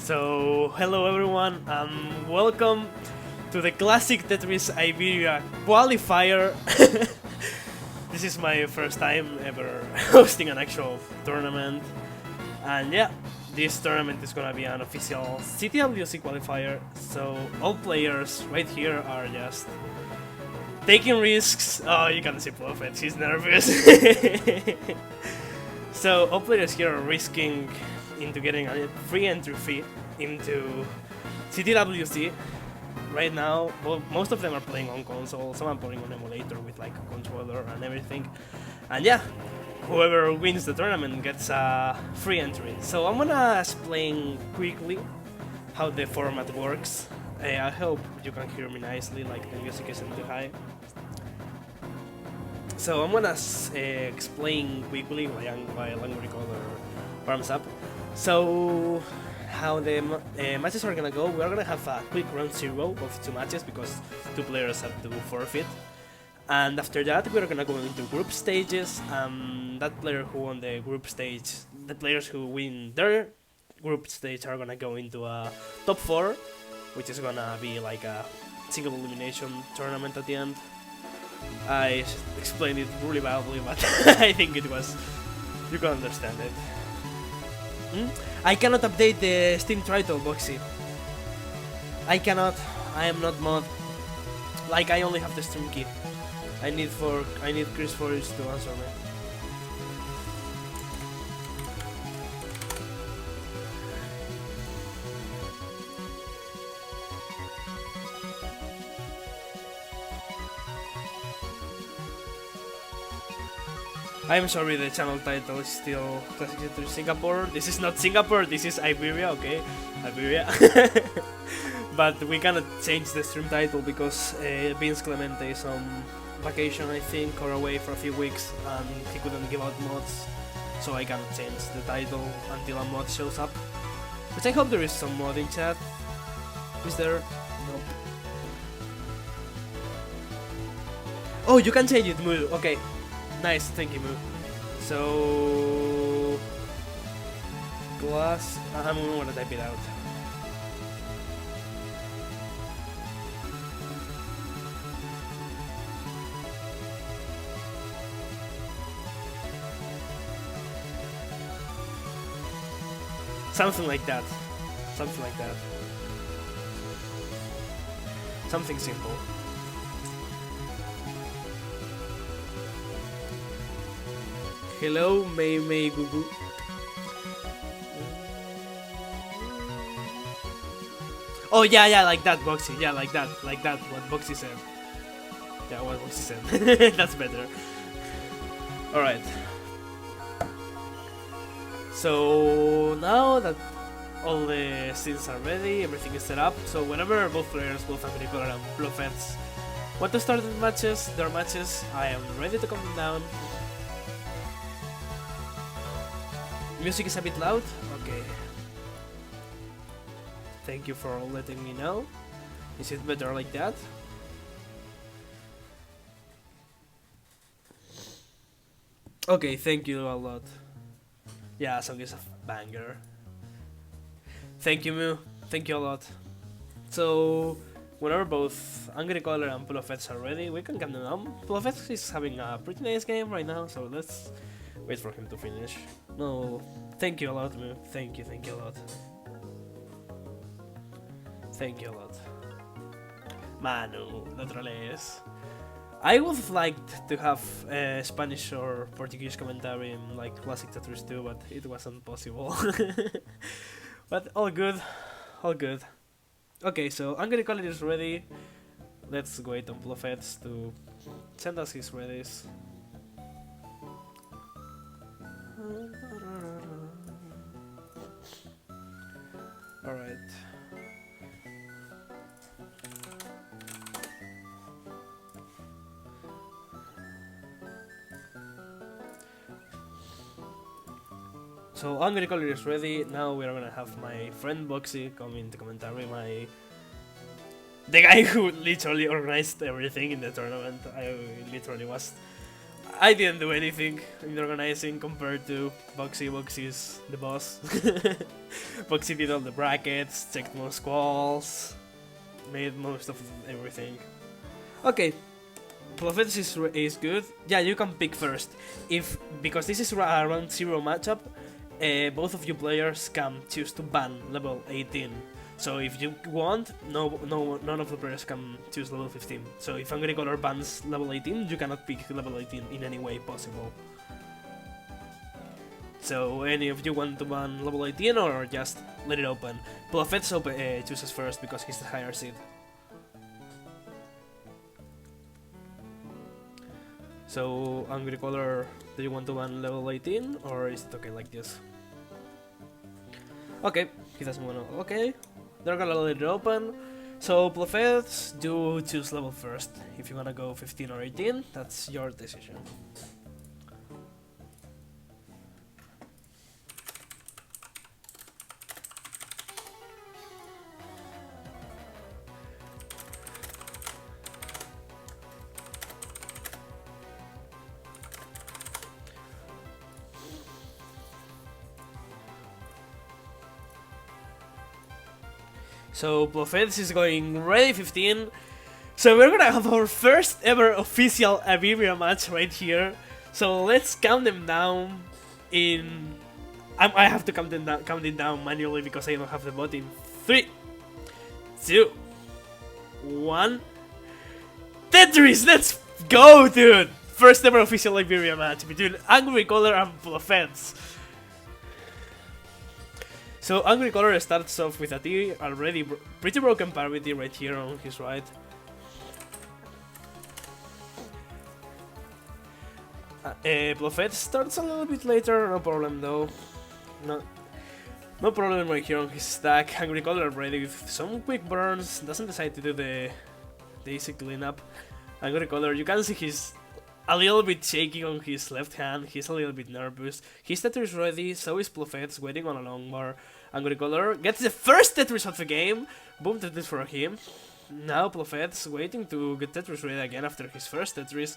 So, hello everyone, and welcome to the Classic Tetris Iberia qualifier. This is my first time ever hosting an actual tournament, and yeah, this tournament is gonna be an official CTWC qualifier, so all players right here are just taking risks. Oh, you can see Prophet, he's nervous. So all players here are risking into getting a free entry fee into CTWC. Right now, well, most of them are playing on console, some are playing on emulator with like a controller and everything. And yeah, whoever wins the tournament gets a free entry. So I'm gonna explain quickly how the format works. I hope you can hear me nicely, like the music isn't too high. So I'm gonna explain quickly while Angry Color warms up. So how the matches are gonna go, we're gonna have a quick round 0 of 2 matches because 2 players have to forfeit. And after that we're gonna go into group stages, that player who won the group stage, the players who win their group stage are gonna go into a top 4, which is gonna be like a single elimination tournament at the end. I explained it really badly, but I think it was, you can understand it. I cannot update the Steam title, Boxy. I cannot. I am not mod. Like I only have the stream key. I need Chris Forrest to answer me. I'm sorry, the channel title is still Classic Tetris Singapore. This is not Singapore, this is Iberia, okay? Iberia. But we cannot change the stream title because Vince Clemente is on vacation, I think, or away for a few weeks, and he couldn't give out mods. So I cannot change the title until a mod shows up. Which I hope there is some mod in chat. Is there? Nope. Oh, you can change it, Moo. Okay. Nice, thank you, Moo. So, glass. I'm gonna type it out. Something like that. Something like that. Something simple. Hello, May May Gugu. Oh yeah, like that, Boxy. Yeah, like that, what Boxy said. Yeah, what Boxy said. That's better. Alright. So now that all the scenes are ready, everything is set up, so whenever both players, both Agricola and Bluffheads, want to start their matches, I am ready to count them down. Music is a bit loud? Okay. Thank you for letting me know. Is it better like that? Okay, thank you a lot. Yeah, song is a banger. Thank you, Moo. Thank you a lot. So, whenever both Angry Color and Bluffheads are ready, we can count them down. Bluffheads is having a pretty nice game right now, so let's wait for him to finish. No, thank you a lot, Moo. Thank you a lot. Thank you a lot. Manu, no trolees. I would have liked to have Spanish or Portuguese commentary in like Classic Tetris 2, but it wasn't possible. But all good, all good. Okay, so Angry Color is ready. Let's wait on Bluffheads to send us his readies. Alright. So Angry Color is ready. Now we are gonna have my friend Boxy come into commentary. The guy who literally organized everything in the tournament. I literally was I didn't do anything in the organizing compared to Boxy. Boxy's the boss. Boxy did all the brackets, checked most calls, made most of everything. Okay, Prophet is good. Yeah, you can pick first. Because this is a round 0 matchup, both of you players can choose to ban level 18. So if you want, none of the players can choose level 15. So if Angry Color bans level 18, you cannot pick level 18 in any way possible. So any of you want to ban level 18 or just let it open? Prophet chooses first because he's the higher seed. So Angry Color, do you want to ban level 18 or is it okay like this? Okay, he doesn't want to. Okay. They're gonna let it open. So, Prophets, do choose level first. If you wanna go 15 or 18, that's your decision. So Prophets is going ready 15. So we're gonna have our first ever official Iberia match right here. So let's count them down in... I have to count it down manually because I don't have the bot in 3, 2, 1. Tetris, let's go, dude! First ever official Iberia match between Angry Color and Prophets. So Angry Color starts off with a T already pretty broken parity right here on his right. Prophet starts a little bit later, no problem though. No problem right here on his stack. Angry Color ready with some quick burns, doesn't decide to do the easy cleanup. Angry Color, you can see he's a little bit shaking on his left hand, he's a little bit nervous. His Tetris ready, so is Prophet waiting on a long bar. Angry Color gets the first Tetris of the game. Boom Tetris for him. Now Prophet's waiting to get Tetris ready again after his first Tetris.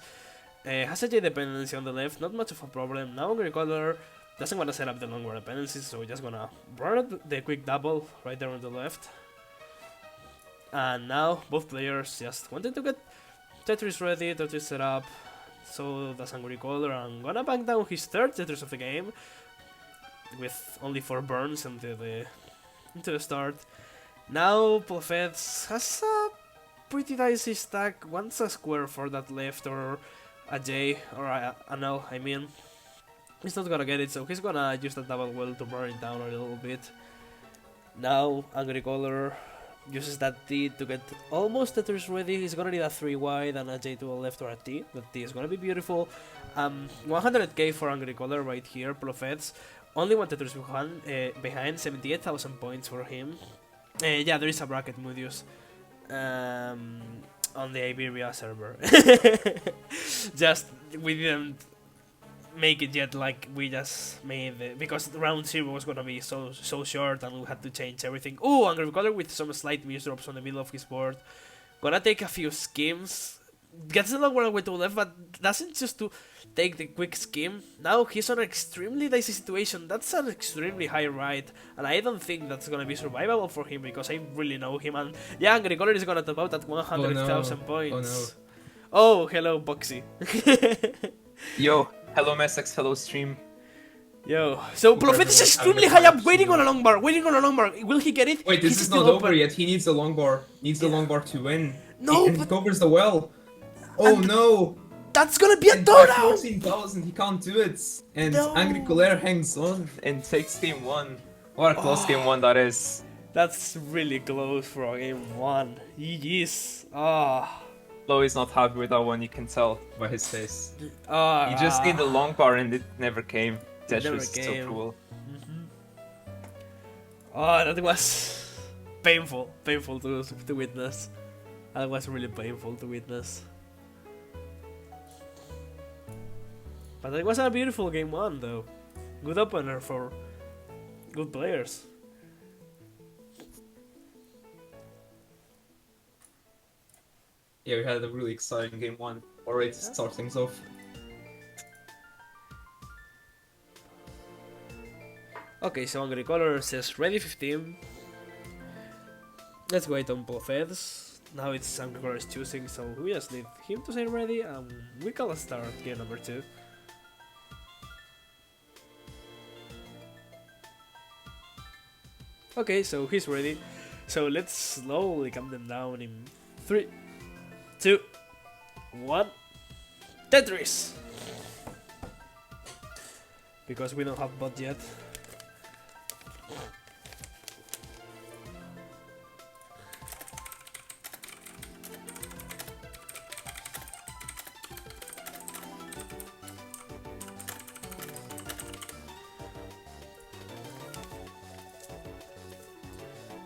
Has a J dependency on the left, not much of a problem. Now Angry Color doesn't want to set up the long bar dependencies, so just gonna run the quick double right there on the left. And now both players just wanted to get Tetris ready, Tetris set up. So does Angry Color, and gonna bank down his third Tetris of the game with only 4 burns into the start. Now Prophets has a pretty dicey stack, wants a square for that left or a J or a L, I mean. He's not gonna get it, so he's gonna use that double well to burn it down a little bit. Now Angry Color uses that T to get almost Tetris ready. He's gonna need a 3 wide and a J to the left or a T. That T is gonna be beautiful. 100k for Angry Color right here. Prophets only one Tetris behind 78,000 points for him. Yeah, there is a bracket Mudius on the Iberia server. Just we didn't make it yet, like we just made it, because round 0 was gonna be so short and we had to change everything. Ooh, Angry Color with some slight misdrops on the middle of his board. Gonna take a few schemes. Gets the long one away to the left, but doesn't just to take the quick scheme. Now he's on an extremely dicey situation. That's an extremely high right, and I don't think that's gonna be survivable for him because I really know him. And yeah, Angry Color is gonna top out at 100,000 points. Oh, hello, Boxy. Yo, hello Messex, hello stream. Yo, so Prophet is extremely high up, waiting on a long bar, Will he get it? Wait, this is not over yet. He needs the long bar. Needs the long bar to win. No, and he covers the well. Oh no! That's gonna be a And throw by down! 14,000, he can't do it. And No. Angry Color hangs on. And takes game 1. What a close game 1 that is. That's really close for game 1. GG's. Ah. Lo is not happy with that one, you can tell. By his face. He just need the long bar and it never came. Tetris is so came. cruel. Oh, that was painful to witness. That was really painful to witness. But it was a beautiful game 1 though. Good opener for good players. Yeah, we had a really exciting game 1 already to start things off. Okay, so Angry Color says ready 15. Let's wait on both heads. Now it's Angry Color's choosing, so we just need him to say ready and we can start game number 2. Okay, so he's ready. So let's slowly calm them down in 3, 2, 1. Tetris! Because we don't have bot yet.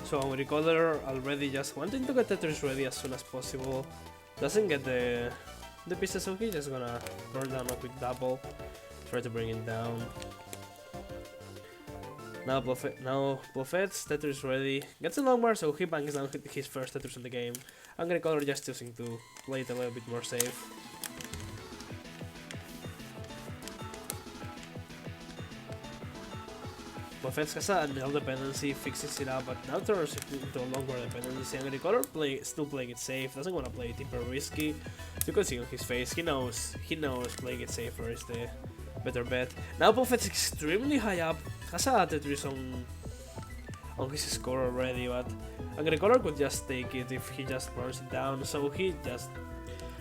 So Angry Color already just wanting to get Tetris ready as soon as possible. Doesn't get the pieces, so he's just gonna burn down a quick double. Try to bring it down. Now Buffet's Tetris ready. Gets a long bar, so he bangs down his first Tetris in the game. Angry Color just choosing to play it a little bit more safe. Buffet has a nail dependency, fixes it up, but now turns it into a long bar dependency. Angry Color still playing it safe, doesn't want to play it hyper risky. You can see on his face, he knows playing it safer is the better bet. Now Buffet's extremely high up, has a Tetris on his score already, but Angry Color could just take it if he just burns it down, so he just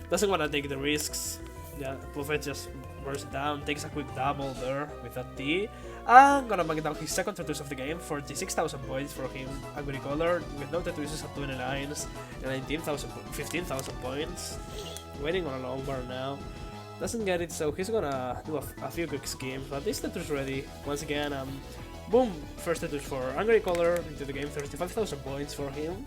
doesn't want to take the risks. Yeah, Buffet just burns it down, takes a quick double there with a T, and gonna bang down his second Tetris of the game, 46,000 points for him. Angry Color with no Tetris at 20 lines, 15,000 points. Waiting on a long bar now. Doesn't get it, so he's gonna do a few quick schemes, but this Tetris ready. Once again, boom! First Tetris for Angry Color into the game, 35,000 points for him.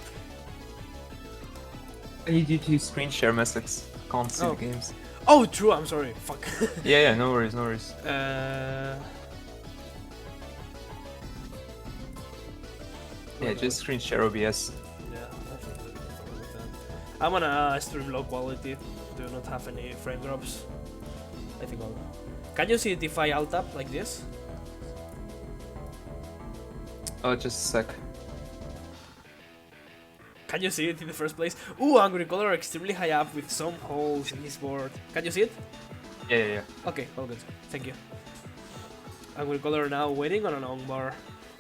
I need you to screen share messages. Can't see the games. Oh, true, I'm sorry. Fuck. Yeah, no worries, no worries. Yeah, just screen share OBS. Yeah, I think that that's fine with that. I'm gonna stream low quality, do not have any frame drops. I think I'll... Can you see it if I alt up like this? Oh, just a sec. Can you see it in the first place? Ooh, Angry Color extremely high up with some holes in his board. Can you see it? Yeah. Okay, all good. Thank you. Angry Color now waiting on a long bar.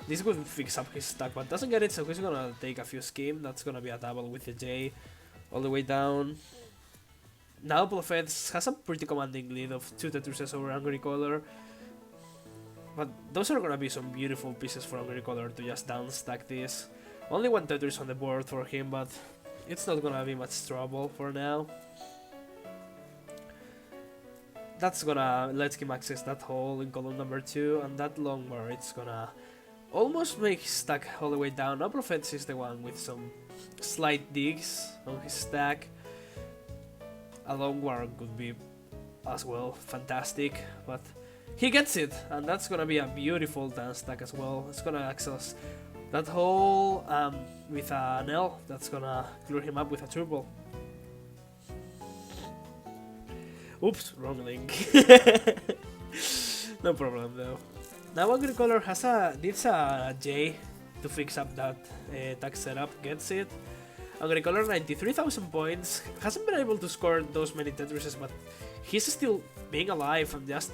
This would fix up his stack, but doesn't get it, so he's gonna take a few schemes. That's gonna be a double with the J all the way down. Now Buffet has a pretty commanding lead of 2 Tetrises over Angry Color. But those are gonna be some beautiful pieces for Angry Color to just down stack this. Only 1 Tetris on the board for him, but it's not gonna be much trouble for now. That's gonna let him access that hole in column number 2, and that long bar, it's gonna almost make his stack all the way down. Now Prophet is the one with some slight digs on his stack. A long bar could be as well fantastic, but he gets it, and that's gonna be a beautiful dance stack as well. It's gonna access that hole with an L. That's gonna clear him up with a triple. Oops, wrong link. No problem though. Now Angry Color needs a J to fix up that tag setup. Gets it. Angry Color 93,000 points. Hasn't been able to score those many Tetrises, but he's still being alive and just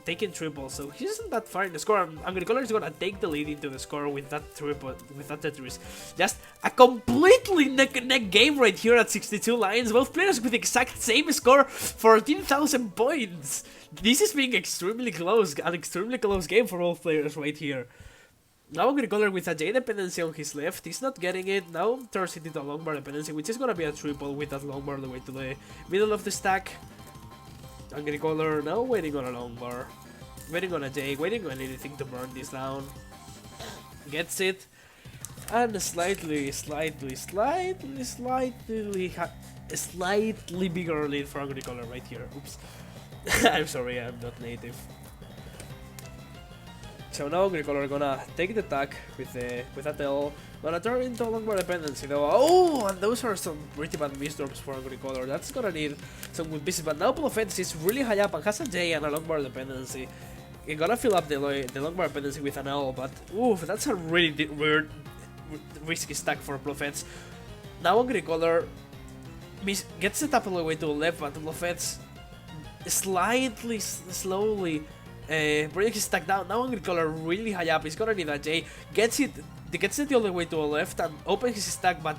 taking triples. So he isn't that far in the score. Angry Color is gonna take the lead into the score with that triple, with that Tetris. Just a completely neck-and-neck game right here at 62 lines. Both players with the exact same score, 14,000 points. This is being extremely close, an extremely close game for both players right here. Now Angry Color with a J dependency on his left, he's not getting it. Now turns it into a long bar dependency, which is gonna be a triple with that long bar all the way to the middle of the stack. Angry Color now waiting on a long bar, waiting on a J, waiting on anything to burn this down. Gets it, and a slightly bigger lead for Angry Color right here. Oops, I'm sorry, I'm not native. So now Angry Color gonna take the tag with that L, gonna turn into a long bar dependency though. Oh, and those are some pretty bad misdrops for Angry Color. That's gonna need some good pieces, but now Offense is really high up and has a J and a long bar dependency. You're gonna fill up the long bar pendency with an L, but oof, that's a really weird, risky stack for Bluffets. Now Angry Color gets it up all the way to the left, but Bluffets slightly, slowly bringing his stack down. Now Angry Color really high up. He's gonna need a J. Gets it all the way to the left and opens his stack, but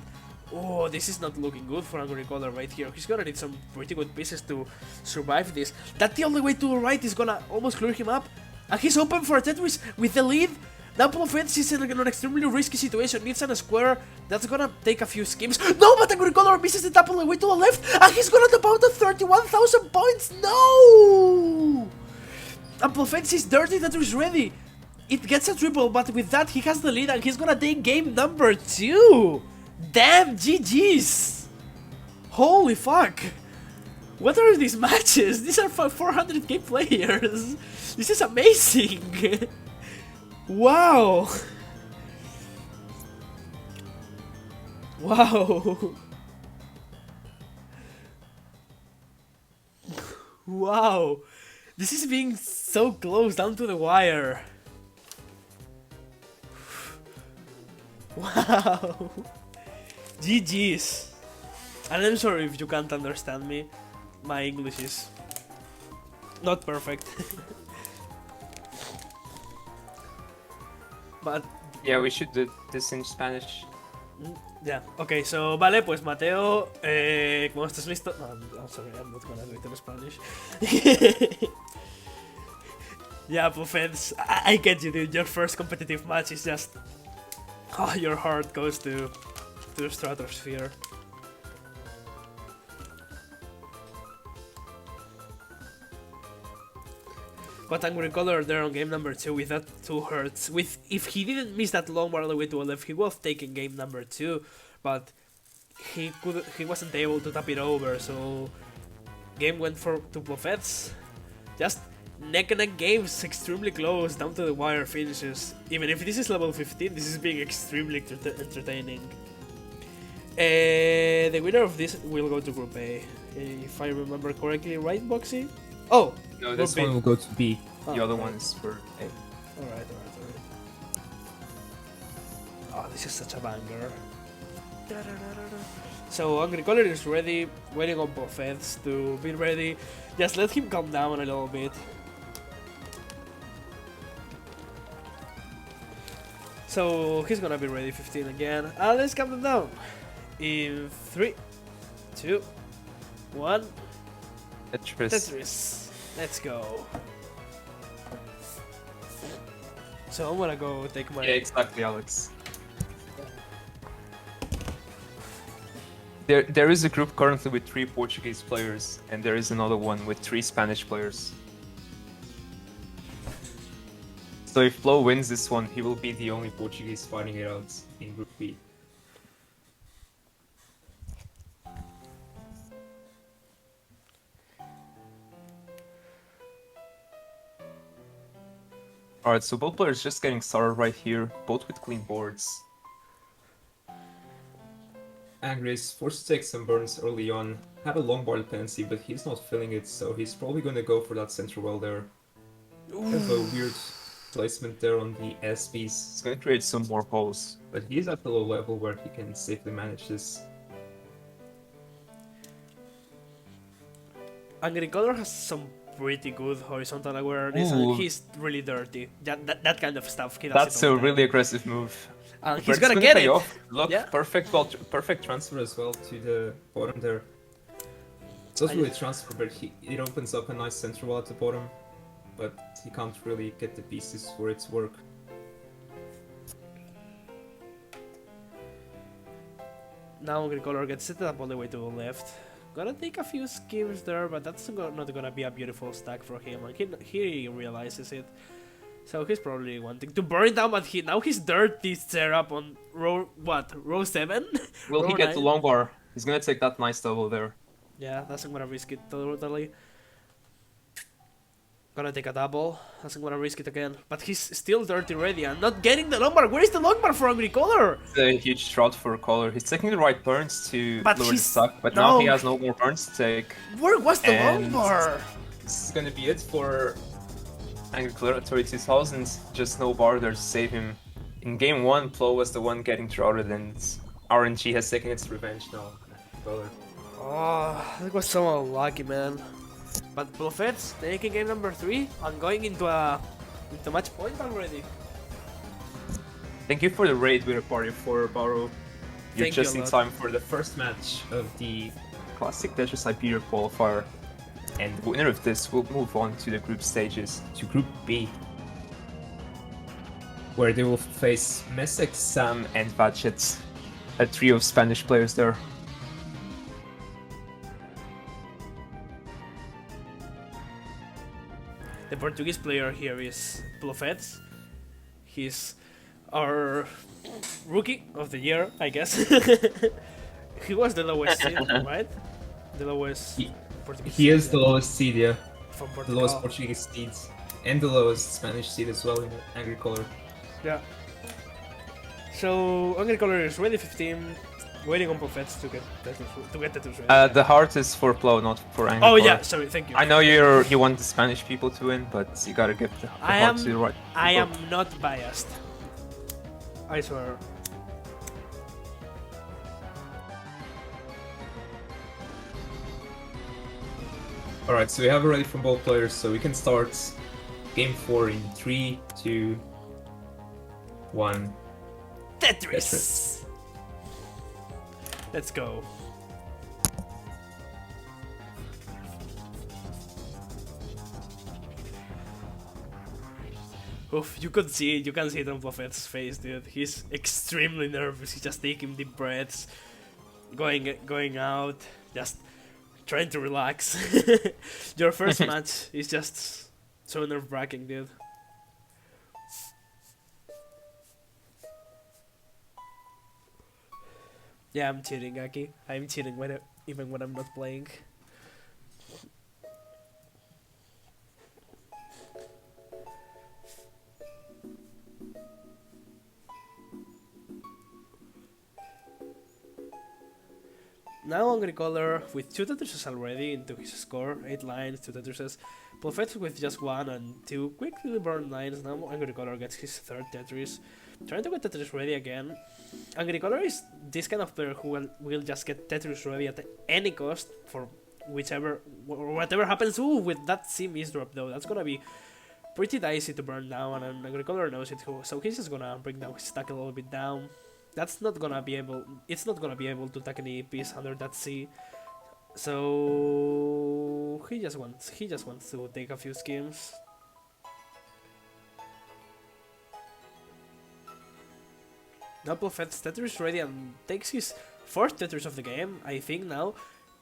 oh, this is not looking good for Angry Color right here. He's gonna need some pretty good pieces to survive this. That T all the way to the right is gonna almost clear him up. And he's open for a Tetris with the lead. Now Bluffets is in an extremely risky situation. Needs a square. That's gonna take a few schemes. No, but Angry Color misses the tap all the way to the left. And he's gonna top out to 31,000 points. No! And Bluffets is dirty. Tetris ready. It gets a triple, but with that he has the lead and he's gonna take game number 2. Damn, GG's! Holy fuck! What are these matches? These are 400k players! This is amazing! Wow! Wow! Wow! This is being so close down to the wire! Wow! GG's. And I'm sorry if you can't understand me. My English is not perfect. But yeah, we should do this in Spanish. yeah, okay, so vale, pues Mateo, ¿cómo estás listo? No, I'm sorry, I'm not gonna do it in Spanish. Yeah, Buffets, I get you, dude. Your first competitive match is just, oh, your heart goes to the stratosphere. But Angry Color there on game number 2 with that 2 hurts. If he didn't miss that long bar all the way to the left, he would have taken game number 2, but he wasn't able to tap it over, so game went to Buffets. Just neck and neck games, extremely close, down to the wire finishes. Even if this is level 15, this is being extremely entertaining. The winner of this will go to Group A, if I remember correctly, right, Boxy? Oh! No, this One will go to B. The other one is for A. Alright. Oh, this is such a banger. So Angry Color is ready, waiting on Buffets to be ready. Just let him calm down a little bit. So he's gonna be ready 15 again. And let's calm them down. In 3, 2, 1. Tetris. Let's go. So I'm gonna go take my... Yeah, exactly, Alex. There is a group currently with 3 Portuguese players, and there is another one with 3 Spanish players. So if Flo wins this one, he will be the only Portuguese fighting it out in Group B. Alright, so both players just getting started right here, both with clean boards. Angry is forced to take some burns early on, have a long bar dependency, but he's not filling it, so he's probably gonna go for that center well there. Have a weird placement there on the S piece. It's gonna create some more holes. But he's at the low level where he can safely manage this. Angry Color has some pretty good horizontal awareness, and he's really dirty. That kind of stuff. That's a really aggressive move. And he's gonna get it. Off. Look, yeah. Perfect transfer As well to the bottom there. Doesn't really transfer, but it opens up a nice center wall at the bottom. But he can't really get the pieces for it to work. Now Angry Color gets set up all the way to the left. Gonna take a few schemes there, but that's not gonna be a beautiful stack for him, and he realizes it. So he's probably wanting to burn it down, but now he's dirty setup on row 7? Will row he get 9? the long bar? He's gonna take that nice double there. Yeah, that's not gonna risk it totally. Gonna take a double. Doesn't wanna risk it again. But he's still dirty ready and not getting the long bar. Where is the long bar for Angry Color? It's a huge shot for Color. He's taking the right burns to lower the stack, but no. now he has no more burns to take. Where was the long bar? This is gonna be it for Angry Claratory 2000, just no border to save him. In game 1, Plo was the one getting shrouded, and RNG has taken its revenge now. Color. Oh, that was so unlucky, man. But Buffett's taking game number 3 and going into match point already. Thank you for the raid with a party for Baro. You're Thank you just a in lot. time for the first match of the Classic Tetris Iberia qualifier. And the winner of this will move on to the group stages, to Group B, where they will face Mesek, Sam, and Vachet, a trio of Spanish players there. The Portuguese player here is Buffett's. He's our rookie of the year, I guess. He was the lowest seed, right? The lowest Portuguese He is seed the lowest seed, yeah. from The Portugal. lowest Portuguese seeds. And the lowest Spanish seed as well in Angry Color. Yeah. So Angry Color is ready 15, waiting on Buffett's to get Tetris ready. The heart is for Plo, not for Angry Oh Color. yeah, sorry, thank you. I know you want the Spanish people to win, but you gotta give the heart to the right people. I am not biased. I swear. Alright, so we have it ready from both players, so we can start game 4 in 3, 2, 1. Tetris. Let's go. Oof, you can see it on Buffett's face, dude. He's extremely nervous. He's just taking deep breaths, going out, just trying to relax. Your first match is just so nerve-wracking, dude. Yeah, I'm cheating, Aki. I'm cheating even when I'm not playing. Now Angry Color with 2 Tetrises already into his score, 8 lines, 2 Tetrises. Buffett with just 1 and 2 quickly burned lines. Now Angry Color gets his 3rd Tetris. Trying to get Tetris ready again. Angry Color is this kind of player who will just get Tetris ready at any cost for whatever happens. Ooh, with that C miss drop though, that's gonna be pretty dicey to burn down, and Angry Color knows it too. So he's just gonna bring down his stack a little bit down. It's not gonna be able to attack any piece under that C. So he just wants to take a few schemes. Now Buffett's Tetris ready and takes his 4th Tetris of the game, I think now.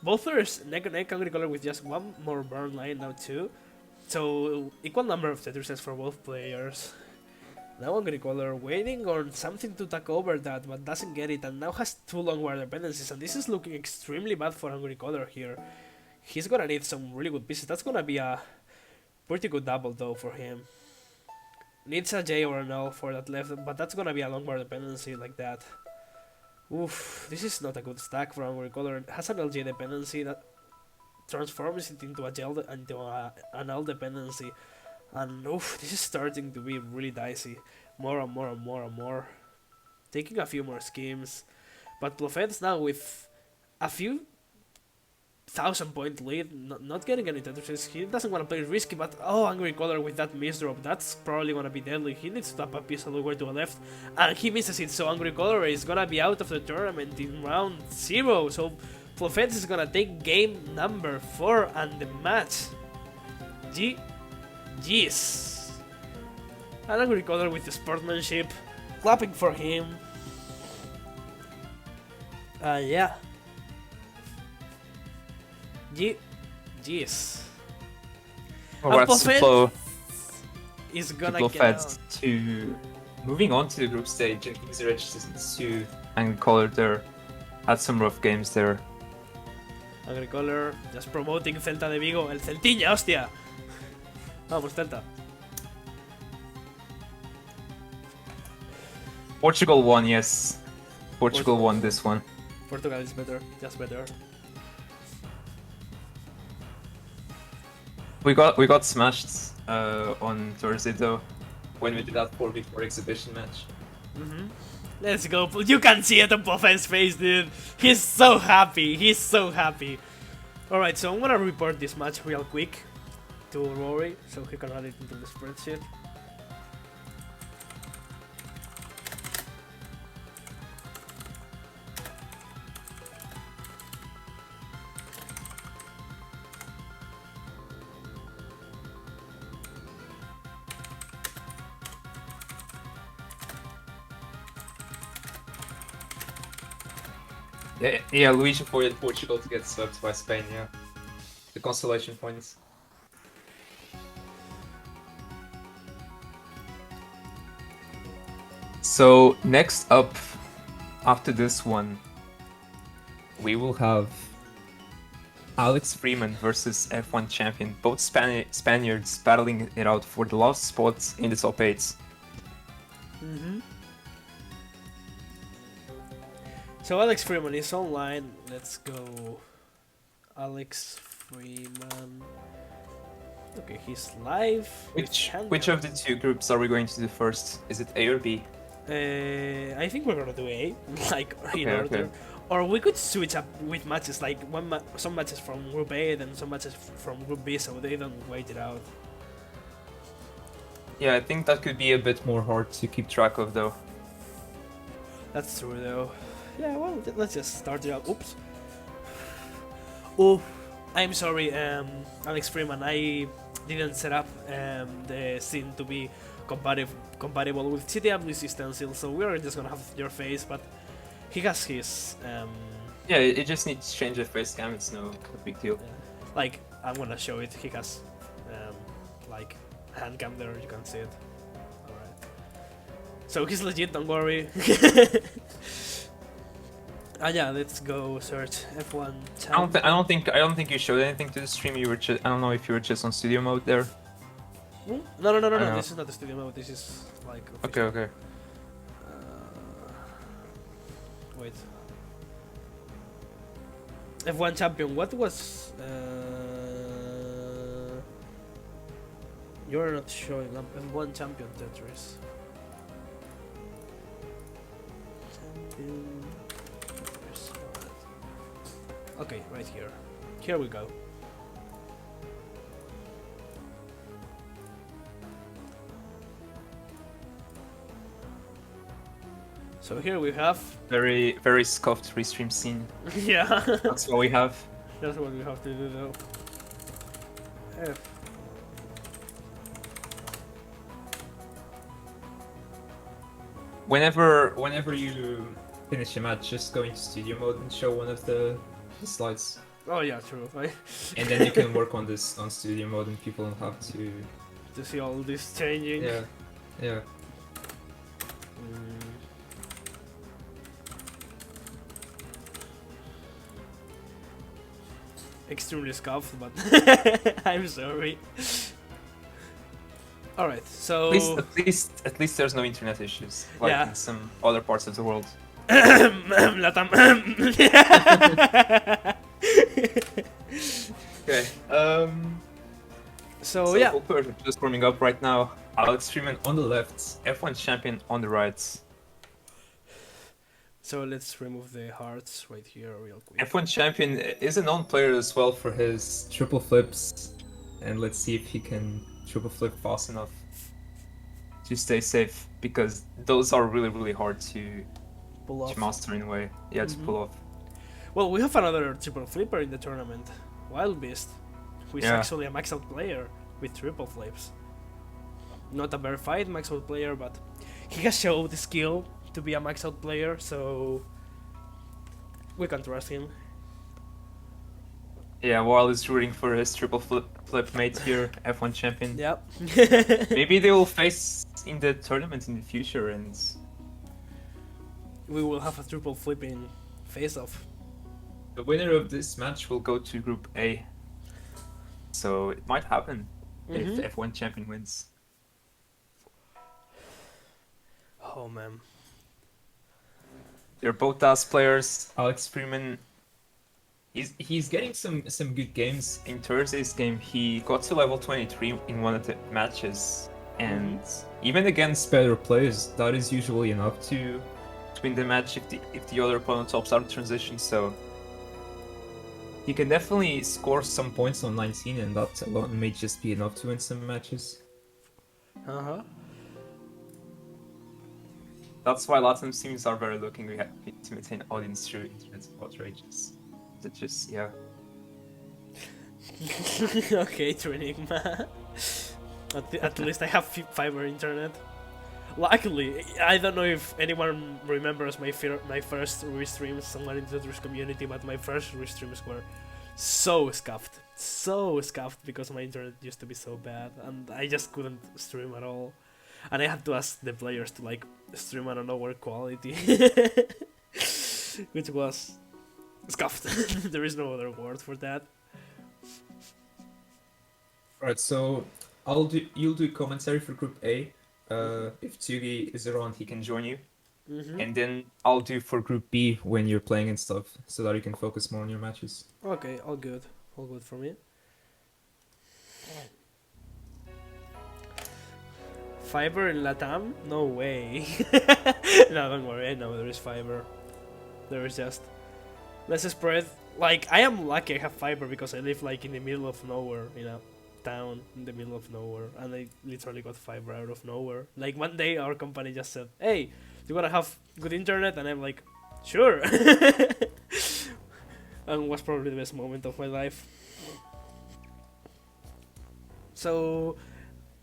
Both players neck and neck, Angry Color with just 1 more burn line now too. So equal number of Tetrises for both players. Now Angry Color waiting on something to take over that, but doesn't get it, and now has 2 long war dependencies, and this is looking extremely bad for Angry Color here. He's gonna need some really good pieces. That's gonna be a pretty good double though for him. Needs a J or an L for that left, but that's gonna be a long war dependency like that. Oof, this is not a good stack for Angry Color. It has an LJ dependency that transforms it into an L dependency. And oof, this is starting to be really dicey. More and more and more and more. Taking a few more schemes. But Buffett's now with a few 1,000-point lead, not getting any Tetrises. He doesn't want to play risky, but oh, Angry Color with that miss drop, that's probably going to be deadly. He needs to tap a piece all the way to the left, and he misses it, so Angry Color is going to be out of the tournament in round 0. So Buffett is going to take game number 4 and the match. GG's. And Angry Color with the sportsmanship, clapping for him. Yeah. GG's. Congrats to Plo. Is gonna People get fed out. to moving on to the group stage. And King's Registers to Angry Color there. Had some rough games there. Angry Color just promoting Celta de Vigo. El Celtiña, hostia. Vamos, Celta. Portugal won, yes. Portugal won this one. Portugal is better, just better. We got smashed on Thursday though, when we did that 4v4 exhibition match. Let's go. You can see it on Buffet's face, dude. He's so happy. He's so happy. Alright, so I'm gonna report this match real quick to Rory so he can add it into the spreadsheet. Yeah, Luigi avoided Portugal to get swept by Spain, yeah. The consolation points. So, next up, after this one, we will have Alex Freeman versus F1 champion. Both Spaniards battling it out for the last spots in the top 8. So Alex Freeman is online. Let's go. Alex Freeman. Okay, he's live. Which of the two groups are we going to do first? Is it A or B? I think we're gonna do A, like in order. Okay. Or we could switch up with matches, like some matches from Group A, then some matches from Group B, so they don't wait it out. Yeah, I think that could be a bit more hard to keep track of, though. That's true, though. Yeah, well, let's just start it out. Oops. Oh, I'm sorry, Alex Freeman. I didn't set up the scene to be compatible with CTWC stencil, so we're just gonna have your face, but he has his. Yeah, it just needs to change the face cam. It's no big deal. Like, I'm gonna show it. He has like hand cam there. You can see it. All right. So he's legit. Don't worry. Yeah, let's go search F1 champion. I don't think you showed anything to the stream. You were I don't know if you were just on studio mode there. Hmm? No. know. This is not the studio mode. This is like. Okay. Wait. F1 champion. What was? You're not showing up. F1 champion Tetris. Champion. Okay, right here. Here we go. So here we have. Very scuffed restream scene. Yeah. That's what we have. That's what we have to do though. F. Whenever you Finish a match, just go into studio mode and show one of the slides. Oh yeah, true. And then you can work on this on studio mode and people don't have to see all this changing. Yeah. Extremely scuffed, but I'm sorry. All right, so at least there's no internet issues like Yeah. in some other parts of the world. Latam. Okay. So yeah, We're just warming up right now. Alex Freeman On the left, F1 champion on the right. so let's remove the hearts right here real quick. F1 champion is a known player as well for his triple flips, and let's see if he can triple flip fast enough. to stay safe, because those are really hard to Pull off. master in a way. Yeah, to pull off. Well, we have another triple flipper in the tournament, Wild Beast, who is Yeah. actually a max out player with triple flips. Not a verified max out player, but he has showed the skill to be a max out player, so we can trust him. Yeah, while he's rooting for his triple flip mate here, F1 champion. Yep. Maybe they will face in the tournament in the future, and We will have a triple flipping face-off. the winner of this match will go to Group A. So it might happen if F1 champion wins. Oh man. They're both DAS players. Alex Freeman, He's getting some good games. In Thursday's game, he got to level 23 in one of the matches, and even against better players, that is usually enough to win the match if the other opponent tops out of transition. So he can definitely score some points on 19, and that alone may just be enough to win some matches. That's why Latin teams are very looking to maintain audience through internet outrages. It's just, yeah. Okay, Trinigma. At least I have fiber internet. Luckily, I don't know if anyone remembers my first restreams somewhere in the Tetris community, but my first restreams were so scuffed because my internet used to be so bad, and I just couldn't stream at all. And I had to ask the players to like stream at a lower quality, which was scuffed. There is no other word for that. Alright, so you'll do commentary for Group A. If Tsugi is around, he can join you. And then I'll do for Group B when you're playing and stuff, so that you can focus more on your matches. Okay, all good for me. Fiber in Latam? No way. No, don't worry. I know there is fiber. There is just less spread. Like, I am lucky I have fiber because I live like in the middle of nowhere, in a town in the middle of nowhere, and I literally got fiber out of nowhere. Like, one day our company just said, "Hey, you wanna have good internet?" And I'm like, "Sure." And it was probably the best moment of my life. So,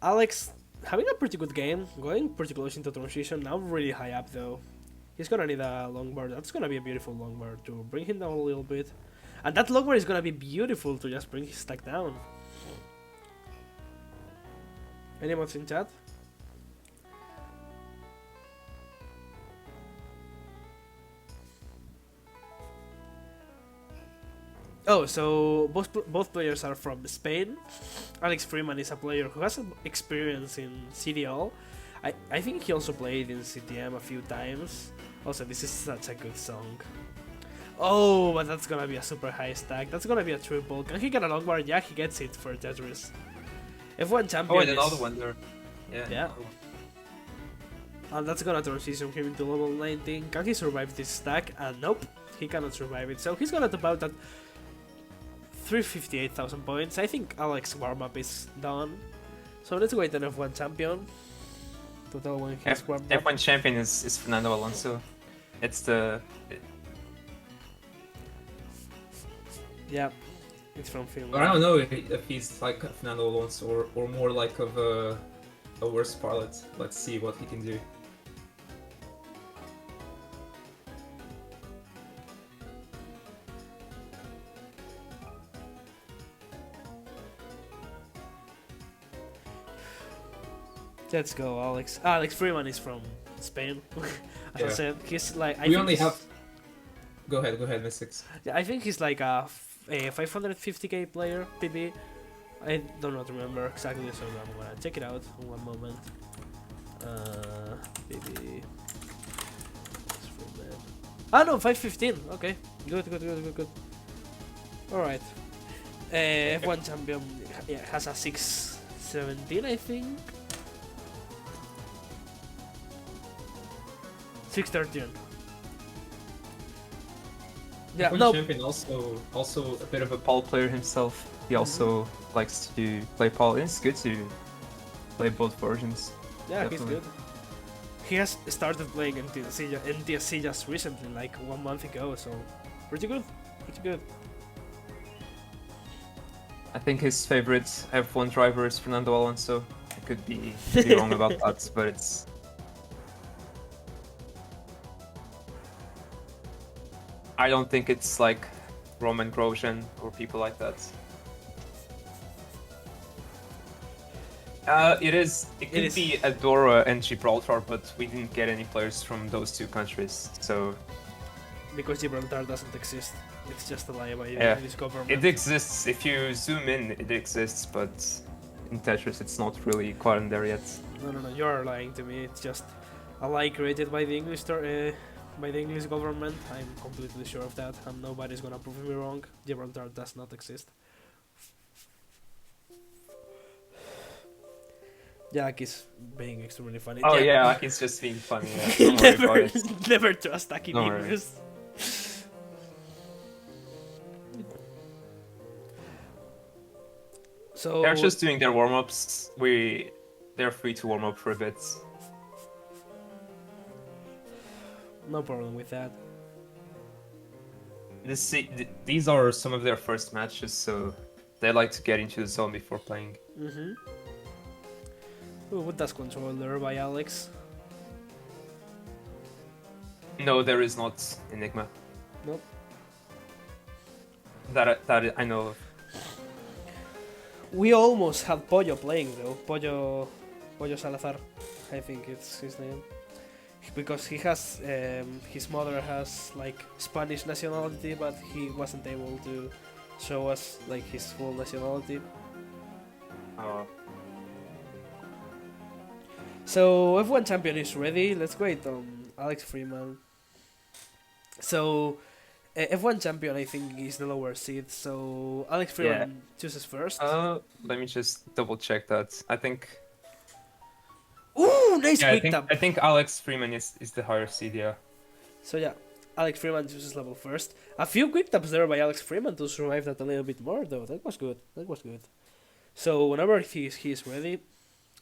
Alex, having a pretty good game, going pretty close into transition, now really high up though. He's gonna need a long bar. That's gonna be a beautiful long bar to bring him down a little bit. And that long bar is gonna be beautiful to just bring his stack down. Any mods in chat? Oh, so both players are from Spain. Alex Freeman is a player who has experience in CDL. I think he also played in CTM a few times. Also, this is such a good song. Oh, but that's gonna be a super high stack. That's gonna be a triple. Can he get a long bar? Yeah, he gets it for Tetris. F1 champion. Oh, and another one there. Yeah. And that's gonna transition him into level 19. Can he survive this stack? Nope, he cannot survive it. So he's gonna top out at 358,000 points. I think Alex's warm-up is done. So let's wait an F1 champion to tell when he's warmed up. F1 champion is Fernando Alonso. It's the... Yeah, it's from Finland. I don't know if he's like Fernando Alonso or more like of a worse pilot. Let's see what he can do. Let's go, Alex. Alex Freeman is from Spain. As I said, he's like. We only have. Go ahead, Mystics. Yeah, I think he's like a 550k player, PB. I do not remember exactly, so I'm gonna check it out in one moment. PB. No, 515. Okay, good. Alright. F1 champion has a 617, I think. 613. Yeah, F1 no. champion also A bit of a Paul player himself. He also likes to play Paul. It's good to play both versions. Yeah, Definitely. he's good. He has started playing NTSC just recently, like 1 month ago, so pretty good. I think his favorite F1 driver is Fernando Alonso. I could be wrong about that, but it's... I don't think it's like Roman Grosjean or people like that. It could be Andorra and Gibraltar, but we didn't get any players from those two countries, so... Because Gibraltar doesn't exist. It's just a lie by this government. It exists. If you zoom in, it exists, but in Tetris it's not really quite in there yet. No, you're lying to me. It's just a lie created by the English by the English government. I'm completely sure of that, and nobody's gonna prove me wrong. Gibraltar does not exist. Jack is being extremely funny. Oh Jack- yeah, he's just being funny. Yeah. Don't worry about never, it. never trust Aki Don't worry. gamers. So They're just doing their warm-ups. They're free to warm up for a bit. no problem with that. These are some of their first matches, so they like to get into the zone before playing. Mm-hmm. Ooh, what does controller by Alex? No, there is not Enigma. Nope. That I know of. We almost had Pollo playing though. Pollo Salazar, I think it's his name. Because he has his mother has like Spanish nationality, but he wasn't able to show us like his full nationality. So F1 champion is ready. Let's wait on Alex Freeman. So F1 champion I think is the lower seed. So Alex Freeman chooses first. Let me just double check that. I think. Ooh, nice Yeah, quick tap. I think Alex Freeman is the higher seed. Yeah. So yeah, Alex Freeman chooses level first. A few quick taps there by Alex Freeman to survive that a little bit more though. That was good. That was good. So whenever he is ready,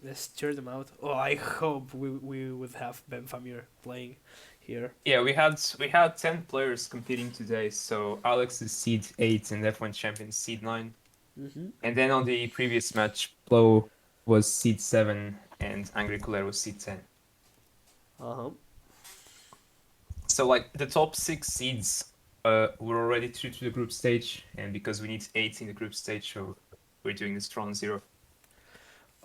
let's cheer them out. Oh, I hope we would have Ben Famir playing here. Yeah, we had 10 players competing today. So Alex is seed 8 and F1 champion is seed 9. Mm-hmm. And then on the previous match, Blow was seed 7 and Angry Cooler was seed 10. Uh-huh. So like the top 6 seeds were already through to the group stage, and because we need 8 in the group stage, so we're doing the strong 0.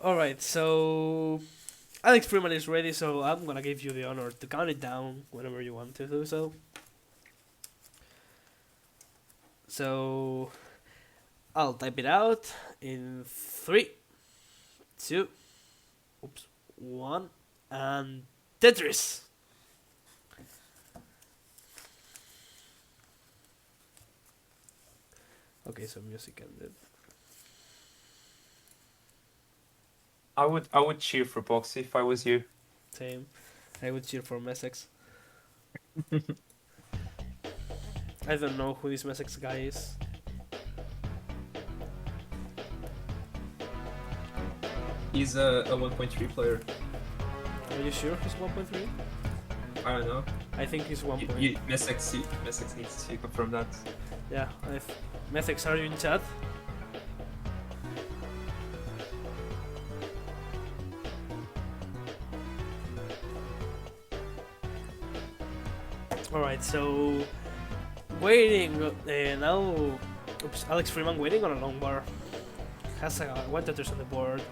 Alright, so Alex Freeman is ready, so I'm gonna give you the honor to count it down whenever you want to do so. So I'll type it out in 3, 2, 1, and Tetris! Okay, so music ended. I would cheer for Boxy if I was you. Same. I would cheer for Messex. I don't know who this Messex guy is. He's a 1.3 player. Are you sure he's 1.3? I don't know. I think he's 1. Messex Needs to confirm that. Yeah, Messex, are you in chat? Alright, so waiting now. Oops, Alex Freeman waiting on a long bar. Has 1 Tetris on the board.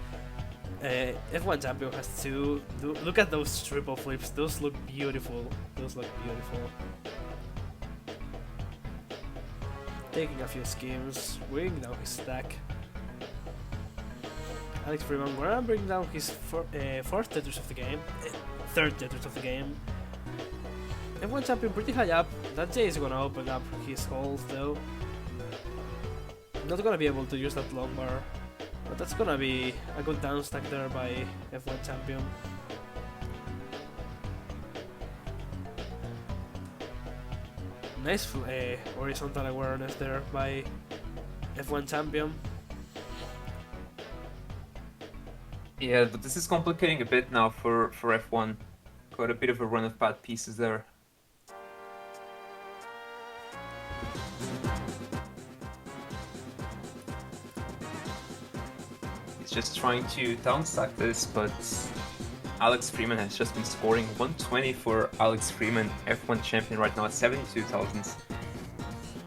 F1 champion has 2. Look at those triple flips. Those look beautiful. Taking a few schemes, bringing down his stack. Alex Freeman gonna bring down his 4th Tetris of the game. 3rd Tetris of the game. F1 champion pretty high up. That J is gonna open up his holes though. Not gonna be able to use that long bar. But that's gonna be a good down stack there by F1 champion. Nice horizontal awareness there by F1 champion. Yeah, but this is complicating a bit now for F1. Got a bit of a run of bad pieces there. He's just trying to downstack this, but Alex Freeman has just been scoring 120 for Alex Freeman, F1 champion right now at 72,000.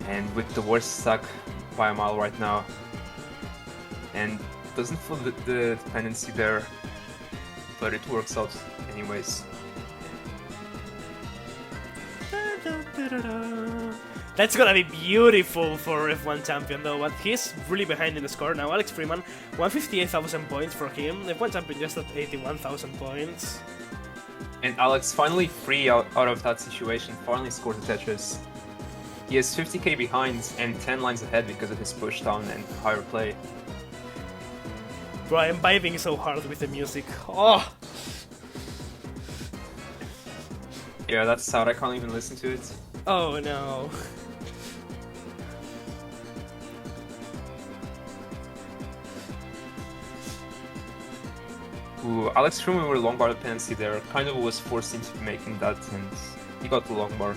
And with the worst stack by a mile right now. And doesn't feel the dependency there, but it works out anyways. That's gonna be beautiful for F1 champion though, but he's really behind in the score now. Alex Freeman, 158,000 points for him. F1 champion just at 81,000 points. And Alex finally free out of that situation, finally scored the Tetris. He is 50k behind and 10 lines ahead because of his push down and higher play. Bro, I'm vibing so hard with the music. Oh! Yeah, that's sad, I can't even listen to it. Oh no. Ooh, Alex Truman with a long bar dependency there, kind of was forced into making that, and he got the long bar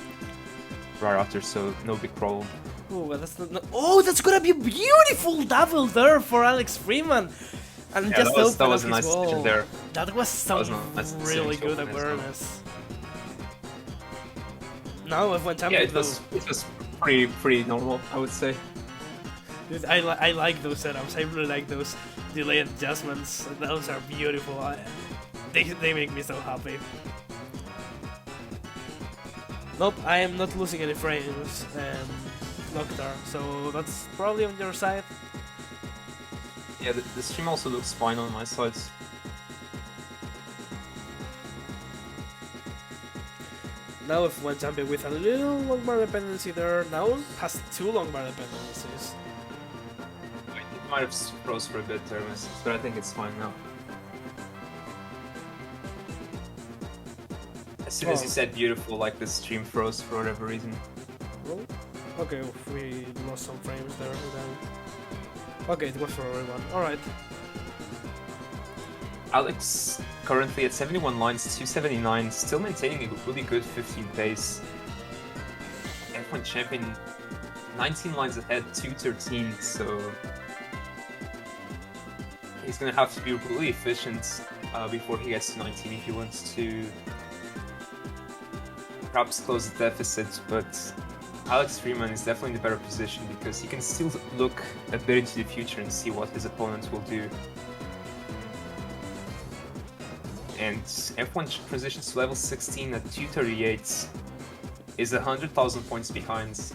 right after, so no big problem. Oh, but that's not. Oh, that's gonna be a beautiful double there for Alex Freeman. And Yeah, just that was open a up nice his decision wall. there. That was some was a nice decision really to good open his wall. awareness. Now F1 Yeah, champion. it was pretty normal, I would say. Dude, I like those setups. I really like those delayed adjustments. Those are beautiful. They make me so happy. Nope, I am not losing any frames, Noctar, so that's probably on your side. Yeah, the stream also looks fine on my side. Now F1 champion with a little long bar dependency there. Now has 2 long bar dependencies. It might have froze for a bit there, but I think it's fine now. As soon as you said beautiful, like the stream froze for whatever reason. Oh, okay, we lost some frames there then. Okay, it was for everyone. Alright. Alex currently at 71 lines, 279, still maintaining a really good 15 pace. F1 champion 19 lines ahead, 213, so he's gonna have to be really efficient before he gets to 19 if he wants to perhaps close the deficit, but Alex Freeman is definitely in the better position because he can still look a bit into the future and see what his opponent will do. And F1 transitions to level 16 at 238, is 100,000 points behind.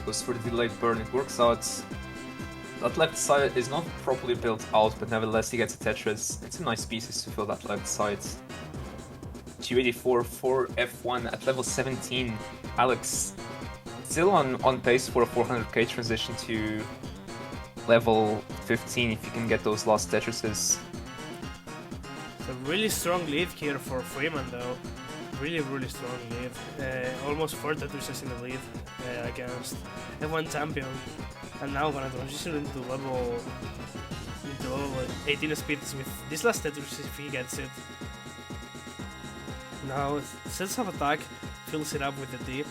Goes for the delayed burn, it works out. That left side is not properly built out, but nevertheless he gets a Tetris. It's some nice pieces to fill that left side. 284 for F1 at level 17. Alex still on pace for a 400k transition to level 15 if you can get those last Tetrises. It's a really strong lead here for Freeman though. Really strong lead. Almost 4 Tetrises in the lead against F1 champion. And now gonna transition into level 18 speeds with this last Tetris if he gets it. Now sets up attack, fills it up with the D.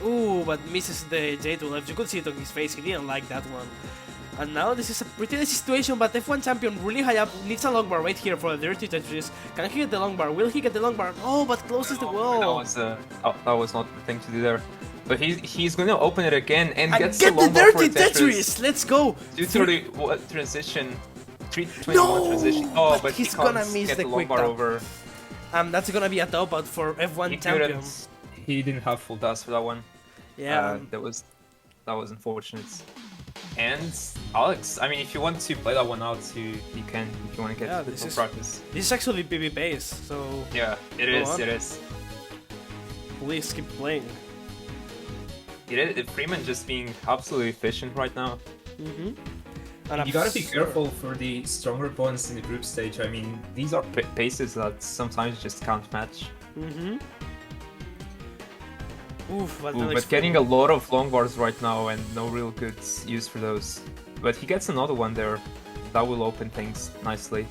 Ooh, but misses the J to left. You could see it on his face, he didn't like that one. And now this is a pretty nice situation, but F1 champion really high up, needs a long bar right here for a dirty Tetris. Can he get the long bar? Will he get the long bar? Oh, but closes the wall. That was not the thing to do there. But he's gonna open it again and gets get the long the bar for dirty a Tetris. Tetris! Let's go! 230 transition, 321 transition. Oh, but he's he can't gonna miss get the the long quick bar tap. over. That's gonna be a top out for F1 champion. He didn't have full dust for that one. Yeah. That was unfortunate. And Alex, I mean, if you want to play that one out, you can. If you want to get a bit more practice. This is actually PB base, so yeah, it is. It is. Please keep playing. Freeman just being absolutely efficient right now. And you gotta be careful for the stronger opponents in the group stage. I mean, these are paces that sometimes just can't match. Oof, but getting a lot of long bars right now and no real good use for those. But he gets another one there. That will open things nicely.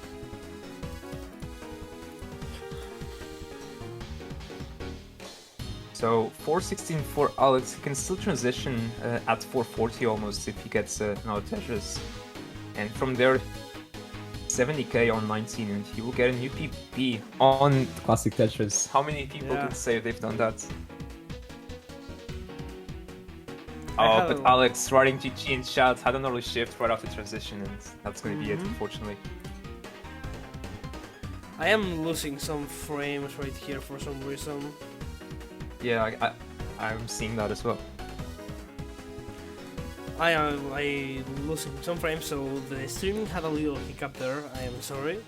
So 416 for Alex, he can still transition at 440 almost if he gets another Tetris. And from there, 70k on 19 and he will get a new PP on Classic Tetris. How many people can say they've done that? Oh, but Alex writing GG in chat had an early shift right after transition and that's going to be it, unfortunately. I am losing some frames right here for some reason. Yeah, I'm seeing that as well. I losing some frames, so the streaming had a little hiccup there. I am sorry.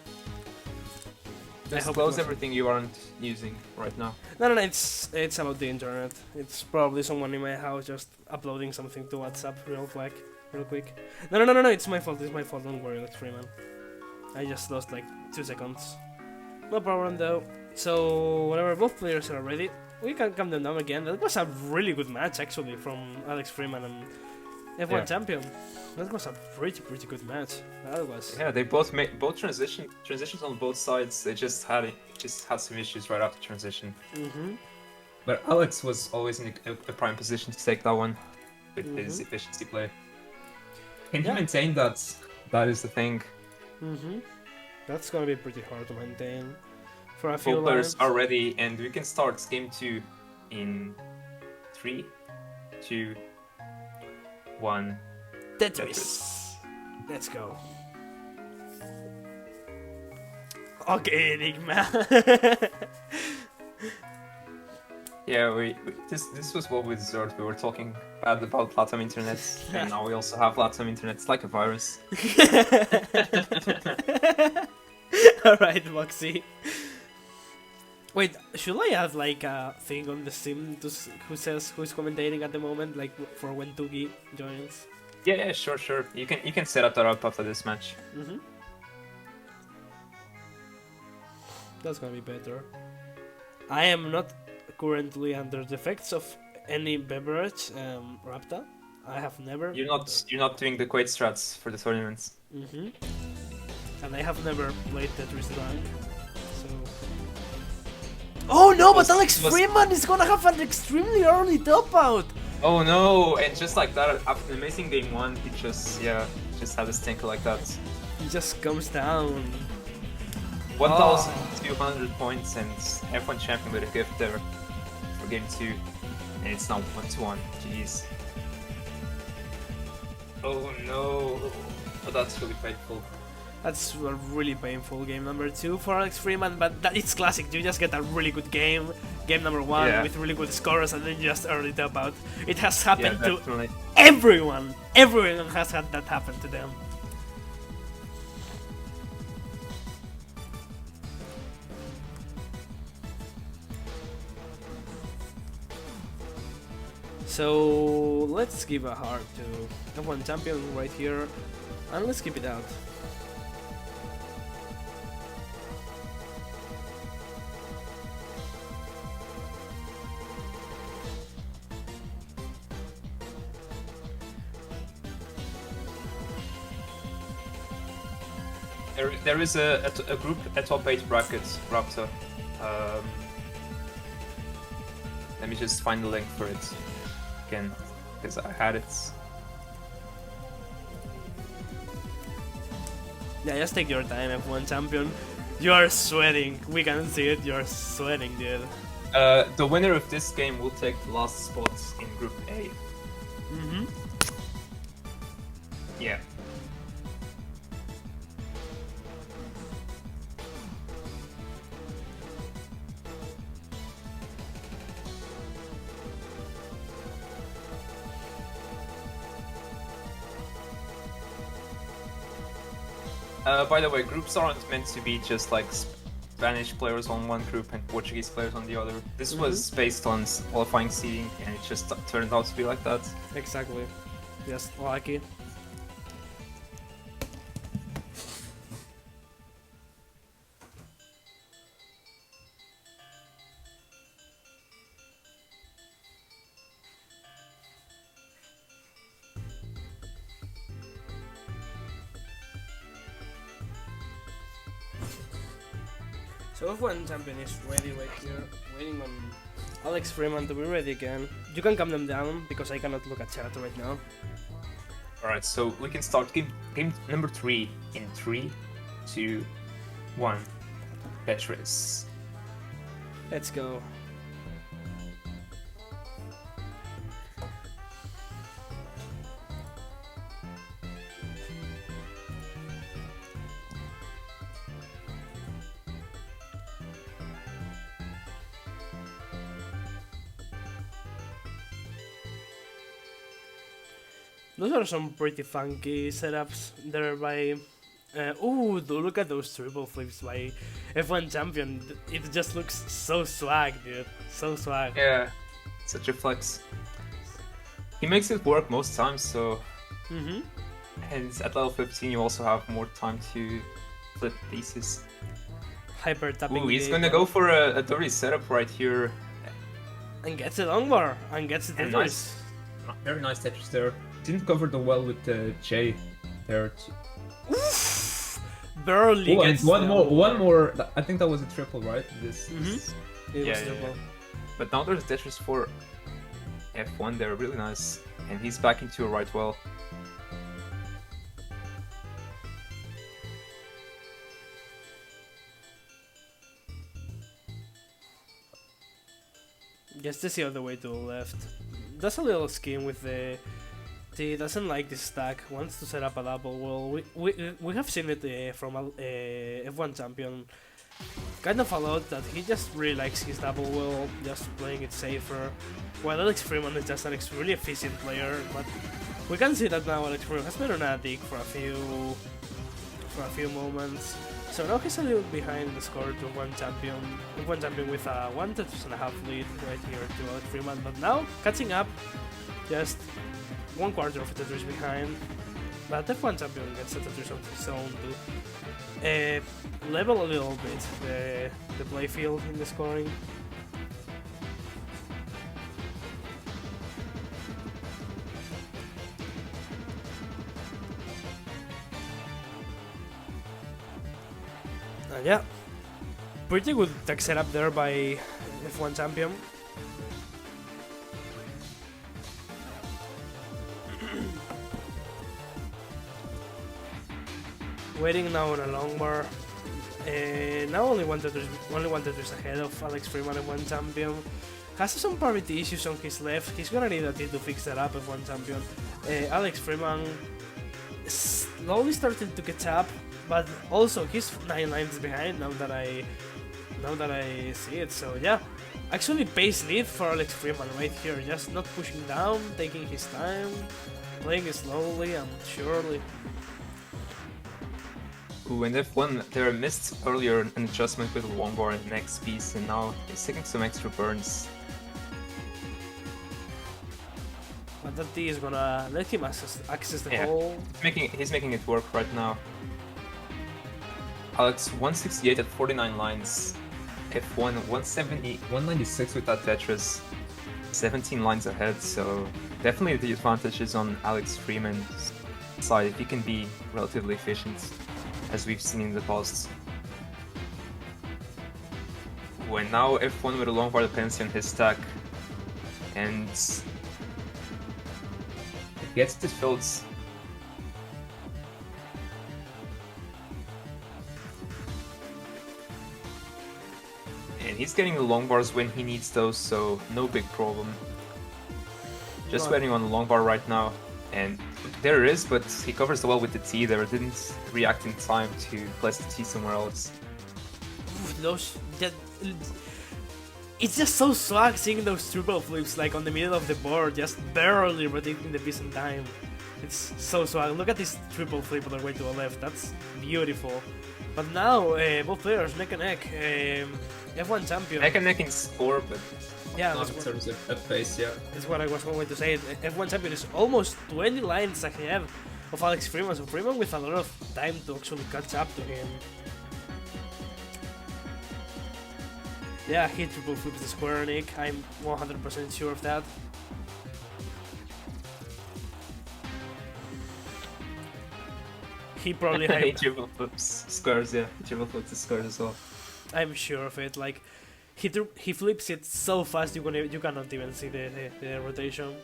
Just hope it close wasn't- everything you aren't using right now. No, it's about the internet. It's probably someone in my house just uploading something to WhatsApp real quick. No, it's my fault, don't worry, Alex Freeman. I just lost like 2 seconds. No problem though. So, whenever both players are ready, we can calm them down again. That was a really good match actually from Alex Freeman and F1 Yeah. champion. That was a pretty good match. That was. Yeah, they both made both transitions on both sides. They just had some issues right after transition. Mhm. But Alex was always in a prime position to take that one with his Mhm. efficiency play. Can Yeah. he maintain that? That is the thing. Mhm. That's gonna be pretty hard to maintain for a few Both players laps. are ready, and we can start game 2 in 3, 2, 1. Tetris. Let's go. Okay, Enigma. Yeah, this was what we deserved. We were talking bad about LATAM internet, and now we also have LATAM internet. It's like a virus. Alright, Moxie. Wait, should I add like a thing on the sim who says who's commentating at the moment, like for when Tugi joins? Yeah, sure. You can set that up after this match. Mm-hmm. That's gonna be better. I am not currently under the effects of any beverage, Rapta. I have never. You're not doing the Quake strats for the tournaments. Mm-hmm. And I have never played Tetris Line, so. Oh no! But Alex Freeman is gonna have an extremely early top out. Oh no! And just like that, after the amazing game 1, he just had a stinker like that. He just comes down. 1,200 points and F1 champion with a gift there for game 2, and it's now 1-1. Jeez. Oh no! Oh, that's really painful. That's a really painful game number 2 for Alex Freeman, but it's classic. You just get a really good game number 1 Yeah. with really good scores, and then you just early top out. It has happened to Definitely. everyone. Everyone has had that happen to them. So let's give a heart to F1 champion right here, and let's keep it out. There is a group, a top 8 bracket, Raptor. Let me just find the link for it again, because I had it. Yeah, just take your time, F1 champion. You are sweating. We can see it. You're sweating, dude. The winner of this game will take the last spot in Group A. Mm-hmm. Yeah. By the way, groups aren't meant to be just like Spanish players on one group and Portuguese players on the other. This was based on qualifying seeding, and it just turned out to be like that. Exactly. Just lucky. So F1 champion is ready right here, waiting on Alex Freeman to be ready again. You can calm them down because I cannot look at chat right now. Alright, so we can start game number 3 in 3, 2, 1. Tetris. Let's go. Those are some pretty funky setups there by... ooh, look at those triple flips by F1 Champion. It just looks so swag, dude. So swag. Yeah, such a flex. He makes it work most times, so... Mm-hmm. And at level 15 you also have more time to flip pieces. Hyper tapping. Ooh, he's gonna go for a dirty setup right here. And gets it on bar. And gets it And Tetris. nice. Very nice Tetris there. Didn't cover the well with J there. Barely Oh, and gets one more. I think that was a triple, right? This. It was Yeah. triple. But now there's Tetris for F1 there, really nice. And he's back into a right well. Gets this the other way to the left. Does a little scheme with the... He doesn't like this stack, wants to set up a double wall. We have seen it from F1 champion kind of a lot, that he just really likes his double wall, just playing it safer. While Alex Freeman is just a really efficient player, but we can see that now Alex Freeman has been on a dig for a few moments. So now he's a little behind the score to F1 champion with a 1.5 lead right here to Alex Freeman, but now catching up, just 1/4 of the Tetris behind. But F1 champion gets a Tetris of his own to level a little bit the playfield in the scoring. Yeah, pretty good tech setup there by F1 champion. Waiting now on a long bar. Now only one Tetris ahead of Alex Freeman, F1 champion. Has some parity issues on his left. He's gonna need a T to fix that up, F1 champion. Alex Freeman slowly starting to catch up, but also he's 9 lines behind now that I see it. So yeah, actually pace lead for Alex Freeman right here. Just not pushing down, taking his time, playing it slowly and surely. Ooh, and F1 there missed earlier an adjustment with the long bar in the next piece, and now he's taking some extra burns. But that T is gonna let him access the Yeah. hole. He's making it work right now. Alex 168 at 49 lines. F1 170, 196 with that Tetris. 17 lines ahead, so definitely the advantage is on Alex Freeman's side if he can be relatively efficient, as we've seen in the past. When now F1 with a long bar dependency on his stack, and it gets the fields. And he's getting the long bars when he needs those, so no big problem. Just waiting on the long bar right now, and there it is, but he covers the well with the T there, didn't react in time to place the T somewhere else. It's just so swag seeing those triple flips like on the middle of the board, just barely predicting the piece in time. It's so swag. Look at this triple flip all the way to the left, that's beautiful. But now, both players neck and neck. F1 champion. Neck and neck in score, but yeah, Not that's in terms of pace, yeah. what I was going to say. F1 champion is almost 20 lines ahead of Alex Freeman, so Freeman with a lot of time to actually catch up to him. Yeah, he triple flips the square, Nick. I'm 100% sure of that. He probably he had, triple flips squares, yeah. He triple flips the squares as well. I'm sure of it. Like he flips it so fast you cannot even see the rotation.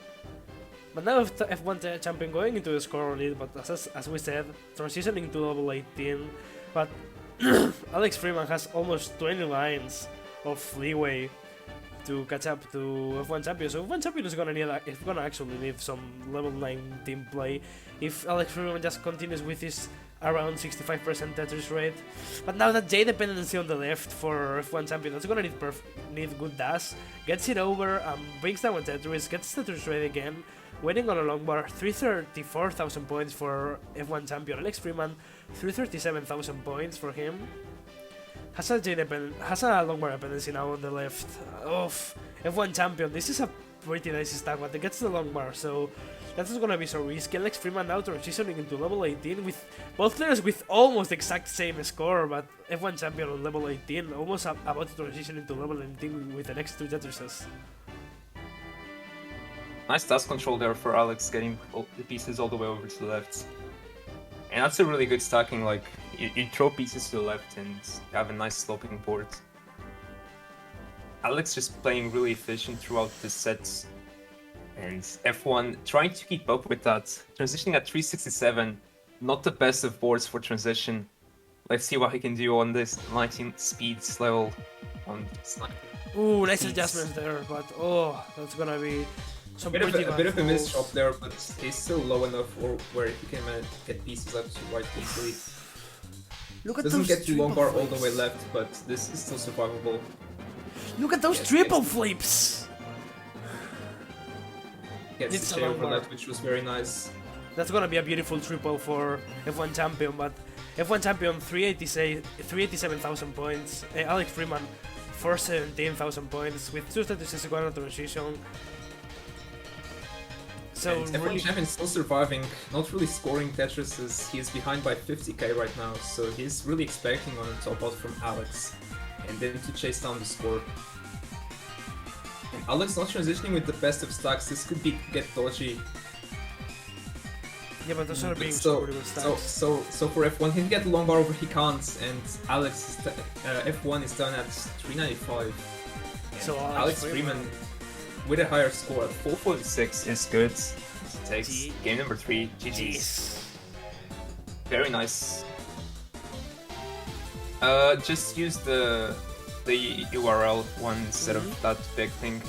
But now F1 champion going into the score lead, but as we said, transitioning to level 18. But Alex Freeman has almost 20 lines of leeway to catch up to F1 champion. So F1 champion is gonna actually need some level 9 team play if Alex Freeman just continues with his around 65% Tetris rate. But now that J dependency on the left for F1 champion, that's gonna need good dash. Gets it over, brings down a Tetris, gets Tetris rate again. waiting on a long bar, 334,000 points for F1 champion Alex Freeman, 337,000 points for him. Has a long bar dependency now on the left of F1 champion. This is a pretty nice stack, but it gets the long bar, so that's not gonna be so risky. Alex Freeman now transitioning into level 18 with both players with almost exact same score, but F1 champion on level 18, almost about to transition into level 19 with the next two Tetrises. Nice task control there for Alex, getting all the pieces all the way over to the left. And that's a really good stacking, like, you throw pieces to the left and have a nice sloping board. Alex just playing really efficient throughout the sets. And F1 trying to keep up with that. Transitioning at 367, not the best of boards for transition. Let's see what he can do on this 19 speeds level. On Ooh, nice adjustments there, but oh, that's gonna be some A bit of a miss balls. drop there, but he's still low enough where he can get pieces left to right easily. Look at Doesn't those get the long bar all the way flips. left, but this is still survivable. Look at those Yes, triple yes. flips! Gets It's the a J long over bar. left, which was very nice. That's gonna be a beautiful triple for F1 champion, but F1 champion 387,000 points. Alex Freeman 417,000 points with 2 statuses going on transition. So And F1 really, champion still surviving, not really scoring Tetrises. He is behind by 50k right now, so he's really expecting on a top out from Alex, and then to chase down the score. And Alex not transitioning with the best of stacks. This could get dodgy. yeah, but those are being So, scored with so, stacks. so for F1, he can get the long bar over, he can't, and Alex, F1 is done at 395. And So Alex Freeman with a higher score at 446 is good. Takes G- game number 3, GG's. Jeez. Very nice. Just use the URL one instead of that big thing.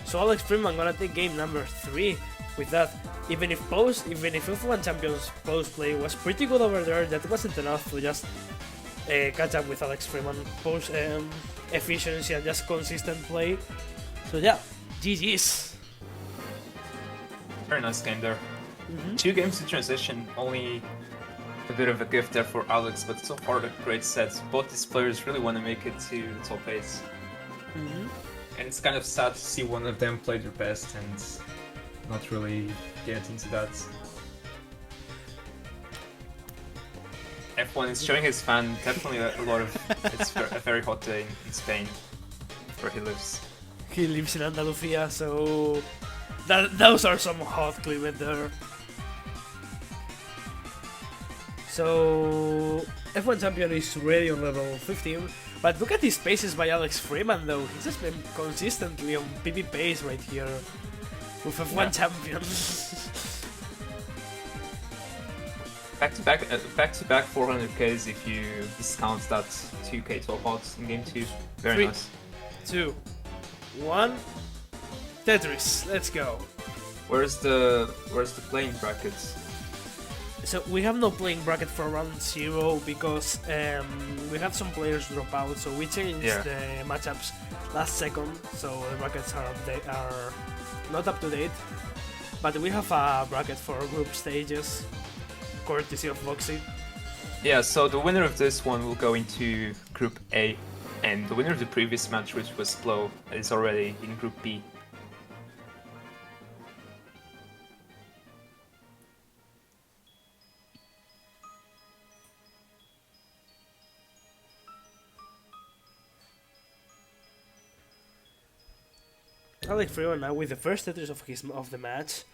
So Alex Freeman gonna take game number 3 with that. Even if F1 Champions post play was pretty good over there, that wasn't enough to just catch up with Alex Freeman post efficiency and just consistent play. So yeah, GG's. Very nice game there. 2 games to transition, only a bit of a gift there for Alex, but so far a great set. Both these players really want to make it to the top 8. And it's kind of sad to see one of them play their best and not really get into that. F1 is showing his fan definitely a lot of... It's a very hot day in Spain, where he lives. He lives in Andalusia, so those are some hot climate there. So F1 champion is ready on level 15, but look at these paces by Alex Freeman though. He's just been consistently on PB pace right here with F1 champion. Back-to-back 400Ks if you discount that 2K top odds in game 2. Very 3, nice. 2, 1, Tetris. Let's go. Where's the playing brackets? So we have no playing bracket for round 0 because we had some players drop out, so we changed the matchups last second, so the brackets are not up to date. But we have a bracket for group stages, courtesy of Voxy. Yeah, so the winner of this one will go into Group A, and the winner of the previous match, which was Blow, is already in Group B. Alex Freeman now with the first Tetris of the match.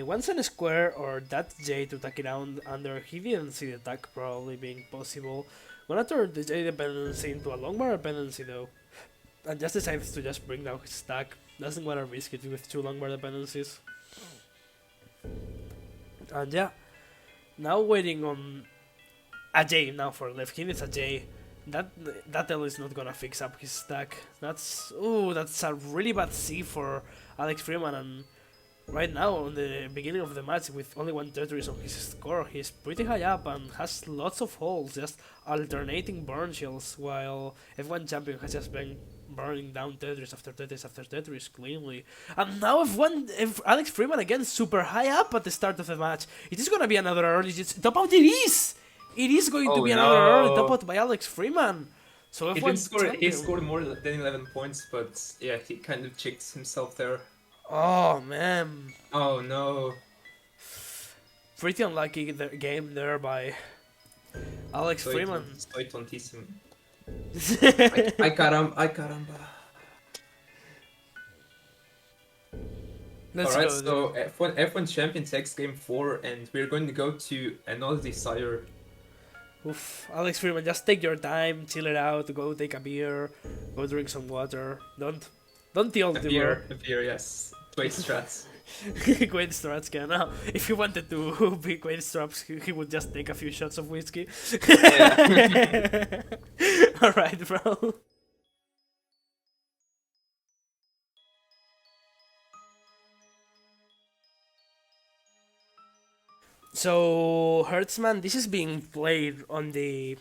Once on a square or that J to tuck it down under, he didn't see the tuck probably being possible. Gonna turn the J dependency into a long bar dependency though. And just decides to just bring down his stack. Doesn't wanna risk it with 2 long bar dependencies. And yeah, now waiting on a J now for left. He needs a J. That L is not gonna fix up his stack. That's a really bad C for Alex Freeman, and right now on the beginning of the match with only 1 Tetris on his score, he's pretty high up and has lots of holes, just alternating burn shells, while F1 champion has just been burning down Tetris after Tetris after Tetris cleanly. And now if Alex Freeman again is super high up at the start of the match, it is gonna be another early top out. It is. It is going to be another early top out by Alex Freeman. So He didn't score. He scored more than 11 points, but yeah, he kind of checked himself there. Oh man. Oh no. Pretty unlucky game there by Alex Freeman. Estoy tontísimo. Let's Ay caramba. Alright, go. so F1 Champion takes game 4, and we're going to go to another Desire. Oof, Alex Freeman, just take your time, chill it out, go take a beer, go drink some water. Don't tilt the A beer, yes. Great strats. Quaid Strats can. Now, if he wanted to be Quaid Straps, he would just take a few shots of whiskey. Yeah. Alright, bro. So, Hertzman, this is being played on the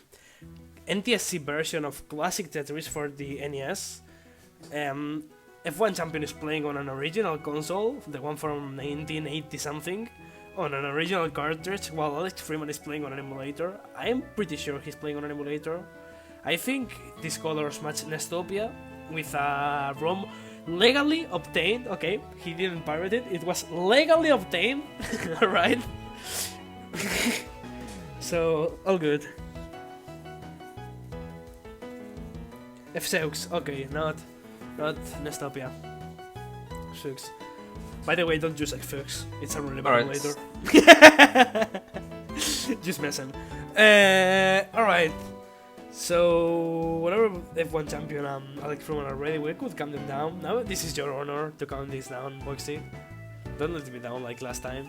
NTSC version of Classic Tetris for the NES. F1 Champion is playing on an original console, the one from 1980 something, on an original cartridge, while Alex Freeman is playing on an emulator. I am pretty sure he's playing on an emulator. I think these colors match Nestopia with a ROM legally obtained. Okay, he didn't pirate it, it was legally obtained, alright? So, all good. F-Seux, okay, not Nestopia. Seux. By the way, don't use F-Seux, it's a relevant later. Just messing. Alright. So, whenever F1 Champion and Alex Freeman are ready, we could count them down. Now, this is your honor to count this down, Boxy. Don't let me down like last time.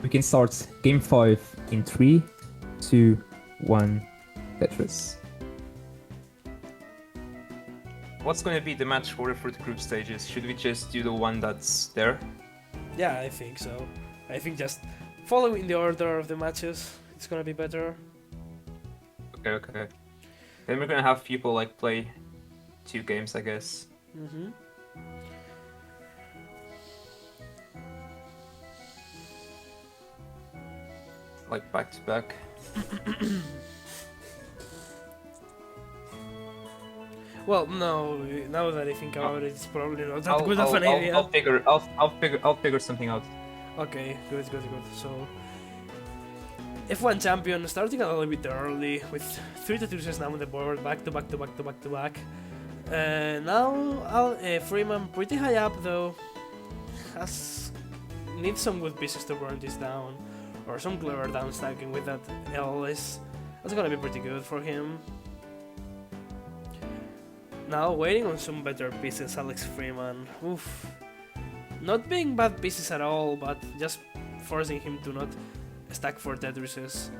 We can start game 5 in 3, 2, 1, Tetris. What's going to be the match order for the group stages? Should we just do the one that's there? Yeah, I think so. I think just following the order of the matches, it's gonna be better. Okay. Then we're gonna have people like play 2 games, I guess. Mm-hmm. Like back to back. Well, no. Now that I think about it, it's probably not that good of an idea. I'll figure something out. Okay, good. So, F1 Champion starting a little bit early with 3 Tetris now on the board, back to back. Now Freeman pretty high up though. Needs some good pieces to burn this down, or some clever down stacking with that LS. That's gonna be pretty good for him. Now waiting on some better pieces, Alex Freeman. Oof. Not being bad pieces at all, but just forcing him to not stack 4 Tetrises.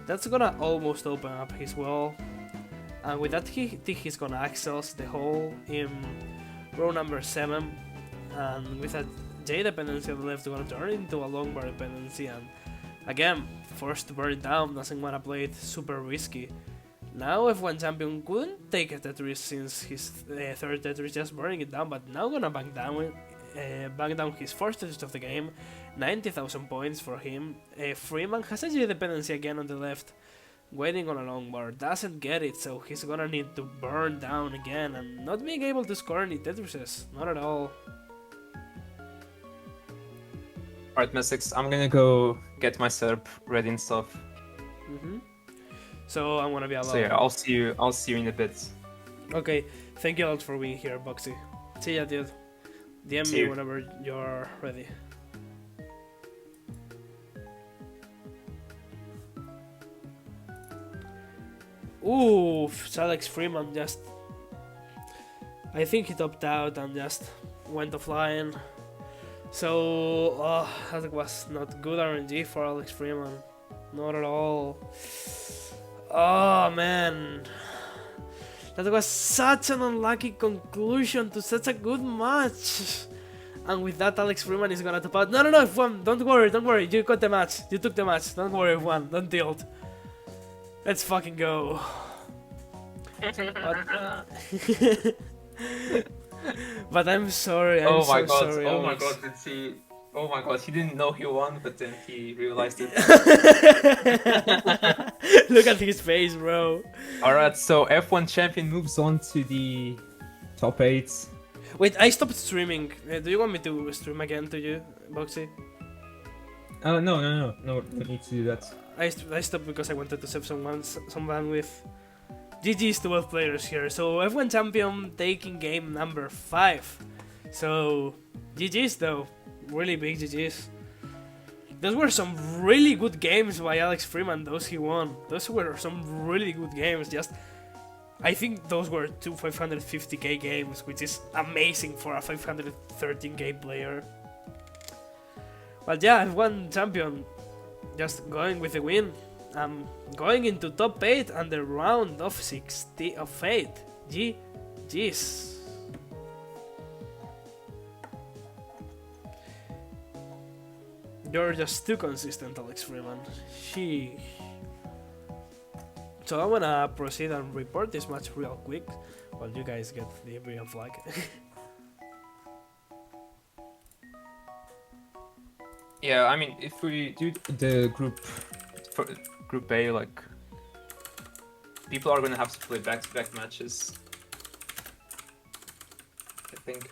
That's gonna almost open up his wall. And with that, he's gonna access the hole in row number 7. And with that J dependency on the left, gonna turn into a long bar dependency. And again, forced to burn it down, doesn't wanna play it super risky. Now F1 Champion couldn't take a Tetris since his 3rd Tetris, just burning it down, but now gonna bank down his first Tetris of the game, 90,000 points for him. Freeman has a J dependency again on the left, waiting on a long bar, doesn't get it, so he's gonna need to burn down again, and not being able to score any Tetrises, not at all. Alright, Mystics, I'm gonna go get my setup ready and stuff. So I'm gonna be alone. So yeah, I'll see you in a bit. Okay, thank you all for being here, Boxy. See ya, dude. DM me whenever you're ready. Oof, Alex Freeman just... I think he topped out and just went offline. So, that was not good RNG for Alex Freeman. Not at all. Oh man, that was such an unlucky conclusion to such a good match. And with that, Alex Freeman is gonna top out. No, F1, don't worry, you got the match, you took the match. Don't worry, F1, don't tilt. Let's fucking go. But I'm sorry. I'm Oh my so god! sorry. Oh my Alex. god! Did he? Oh my god! He didn't know he won, but then he realized it. Look at his face, bro. All right, so F1 champion moves on to the top 8. Wait, I stopped streaming. Do you want me to stream again to you, Boxy? No need to do that. I stopped because I wanted to save some bandwidth. GG's to both players here. So F1 champion taking game number 5. So GG's though, really big GG's. Those were some really good games by Alex Freeman. Those he won. Those were some really good games. I think those were two 550k games, which is amazing for a 513k player. But yeah, F1 champion, just going with the win. Going into top 8 and the round of 8. GG's. You're just too consistent, Alex Freeman. So I'm gonna proceed and report this match real quick while you guys get the Iberian flag. Yeah, I mean, if we do the group A, like, people are gonna have to play back-to-back matches, I think.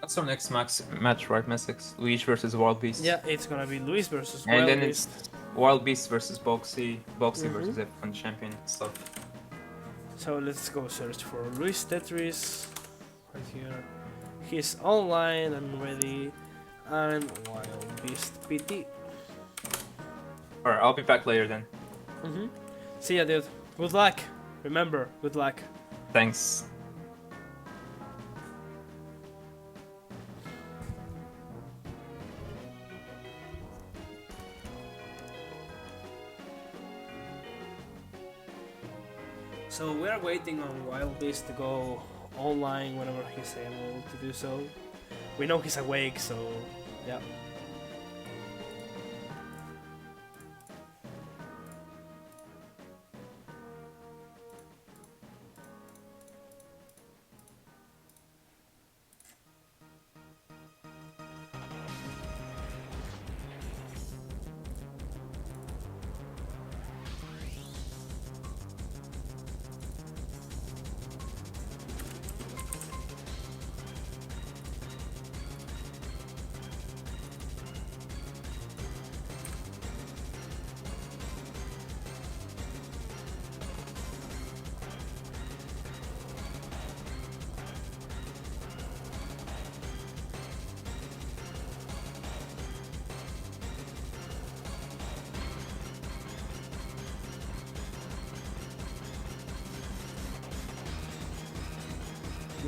That's our next match, right, Messex? Luis versus Wild Beast. Yeah, it's gonna be Luis versus And Wild then Beast. it's Wild Beast versus Boxy versus F1 champion stuff. So let's go search for Luis Tetris right here. He's online and ready, and Wild Beast PT. Alright, I'll be back later then. See ya, dude. Good luck. Remember, good luck. Thanks. So we are waiting on Wild Beast to go online whenever he's able to do so. We know he's awake, so yeah.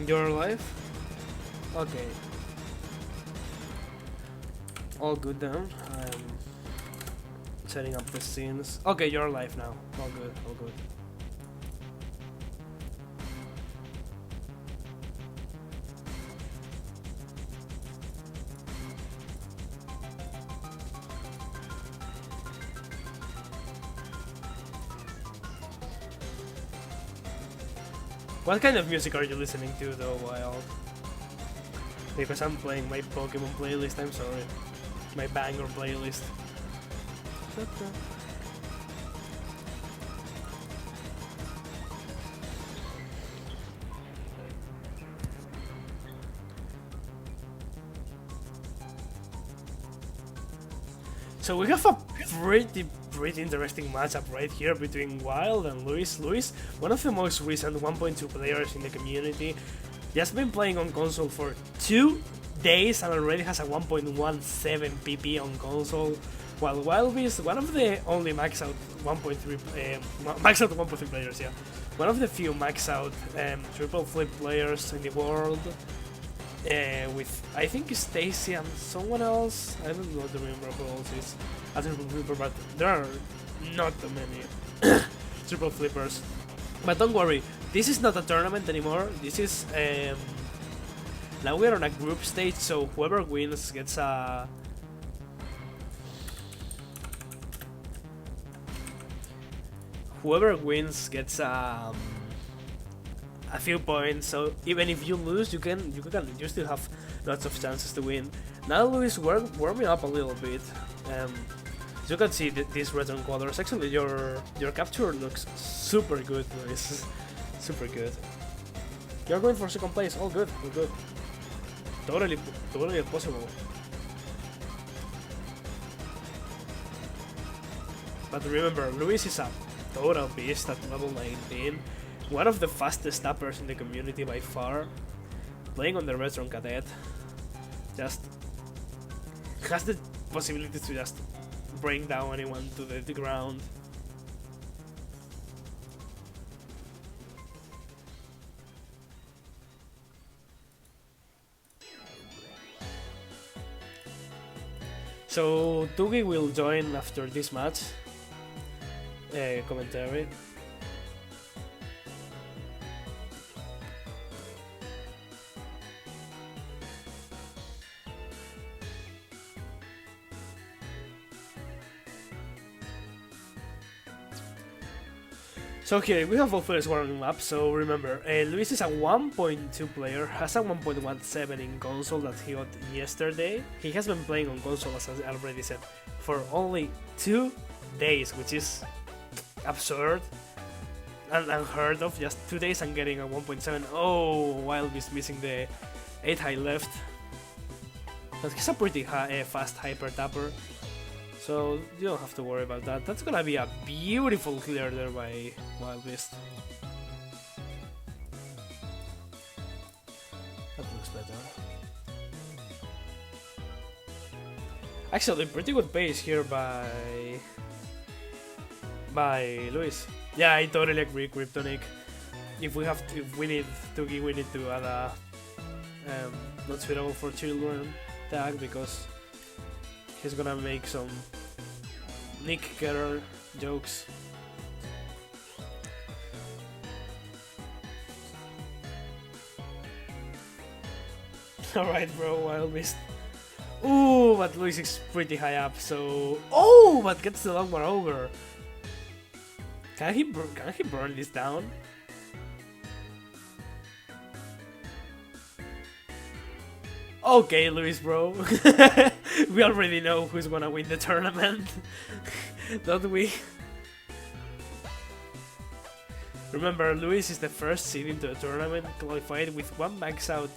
You're alive? Okay. All good then. I'm setting up the scenes. Okay, you're alive now. All good, all good. What kind of music are you listening to though, Wild? Because I'm playing my Pokemon playlist, I'm sorry. My banger playlist. So we have a pretty interesting matchup right here between Wild and Luis. Luis, one of the most recent 1.2 players in the community, just been playing on console for 2 days and already has a 1.17 PP on console. While Wild is one of the only max out 1.3 players, yeah. One of the few max out triple flip players in the world. With I think Stacy and someone else. I don't know, remember who else is. I don't remember, but there are not too many triple flippers. But don't worry, this is not a tournament anymore. This is now we're on a group stage, so whoever wins gets a a few points, so even if you lose, you still have lots of chances to win. Now Luis warming up a little bit. As you can see, these red on colors. Actually, your capture looks super good, Luis. Super good. You're going for second place. All good. All good. Totally possible. But remember, Luis is a total beast at level 19. One of the fastest tappers in the community by far. Playing on the Retron Cadet. Just has the possibility to just bring down anyone to the ground. So Tugi will join after this match. Commentary. So here we have both players warming up. So remember, Luis is a 1.2 player, has a 1.17 in console that he got yesterday. He has been playing on console, as I already said, for only 2 days, which is absurd and unheard of. Just 2 days and getting a 1.7. Oh, Wild is missing the 8 high left. But he's a pretty fast hyper tapper, so you don't have to worry about that. That's gonna be a beautiful clear there by Wild Beast. That looks better. Actually, pretty good pace here by Luis. Yeah, I totally agree, Kryptonic. If we need Tugi, we need to add a not suitable for children tag, because he's gonna make some Nick Kerr jokes. Alright, bro, Wild Beast. Ooh, but Luis is pretty high up, so... Oh, but gets the long one over. Can he burn this down? Okay, Luis, bro. We already know who's gonna win the tournament, don't we? Remember, Luis is the first seed into the tournament, qualified with 1 max out.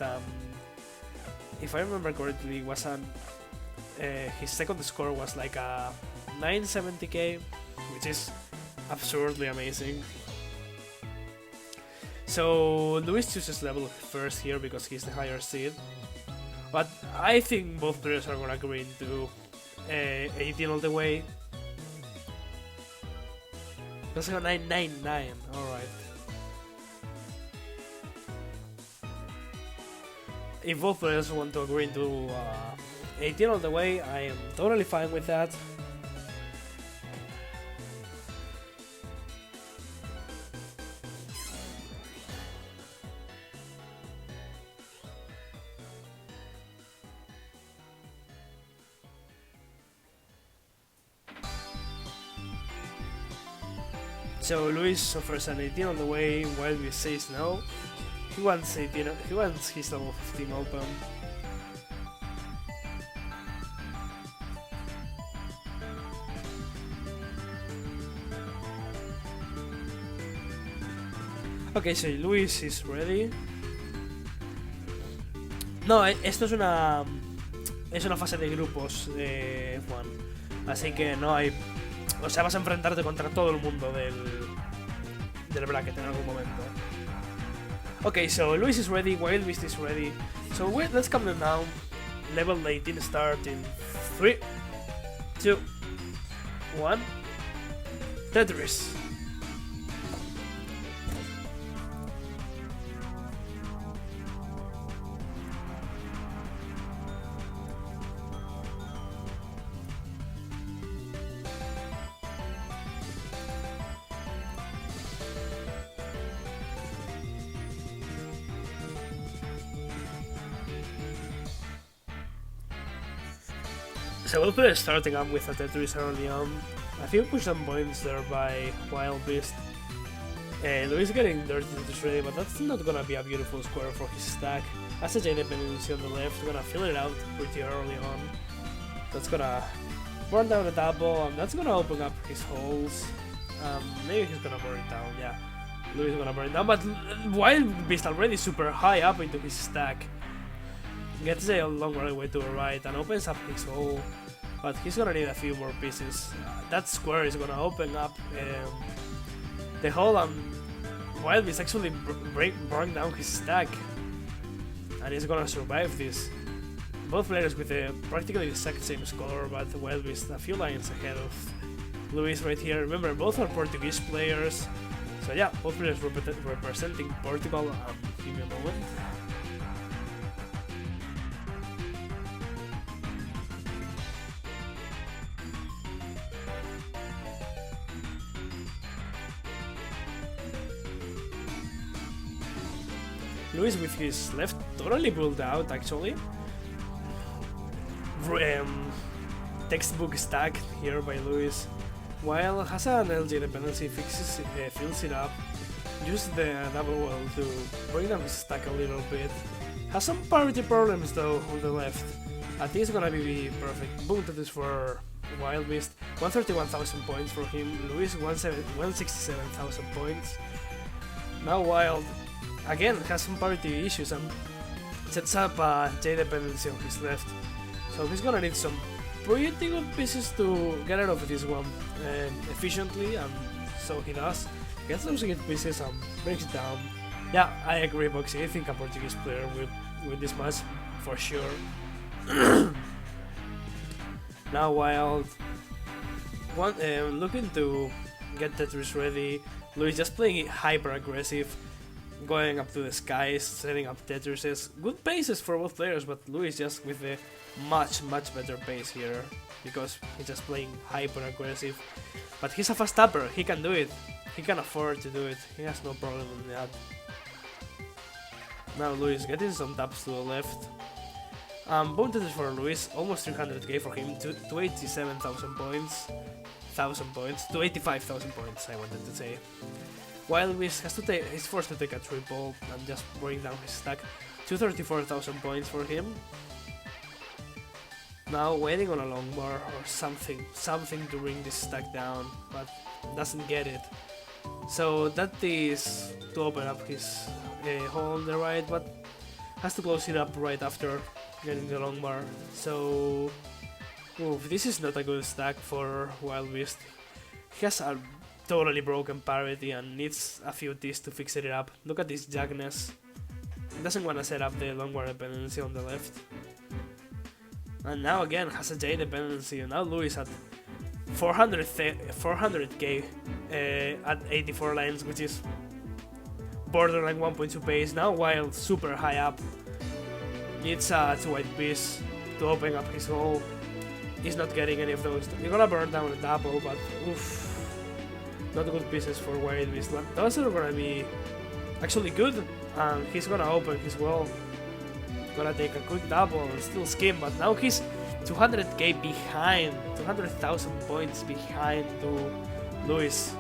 If I remember correctly, was his second score was like a 970k, which is absurdly amazing. So Luis chooses level first here because he's the higher seed. But I think both players are gonna agree into 18 all the way. That's a 999, alright. If both players want to agree into 18 all the way, I am totally fine with that. So Luis offers an 18 on the way, while we says no. He wants 18, he wants his level 15 open. Okay, so Luis is ready. No, esto es una fase de grupos de F1. Así que no hay... O sea, vas a enfrentarte contra todo el mundo del bracket en algún momento. Okay, so Luis is ready, Wild Beast is ready. So let's count them down. Level 18 start in 3, 2, 1. Tetris. So we'll put it starting up with a Tetris early on. I think we push some points there by Wild Beast. Luis getting dirty Tetris ready, but that's not gonna be a beautiful square for his stack. As a J dependency on the left, gonna fill it out pretty early on. That's gonna burn down the double, and that's gonna open up his holes. Maybe he's gonna burn it down, yeah. Luis is gonna burn it down, but Wild Beast already super high up into his stack. Gets a long runway to the right and opens up his hole, but he's gonna need a few more pieces. That square is gonna open up the hole, and Wild Beast actually bring down his stack, and he's gonna survive this. Both players with practically the exact same score, but Wild Beast a few lines ahead of Luis right here. Remember, both are Portuguese players, so yeah, both players representing Portugal. Give me a moment. Luis with his left totally pulled out actually. Textbook stack here by Luis. While has an LJ dependency, fills it up, uses the double wall to bring down his stack a little bit. Has some parity problems though on the left. I think it's gonna be perfect. Boom, that is for Wild Beast. 131,000 points for him. Luis 167,000 points. Now Wild again has some parity issues and sets up a J dependency on his left. So he's gonna need some pretty good pieces to get out of this one efficiently, and so he does. Gets those good pieces and brings it down. Yeah, I agree, Boxy. I think a Portuguese player will win this match for sure. Now Wild looking to get Tetris ready. Luis just playing it hyper aggressive, going up to the skies, setting up Tetrises. Good paces for both players, but Luis just with a much better pace here because he's just playing hyper aggressive. But he's a fast tapper, he can do it. He can afford to do it. He has no problem with that. Now Luis getting some taps to the left. Boom Tetris for Luis, almost 300k for him, to 87,000 points. 1,000 points, to 85,000 points I wanted to say. While Luis he's forced to take a triple and just bring down his stack. 234,000 points for him. Now waiting on a long bar or something to bring this stack down, but doesn't get it. So that is to open up his hole on the right, but has to close it up right after getting the long bar. So this is not a good stack for Wild Beast. He has a totally broken parity and needs a few T's to fix it up. Look at this jackness. Doesn't want to set up the long bar dependency on the left. And now again has a J dependency, and now Luis at 400k at 84 lines, which is borderline 1.2 pace. Now Wild super high up, needs a 2-white piece to open up his hole. He's not getting any of those. You're gonna burn down the double, but oof, not good pieces for Wild Beast. Those are gonna be actually good, and he's gonna open his wall. Gonna take a quick double and still skim, but now he's 200k behind, 200,000 points behind to Luis.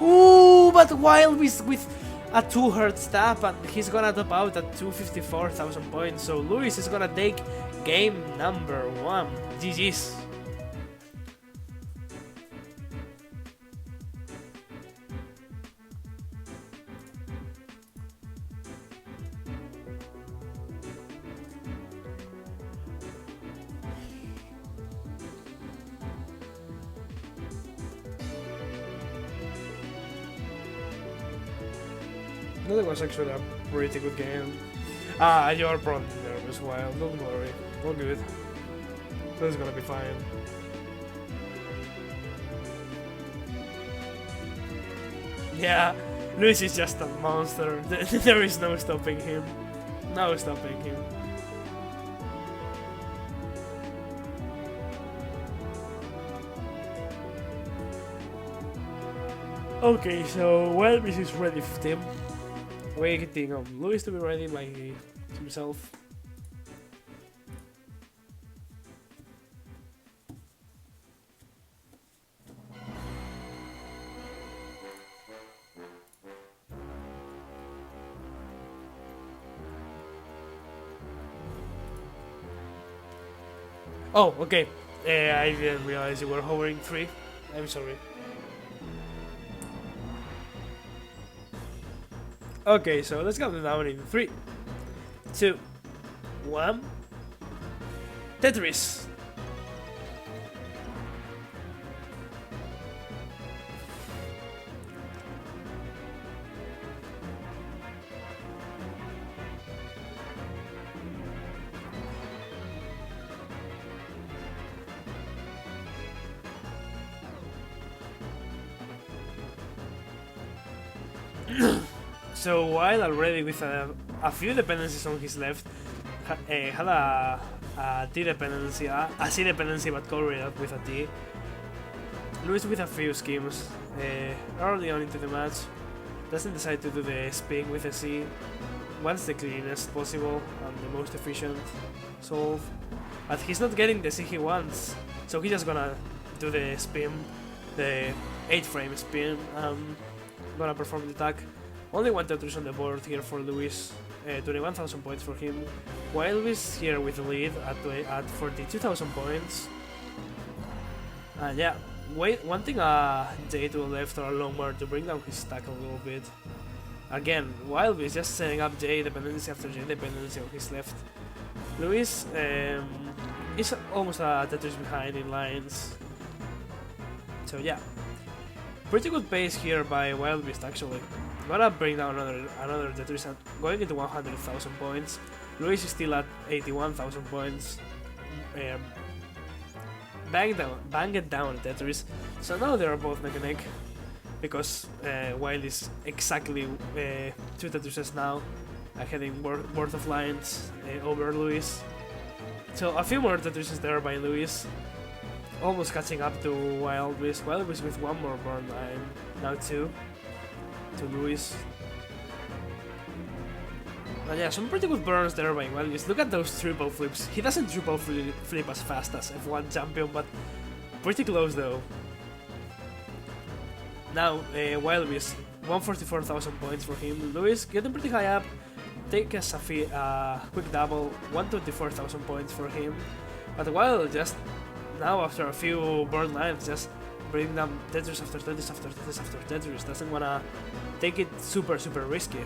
Ooh, but Wild Beast with a 2 hertz tap, and he's gonna top out at 254,000 points. So Luis is gonna take game number 1. GG's. That was actually a pretty good game. Ah, you're prone to nervous, Wild. Don't worry. All good. This is gonna be fine. Yeah, Luis is just a monster. There is no stopping him. No stopping him. Okay, so while this is ready for Tim, waiting on Luis to be ready by himself. Oh, okay. I didn't realize you were hovering 3. I'm sorry. Okay, so let's count it down in 3, 2, 1. Tetris. So while already with a few dependencies on his left, had a D dependency, a C dependency, but covered up with a D. Luis with a few schemes early on into the match doesn't decide to do the spin with a C. Wants the cleanest possible and the most efficient solve, but he's not getting the C he wants, so he's just gonna do the spin, the 8-frame spin, gonna perform the attack. Only one Tetris on the board here for Luis, 21,000 points for him, while Luis here with the lead at 42,000 points. And yeah, wanting a J to the left or a long bar to bring down his stack a little bit. Again, while Luis just setting up J dependency after J dependency on his left. Luis is almost a Tetris behind in lines. So yeah, pretty good pace here by Wild Beast actually. Gonna bring down another Tetris and going into 100,000 points. Luis is still at 81,000 points. Bang it down Tetris. So now they are both neck and neck because Wild is exactly 2 Tetrises now, heading worth of lines over Luis. So a few more Tetrises there by Luis, almost catching up to Wild Beast. Wild Beast with one more burn line, now 2. To Luis. And yeah, some pretty good burns there by Wildbeast. Look at those triple flips. He doesn't triple flip as fast as F1 champion, but pretty close though. Now, Wildbeast, 144,000 points for him. Luis getting pretty high up. Take us a quick double, 124,000 points for him. But Wild just now after a few burn lines, just bring down Tetris after Tetris after Tetris after Tetris. Doesn't wanna take it super risky.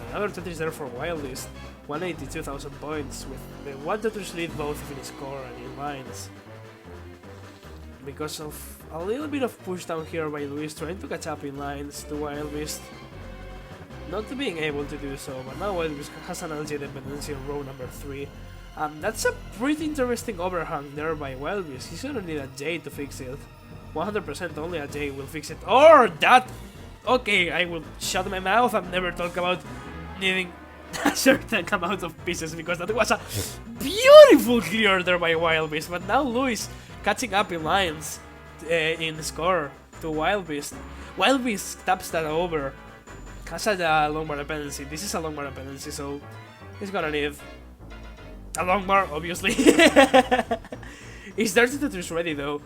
Another Tetris there for Wildbeast, 182,000 points with the one Tetris lead both in score and in lines. Because of a little bit of push down here by Luis trying to catch up in lines to Wildbeast. Not being able to do so, but now Wildbeast has an LG dependency on row number 3. That's a pretty interesting overhang there by Wildbeast. He's gonna need a J to fix it. 100% only a J will fix it. Or that! Okay, I will shut my mouth and never talk about needing a certain amount of pieces because that was a beautiful clear there by Wildbeast. But now Luis catching up in lines in score to Wildbeast. Wildbeast taps that over. Has a long bar dependency. This is a long bar dependency, so he's gonna need a long bar, obviously. He's dirty Tetris ready though.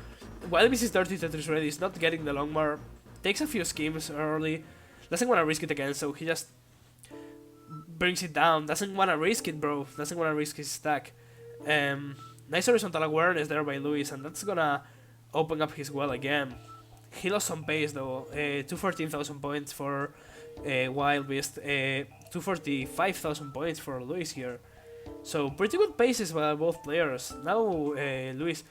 Wildbeast is dirty Tetris ready. He's not getting the long bar. Takes a few schemes early. Doesn't want to risk it again, so he just brings it down. Doesn't want to risk it, bro. Doesn't want to risk his stack. Nice horizontal awareness there by Luis, and that's gonna open up his well again. He lost some pace though. 214,000 points for Wildbeast. 245,000 points for Luis here. So pretty good paces by both players. Now Luis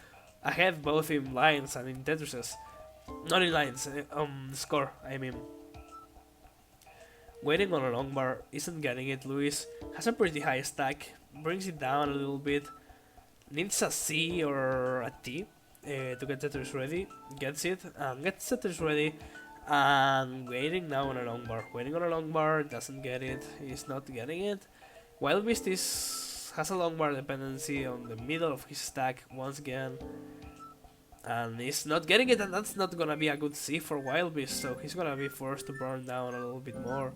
ahead both in lines and in Tetrises. Not in lines, score, I mean. Waiting on a long bar, isn't getting it. Luis has a pretty high stack, brings it down a little bit. Needs a C or a T to get Tetris ready. Gets it, and gets Tetris ready. And waiting now on a long bar. Waiting on a long bar, doesn't get it. He's not getting it. Wild Beast has a long bar dependency on the middle of his stack once again. And he's not getting it, and that's not gonna be a good C for Wild Beast, so he's gonna be forced to burn down a little bit more.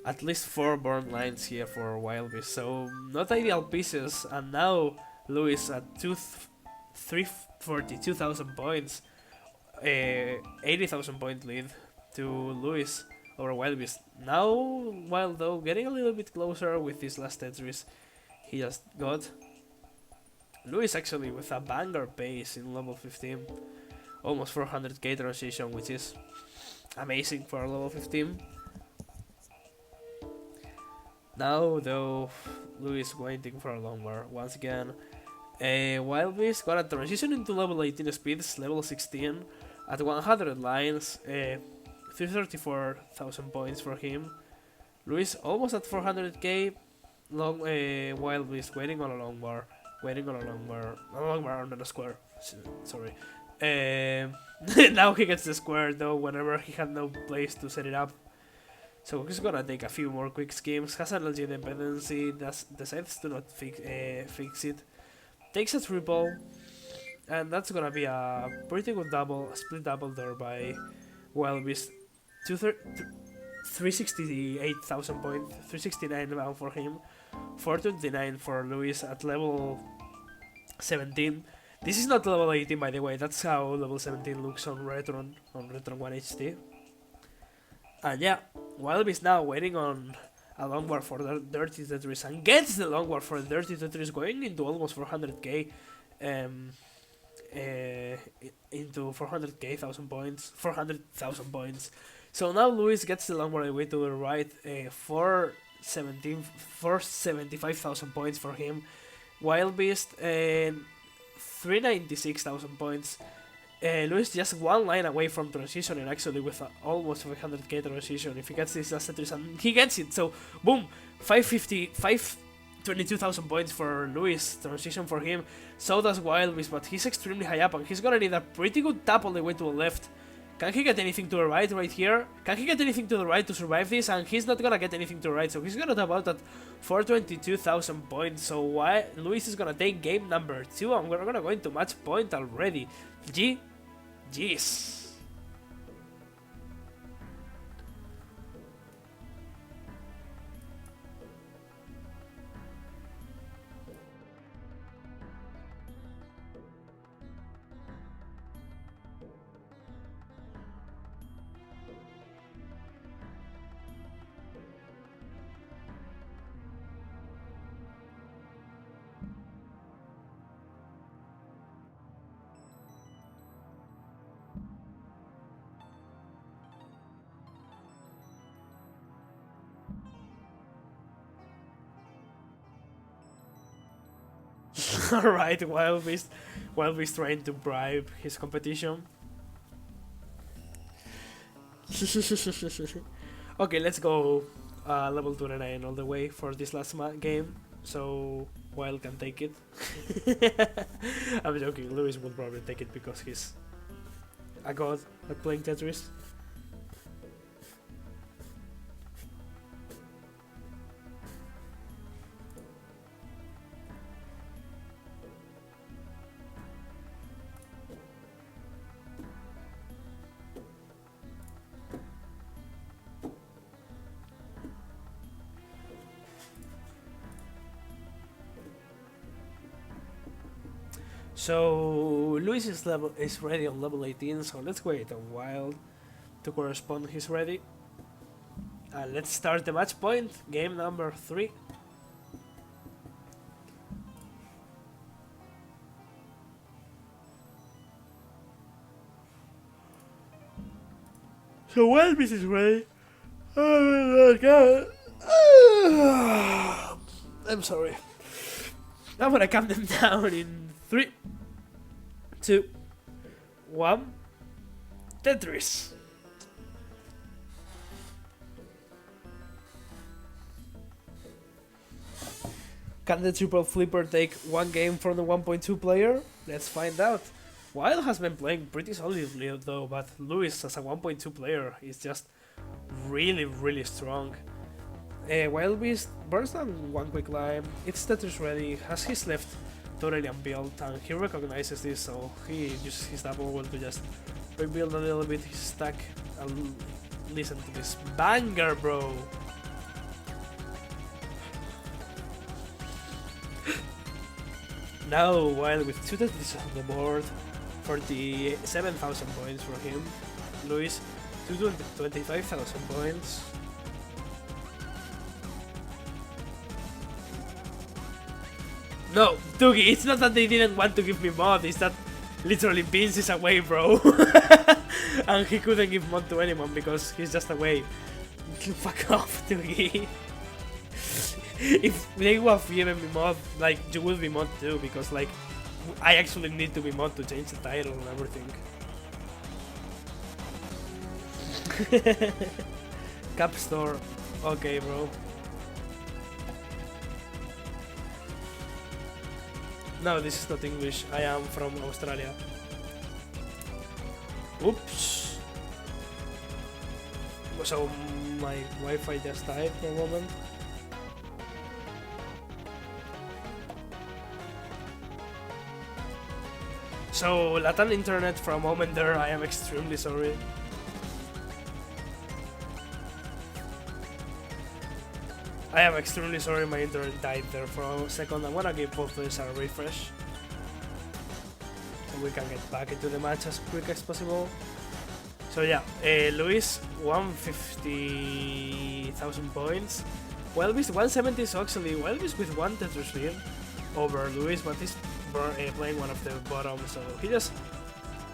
At least 4 burn lines here for Wild Beast, so not ideal pieces. And now Luis at 342,000 points, 80,000 point lead to Luis over Wild Beast. Now Wild though getting a little bit closer with this last Tetris he just got. Luis actually with a banger pace in level 15, almost 400k transition, which is amazing for level 15. Now though, Luis waiting for a long bar once again. Wild Beast got a transition into level 18 speeds, level 16 at 100 lines, 334,000 points for him. Luis almost at 400k. Wild Beast waiting on a long bar. Waiting on a long bar under the square. Sorry. Now he gets the square though whenever he had no place to set it up. So he's gonna take a few more quick schemes. Has an LG dependency. Decides to not fix it. Takes a triple, and that's gonna be a pretty good split double there by Wild Beast. 368,000 points, 369 now for him. 429 for Luis at level 17. This is not level 18 by the way, that's how level 17 looks on Retron 1 HT. And yeah, Wild Beast now waiting on a long bar for the Dirty Tetris and gets the long bar for the Dirty Tetris, going into almost 400k, into 400,000 points. So now Luis gets the long bar away to the right, 475,000 points for him. Wild Beast, 396,000 points. Luis just one line away from transitioning actually with almost 500k transition. If he gets this last Tetris, and he gets it, so boom, 522,000 points for Luis, transition for him. So does Wild Beast, but he's extremely high up and he's gonna need a pretty good tap all the way to the left. Can he get anything to the right here? Can he get anything to the right to survive this? And he's not gonna get anything to the right, so he's gonna tap out at 422,000 points. So Luis is gonna take game number 2, and we're gonna go into match point already. GG's. Alright, Wild Beast trying to bribe his competition. Okay, let's go level 29 all the way for this last game, so Wild can take it. I'm joking, Luis will probably take it because he's a god at playing Tetris. So Luis is ready on level 18, so let's wait a while to correspond he's ready. And let's start the match point, game number 3. So Wild Beast is ready. Oh my god. I'm sorry. I'm gonna calm them down in 3, 2, 1, Tetris. Can the triple flipper take one game from the 1.2 player? Let's find out. Wild has been playing pretty solidly though, but Lewis as a 1.2 player is just really strong. Wild Beast burns down one quick line, it's Tetris ready, has his left totally unbuilt, and he recognizes this, so he uses his double wheel to just rebuild a little bit his stack and listen to this banger, bro. Now Wild with 2 Tetris on the board, 47,000 points for him. Luis, 25,000 points. No, Tugi, it's not that they didn't want to give me mod, it's that literally Beans is away, bro. And he couldn't give mod to anyone because he's just away. Fuck off, Tugi. If they would have given me mod, like, you would be mod too, because, like, I actually need to be mod to change the title and everything. Cap store. Okay, bro. No, this is not English. I am from Australia. Oops. So my Wi-Fi just died for a moment. So Latin internet for a moment there, I am extremely sorry. I am extremely sorry my internet died there for a second. I'm gonna give both players a refresh so we can get back into the match as quick as possible. So yeah, Luis 150,000 points. Wildbeast 170 is actually Wildbeast with 1 Tetris lead over Luis, but he's playing one of the bottom, so he just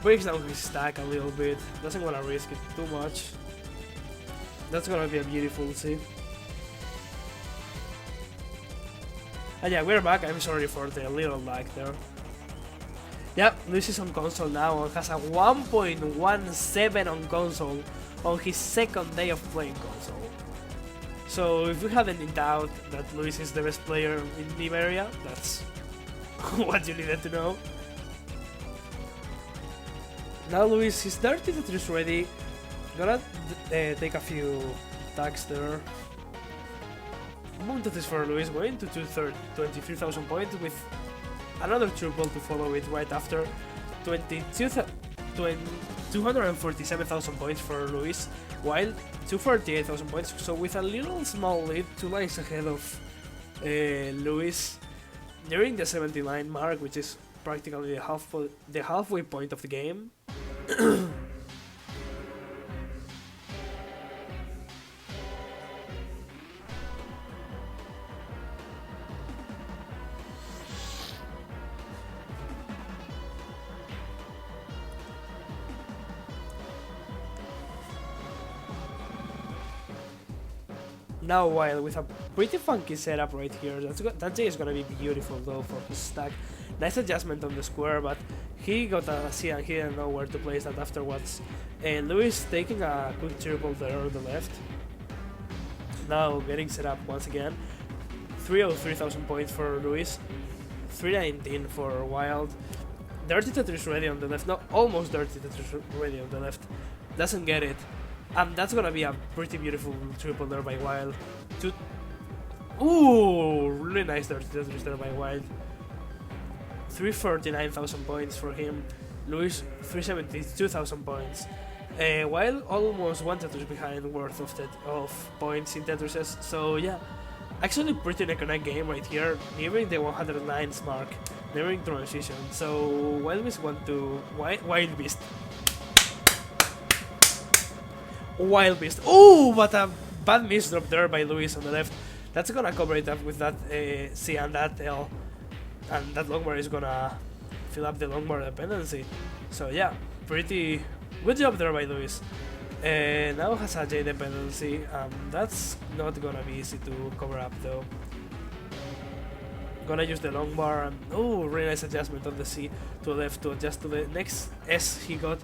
breaks down his stack a little bit, doesn't want to risk it too much. That's gonna be a beautiful see. And yeah, we're back. I'm sorry for the little lag there. Yep, Luis is on console now and has a 1.17 on console on his second day of playing console. So if you have any doubt that Luis is the best player in Iberia, that's what you needed to know. Now Luis is dirty Tetris ready. Gonna take a few tags there. Moon Tetris for Luis going to 23,000 points with another triple to follow it right after. 247,000 points for Luis, while 248,000 points, so with a little small lead, 2 lines ahead of Luis, nearing the 70 line mark, which is practically the halfway point of the game. Now Wild with a pretty funky setup right here. That J is gonna be beautiful though for his stack. Nice adjustment on the square, but he got a C and he didn't know where to place that afterwards. And Luis taking a quick triple there on the left. Now getting set up once again. 303,000 points for Luis. 319 for Wild. Dirty Tetris ready on the left. No, almost Dirty Tetris ready on the left. Doesn't get it. That's gonna be a pretty beautiful triple there by Wild. Ooh, really nice Dirty Tetris there by Wild. 349,000 points for him. Luis 372,000 points. Wild almost 1 Tetris behind worth of points in Tetrises. So yeah, actually pretty neck and neck game right here, nearing the 100 lines mark, nearing transition. So Wild Beast want to Wild Beast. Wild Beast. Oh, but a bad misdrop there by Luis on the left. That's gonna cover it up with that C and that L. And that longbar is gonna fill up the longbar dependency. So yeah, pretty good job there by Luis. Now has a J dependency. That's not gonna be easy to cover up though. Gonna use the longbar. Oh, really nice adjustment on the C to the left to adjust to the next S he got.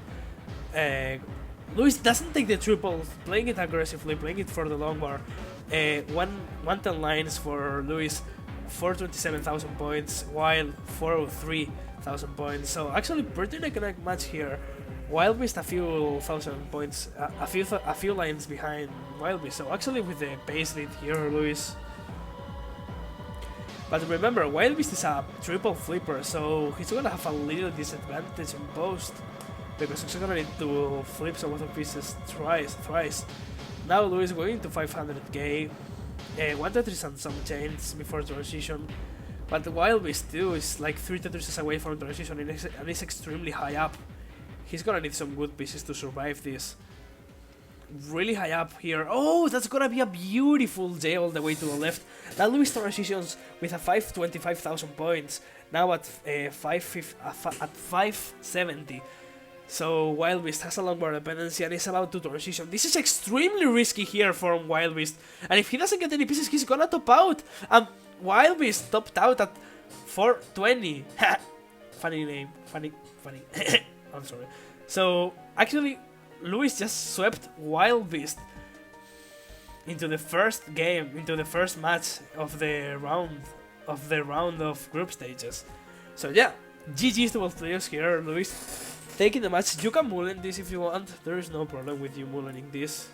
Luis doesn't take the triple, playing it aggressively, playing it for the long bar. 110 lines for Luis, 427,000 points, while 403,000 points. So actually pretty neck and neck match here. Wild Beast a few thousand points, a few lines behind Wild Beast. So actually with the base lead here, Luis. But remember, Wild Beast is a triple flipper, so he's gonna have a little disadvantage in post, because he's gonna need to flip some of the pieces thrice. Now Luis going to 500k, 1 Tetris and some chains before transition, but the Wild Beast too is like 3 Tetrises away from transition and is extremely high up. He's gonna need some good pieces to survive this. Really high up here. Oh, that's gonna be a beautiful J all the way to the left. Now Luis transitions with a 525,000 points. Now at 570. So Wild Beast has a long bar dependency and is about to transition. This is extremely risky here from Wild Beast. And if he doesn't get any pieces, he's gonna top out. And Wild Beast topped out at 420. Funny name. Funny. I'm sorry. So actually, Luis just swept Wild Beast into the first game, into the first match of the round of group stages. So yeah, GG's to both players here. Luis taking the match. You can mullen this if you want. There is no problem with you mullening this.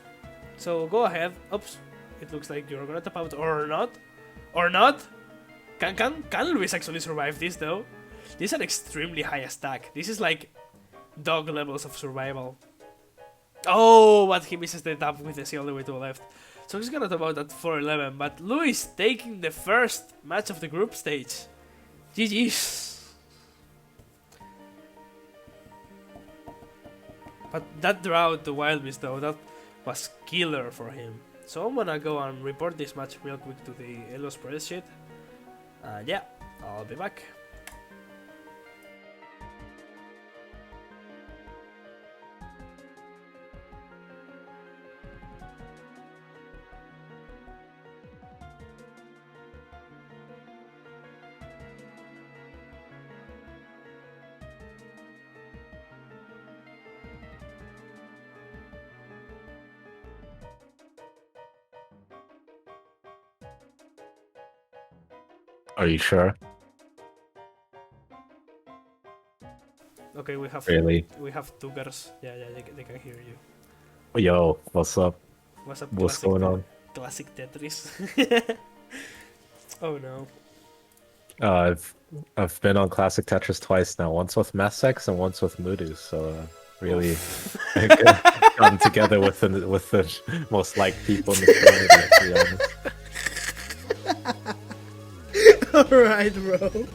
So go ahead. Oops, it looks like you're gonna top out or not. Or not? Can Luis actually survive this though? This is an extremely high stack. This is like dog levels of survival. Oh, but he misses the tap with the C all the way to the left. So he's gonna top out at 411, but Luis taking the first match of the group stage. GG's. But that draw to Wild Beast though, that was killer for him. So I'm gonna go and report this match real quick to the Elo spreadsheet. And yeah, I'll be back. Are you sure? Okay, we have two girls. Yeah, they can hear you. Yo, what's up? What's up? What's going on? Classic Tetris. Oh no. I've been on Classic Tetris twice now. Once with Massex and once with Mudu. So really gotten together with the most liked people in the community. To be honest. Alright, bro.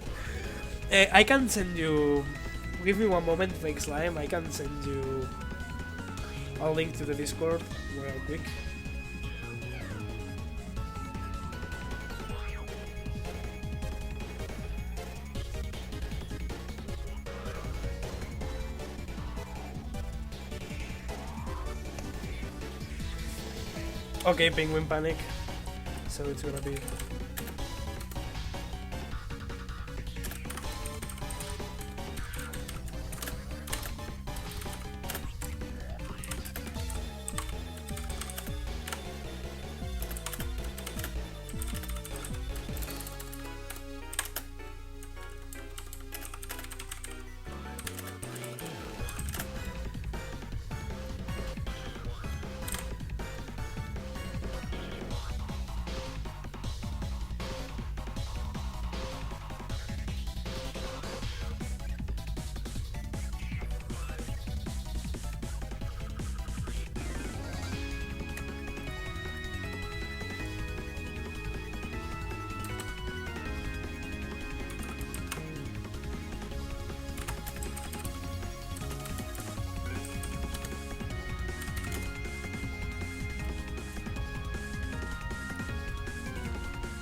I can send you. Give me one moment, fake slime. I can send you a link to the Discord real quick. Okay, Penguin Panic. So it's gonna be.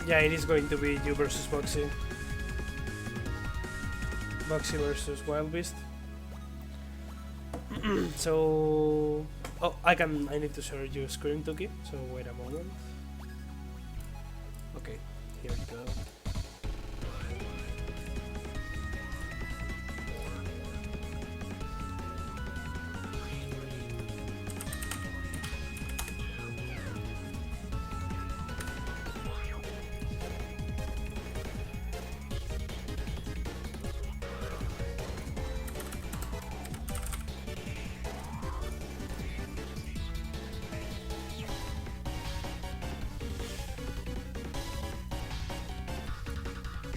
Yeah, it is going to be you versus Boxy. Boxy versus Wild Beast. So, oh, I need to share your screen, Tuki. So wait a moment. Okay, here we go.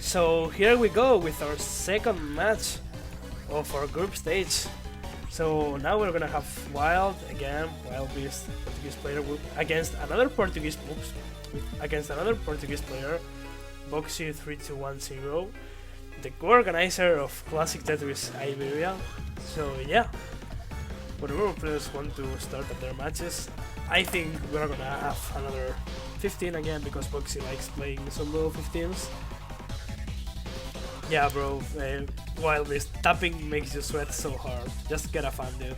So here we go with our second match of our group stage. So now we're gonna have Wild again, Wild Beast, Portuguese player against another Portuguese player, Boxy 3210, the co-organizer of Classic Tetris Iberia. So yeah, whatever players want to start at their matches, I think we're gonna have another 15 again because Boxy likes playing some little 15s. Yeah, bro, Wild Beast, tapping makes you sweat so hard. Just get a fan, dude.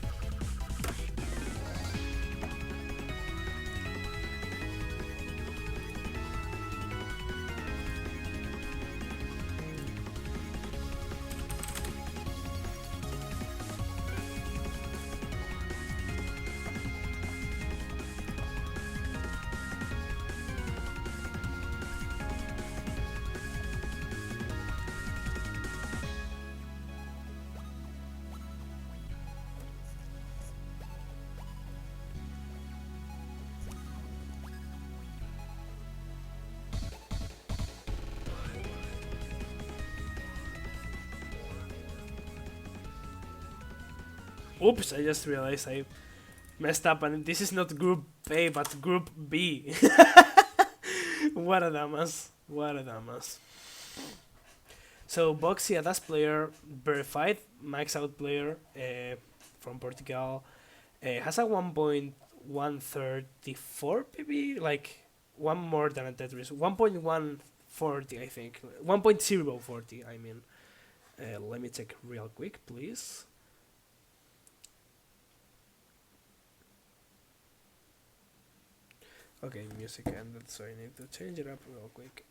Oops, I just realized I messed up and this is not Group A but Group B. What a damas. What a damas. So Boxy, a Dash player, verified max out player from Portugal, has a 1.134 maybe, like one more than a Tetris, 1.140 I think, 1.040 I mean. Let me check real quick, please. Okay, music ended, so I need to change it up real quick.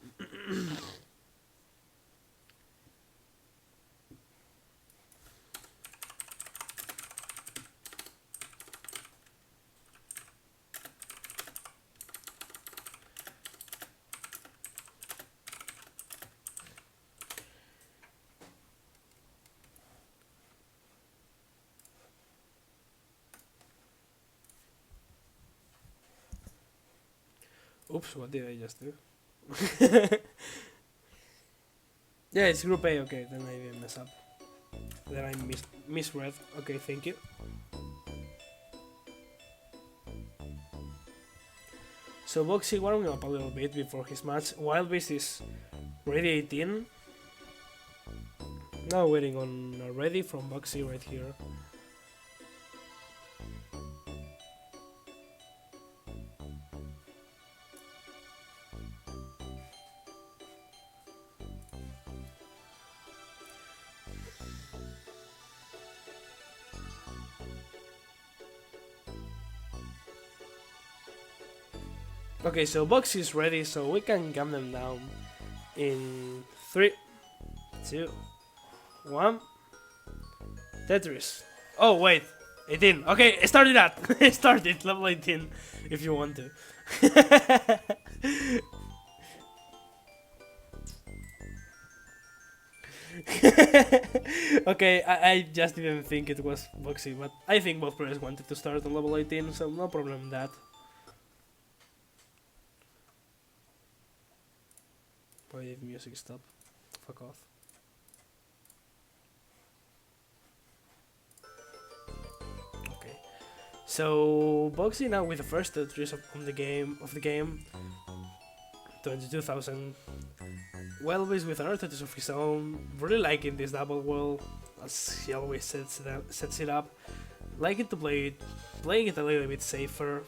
Oops, what did I just do? Yeah, it's Group A, okay, then I didn't mess up. Then I misread. Okay, thank you. So Boxy warming up a little bit before his match. Wild Beast is ready 18. Now waiting on a ready from Boxy right here. Okay, so Boxy is ready, so we can calm them down in 3, 2, 1. Tetris. Oh wait, 18. Okay, start it at. Start it, level 18, if you want to. Okay, I just didn't think it was Boxy, but I think both players wanted to start on level 18, so no problem with that. Why did music stop? Fuck off. Okay. So Boxy now with the first Tetris of the game 22,000. Wild Beast with another Tetris of his own. Really liking this double wall as he always sets it up. Liking to playing it a little bit safer.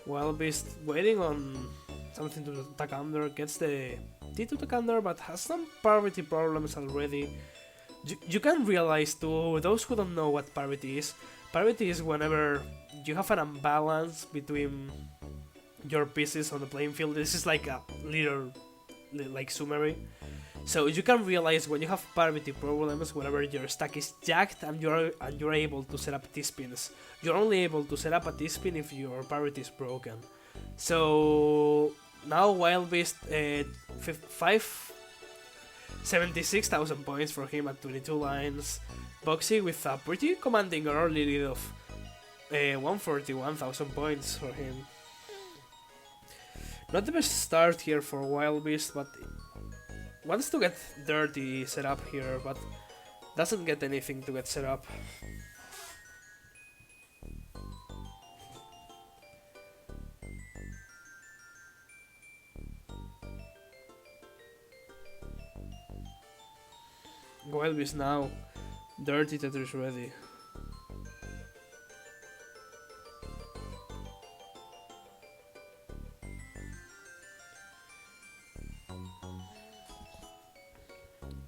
Wild Beast waiting on something to attack under, gets the T to attack under, but has some parity problems already. You can realize too, those who don't know what parity is whenever you have an imbalance between your pieces on the playing field. This is like a little like summary. So you can realize when you have parity problems whenever your stack is jacked and you're able to set up T-spins. You're only able to set up a T-spin if your parity is broken. So now Wild Beast 76,000 points for him at 22 lines. Boxy with a pretty commanding early lead of 141,000 points for him. Not the best start here for Wild Beast, but wants to get dirty set up here, but doesn't get anything to get set up. Wildbeast now. Dirty Tetris ready.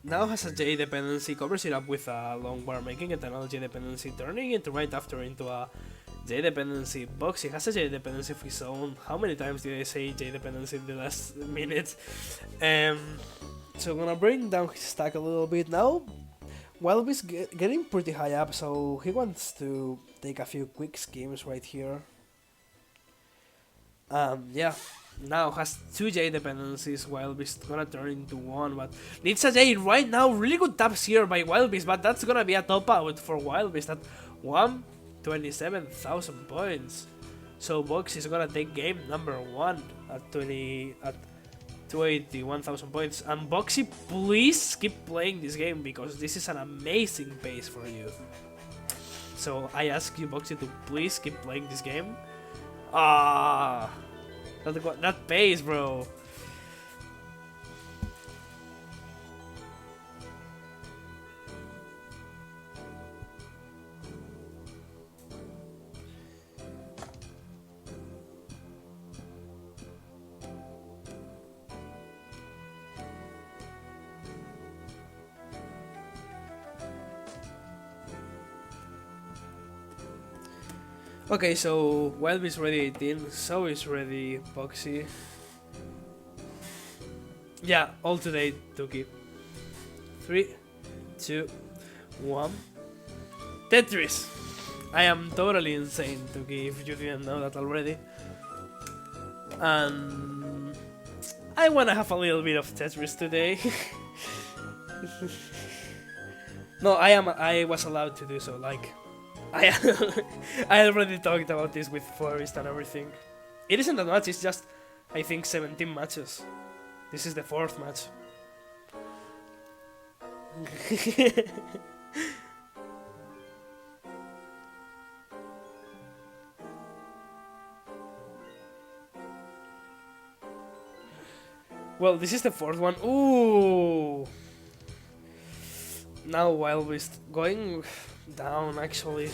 Now has a J dependency, covers it up with a long bar, making it another J dependency, turning it right after into a J dependency. Boxy has a J dependency of his own. How many times did I say J dependency in the last minute? So I'm gonna bring down his stack a little bit now. Wildbeast getting pretty high up, so he wants to take a few quick schemes right here. Yeah. Now has 2 J dependencies. Wildbeast gonna turn into 1, but needs a J right now. Really good taps here by Wildbeast, but that's gonna be a top out for Wildbeast at 127,000 points. So Box is gonna take game number 1 at 281,000 points. And Boxy, please keep playing this game because this is an amazing pace for you. So I ask you, Boxy, to please keep playing this game. That pace, bro. Okay, so Wildbeast is ready 18, so is ready Boxy. Yeah, all today, Tuki. 3, 2, 1. Tetris! I am totally insane, Tuki, if you didn't know that already. And I wanna have a little bit of Tetris today. No, I was allowed to do so, like... I already talked about this with Forest and everything. It isn't that much, it's just, I think, 17 matches. This is the 4th match. Well, this is the 4th one. Ooh! Now Wildbeast going down, actually.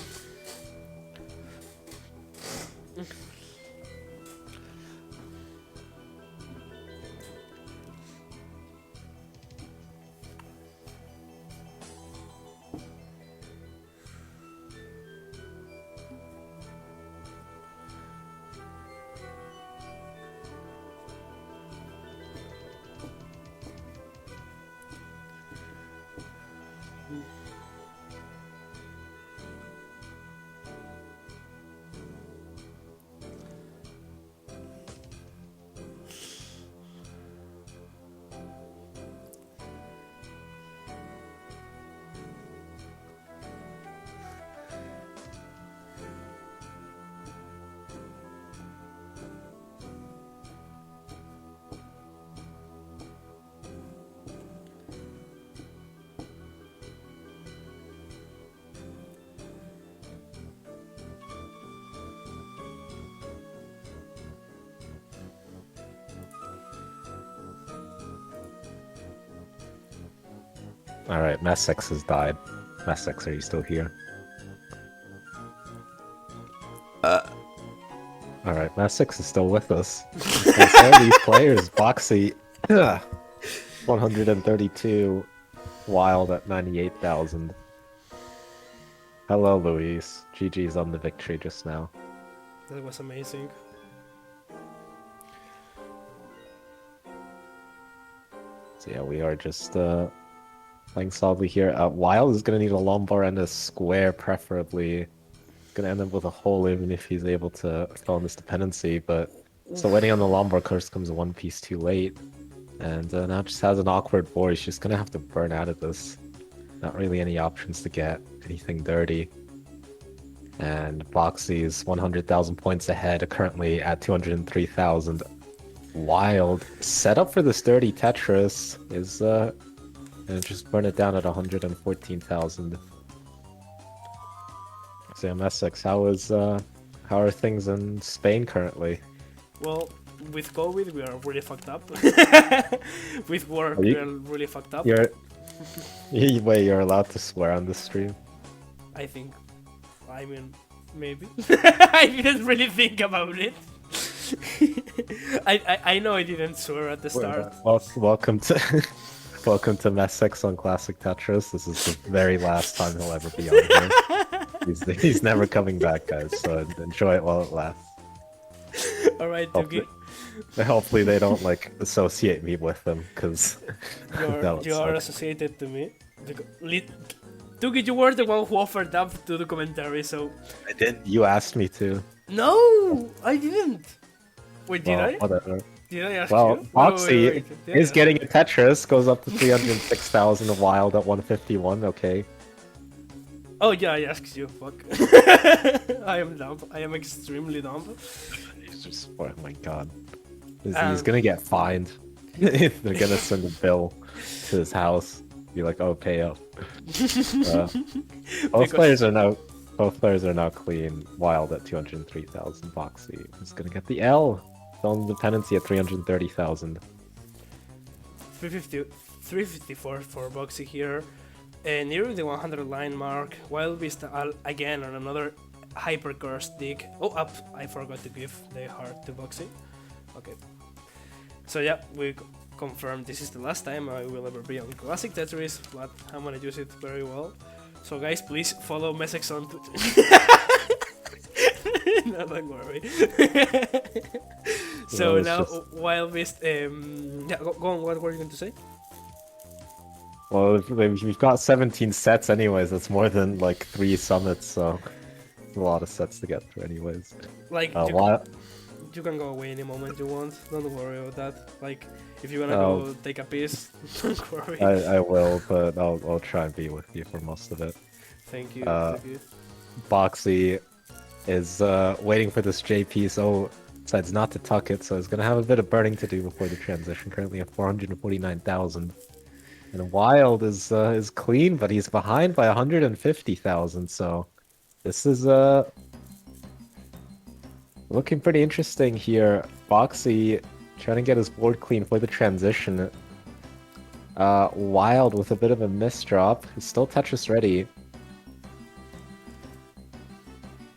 Alright, Massex has died. Massex, are you still here? Alright, Massex is still with us. And so are these players, Boxy, 132, Wild at 98,000. Hello, Luis. GG's on the victory just now. That was amazing. So yeah, we are just playing solidly here. Wild is going to need a long bar and a square, preferably. Going to end up with a hole even if he's able to fill in this dependency, but still waiting on the long bar curse comes one piece too late. And now just has an awkward board. He's just going to have to burn out of this. Not really any options to get anything dirty. And Boxy's 100,000 points ahead, currently at 203,000. Wild. Set up for this dirty Tetris is and just burn it down at 114,000. Sam Essex, how are things in Spain currently? Well, with COVID, we are really fucked up. With work, Are you- we are really fucked up. You're wait, you're allowed to swear on the stream? I think. I mean, maybe. I didn't really think about it. I know I didn't swear at the start. Welcome to welcome to Messex on Classic Tetris. This is the very last time he'll ever be on here. He's never coming back, guys. So enjoy it while it lasts. All right, Tuki. Hopefully they don't like associate me with them, because You are associated to me. Tuki, you were the one who offered up to the commentary, so. I did. You asked me to. No, I didn't. Wait, did Well, I? whatever. Did I ask Well, you? Foxy Did is I- getting a Tetris, goes up to 306,000, a Wild at 151, okay. Oh yeah, I asked you. Fuck. I am dumb. I am extremely dumb. He's just, oh my god. He's Um, gonna get fined. They're gonna send a bill to his house. Be like, oh, pay up. Both players are now clean. Wild at 203,000. Boxy is gonna get the L. Zone dependency at 330,000. 354 for Boxy here. Nearing the 100 line mark. Wild Beast again on another hyper cursed dig. Oh, up! I forgot to give the heart to Boxy. Okay. So yeah, we confirmed this is the last time I will ever be on Classic Tetris, but I'm gonna use it very well. So guys, please follow Messex on Twitter. No, don't worry. So No, it's now, just- Wild Beast, yeah, go on, what were you going to say? Well, we've got 17 sets anyways. That's more than like 3 summits, so it's a lot of sets to get through anyways. Like, Wild, you can go away any moment you want, don't worry about that. Like, if you wanna Oh. go take a piss, don't worry. I will, but I'll try and be with you for most of it. Thank you, uh, thank you. Boxy is waiting for this JP, so decides not to tuck it, so he's gonna have a bit of burning to do before the transition. Currently at 449,000, and Wild is clean, but he's behind by 150,000. So this is looking pretty interesting here. Boxy trying to get his board clean for the transition. Wild with a bit of a misdrop. He's still Tetris ready.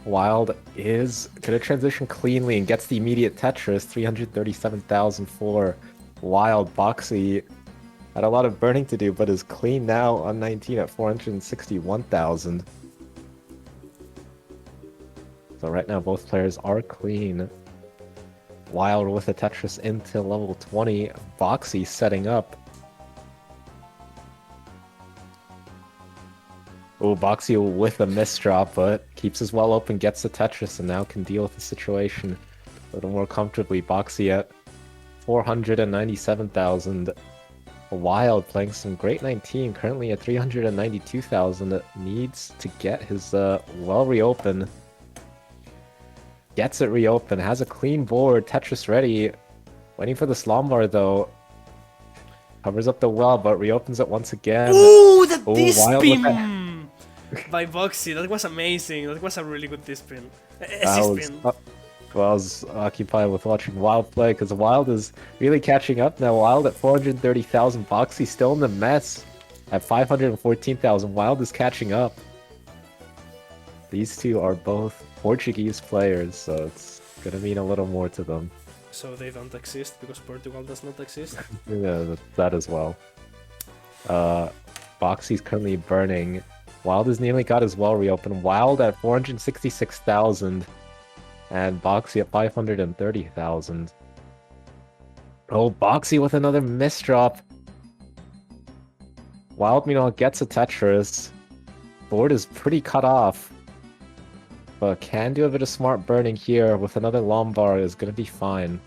Wild is gonna transition cleanly and gets the immediate Tetris, 337,000 for Wild. Boxy had a lot of burning to do, but is clean now on 19 at 461,000. So right now both players are clean. Wild with a Tetris into level 20. Boxy setting up. Oh, Boxy with a misdrop, but keeps his well open, gets the Tetris, and now can deal with the situation a little more comfortably. Boxy at 497,000. Wild playing some great 19, currently at 392,000. Needs to get his well reopened. Gets it reopened, has a clean board, Tetris ready. Waiting for the Slombar though. Covers up the well, but reopens it once again. Ooh, the Oh, D-spin Wild with by Boxy. That was amazing. That was a really good D-spin. I was, S-spin. I was occupied with watching Wild play, because Wild is really catching up now. Wild at 430,000, Boxy still in the mess at 514,000. Wild is catching up. These two are both Portuguese players, so it's gonna mean a little more to them. So they don't exist because Portugal does not exist. Yeah, that as well. Boxy's currently burning. Wild has nearly got his well reopened. Wild at 466,000, and Boxy at 530,000. Oh, Boxy with another misdrop. Wild, meanwhile, gets a Tetris. Board is pretty cut off, but can do a bit of smart burning here with another Lombard is going to be fine.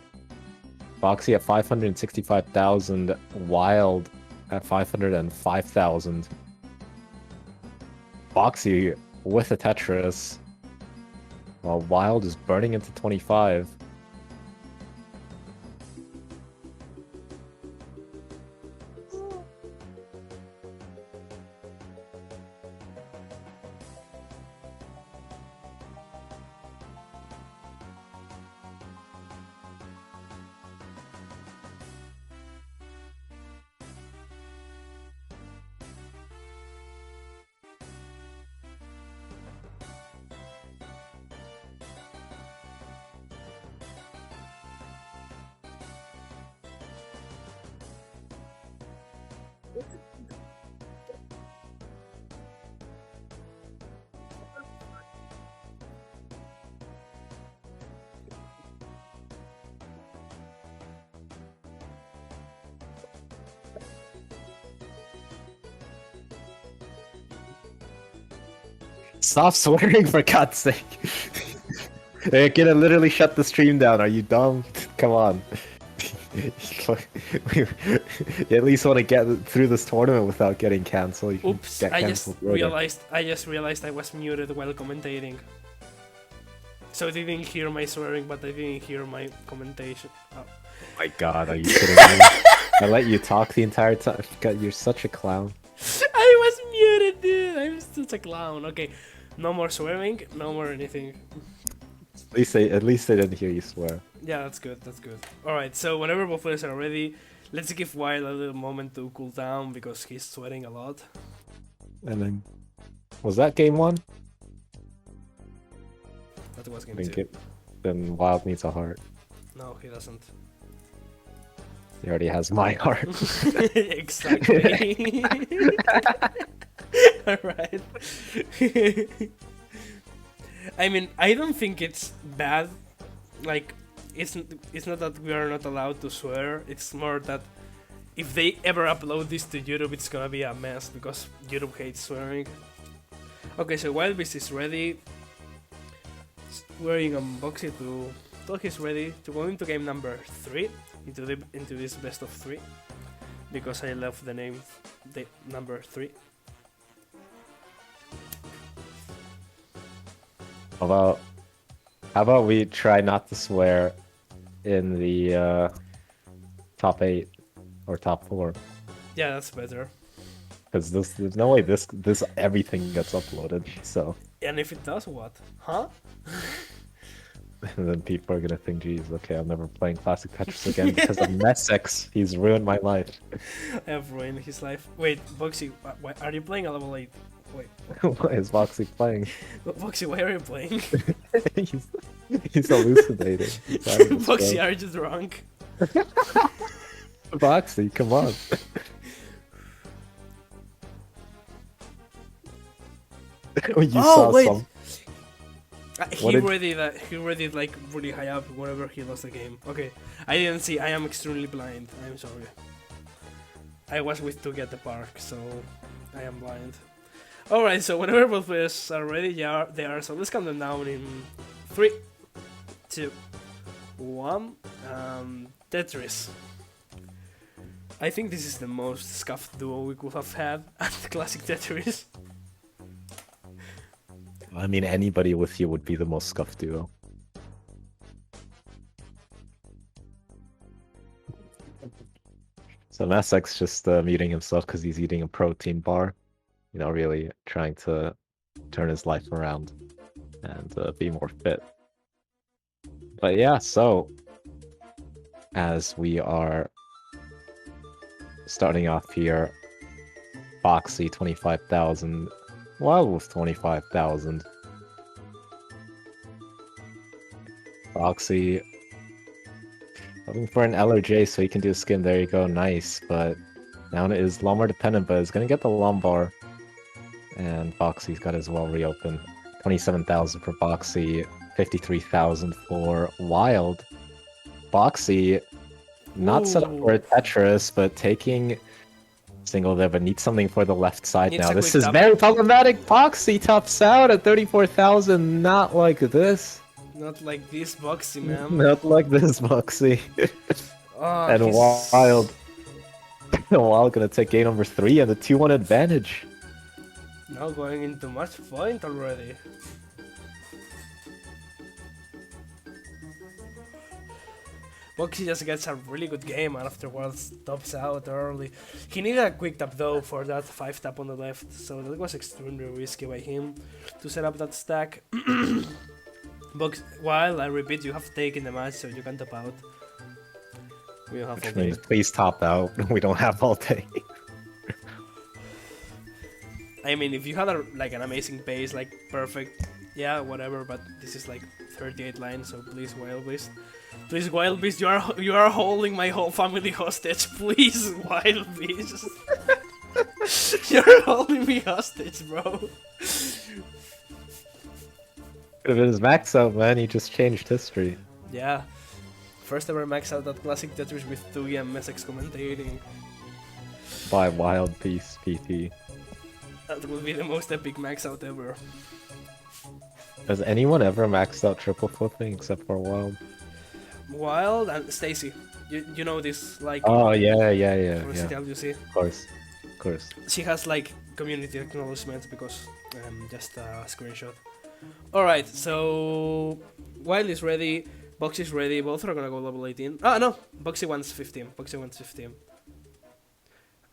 Boxy at 565,000, Wild at 505,000. Boxy with a Tetris, while Wild is burning into 25. Stop swearing for God's sake. They're gonna literally shut the stream down. Are you dumb? Come on. You at least want to get through this tournament without getting cancelled. You can Oops, get I just cancelled later. realized I was muted while commentating. So I didn't hear my swearing, but I didn't hear my commentation. Oh. My God, are you kidding me? I let you talk the entire time. God, you're such a clown. I was muted, dude. I'm such a clown. Okay, no more swearing, no more anything. At least they didn't hear you swear. Yeah, that's good. That's good. All right. So whenever both players are ready, let's give Wild a little moment to cool down because he's sweating a lot. And then, was that game one? That was I game think 2. then Wild needs a heart. No, he doesn't. He already has my heart. Exactly. All right. I mean, I don't think it's bad. Like, it's not that we are not allowed to swear. It's more that if they ever upload this to YouTube, it's gonna be a mess because YouTube hates swearing. Okay, so Wild Beast is ready. Wearing Boxy to talk he's ready to go into game number 3 into this best of 3 because I love the name the number 3. How about we try not to swear in the top 8 or top 4? Yeah, that's better. Because there's no way this everything gets uploaded. So And if it does, what? Huh? and then people are gonna think, geez, okay, I'm never playing Classic Tetris again because of Messex. He's ruined my life. I have ruined his life. Wait, Boxy, are you playing a level 8? Wait, What is Boxy playing? Boxy, why are you playing? he's hallucinating. He's out of his Boxy, brain. are you drunk? Boxy, come on. You saw wait. some. He already like really high up whenever he lost the game. Okay, I didn't see. I am extremely blind. I'm sorry. I was with Tugi at the park, so I am blind. All right, so whenever both players are ready, yeah, they are. So let's count them down in 3, 2, 1. Tetris. I think this is the most scuffed duo we could have had at Classic Tetris. I mean, anybody with you would be the most scuffed duo. So Massek's just muting himself because he's eating a protein bar. You know, really trying to turn his life around and be more fit. But yeah, so as we are starting off here, Foxy 25,000. Wild with 25,000. Foxy looking for an L or J so he can do a skin. There you go, nice. But now it is Lombard dependent, but is gonna get the Lombard. And Foxy's got his well reopened. 27,000 for Foxy, 53,000 for Wild. Foxy not set up for a Tetris, but taking single there, but needs something for the left side Needs now. a This quick is tap. very problematic. Foxy tops out at 34,000. Not like this. Not like this, Boxy, man. Not like this, Foxy. Oh, And he's- Wild. Wild gonna take game number 3 and the 2-1 advantage. Now going into match point already. Boxy just gets a really good game and afterwards tops out early. He needed a quick tap though for that 5 tap on the left, so that was extremely risky by him to set up that stack. While I repeat, you have taken the match, so you can tap out. We don't have all Which day. means please top out. We don't have all day. I mean, if you had like an amazing pace, like perfect, yeah, whatever. But this is like 38 lines, so please, Wild Beast, please, Wild Beast, you are holding my whole family hostage. Please, Wild Beast, you're holding me hostage, bro. Could have been his max out, man. He just changed history. Yeah, first ever max out at Classic Tetris with Tugi and Messex commentating. By Wild Beast PT. That would be the most epic max out ever. Has anyone ever maxed out triple flipping except for Wild? Wild and Stacy. You know this, like, Oh yeah. from Yeah. CTWC. Of course. She has like community acknowledgement because just a screenshot. Alright, so Wild is ready, Box is ready, both are gonna go level 18. Ah no, Boxy wants 15. Boxy wants 15.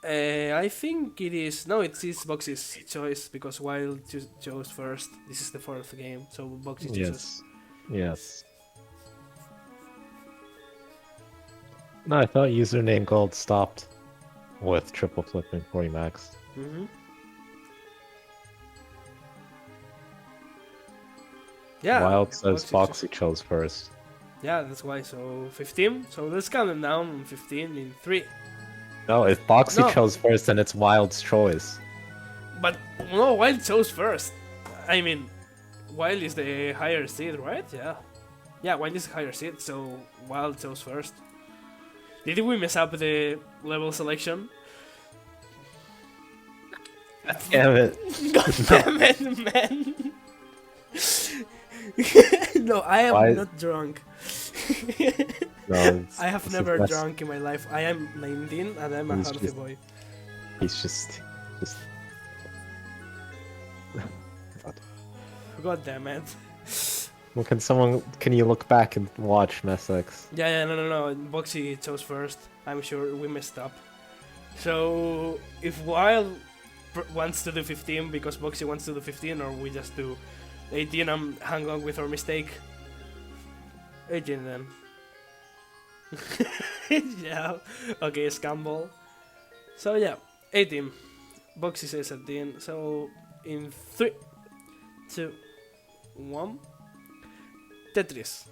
I think it is it is Boxy's choice because Wild chose first. This is the fourth game, so Boxy chooses. Yes. No, I thought username gold stopped with triple flipping before he maxed. Mm-hmm. Yeah. Wild says Boxy Boxy chose first. Yeah, that's why. So 15. So let's count them down on 15 in 3. No, if Boxy No. chose first, then it's Wild's choice. But no, Wild chose first. I mean, Wild is the higher seed, right? Yeah. Yeah, Wild is the higher seed, so Wild chose first. Did we mess up the level selection? Damn it. God damn it, man! No, I am Why- not drunk. No, I have this is never best. drunk in my life. I am 19 and I'm a He's healthy just- boy. He's just God damn it. Well, can you look back and watch Messex? Yeah, no. Boxy chose first. I'm sure we messed up. So, if Wild wants to do 15 because Boxy wants to do 15, or we just do 18 and hang on with our mistake? 18 then. Yeah, okay, scamball. So, yeah, 18. Boxy says 18. So, in 3, 2, 1. Tetris.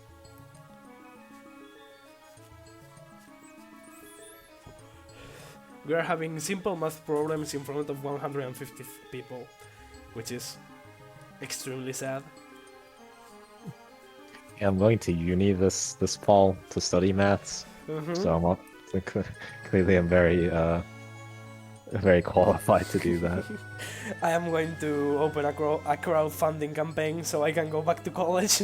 We are having simple math problems in front of 150 people, which is extremely sad. Yeah, I'm going to uni this fall to study maths, so I'm up. Clearly, I'm very qualified to do that. I am going to open a crowdfunding campaign so I can go back to college.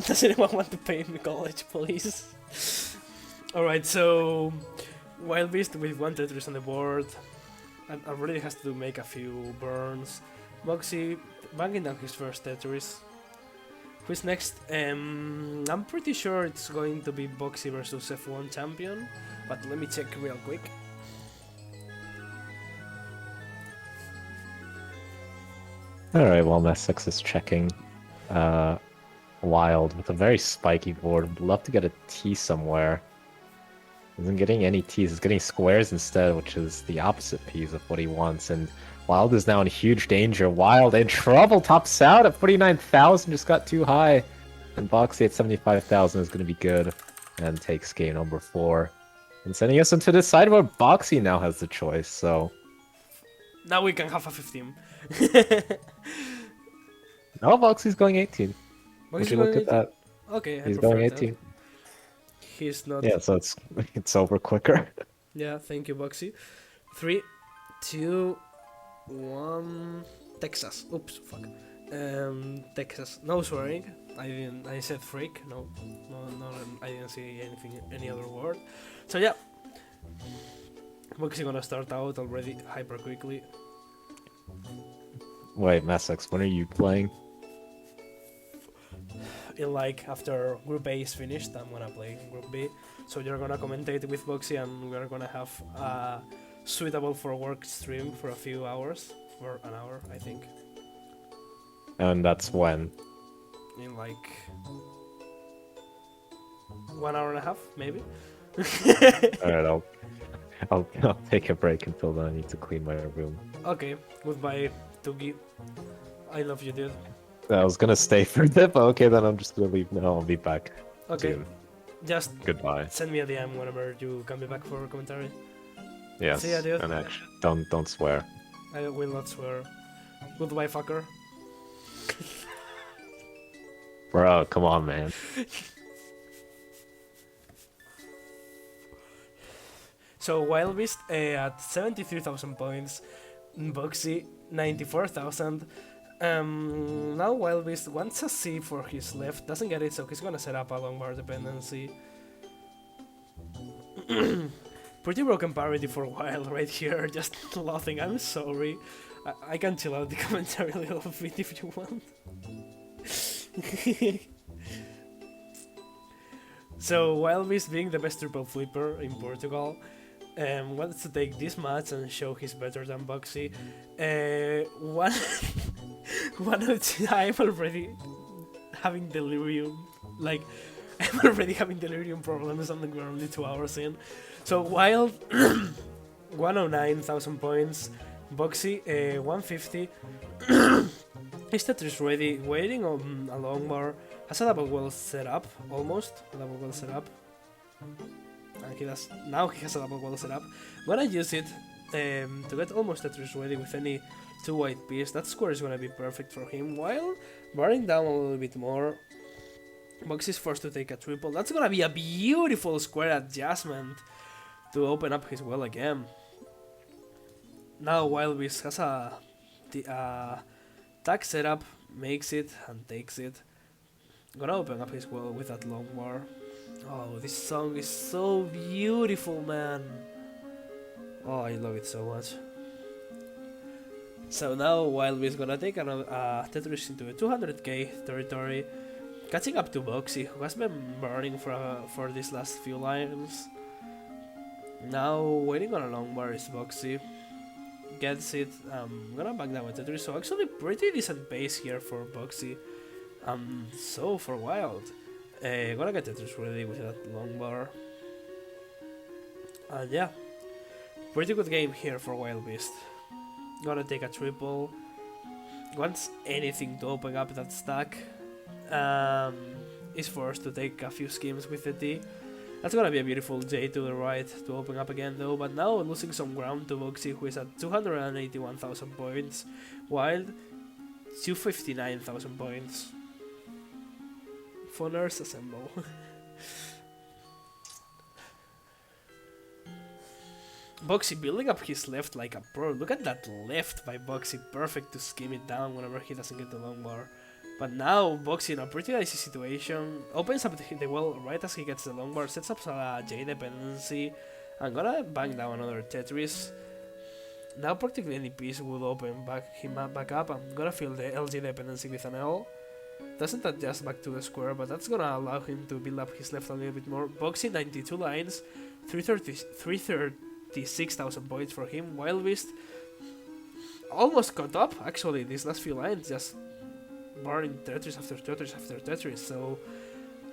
Does anyone want to pay me college, please? Alright, so Wild Beast with 1 Tetris on the board. And already has to make a few burns. Boxy banging down his first Tetris. Who's next? I'm pretty sure it's going to be Boxy versus F1 champion, but let me check real quick. Alright, well, Messex is checking Wild with a very spiky board. Would love to get a T somewhere. Isn't getting any T's, he's getting squares instead, which is the opposite piece of what he wants. And Wild is now in huge danger. Wild in trouble, tops out at 49,000, just got too high. And Boxy at 75,000 is going to be good. And takes game number 4. And sending us into the side where Boxy now has the choice, so... Now we can have a 15. No, Boxy's going 18. Would Boxy's you look going at that? Okay, He's I going prefer that. 18. He's not. Yeah, so it's over quicker. Yeah, thank you, Boxy. 3, 2, 1. Texas. Oops, fuck. Texas. No swearing. I said freak. No. I didn't see any other word. So yeah. Boxy gonna start out already hyper quickly. Wait, Messex, when are you playing? In like after Group A is finished, I'm gonna play Group B. So you're gonna commentate with Boxy, and we're gonna have a suitable for work stream for a few hours, for an hour, I think. And that's when? In like 1 hour and a half, maybe. Alright, I'll take a break until then. I need to clean my room. Okay, goodbye, Tugi. I love you, dude. I was gonna stay for a bit, but okay, then I'm just gonna leave now. I'll be back Okay, soon. just Goodbye. send me a DM whenever you come back for a commentary. Yes, See ya, dude. and actually, don't swear. I will not swear. Goodbye, fucker. Bro, come on, man. So Wild Beast at 73,000 points, Boxy 94,000, Now Wild Beast wants a C for his left, doesn't get it, so he's gonna set up a long bar dependency. Pretty broken parity for Wild right here, just laughing. I'm sorry. I can chill out the commentary a little bit if you want. So Wild Beast, being the best triple flipper in Portugal, wants to take this match and show he's better than Boxy. One I'm already having delirium. Like, I'm already having delirium problems and we're only 2 hours in. So Wild, 109,000 points. Boxy, 150. Is Tetris ready? Waiting on a long bar. Has a double well set up, almost. A double well set up. And now he has a double well set up. Gonna use it to get almost Tetris ready with any 2 white piece. That square is gonna be perfect for him. While barring down a little bit more, Box is forced to take a triple. That's gonna be a beautiful square adjustment to open up his well again. Now Wild Beast has a tag setup, makes it and takes it. Gonna open up his well with that long bar. Oh, this song is so beautiful, man. Oh, I love it so much. So now Wild Beast gonna take another Tetris into a 200k territory, catching up to Boxy, who has been burning for these last few lines. Now waiting on a long bar is Boxy. Gets it. Gonna back down with Tetris. So actually pretty decent pace here for Boxy. So for Wild, gonna get Tetris ready with that long bar. And yeah, pretty good game here for Wild Beast. Gonna take a triple. Wants anything to open up that stack. Is forced to take a few schemes with the T. That's gonna be a beautiful J to the right to open up again though, but now losing some ground to Boxy, who is at 281,000 points. Wild, 259,000 points. Phoners assemble. Boxy building up his left like a pro. Look at that left by Boxy, perfect to skim it down whenever he doesn't get the long bar. But now Boxy in a pretty dicey situation, opens up the well right as he gets the long bar, sets up a J dependency, and gonna bang down another Tetris. Now practically any piece would open him back up. I'm gonna fill the LG dependency with an L. Doesn't adjust back to the square, but that's gonna allow him to build up his left a little bit more. Boxy 92 lines, 336,000 points for him. Wild Beast almost caught up actually these last few lines, just barring Tetris after Tetris after Tetris. So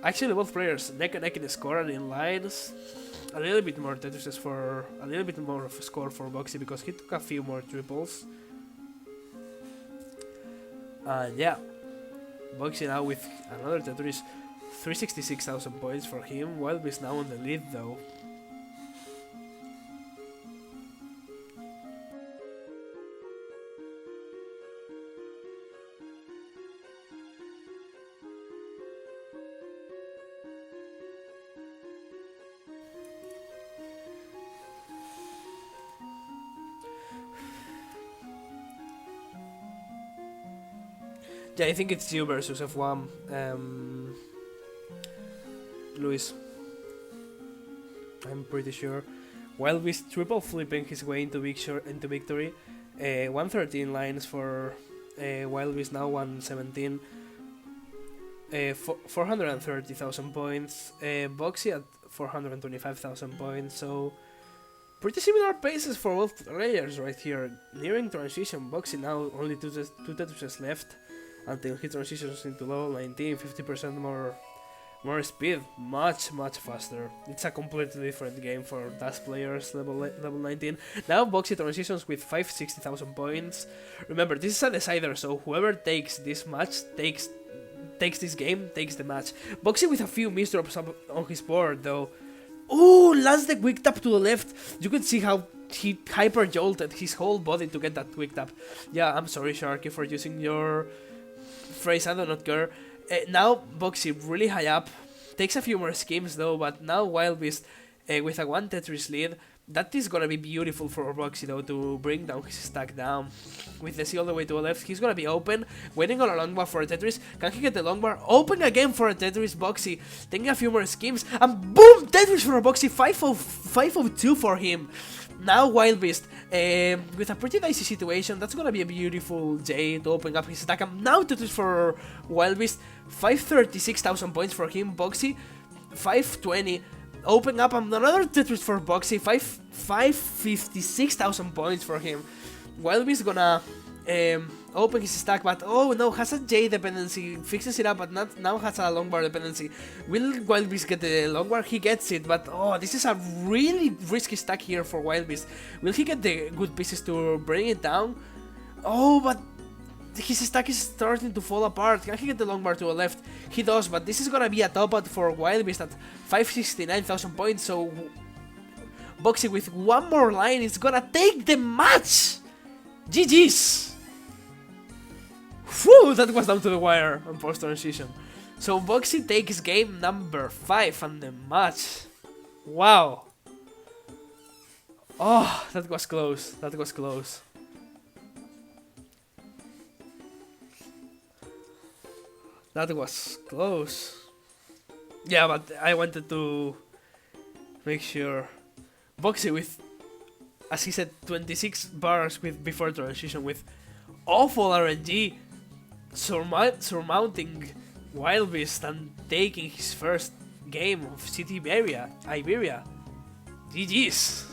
actually both players neck and neck in the score and in lines. A little bit more Tetris for a little bit more of a score for Boxy because he took a few more triples. And yeah, Boxy now with another Tetris, 366,000 points for him. Wild Beast now on the lead though. Yeah, I think it's you versus F1, Luis. I'm pretty sure. Wild Beast triple flipping his way into victory. 113 lines for Wild Beast, now 117. 430,000 points. Boxy at 425,000 points. So pretty similar paces for both players right here. Nearing transition, Boxy now only two Tetris left until he transitions into level 19, 50% more speed, much faster. It's a completely different game for Dash players, level 19. Now Boxy transitions with 560,000 points. Remember, this is a decider, so whoever takes this match takes this game, takes the match. Boxy with a few misdrops up on his board though. Ooh, lands the quick tap to the left. You can see how he hyper jolted his whole body to get that quick tap. Yeah, I'm sorry Sharky for using your phrase, I do not care. Now Boxy really high up, takes a few more schemes though, but now Wild Beast with a 1 Tetris lead That is gonna be beautiful for Boxy though, to bring down his stack down. With the C all the way to the left, he's gonna be open, waiting on a long bar for a Tetris. Can he get the long bar? Open again for a Tetris. Boxy taking a few more schemes, and boom! Tetris for a Boxy. 502 for him. Now Wild Beast, with a pretty dicey situation, that's gonna be a beautiful J to open up his stack. And now Tetris for Wild Beast, 536,000 points for him. Boxy, 520. Open up another Tetris for Boxy, 556,000 points for him. Wild Beast gonna open his stack, but oh no, has a J dependency, fixes it up, but now has a long bar dependency. Will Wild Beast get the long bar? He gets it, but oh, this is a really risky stack here for Wild Beast. Will he get the good pieces to bring it down? Oh, but his stack is starting to fall apart. Can he get the long bar to the left? He does, but this is gonna be a top out for Wild Beast at 569,000 points, so Boxy with one more line is gonna take the match! GG's! Whew, that was down to the wire on post-transition. So Boxy takes game number 5 and the match. Wow. Oh, that was close. That was close. That was close. Yeah, but I wanted to make sure. Boxy with, as he said, 26 bars with before transition with awful RNG, surmounting Wild Beast and taking his first game of CTWC Iberia. GG's.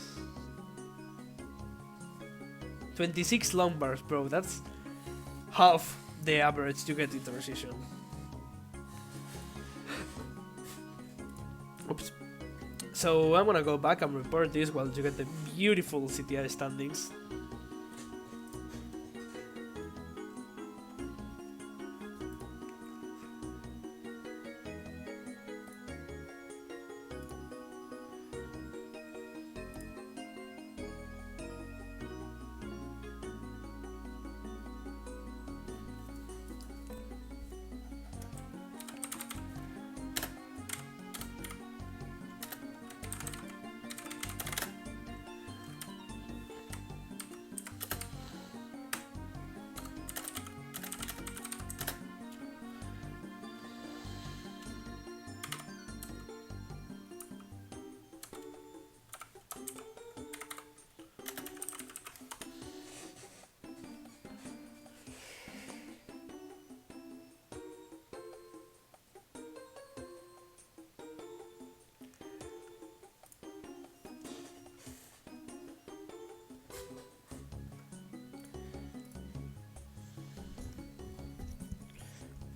26 long bars, bro. That's half the average to get in transition. Oops. So I'm gonna go back and report this while you get the beautiful CTI standings.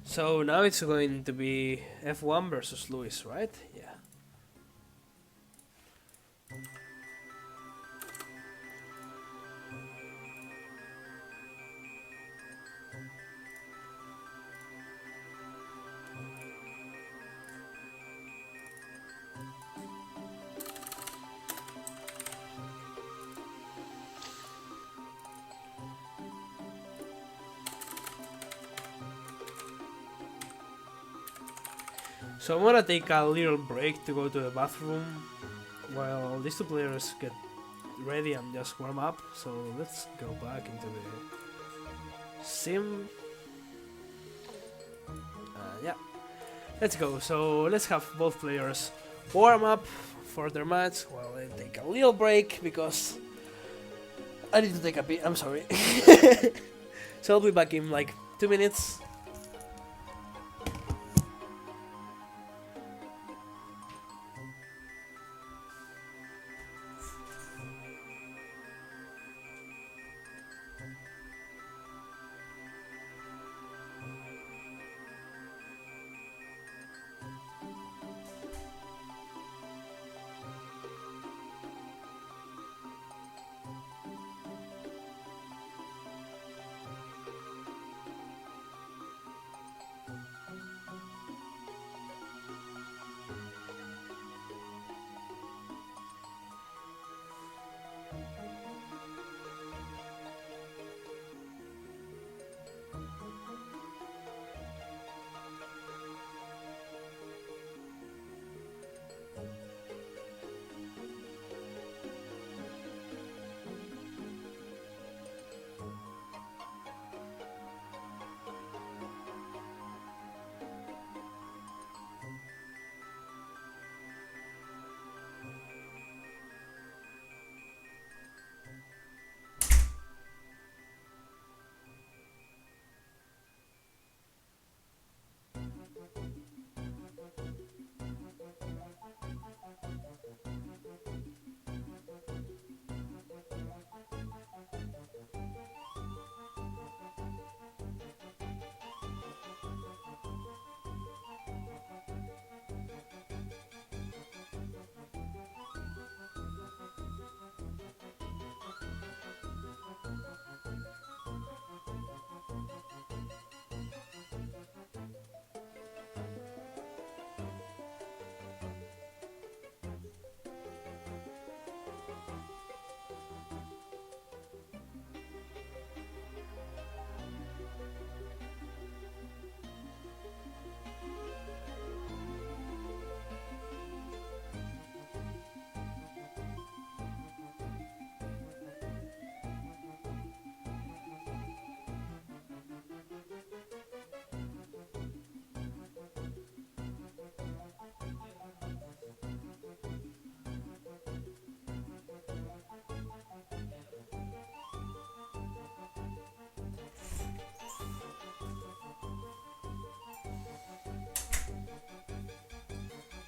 So now it's going to be F1 versus Lewis, right? Yeah. So I'm gonna take a little break to go to the bathroom while these two players get ready and just warm up. So let's go back into the sim. Yeah, let's go. So let's have both players warm up for their match while I take a little break because I need to take a pee. I'm sorry. So I'll be back in like 2 minutes.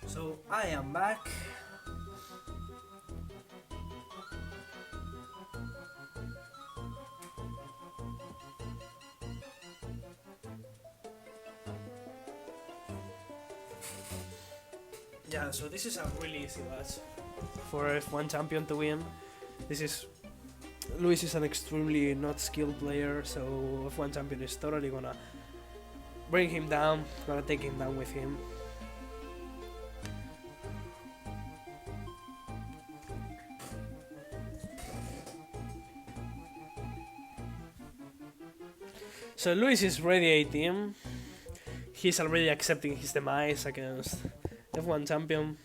So I am back. Yeah, so this is a really easy match for F1 champion to win. This is Luis is an extremely not skilled player, so F1 champion is totally gonna bring him down, gonna take him down with him. So Luis is ready 18. He's already accepting his demise against F1 champion.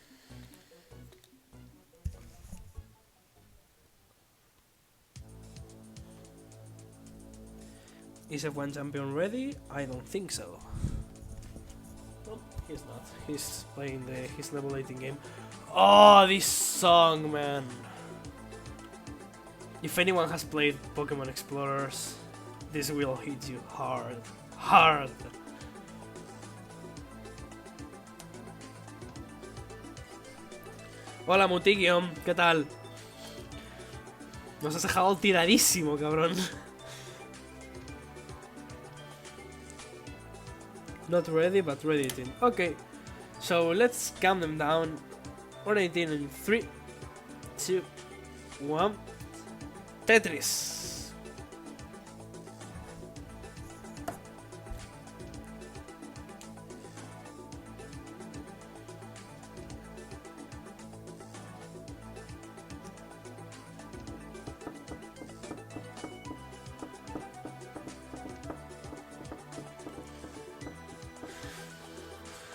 Is F1 champion ready? I don't think so. Nope, he's not. He's playing his level 18 game. Oh, this song, man. If anyone has played Pokemon Explorers, this will hit you hard. Hard! Hola Mutigion, ¿qué tal? Nos has dejado tiradísimo, cabrón. Not ready, but ready 18. Okay, so let's calm them down. 118 in 3, 2, 1. Tetris.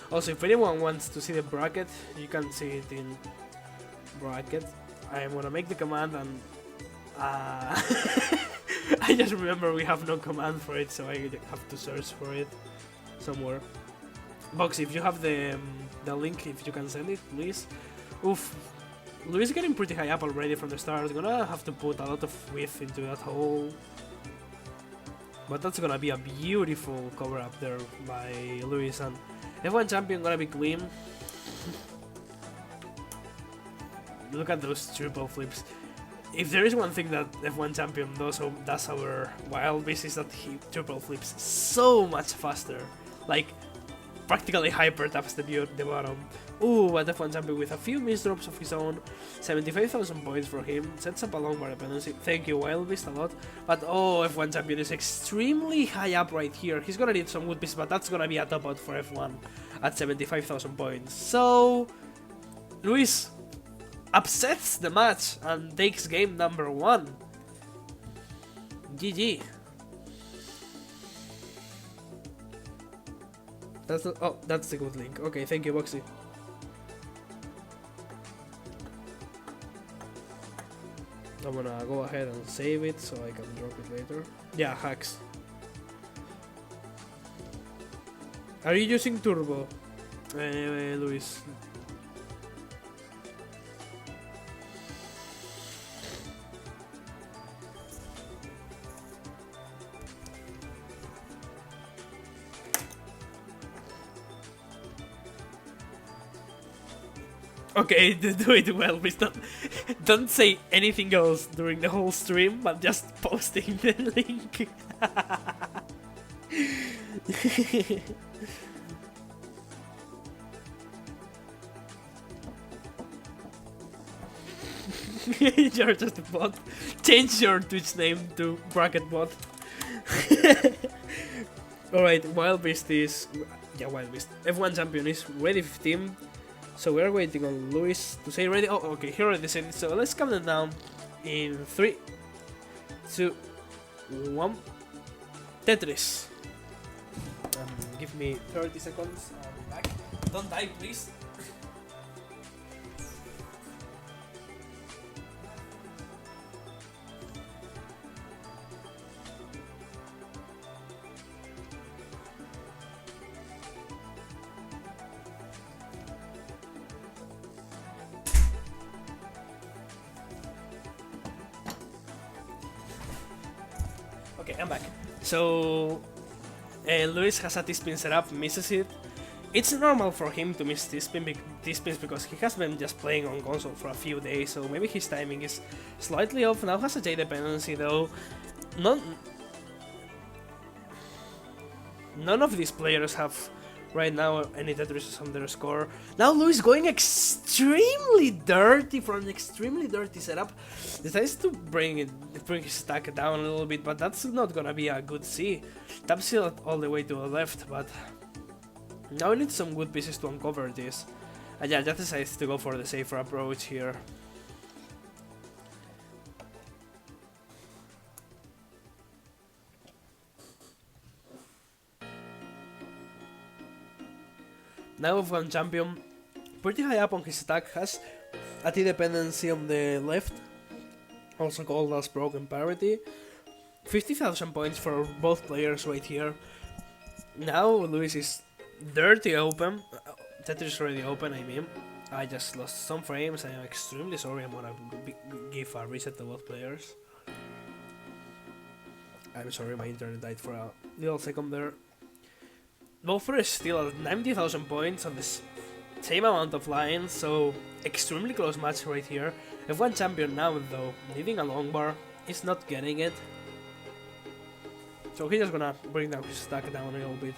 Also, if anyone wants to see the bracket, you can see it in bracket. I'm gonna make the command and I just remember we have no command for it, so I have to search for it somewhere. Box, if you have the link, if you can send it, please. Oof, Luis getting pretty high up already from the start. Gonna have to put a lot of width into that hole. But that's gonna be a beautiful cover up there by Luis, and F1 champion gonna be clean. Look at those triple flips. If there is one thing that F1 champion does our Wild Beast is that he triple flips so much faster. Like, practically hyper taps the bottom. Ooh, but F1 champion with a few misdrops of his own. 75,000 points for him. Sets up a long bar dependency. Thank you, Wild Beast, a lot. But oh, F1 champion is extremely high up right here. He's gonna need some wood beast, but that's gonna be a top out for F1 at 75,000 points. So, Luis upsets the match and takes game number 1. GG. That's the good link. Okay, thank you, Boxy. I'm gonna go ahead and save it so I can drop it later. Yeah, hacks. Are you using turbo, Luis? Okay, do it well, please don't say anything else during the whole stream, but just posting the link. You're just a bot. Change your Twitch name to Bracket Bot. Alright, Wild Beast is... Yeah, Wild Beast. F1 champion is ready 15. So we're waiting on Luis to say ready. Oh, okay, he already said it. So let's count them down in 3, 2, 1. Tetris. Give me 30 seconds. I'm back. Don't die, please. Okay, I'm back. So, Luis has a T-spin set up, misses it. It's normal for him to miss these spins because he has been just playing on console for a few days, so maybe his timing is slightly off. Now has a J dependency though. None of these players have right now any Tetris on their score. Now Luis going extremely dirty from an extremely dirty setup. Decides to bring his stack down a little bit, but that's not gonna be a good C. Tap still all the way to the left, but now we need some good pieces to uncover this. And yeah, just decides to go for the safer approach here. Now F1 champion, pretty high up on his stack, has a T dependency on the left, also called as broken parity. 50,000 points for both players right here. Now Luis is dirty open, Tetris already open, I mean. I just lost some frames, I am extremely sorry, I'm gonna give a reset to both players. I'm sorry, my internet died for a little second there. Both is still at 90,000 points on this same amount of lines, so extremely close match right here. F1 champion now though, needing a long bar, is not getting it. So he's just gonna bring down his stack down a little bit.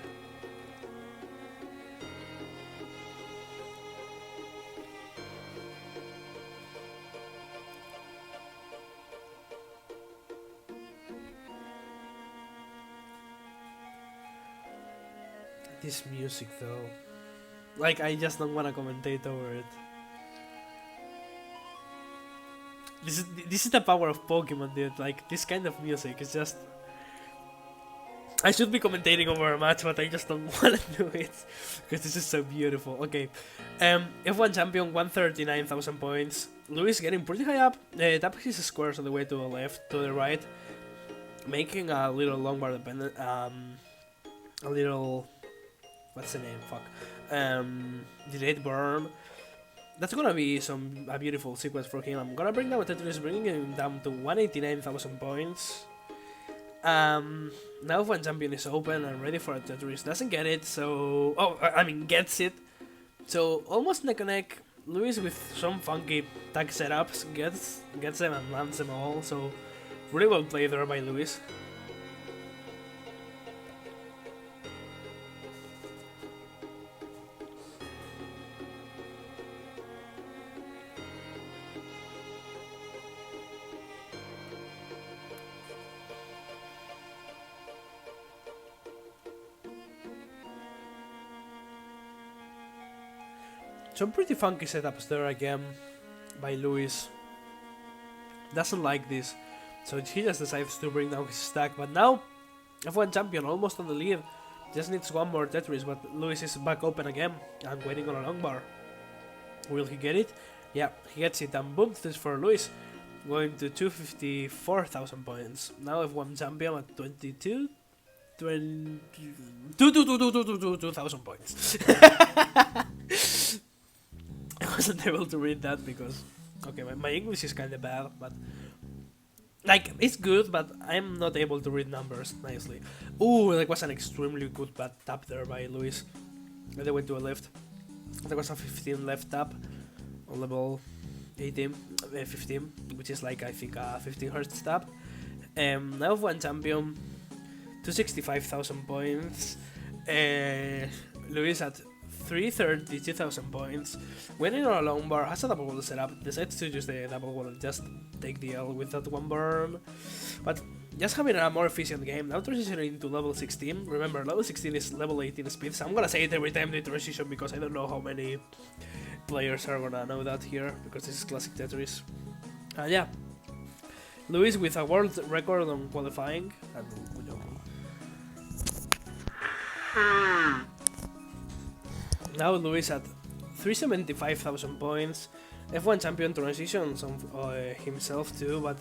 This music though, like I just don't wanna commentate over it. This is the power of Pokemon, dude. Like this kind of music is just. I should be commentating over a match, but I just don't wanna do it because this is so beautiful. Okay, F1 champion, 139,000 points. Luis getting pretty high up. Tap his squares on the way to the left, to the right, making a little long bar dependent. A little. What's the name? Fuck. Delayed burn. That's gonna be a beautiful sequence for him. I'm gonna bring down Tetris, bringing him down to 189,000 points. Now when champion is open and ready for a Tetris, doesn't get it, so... Oh, I mean, gets it. So, almost neck and neck. Luis with some funky tag setups gets them and lands them all, so... Really well played there by Luis. Some pretty funky setups there again by Luis. Doesn't like this, so he just decides to bring down his stack. But now, F1 champion almost on the lead. Just needs one more Tetris, but Luis is back open again and waiting on a long bar. Will he get it? Yeah, he gets it, and boom, this for Luis. Going to 254,000 points. Now F1 champion at 2,000 points. I wasn't able to read that because, okay, my English is kind of bad, but like it's good, but I'm not able to read numbers nicely. Ooh, that was an extremely good bad tap there by Luis. They went to a left. There was a 15 left tap on level 15, which is like I think a 15 hertz tap. Now F1 champion, 265,000 points. Luis at 332,000 points. Winning on a long bar, has a double wall setup, decides to use the double wall and just take the L with that one burn. But just having a more efficient game. Now transitioning into level 16. Remember, level 16 is level 18 speed, so I'm gonna say it every time they transition because I don't know how many players are gonna know that here, because this is Classic Tetris. Yeah. Luis with a world record on qualifying. And, now Luis at 375,000 points. F1 champion transitions on himself too, but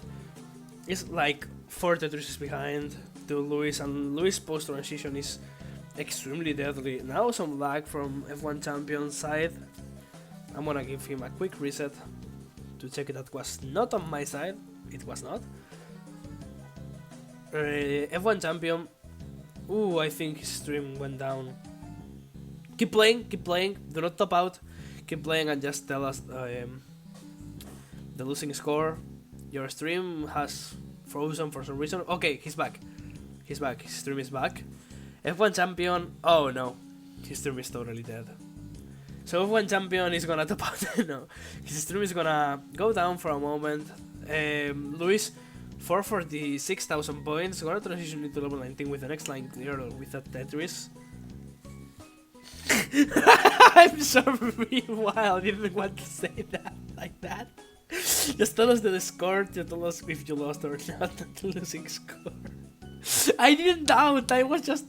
it's like 4 Tetris behind to Luis, and Luis post transition is extremely deadly. Now some lag from F1 champion side. I'm gonna give him a quick reset to check that was not on my side. It was not. F1 champion. Ooh, I think his stream went down. keep playing, keep playing. Do not top out. Keep playing and just tell us the losing score. Your stream has frozen for some reason. Okay, he's back. He's back. His stream is back. F1 champion. Oh no, his stream is totally dead. So F1 champion is gonna top out. No, his stream is gonna go down for a moment. Luis, 446,000 points. Gonna transition into level 19 with the next line clear with that Tetris. I'm sorry, wow, I didn't want to say that like that. Just tell us the score to tell us if you lost or not, the losing score. I didn't doubt, I was just...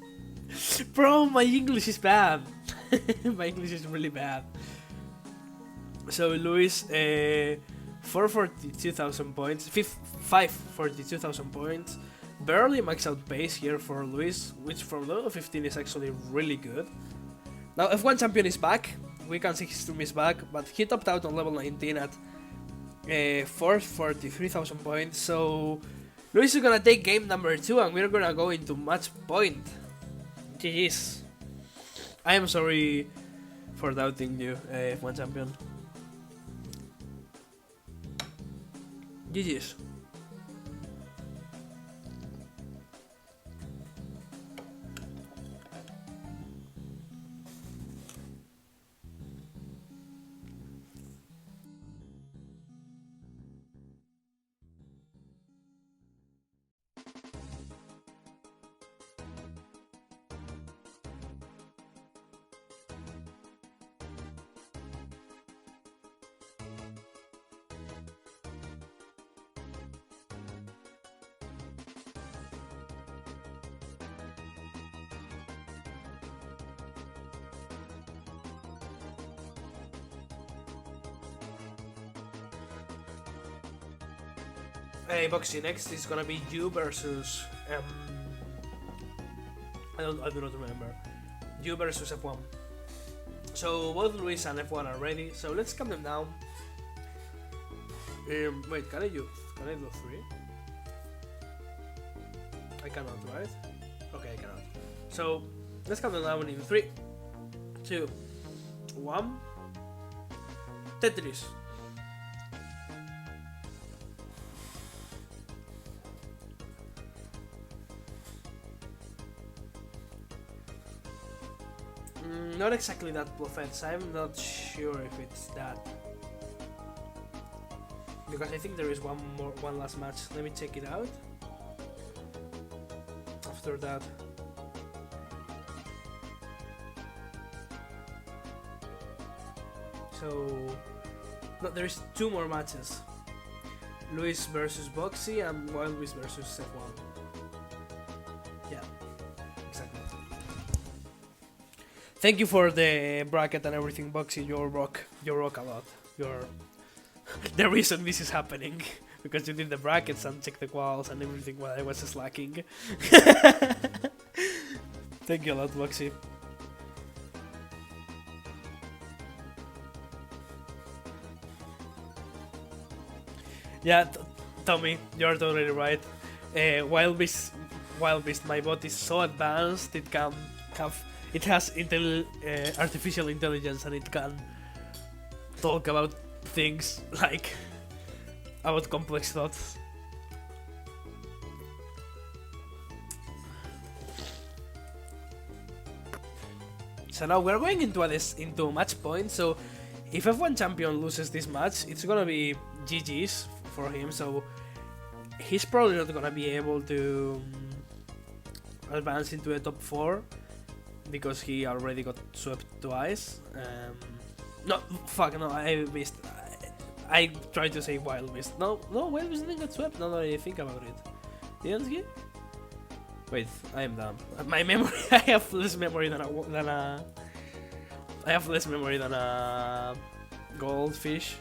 Bro, my English is bad. My English is really bad. So Luis, 442,000 points, 542,000 points. Barely max out pace here for Luis, which from level 15 is actually really good. Now F1 champion is back, we can see his stream is back, but he topped out on level 19 at 443,000 points, so Luis is gonna take game number 2 and we're gonna go into match point. GG's. I am sorry for doubting you, F1 champion. GG's. Hey Boxy, next is gonna be you versus I do not remember. You versus F1. So both Luis and F1 are ready, so let's calm them down. Wait, can I do 3? I cannot, right? Okay, I cannot. So let's calm them down in 3, 2, 1. Tetris. Not exactly that Bluffets, I'm not sure if it's that. Because I think there is one last match. Let me check it out. After that. So no, there is 2 more matches. Luis versus Boxy and Wild Luis versus F1. Yeah, exactly. Thank you for the bracket and everything, Boxy. You rock a lot. You're the reason this is happening because you did the brackets and checked the quals and everything while I was slacking. Thank you a lot, Boxy. Yeah, Tommy, you're totally right. Wild Beast, my bot is so advanced. It can have. It has artificial intelligence and it can talk about things like about complex thoughts. So now we're going into match point. So if F1 champion loses this match, it's gonna be GG's for him. So he's probably not gonna be able to advance into a top 4. Because he already got swept twice. No, fuck, no, I missed. I tried to say Wild Beast. No, Wild Beast didn't get swept now that I think about it. Didn't he? Wait, I am dumb. My memory, I have less memory than a goldfish.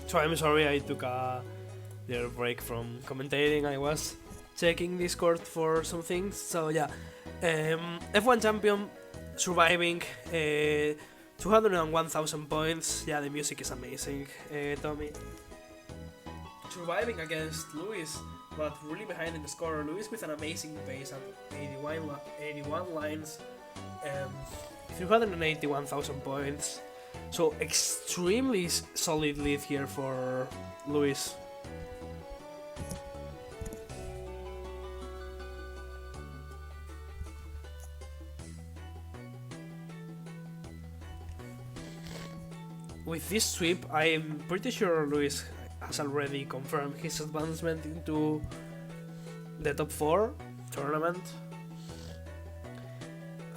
So I'm sorry I took a little break from commentating. I was checking Discord for some things. So yeah, F1 champion surviving 201,000 points. Yeah, the music is amazing, Tommy. Surviving against Lewis, but really behind in the score. Lewis with an amazing pace at 81 lines, 381,000 points. So extremely solid lead here for Lewis. With this sweep, I'm pretty sure Lewis has already confirmed his advancement into the top 4 tournament.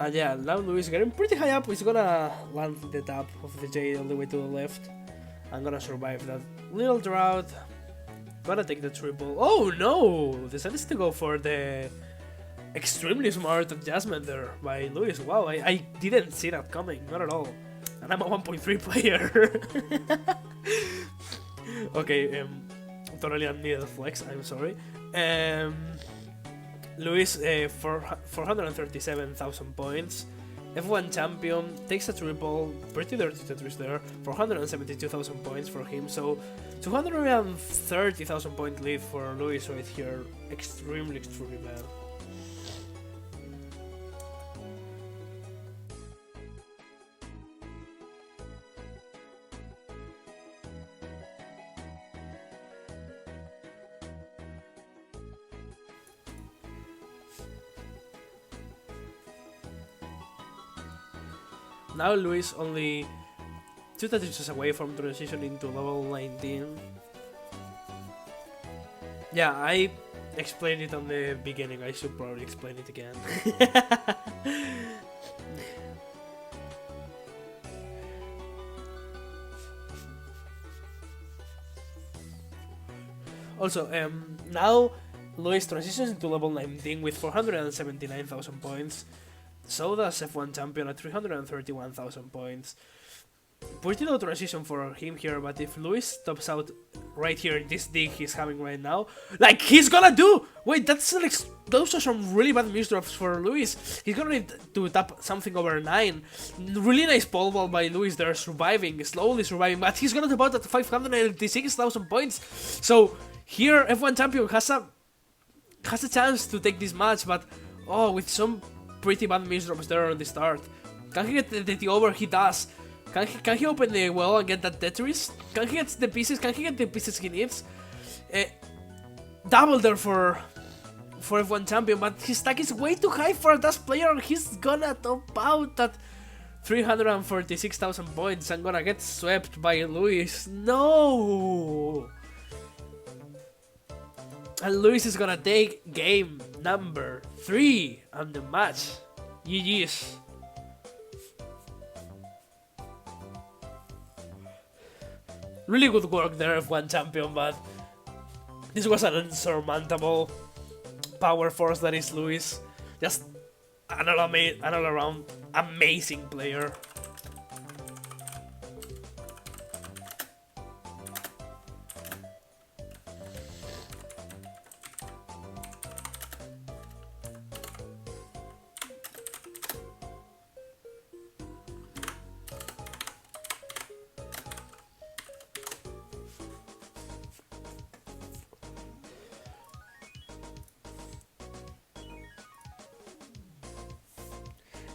And yeah, now Lewis getting pretty high up. He's gonna land the top of the J all the way to the left. I'm gonna survive that little drought. Gonna take the triple. Oh no! Decided to go for the extremely smart adjustment there by Lewis. Wow, I didn't see that coming, not at all. And I'm a 1.3 player. Okay, totally unneeded flex, I'm sorry. Lewis, 437,000 points. F1 champion, takes a triple, pretty dirty Tetris there. 472,000 points for him, so 230,000 point lead for Lewis right here. Extremely bad. Now Lewis only 2 Tetris away from transition into level 19. Yeah, I explained it on the beginning, I should probably explain it again. Also, now Lewis transitions into level 19 with 479,000 points. So does F1 champion at 331,000 points. Pretty low transition for him here, but if Lewis tops out right here in this dig he's having right now, like he's gonna do! Wait, that's like, those are some really bad misdrops for Lewis. He's gonna need to tap something over 9. Really nice pole vault by Lewis there, surviving, slowly surviving, but he's gonna tap out at 586,000 points. So here F1 champion has a chance to take this match, but oh, with some pretty bad misdrops there on the start. Can he get the over? He does. Can he open the well and get that Tetris? Can he get the pieces? Can he get the pieces he needs? Double there for F1 champion, but his stack is way too high for a Dash player. He's gonna top out at 346,000 points. I'm gonna get swept by Lewis. No! And Lewis is gonna take game number 3 on the match. GG's. Really good work there, F1 champion, but this was an insurmountable power force that is Lewis. Just an all around amazing player.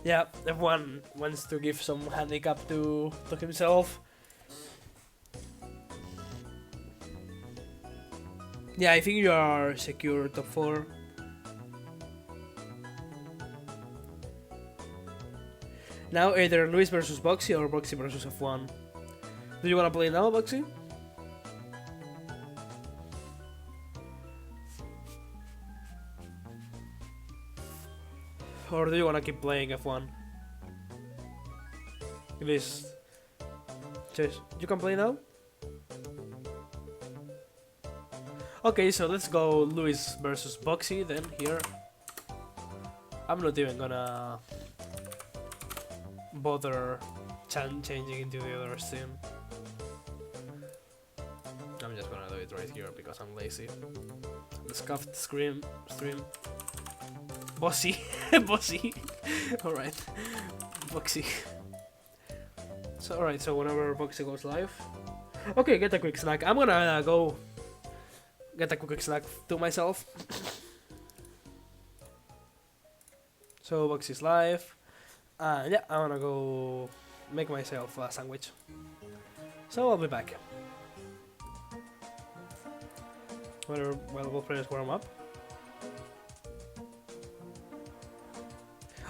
Yeah, everyone wants to give some handicap to himself. Yeah, I think you are secure top 4. Now either Lewis versus Boxy or Boxy versus F1. Do you wanna play now, Boxy? Or do you wanna keep playing F1? This Chase, you can play now? Okay, so let's go Lewis versus Boxy then here. I'm not even gonna bother changing into the other team. right here because I'm lazy. The scuffed stream. Bossy. Bossy. Alright. Boxy. So, alright, so whenever Boxy goes live. Okay, get a quick snack. I'm gonna go get a quick snack to myself. So, Boxy's live. Yeah, I wanna go make myself a sandwich. So, I'll be back. While both players warm up.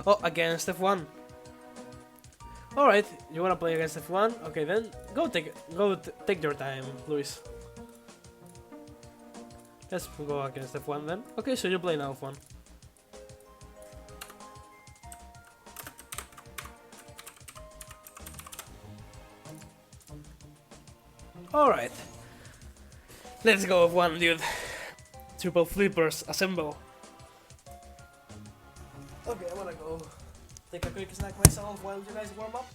Oh, against F1. Alright, you wanna play against F1? Okay, then take your time, Luis. Let's go against F1 then. Okay, so you play now F1. Alright. Let's go F1, dude. Triple flippers, assemble. Okay, I'm gonna go take a quick snack myself while you guys warm up.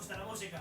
gusta la música.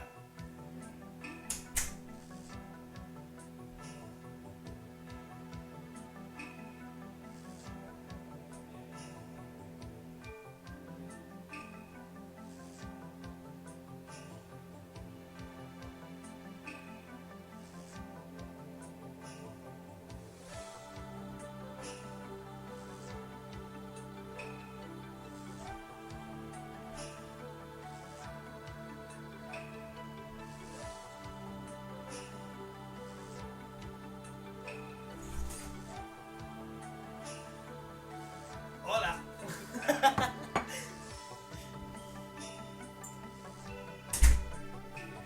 Hola.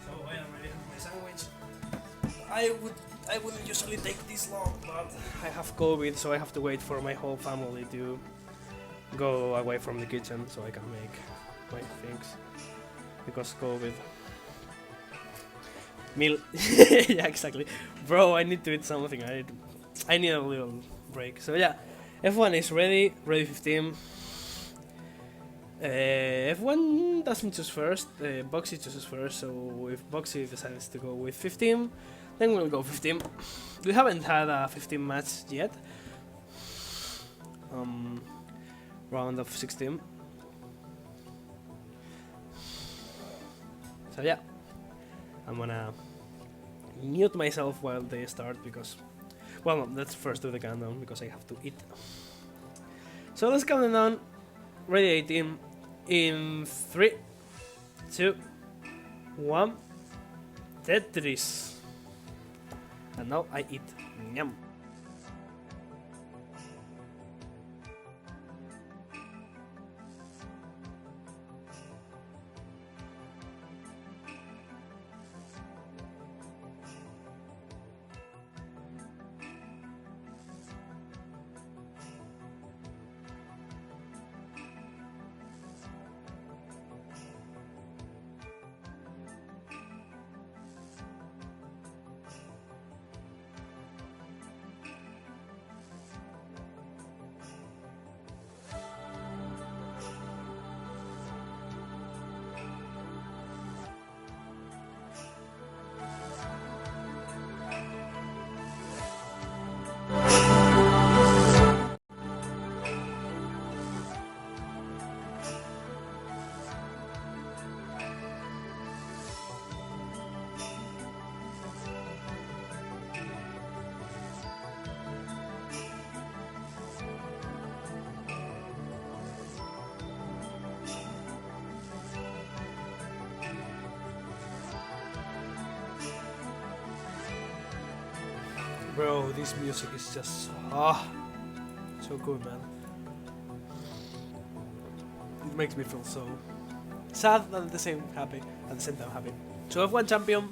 So I am ready for my sandwich. I wouldn't usually take this long, but I have COVID, so I have to wait for my whole family to go away from the kitchen so I can make my things. Because COVID. Meal. Yeah, exactly. Bro, I need to eat something. I need a little break. So yeah, F1 is ready. Ready 15. F1 doesn't choose first. Boxy chooses first. So if Boxy decides to go with 15, then we'll go 15. We haven't had a 15 match yet. Round of 16. So yeah, I'm gonna mute myself while they start because, well, no, let's first do the countdown because I have to eat. So let's count it down. Ready 18 in 3, 2, 1. Tetris. And now I eat. Yum. Bro, this music is just so good, man. It makes me feel so sad and at the same happy. At the same time, happy. So F1 champion,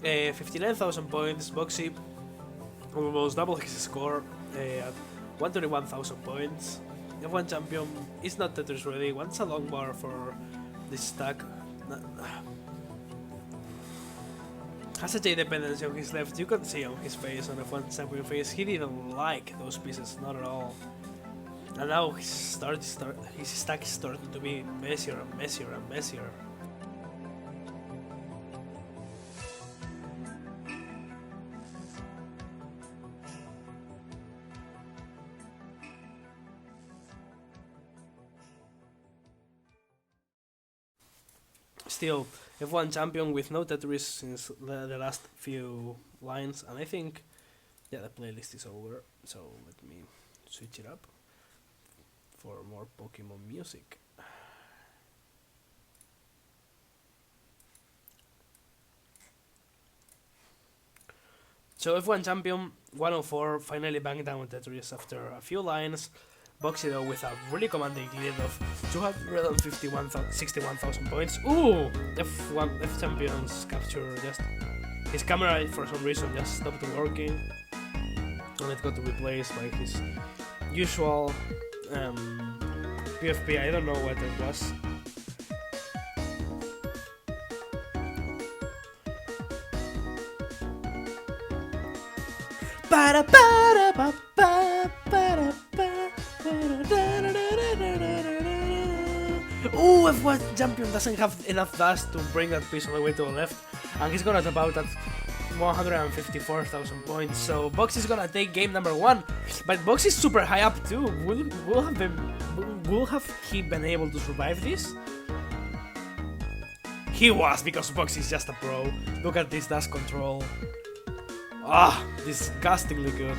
59,000 points. Boxy almost double his score at 121,000 points. F1 champion is not Tetris ready. Wants a long bar for this stack. Has a J dependency on his left. You can see on his face, on F1 champion face, he didn't like those pieces, not at all. And now his stack is starting to be messier and messier and messier. Still, F1 champion with no Tetris since the last few lines, and I think, yeah, the playlist is over, so let me switch it up for more Pokemon music. So F1 champion 104 finally banged down Tetris after a few lines. Boxy though with a really commanding lead of 261,000 points. Ooh! F champions capture just his camera for some reason just stopped working, and it got replaced by his usual PFP. I don't know what it was. Oh, F1 champion doesn't have enough dust to bring that piece all the way to the left, and he's gonna top out at 154,000 points. So Box is gonna take game number 1, but Box is super high up too. Will have he been able to survive this? He was, because Box is just a pro. Look at this dust control. Ah, disgustingly good.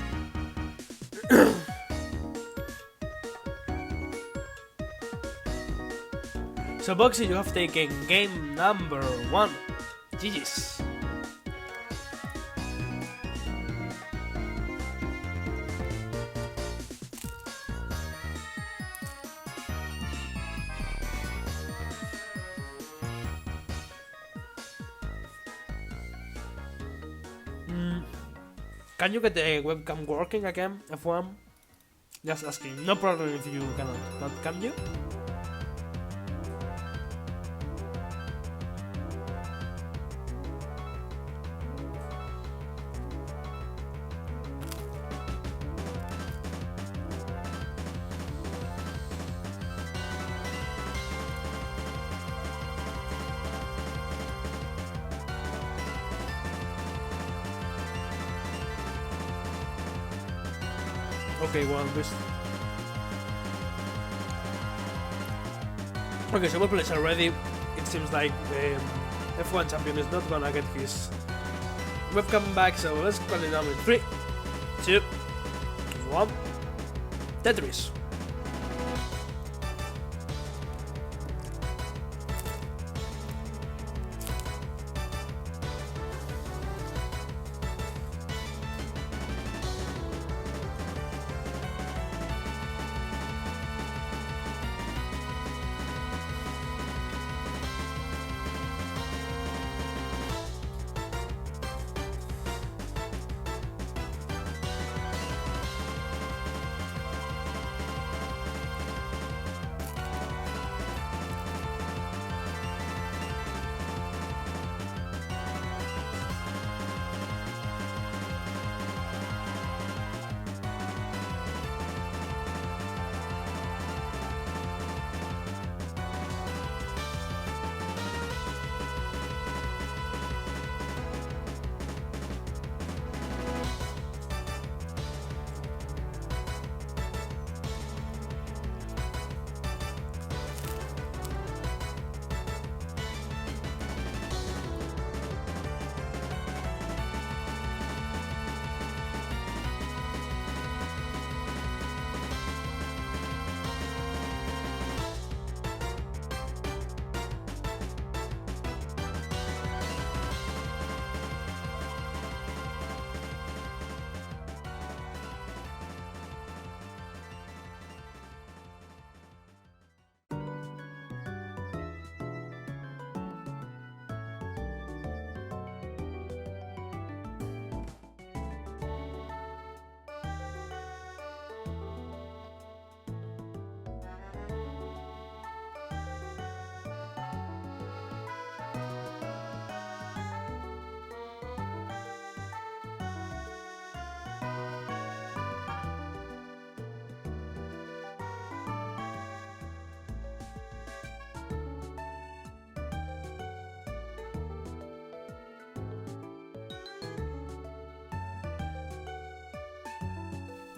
So Boxy, you have taken game number 1. GG's. Can you get the webcam working again, F1? Just asking. No problem if you cannot. Not, can you? Okay, well, this. Okay, so weapons are ready. It seems like the F1 champion is not gonna get his webcam back, so let's count it down in 3, 2, 1. Tetris.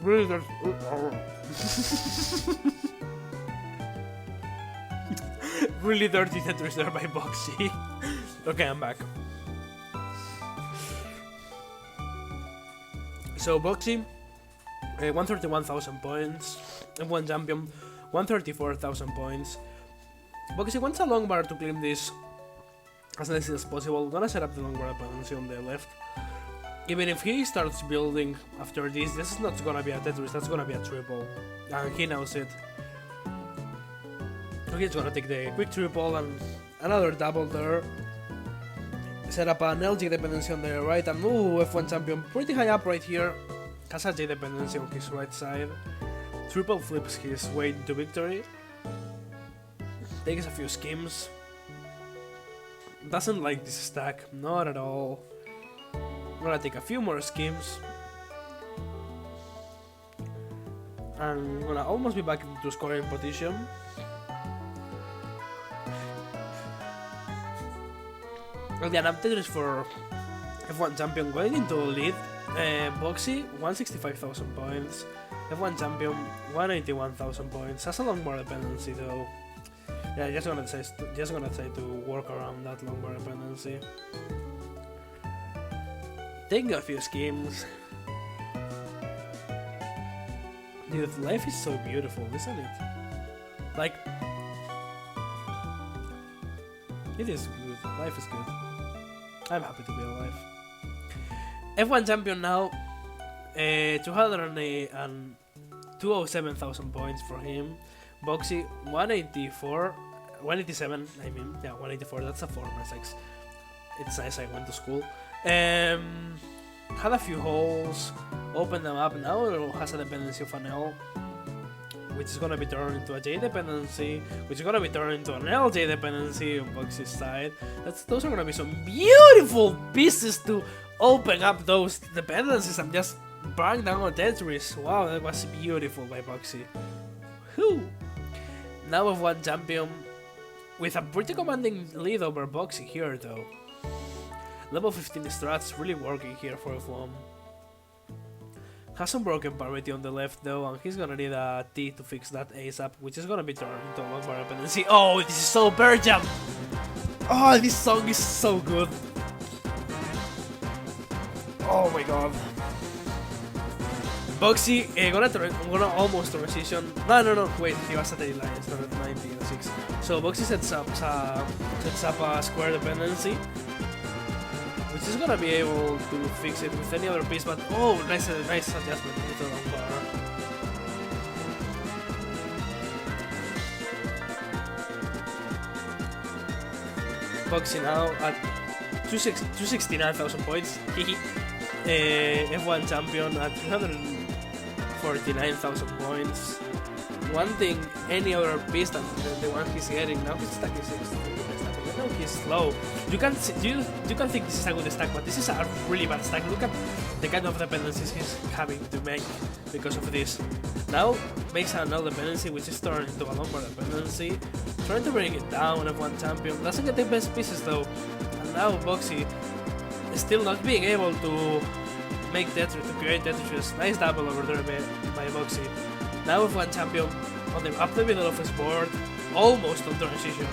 Really dirty. Really dirty Tetris there by Boxy. Okay, I'm back. So Boxy, 131,000 points. F1 champion, 134,000 points. Boxy wants a long bar to claim this as nicely as possible. I'm gonna set up the long bar dependency on the left. Even if he starts building after this is not gonna be a Tetris, that's gonna be a triple. And he knows it. So he's gonna take the quick triple and another double there. Set up an LG dependency on the right, and ooh, F1 champion pretty high up right here. Has a J dependency on his right side. Triple flips his way to victory. Takes a few schemes. Doesn't like this stack, not at all. I'm gonna take a few more schemes. I'm gonna almost be back into scoring position. Again, I'm Tetris for F1 champion going into a lead. Boxy 165,000 points. F1 champion 181,000 points. Has a long bar dependency though. Yeah, just gonna try to work around that long bar dependency. Taking a few schemes. Dude, life is so beautiful, isn't it? Like, it is good. Life is good. I'm happy to be alive. F1 champion now. 207,000 points for him. Boxy 187. I mean, yeah, 184. That's a 4/6. It's nice I went to school. Had a few holes, opened them up. Now it has a dependency of an L, which is gonna be turned into a J dependency, which is gonna be turned into an LJ dependency on Boxy's side. Those are gonna be some beautiful pieces to open up those dependencies and just bang down on Tetris. Wow, that was beautiful by Boxy. Whew. Now we've won champion with a pretty commanding lead over Boxy here though. Level 15 strats really working here for F1. Has some broken parity on the left though, and he's gonna need a T to fix that ASAP, which is gonna be turned into a long bar dependency. Oh, this is so bear jump! Oh, this song is so good. Oh my god. Boxy gonna almost transition. No, wait, he was at 8 line instead of 96. So Boxy sets up a square dependency, which is gonna be able to fix it with any other piece, but oh, nice adjustment with the long bar. Boxy now at 269,000 points. F1 champion at 349,000 points. One thing, any other piece than the one he's getting now, his stack is I know he's slow. You can think this is a good stack, but this is a really bad stack. Look at the kind of dependencies he's having to make because of this. Now makes a null dependency, which is turned into a long bar dependency. Trying to bring it down. F1 champion doesn't get the best pieces though, and now Boxy is still not being able to make Tetris, to create Tetris. Nice double over there by Boxy. Now F1 champion on up the middle of his board, almost on transition.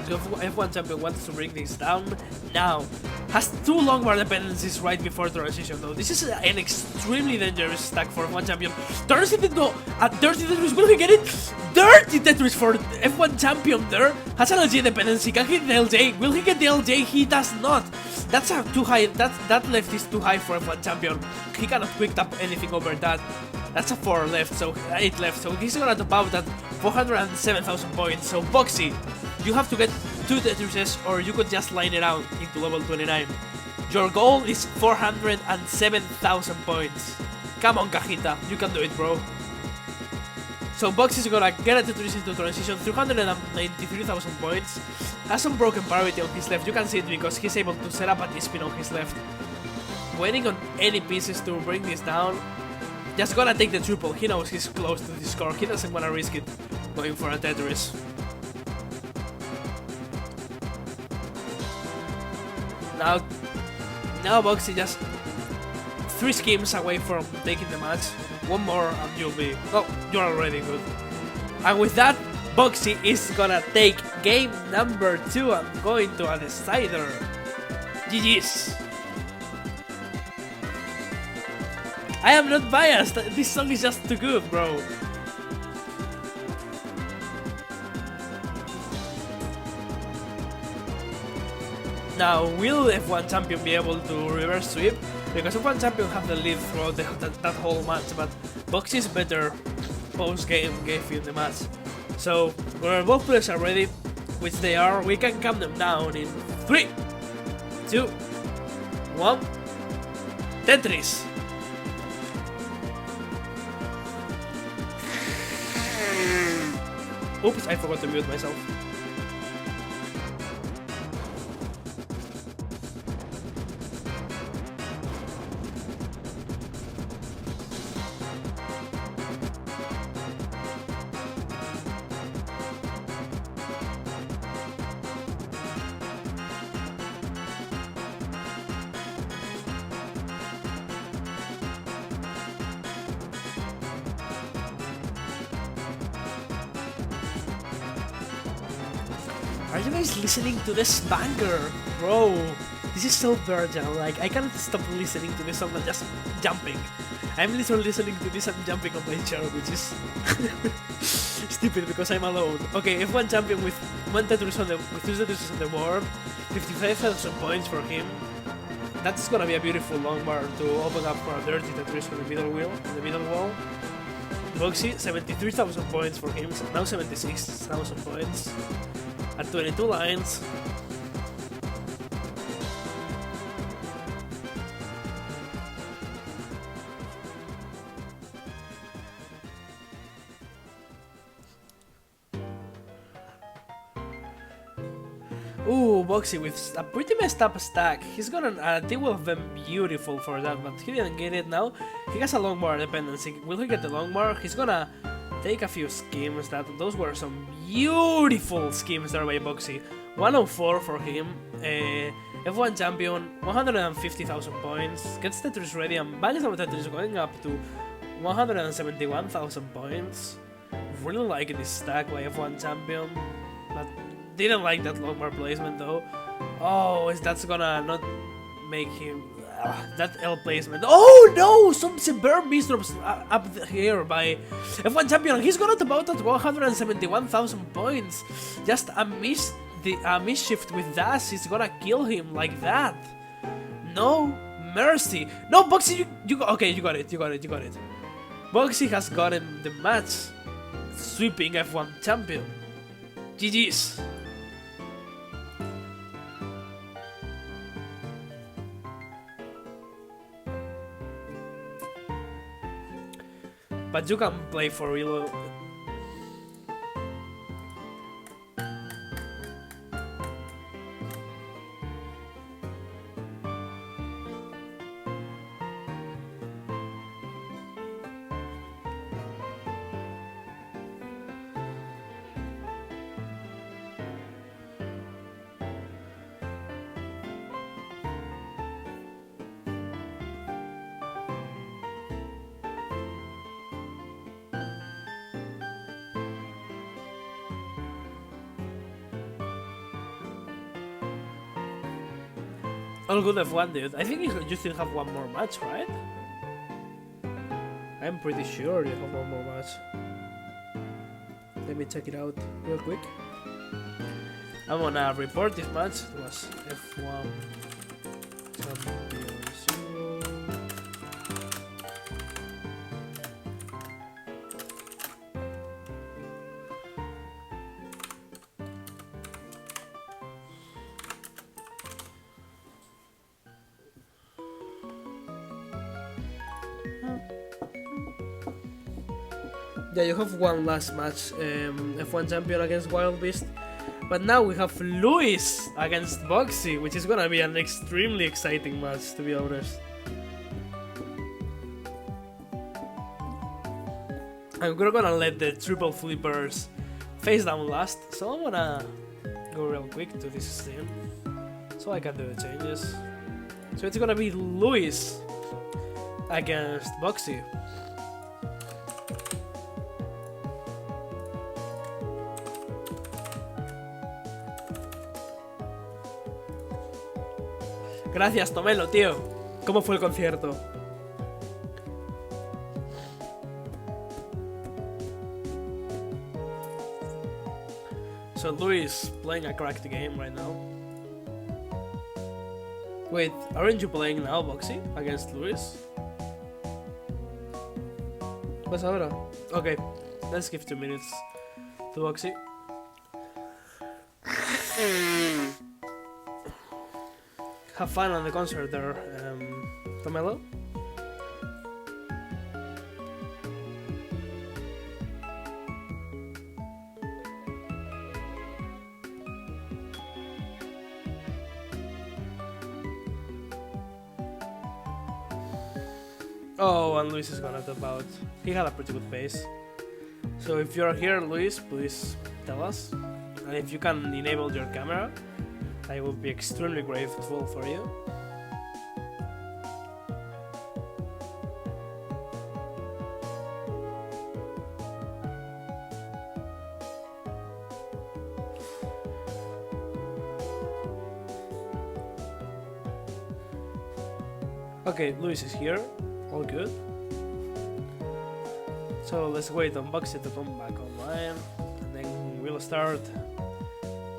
So F1 champion wants to bring this down now. Has two long bar dependencies right before transition though. This is an extremely dangerous stack for F1 champion. Turns it into a dirty Tetris. Will he get it? Dirty Tetris for F1 champion there. Has an LJ dependency. Can he hit the LJ? Will he get the LJ? He does not. That's a too high. That left is too high for F1 champion. He cannot quick tap anything over that. That's a 4 left, so 8 left. So he's gonna top out at 407,000 points. So Boxy, you have to get 2 Tetrises, or you could just line it out into level 29. Your goal is 407,000 points. Come on, Cajita, you can do it, bro. So Boxy is gonna get a Tetris into transition, 393,000 points. Has some broken parity on his left. You can see it because he's able to set up a T-spin on his left. Waiting on any pieces to bring this down. Just gonna take the triple. He knows he's close to the score. He doesn't wanna risk it going for a Tetris. Now Boxy just 3 schemes away from taking the match. One more and you'll be... Oh, you're already good. And with that, Boxy is gonna take game number 2 and going to a decider. GG's. I am not biased, this song is just too good, bro. Now, will F1 champion be able to reverse sweep? Because F1 champion have the lead throughout that whole match, but Boxy is better post-game gave in the match. So, when both players are ready, which they are, we can count them down in 3, 2, 1, Tetris! Oops, I forgot to mute myself. Are you guys listening to this banger? Bro, this is so virgin. Like, I can't stop listening to this song and just jumping. I'm literally listening to this and jumping on my chair, which is stupid because I'm alone. Okay, F1 champion with two Tetris on the board, 55,000 points for him. That's gonna be a beautiful long bar to open up for a dirty Tetris on the middle wall. Boxy, 73,000 points for him, so now 76,000 points at 22 lines. Ooh, Boxy with a pretty messed up stack. He's got they will have been beautiful for that, but he didn't get it now. He has a long bar dependency. Will he get the long bar? He's gonna take a few schemes. Those were some beautiful schemes there by Boxy. 104 for him. F1 champion, 150,000 points. Gets Tetris ready and bangs out Tetris going up to 171,000 points. Really like this stack by F1 champion, but didn't like that long bar placement though. Oh, that's gonna not make him that L placement. Oh no! Some severe misdrops up here by F1 champion. He's got about at 171,000 points. Just a mischief with dash is gonna kill him like that. No mercy. No, Boxy, you got it. Boxy has gotten the match, sweeping F1 champion. GG's. But you can play for real. All good F1, dude. I think you still have one more match, right? I'm pretty sure you have one more match. Let me check it out real quick. I'm gonna report this match. It was F1 Champion 0. Yeah, you have one last match, F1 champion against Wild Beast, but now we have Luis against Boxy, which is gonna be an extremely exciting match, to be honest. And we're gonna let the triple flippers face down last, so I'm gonna go real quick to this scene, so I can do the changes. So it's gonna be Luis against Boxy. Gracias, Tomelo, tío. ¿Cómo fue el concierto? So Luis playing a cracked game right now. Wait, aren't you playing now, Boxy, against Luis? Pues ahora. Okay, let's give 2 minutes to Boxy. Have fun on the concert there, Tomelo. Oh, and Luis is gonna top out. He had a pretty good pace. So if you're here, Luis, please tell us. And if you can enable your camera, I will be extremely grateful for you. Okay, Luis is here. All good. So let's wait on Boxy to come back online, and then we'll start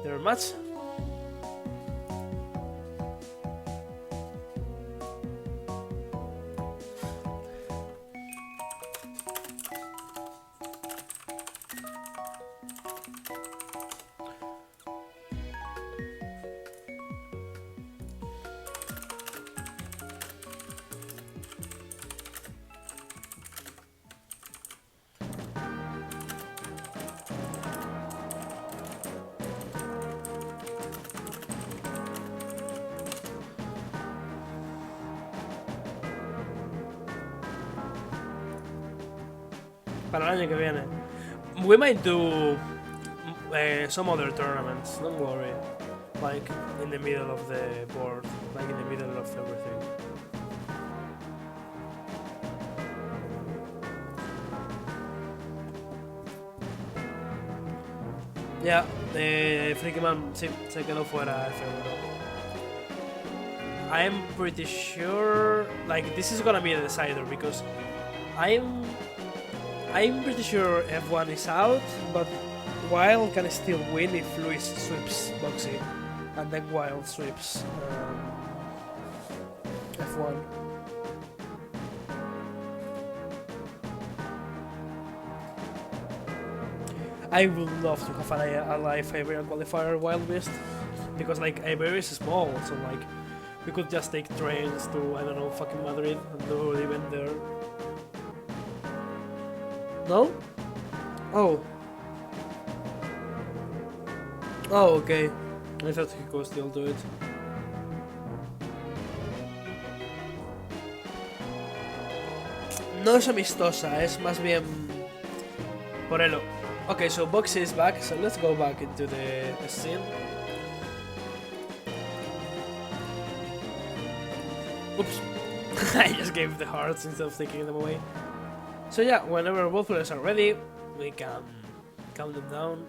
their match. Para el año que viene. We might do some other tournaments, don't worry. Like in the middle of the board, like in the middle of everything. Ya, Freaky Man sí, se quedó fuera F1. I'm pretty sure, like this is gonna be a decider because I'm pretty sure F1 is out, but Wild can still win if Luis sweeps Boxy, and then Wild sweeps F1. I would love to have a live Iberia qualifier Wild Beast, because like Iberia is small, so like we could just take trains to, I don't know, fucking Madrid and do the event there. No? Oh. Oh, okay. I thought he could still do it. No es amistosa, es más bien por elo. Okay, so Boxy is back, so let's go back into the scene. Oops. I just gave the hearts instead of taking them away. So yeah, whenever both players are ready, we can count them down.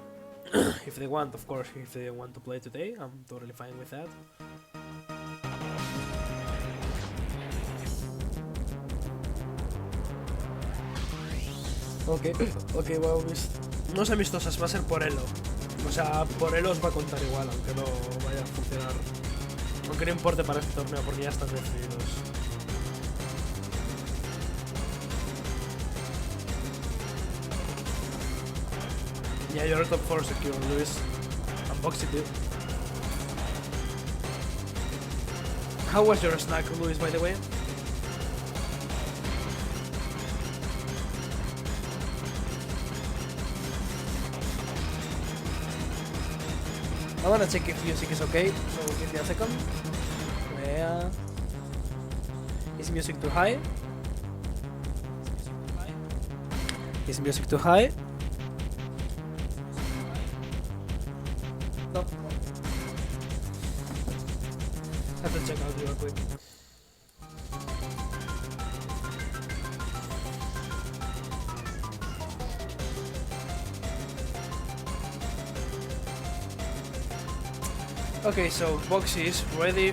If they want, of course, if they want to play today, I'm totally fine with that. Ok, well, no es amistosas, va a ser por elo. O sea, por elo os va a contar igual, aunque no vaya a funcionar. Aunque no importe para este torneo, porque ya están decididos. Yeah, you're top 4 secure, Luis. And Boxy too. How was your snack, Luis, by the way? I wanna check if music is okay, so give me a second. Yeah. Is music too high? Is music too high? No. Have to check out real quick. Okay, so Boxy is ready.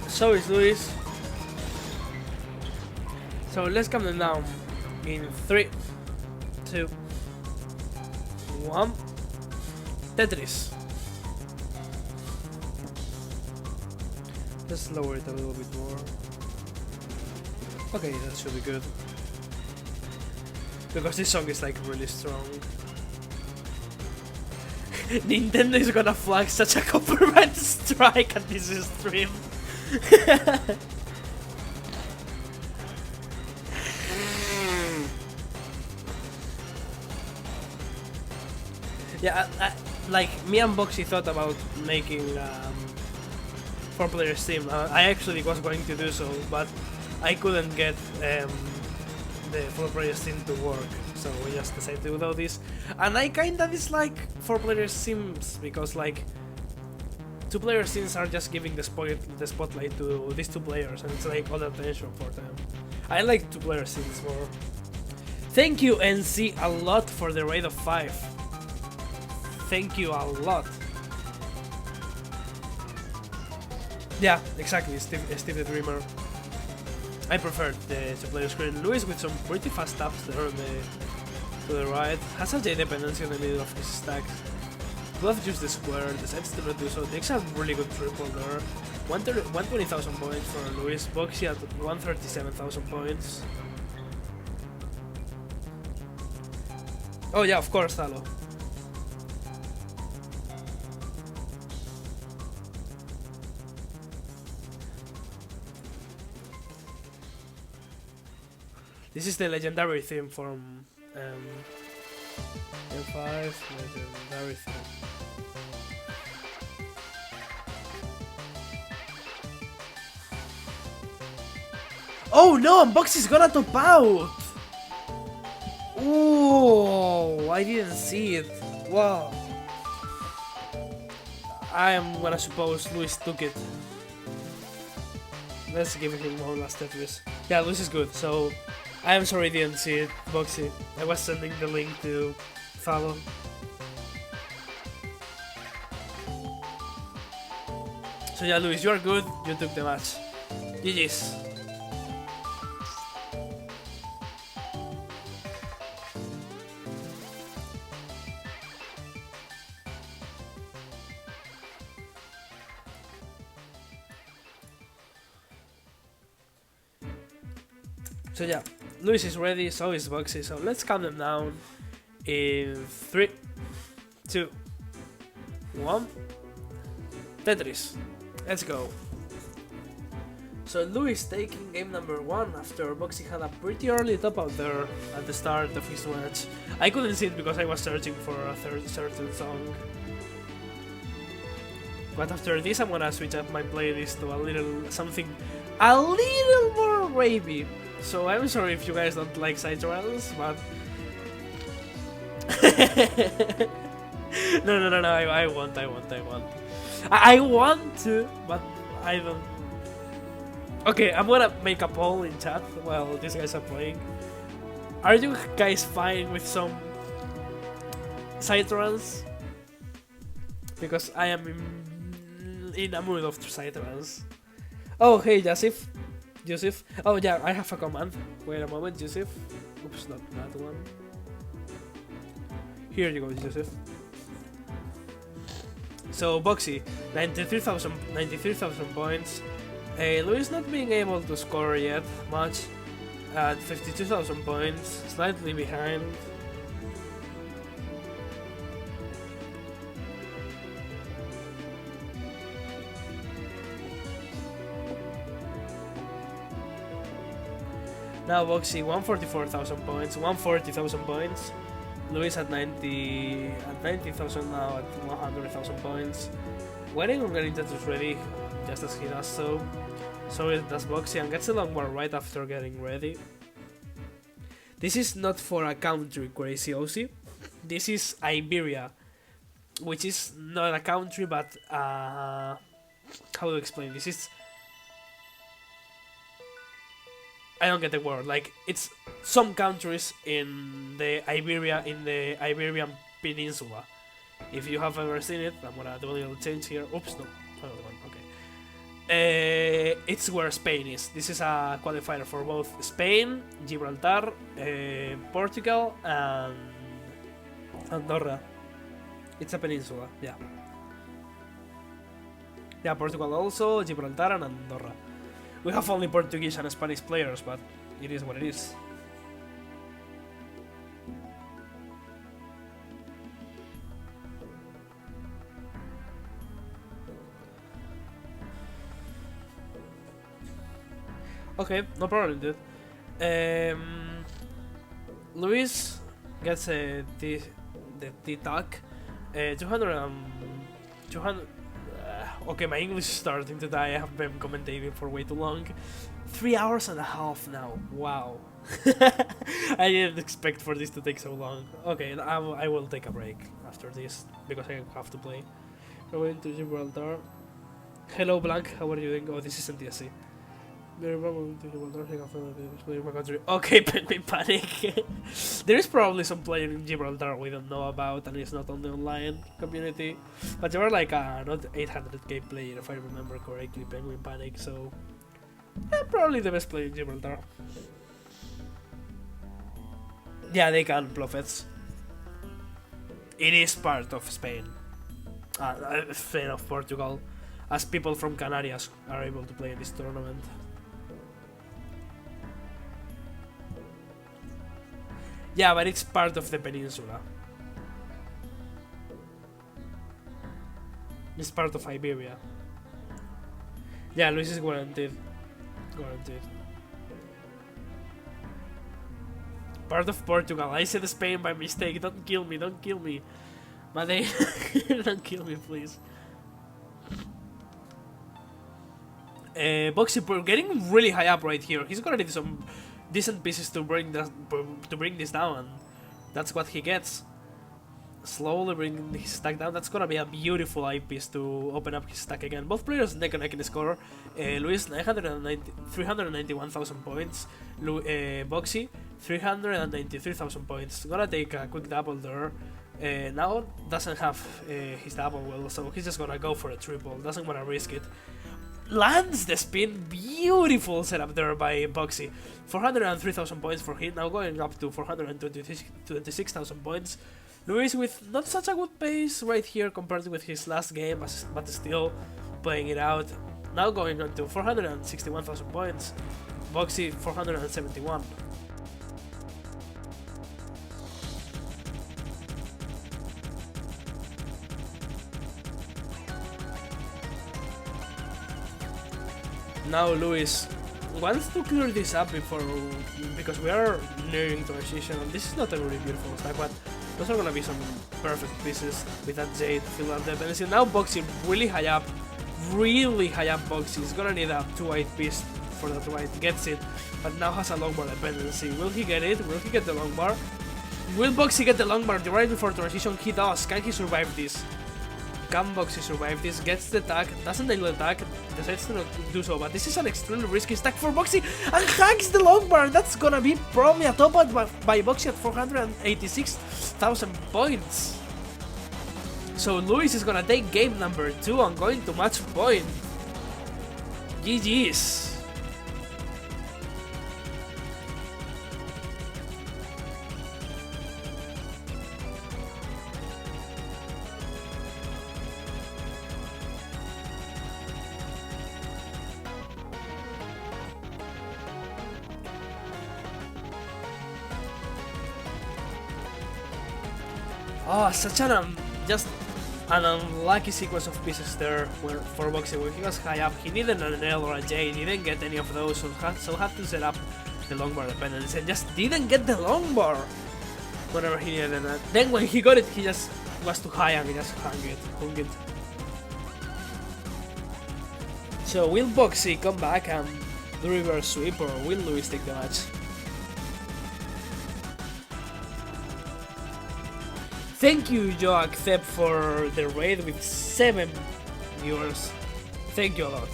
So is Luis. So let's count them down in 3, 2, 1. Tetris. Let's lower it a little bit more. Okay, that should be good. Because this song is like really strong. Nintendo is gonna flag such a copyright strike at this stream. Yeah, like me and Boxy thought about making 4-player team. I actually was going to do so, but I couldn't get the 4-player team to work, so we just decided to do this. And I kinda dislike 4-player sims because like 2-player sims are just giving the spotlight to these 2 players, and it's like all attention for them. I like 2-player sims more. Thank you NC a lot for the raid of 5. Thank you a lot. Yeah, exactly, Steve the Dreamer. I prefer the two-player screen. Luis with some pretty fast taps there on to the right. Has a J dependency in the middle of his stacks. Bluff use the square, decides to reduce, so takes a really good triple there. 120,000 points for Luis. Boxy at 137,000 points. Oh yeah, of course, Talo. This is the legendary theme from M5, legendary theme. Oh no, Boxy's gonna top out! Ooh, I didn't see it. Wow. I am gonna suppose Luis took it. Let's give him one last Tetris. Yeah, Luis is good, so I am sorry I didn't see it, Boxy. I was sending the link to follow. So yeah, Luis, you are good. You took the match. GG's. So yeah, Luis is ready, so is Boxy, so let's count them down in 3, 2, 1. Tetris. Let's go. So Luis taking game number 1 after Boxy had a pretty early top out there at the start of his match. I couldn't see it because I was searching for a certain song. But after this I'm gonna switch up my playlist to a little more ravey. So I'm sorry if you guys don't like side runs, but no, I want. I want to, but I don't. Okay, I'm gonna make a poll in chat while these guys are playing. Are you guys fine with some side runs? Because I am in a mood of side runs. Oh, hey, Yusuf. Oh yeah, I have a command. Wait a moment, Yusuf. Oops, not that one. Here you go, Yusuf. So Boxy, 93,000 points. Luis not being able to score yet much at 52,000 points, slightly behind. Now Boxy 144,000 points, 140,000 points. Luis at 90,000 now at 100,000 points. Waiting on getting Tetris ready, just as he does so. So it does Boxy and gets a long one right after getting ready. This is not for a country, Crazy OC. This is Iberia, which is not a country, but how to explain? This is, I don't get the word. Like, it's some countries in the Iberian Peninsula. If you have ever seen it, I'm gonna do a little change here. Oops, no, another one. Okay. It's where Spain is. This is a qualifier for both Spain, Gibraltar, Portugal, and Andorra. It's a peninsula. Yeah. Yeah, Portugal also, Gibraltar, and Andorra. We have only Portuguese and Spanish players, but it is what it is. Okay, no problem, dude. Luis gets the T-Tac. 200. Okay, my English is starting to die. I have been commentating for way too long. 3 hours and a half now. Wow. I didn't expect for this to take so long. Okay, I will take a break after this because I have to play. We're going to Gibraltar. Hello, Blank. How are you doing? Oh, this is NTSC. Okay, Penguin Panic. There is probably some player in Gibraltar we don't know about, and it's not on the online community. But there are like not 800k player, if I remember correctly, Penguin Panic. So yeah, probably the best player in Gibraltar. Yeah, they can Bluffets. It is part of Spain. Spain of Portugal, as people from Canarias are able to play in this tournament. Yeah, but it's part of the peninsula. It's part of Iberia. Yeah, Luis is guaranteed. Guaranteed. Part of Portugal. I said Spain by mistake. Don't kill me, don't kill me. But they don't kill me, please. Boxy, we're getting really high up right here. He's gonna need some decent pieces to bring this down. That's what he gets. Slowly bring his stack down. That's gonna be a beautiful eye piece to open up his stack again. Both players neck and neck in the score. Luis 391,000 points. Boxy 393,000 points. Gonna take a quick double there. Now doesn't have his double well, so he's just gonna go for a triple. Doesn't wanna risk it. Lands the spin. Beautiful setup there by Boxy. 403,000 points for him. Now going up to 426,000 points. Luis with not such a good pace right here compared with his last game, but still playing it out. Now going on to 461,000 points. Boxy 471. Now Luis wants to clear this up because we are nearing transition, and this is not a really beautiful stack, but those are gonna be some perfect pieces with that Jade to fill up the dependency. Now Boxy really high up Boxy. He's gonna need a 2-8 piece for that white. Gets it, but now has a long bar dependency. Will he get it? Will he get the long bar? Will Boxy get the long bar right before transition? He does. Can he survive this? Can Boxy survive this? Gets the tag, doesn't nail the tag, decides to not do so, but this is an extremely risky stack for Boxy, and hacks the long bar. That's gonna be probably a top out by Boxy at 486,000 points. So Luis is gonna take game number 2 and going to match point. GG's. Oh, such an just an unlucky sequence of pieces there for Boxy. When he was high up, he needed an L or a J, he didn't get any of those, so had to set up the long bar dependency and just didn't get the long bar whenever he needed it. Then when he got it, he just was too high and he just hung it. So will Boxy come back and do reverse sweep, or will Luis take the match? Thank you, Joe Accept, for the raid with 7 viewers. Thank you a lot.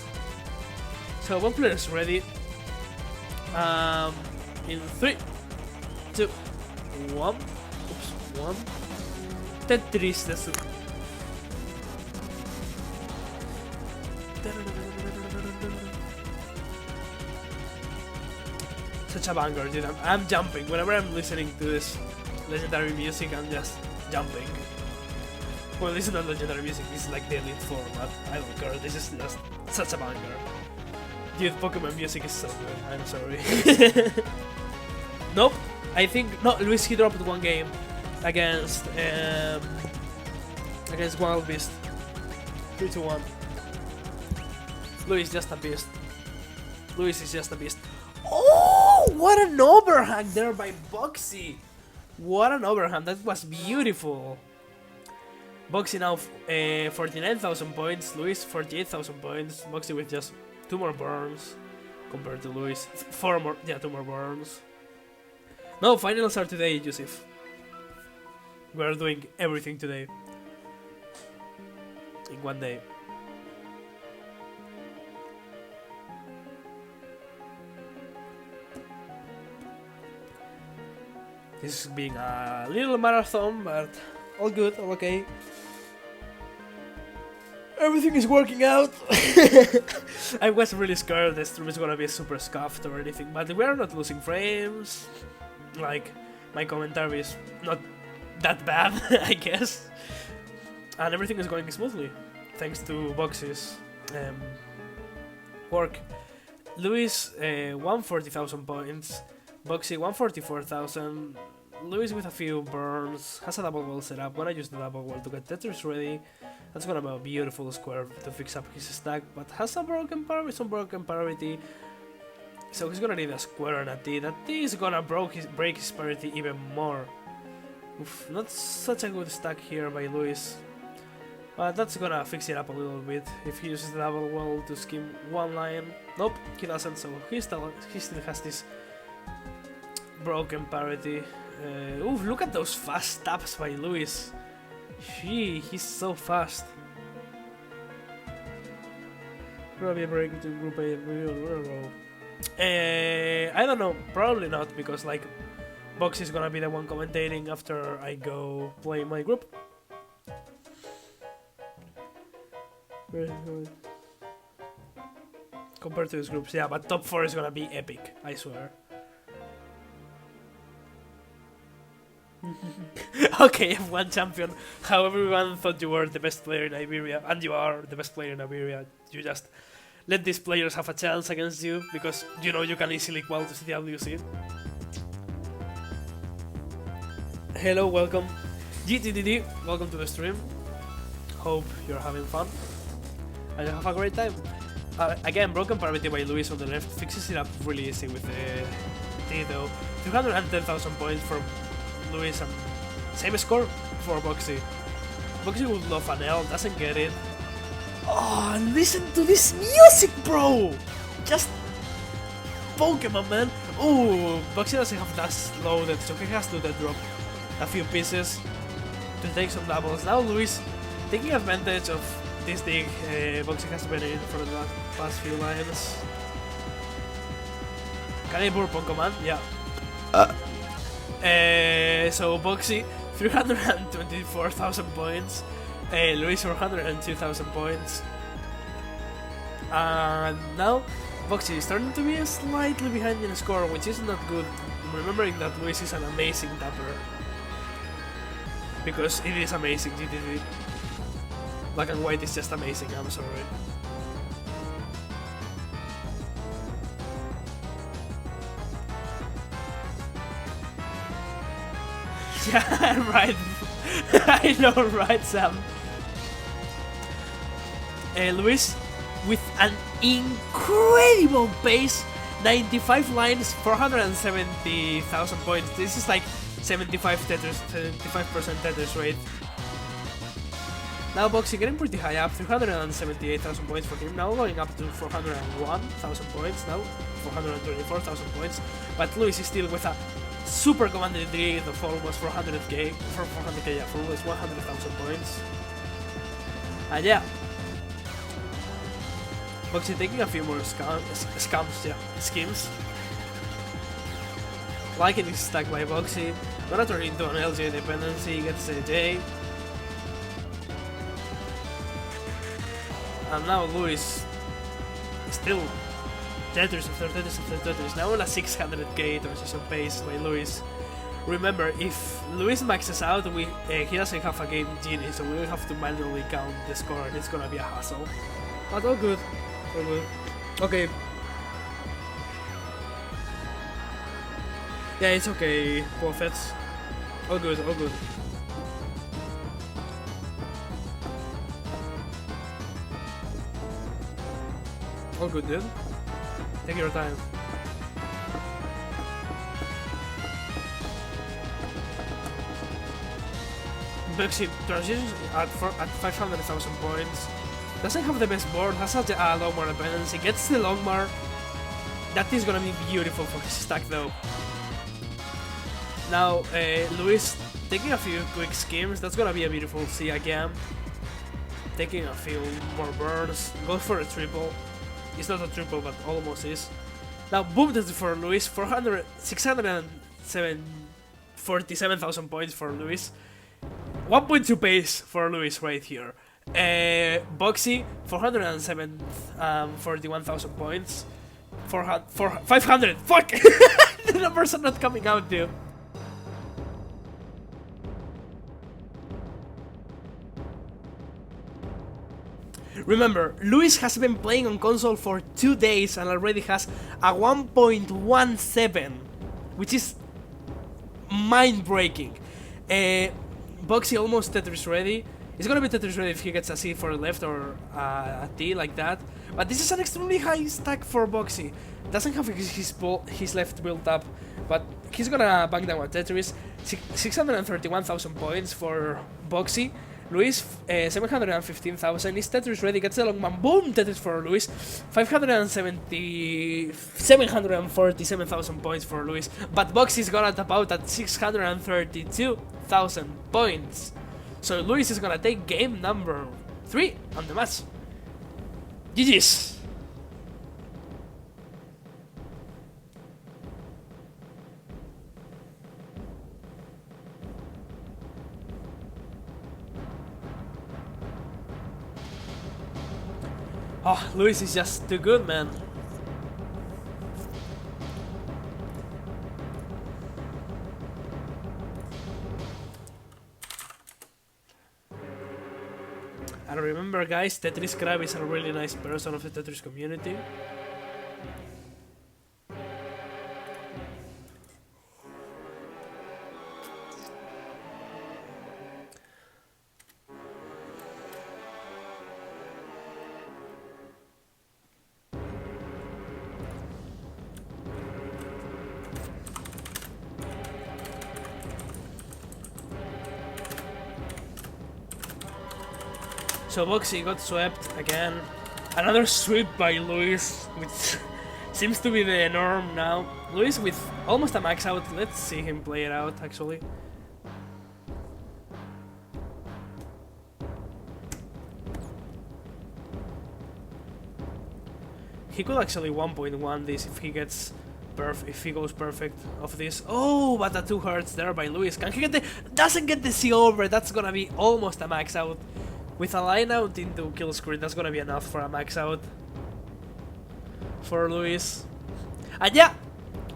So one player is ready. In 3, 2, 1. Oops, 1. Tetris. Such a banger, dude. I'm jumping. Whenever I'm listening to this legendary music, I'm just jumping. Well, this is not legendary music, this is like the elite form, but I don't care, this is just such a banger. Dude, Pokemon music is so good, I'm sorry. Nope, I think, no, Luis, he dropped one game against Wild Beast. 3-1. Luis just a beast. Luis is just a beast. Oh, what an overhang there by Boxy! What an overhand, that was beautiful. Boxy now 49,000 points, Luis 48,000 points. Boxy with just 2 more burns compared to Luis. 2 more burns. No, finals are today, Yusuf. We are doing everything today. In one day. This is being a little marathon, but all good, all okay. Everything is working out. I was really scared the stream is gonna be super scuffed or anything, but we are not losing frames. Like, my commentary is not that bad, I guess. And everything is going smoothly, thanks to Boxy's work. Luis, 140,000 points. Boxy, 144,000. Luis with a few burns, has a double wall set up. Gonna use the double wall to get Tetris ready. That's gonna be a beautiful square to fix up his stack, but has some broken parity. So he's gonna need a square and a T. That T is gonna break his parity even more. Oof, not such a good stack here by Luis. But that's gonna fix it up a little bit if he uses the double wall to skim one line. Nope, he doesn't, so he still has this broken parity. Ooh, look at those fast taps by Luis. He's so fast. Probably a break to group A I don't know, probably not, because like Box is gonna be the one commentating after I go play my group. Compared to his groups, yeah, but top 4 is gonna be epic, I swear. Okay, F1 champion. How everyone thought you were the best player in Iberia, and you are the best player in Iberia. You just let these players have a chance against you, because you know you can easily qual to CTWC. Hello, welcome. GTDD, welcome to the stream. Hope you're having fun. And you have a great time. Again, broken parity by Luis on the left fixes it up really easy with the T though. 210,000 points from Luis and same score for Boxy. Boxy would love an L, doesn't get it. Oh, listen to this music, bro! Just Pokemon, man. Ooh, Boxy doesn't have that loaded, so he has to drop a few pieces to take some doubles. Now Luis taking advantage of this thing. Boxy has been in for the past few lines. Can I burp on command? Yeah. So Boxy, 324,000 points. Luis, 402,000 points. And now Boxy is starting to be slightly behind in score, which is not good. Remembering that Luis is an amazing tapper. Because it is amazing, GTD. Black and white is just amazing, I'm sorry. Yeah, right. I know, right, Sam? Luis with an incredible pace, 95 lines, 470,000 points. This is like 75% Tetris rate. Now Boxy getting pretty high up, 378,000 points for him, now going up to 401,000 points, now 424,000 points, but Luis is still with a super commanded lead of almost 400k, for 400k, yeah, for almost 100,000 points. And yeah, Boxy taking a few more schemes. Liking this stack by Boxy, gonna turn into an LJ dependency, gets a J. And now Luis still Tetris after Tetris after Tetris, now on a 600k transition pace by Luis. Remember, if Luis maxes out, he doesn't have a game genie, so we will have to manually count the score and it's gonna be a hassle. But all good, all good. Okay. Yeah, it's okay, Prophets. All good, all good. All good, dude. Take your time. Boxy transitions at 500,000 points. Doesn't have the best board, has such a Longmar dependency, gets the Longmar. That is gonna be beautiful for his stack though. Now, Luis taking a few quick schemes, that's gonna be a beautiful C again. Taking a few more burns, goes for a triple. It's not a triple, but almost is. Now, boom, that's for Luis, 674,000 47,000 points for Luis. 1.2 pace for Luis right here. Boxy, 407, 41,000 points. 500. Fuck! The numbers are not coming out, dude. Remember, Luis has been playing on console for 2 days and already has a 1.17, which is mind-breaking. Boxy almost Tetris ready. He's gonna be Tetris ready if he gets a C for left or a T like that. But this is an extremely high stack for Boxy. Doesn't have his left built up, but he's gonna bang down a Tetris. 631,000 points for Boxy. Luis, 715,000 is Tetris ready, gets the long man, boom, Tetris for Luis. 747,000 points for Luis, but Boxy's gonna top out at 632,000 points. So Luis is gonna take game number 3 on the match. GG's. Oh, Luis is just too good, man. And remember, guys, Tetris Crab is a really nice person of the Tetris community. So Boxy got swept again. Another sweep by Luis, which seems to be the norm now. Luis with almost a max out. Let's see him play it out, actually. He could actually 1.1 this if he gets if he goes perfect of this. Oh, but the 2 hurts there by Luis. Can he get the... Doesn't get the C over. That's gonna be almost a max out. With a line out into kill screen, that's gonna be enough for a max out for Luis. And yeah,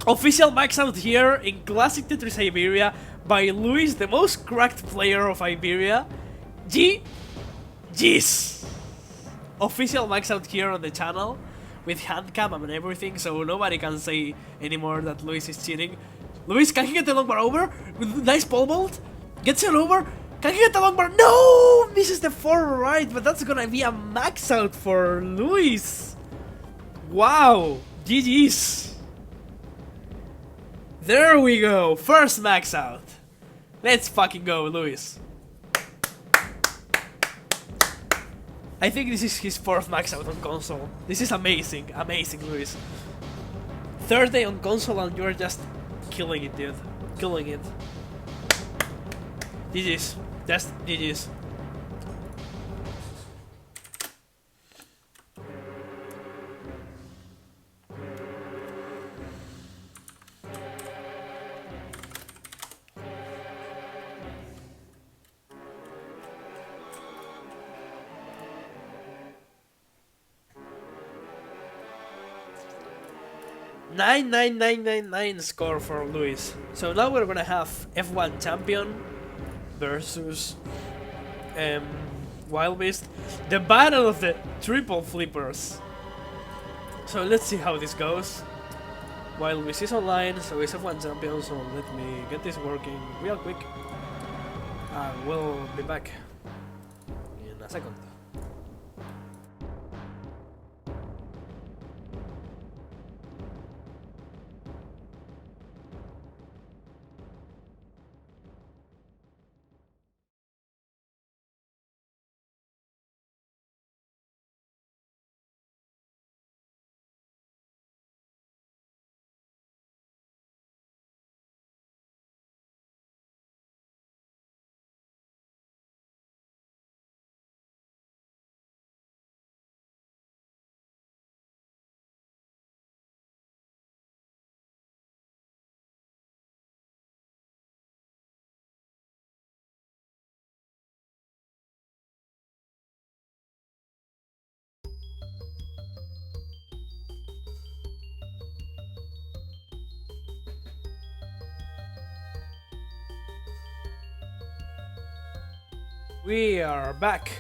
official max out here in Classic Tetris Iberia by Luis, the most cracked player of Iberia. GG's. Official max out here on the channel with handcam and everything, so nobody can say anymore that Luis is cheating. Luis, can he get the long bar over? Nice pole vault. Gets it over. Can he get the long bar? No! Misses the 4 right, but that's gonna be a max out for Luis. Wow. GG's. There we go. First max out. Let's fucking go, Luis. I think this is his 4th max out on console. This is amazing. Amazing, Luis. 3rd day on console and you're just killing it, dude. Killing it. GG's. Just GG's. $9,999 score for Luis. So now we're gonna have F1 champion versus Wild Beast, the battle of the triple flippers. So let's see how this goes. Wild Beast is online, so he's F1 champion. So let me get this working real quick, and we'll be back in a second. We are back,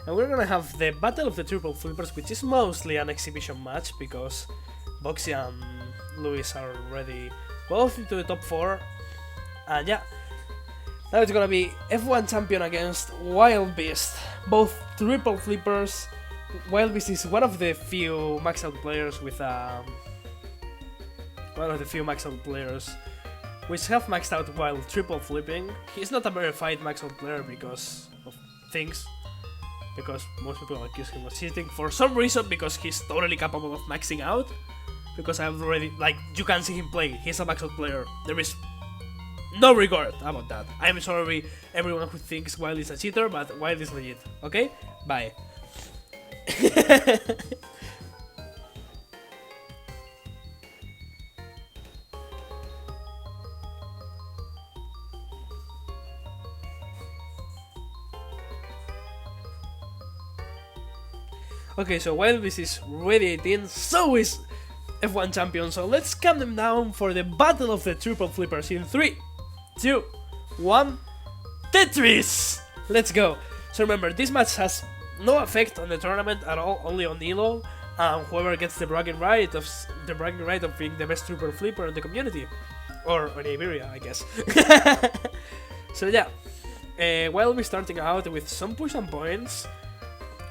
and we're gonna have the Battle of the Triple Flippers, which is mostly an exhibition match because Boxy and Luis are already both into the top 4. And yeah, now it's gonna be F1 champion against Wild Beast, both triple flippers. Wild Beast is one of the few max out players with which have maxed out while triple flipping. He's not a verified max out player because of things, because most people accuse him of cheating for some reason, because he's totally capable of maxing out. Because I've already, like, you can see him play, he's a max out player. There is no regard about that. I'm sorry everyone who thinks Wild is a cheater, but Wild is legit, okay? Bye. Okay, so Wildbeast is ready 18, so is F1 champion, so let's calm them down for the battle of the triple flippers in 3, 2, 1, Tetris! Let's go! So remember, this match has no effect on the tournament at all, only on Elo, and whoever gets the bragging right of being the best triple flipper in the community. Or in Iberia, I guess. So yeah, we'll be starting out with some push and points.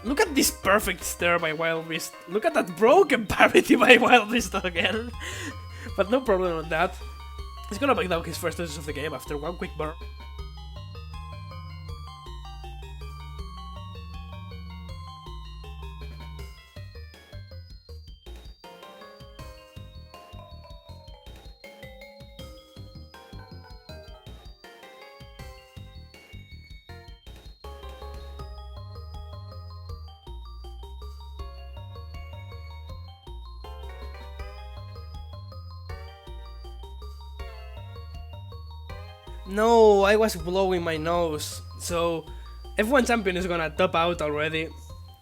Look at this perfect stare by Wild Beast. Look at that broken parity by Wild Beast again. But no problem on that. He's gonna back down his first touches of the game after one quick burn. No, I was blowing my nose. So, F1 champion is gonna top out already.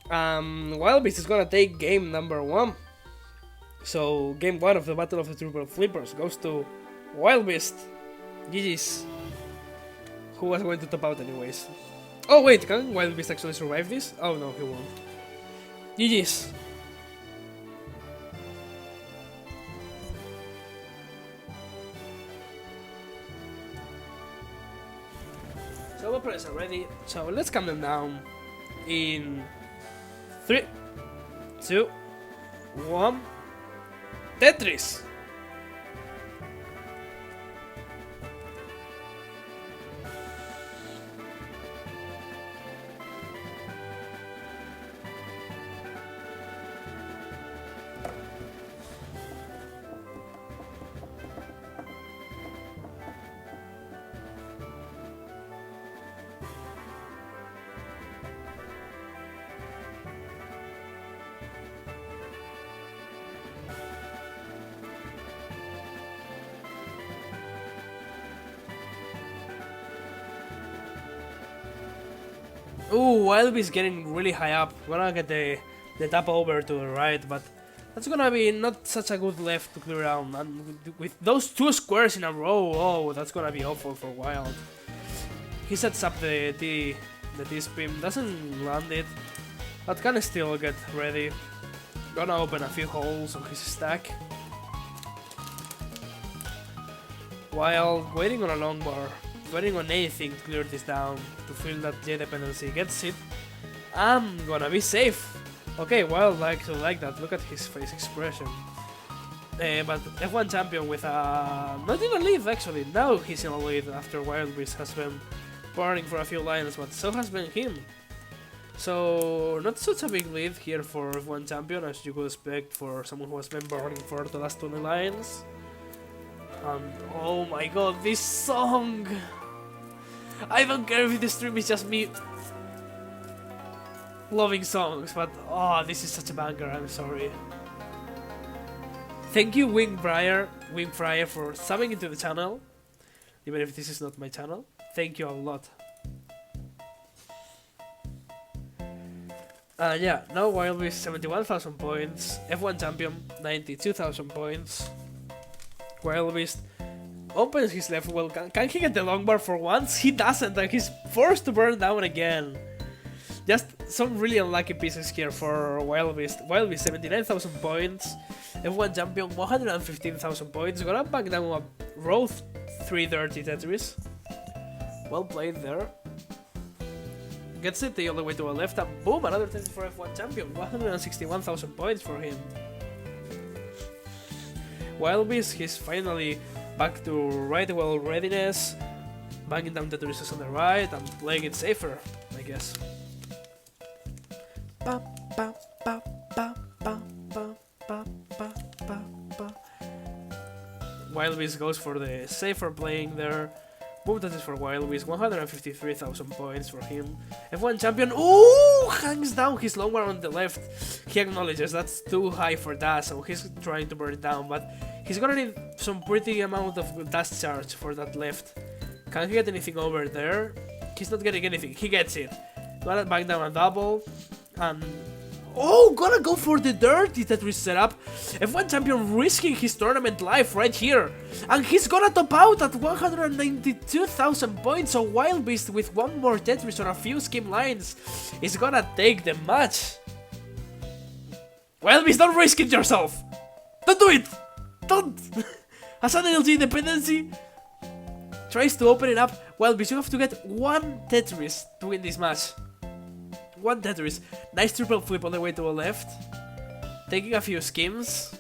Wild Beast is gonna take game number 1. So, game 1 of the Battle of the Triple Flippers goes to Wild Beast. GG's. Who was going to top out anyways? Oh wait, can Wild Beast actually survive this? Oh no, he won't. GG's. So we're press are ready, so let's calm them down in 3, 2, 1, Tetris! Ooh, Wild Beast getting really high up. We're gonna get the tap over to the right, but that's gonna be not such a good left to clear down. And with those 2 squares in a row, oh, that's gonna be awful for Wild. He sets up the T-spin, doesn't land it, but can still get ready. Gonna open a few holes on his stack. Wild waiting on a long bar. Waiting on anything to clear this down, to feel that J dependency gets it. I'm gonna be safe. Okay, Wild likes to like that, look at his face expression. But F1 champion with a... not even lead actually, now he's in a lead after Wild Beast has been burning for a few lines, but so has been him. So, not such a big lead here for F1 champion as you could expect for someone who has been burning for the last 20 lines. And oh my god, this song! I don't care if the stream is just me loving songs, but oh, this is such a banger, I'm sorry. Thank you Wing Fryer for subbing into the channel, even if this is not my channel. Thank you a lot. Yeah, now Wild Beast 71,000 points, F1 champion 92,000 points. Wild Beast opens his left well. Can he get the long bar for once? He doesn't, and he's forced to burn down again. Just some really unlucky pieces here for Wild Beast. Wild Beast 79,000 points. F1 champion 115,000 points. Gonna back down a row 3 dirty Tetris. Well played there. Gets it all the way to a left, and boom, another Tetris for F1 champion. 161,000 points for him. Wild Beast, he's finally back to right well readiness. Banging down Tetris on the right and playing it safer, I guess. Wild Beast goes for the safer playing there. Boom, that is for Wild Beast. 153,000 points for him. F1 champion. Ooh! Hangs down his long bar on the left. He acknowledges that's too high for that, so he's trying to burn it down. But he's gonna need some pretty amount of dust charge for that left. Can he get anything over there? He's not getting anything. He gets it. Gonna back down a double. And oh, gonna go for the dirty Tetris setup. F1 champion risking his tournament life right here. And he's gonna top out at 192,000 points. So Wild Beast with one more Tetris or a few scheme lines is gonna take the match. Wild Beast, don't risk it yourself. Don't do it. Don't. Has an LG dependency. Tries to open it up. Wild Beast, you have to get one Tetris to win this match. One Tetris. Nice triple flip on the way to the left. Taking a few schemes.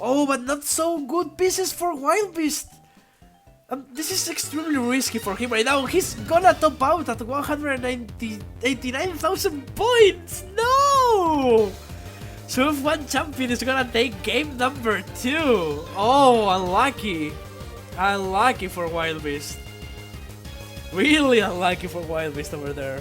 Oh, but not so good pieces for Wild Beast. This is extremely risky for him right now. He's gonna top out at 189,000 points. No! So F1 champion is gonna take game number 2. Oh, unlucky. Unlucky for Wild Beast. Really unlucky for Wild Beast over there.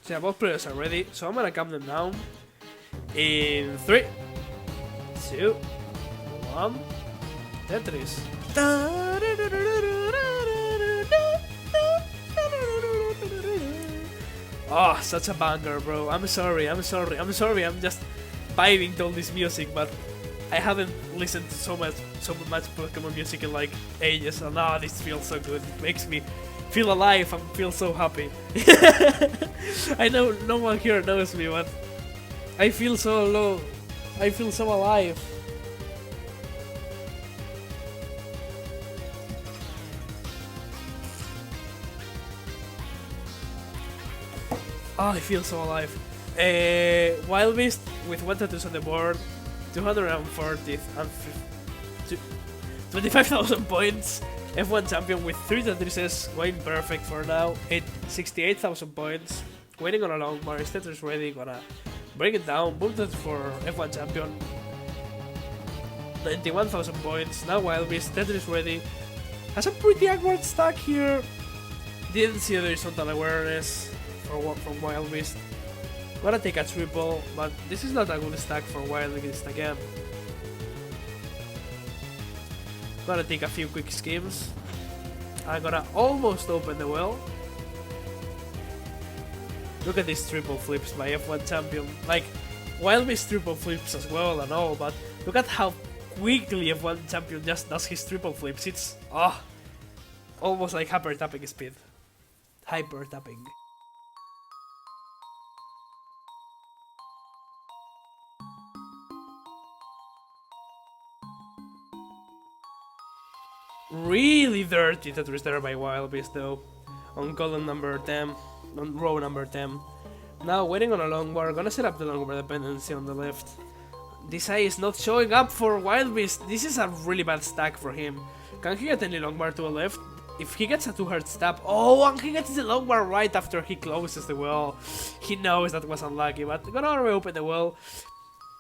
So yeah, both players are ready, so I'm gonna calm them down. In 3, 2, 1, Tetris. Oh, such a banger, bro. I'm sorry. I'm just vibing to all this music, but I haven't listened to so much Pokemon music in like ages, and now this feels so good. It makes me feel alive and feel so happy. I know no one here knows me, but I feel so low. I feel so alive. Oh, I feel so alive. Wild Beast with 1 Tetris on the board, 240 and 25,000 points. F1 champion with 3 Tetrises, going perfect for now. 68,000 points. Waiting on a long bar. Is Tetris ready? Gonna bring it down. Boom Tetris for F1 champion. 91,000 points. Now Wild Beast. Tetris ready. Has a pretty awkward stack here. Didn't see the horizontal awareness from Wild Beast. Gonna take a triple, but this is not a good stack for Wild Beast again. Gonna take a few quick schemes. I'm gonna almost open the well. Look at these triple flips by F1 champion. Like, Wild Beast triple flips as well and all, but look at how quickly F1 champion just does his triple flips. It's almost like hyper tapping speed. Hyper tapping. Really dirty Tetris there by Wild Beast though. On column number 10, on row number 10. Now waiting on a long bar, gonna set up the long bar dependency on the left. This eye is not showing up for Wild Beast. This is a really bad stack for him. Can he get any long bar to the left? If he gets a 2-hard stab, oh, and he gets the long bar right after he closes the well. He knows that was unlucky, but gonna reopen the well.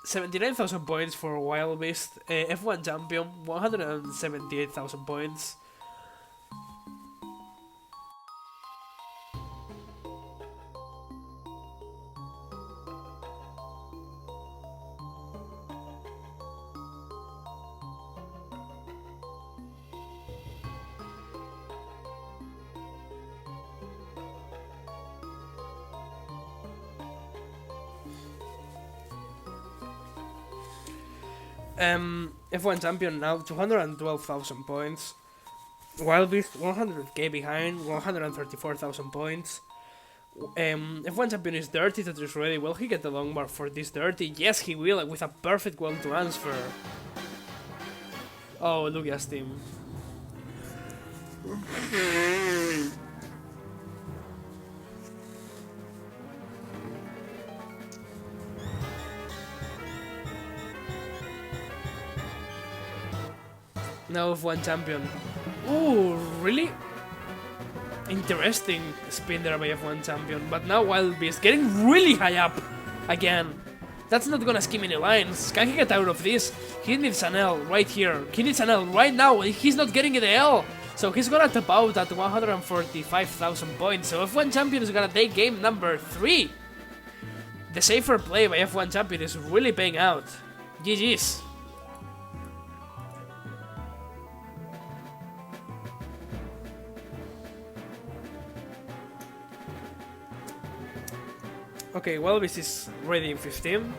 79,000 points for Wild Beast. F1 champion, 178,000 points. F1 champion now, 212,000 points. Wild Beast, 100k behind, 134,000 points. F1 champion is dirty Tetris ready. Will he get the long bar for this dirty? Yes, he will, with a perfect one transfer. Oh, look at Steam. Now F1 champion. Ooh, really? Interesting spin there by F1 champion. But now Wild Beast getting really high up again. That's not gonna skim any lines. Can he get out of this? He needs an L right here. He needs an L right now. He's not getting the L. So he's gonna top out at 145,000 points. So F1 champion is gonna take game number 3. The safer play by F1 champion is really paying out. GG's. Okay, well, this is ready in 15.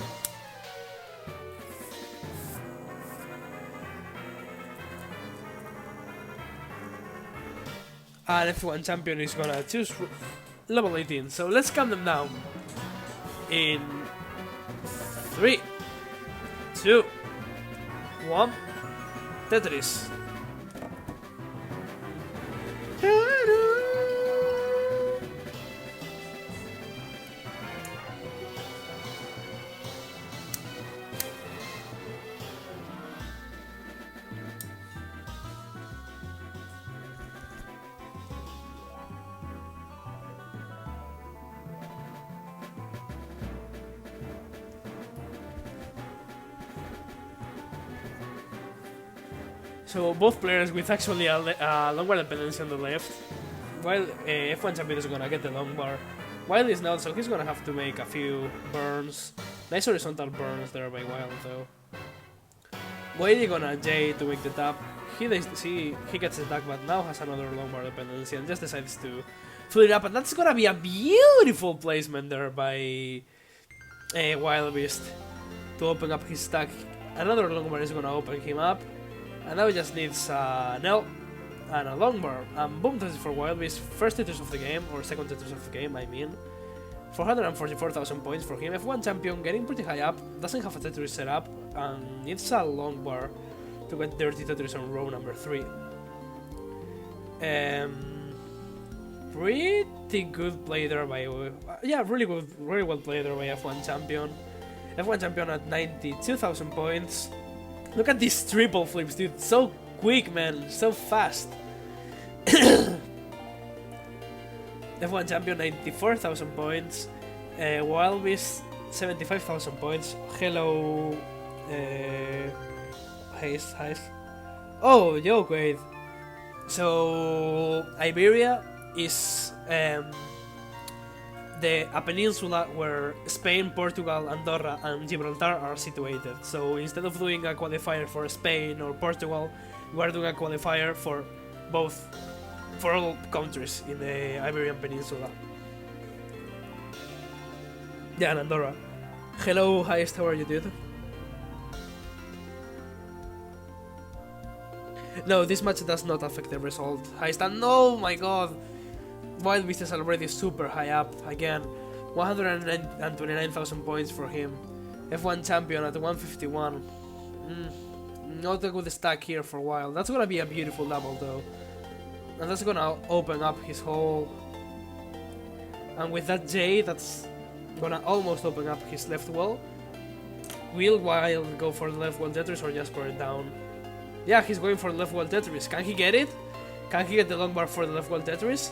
And F1 champion is gonna choose level 18. So let's count them down. In 3, 2, 1, Tetris. So both players with actually a long bar dependency on the left, while F1 champion is gonna get the long bar. Wild is not, so he's gonna have to make a few burns. Nice horizontal burns there by Wild though. Wade gonna J to make the tap. He gets the tag, but now has another long bar dependency and just decides to fill it up, and that's gonna be a beautiful placement there by Wild Beast to open up his stack. Another long bar is gonna open him up. And now he just needs an L and a long bar. And boom, Tetris for Wild Beast. First Tetris of the game, or second Tetris of the game, I mean. 444,000 points for him. F1 champion getting pretty high up. Doesn't have a Tetris set up. And needs a long bar to get dirty Tetris on row number 3. Pretty good play there by... yeah, really well played there by F1 champion. F1 champion at 92,000 points. Look at these triple flips, dude. So quick, man. So fast. F1 champion, 94,000 points. Wild Beast, 75,000 points. Hello. Heist. Oh, yo, great. So, Iberia is a peninsula where Spain, Portugal, Andorra, and Gibraltar are situated. So instead of doing a qualifier for Spain or Portugal, we are doing a qualifier for all countries in the Iberian Peninsula. Yeah, and Andorra. Hello, Heist, how are you, dude? No, this match does not affect the result. Heist, and oh my god! Wild Beast is already super high up again. 129,000 points for him. F1 champion at 151. Not a good stack here for Wild. That's gonna be a beautiful double though. And that's gonna open up his whole... And with that J, that's gonna almost open up his left wall. Will Wild go for the left wall Tetris or just pour it down? Yeah, he's going for the left wall Tetris. Can he get it? Can he get the long bar for the left wall Tetris?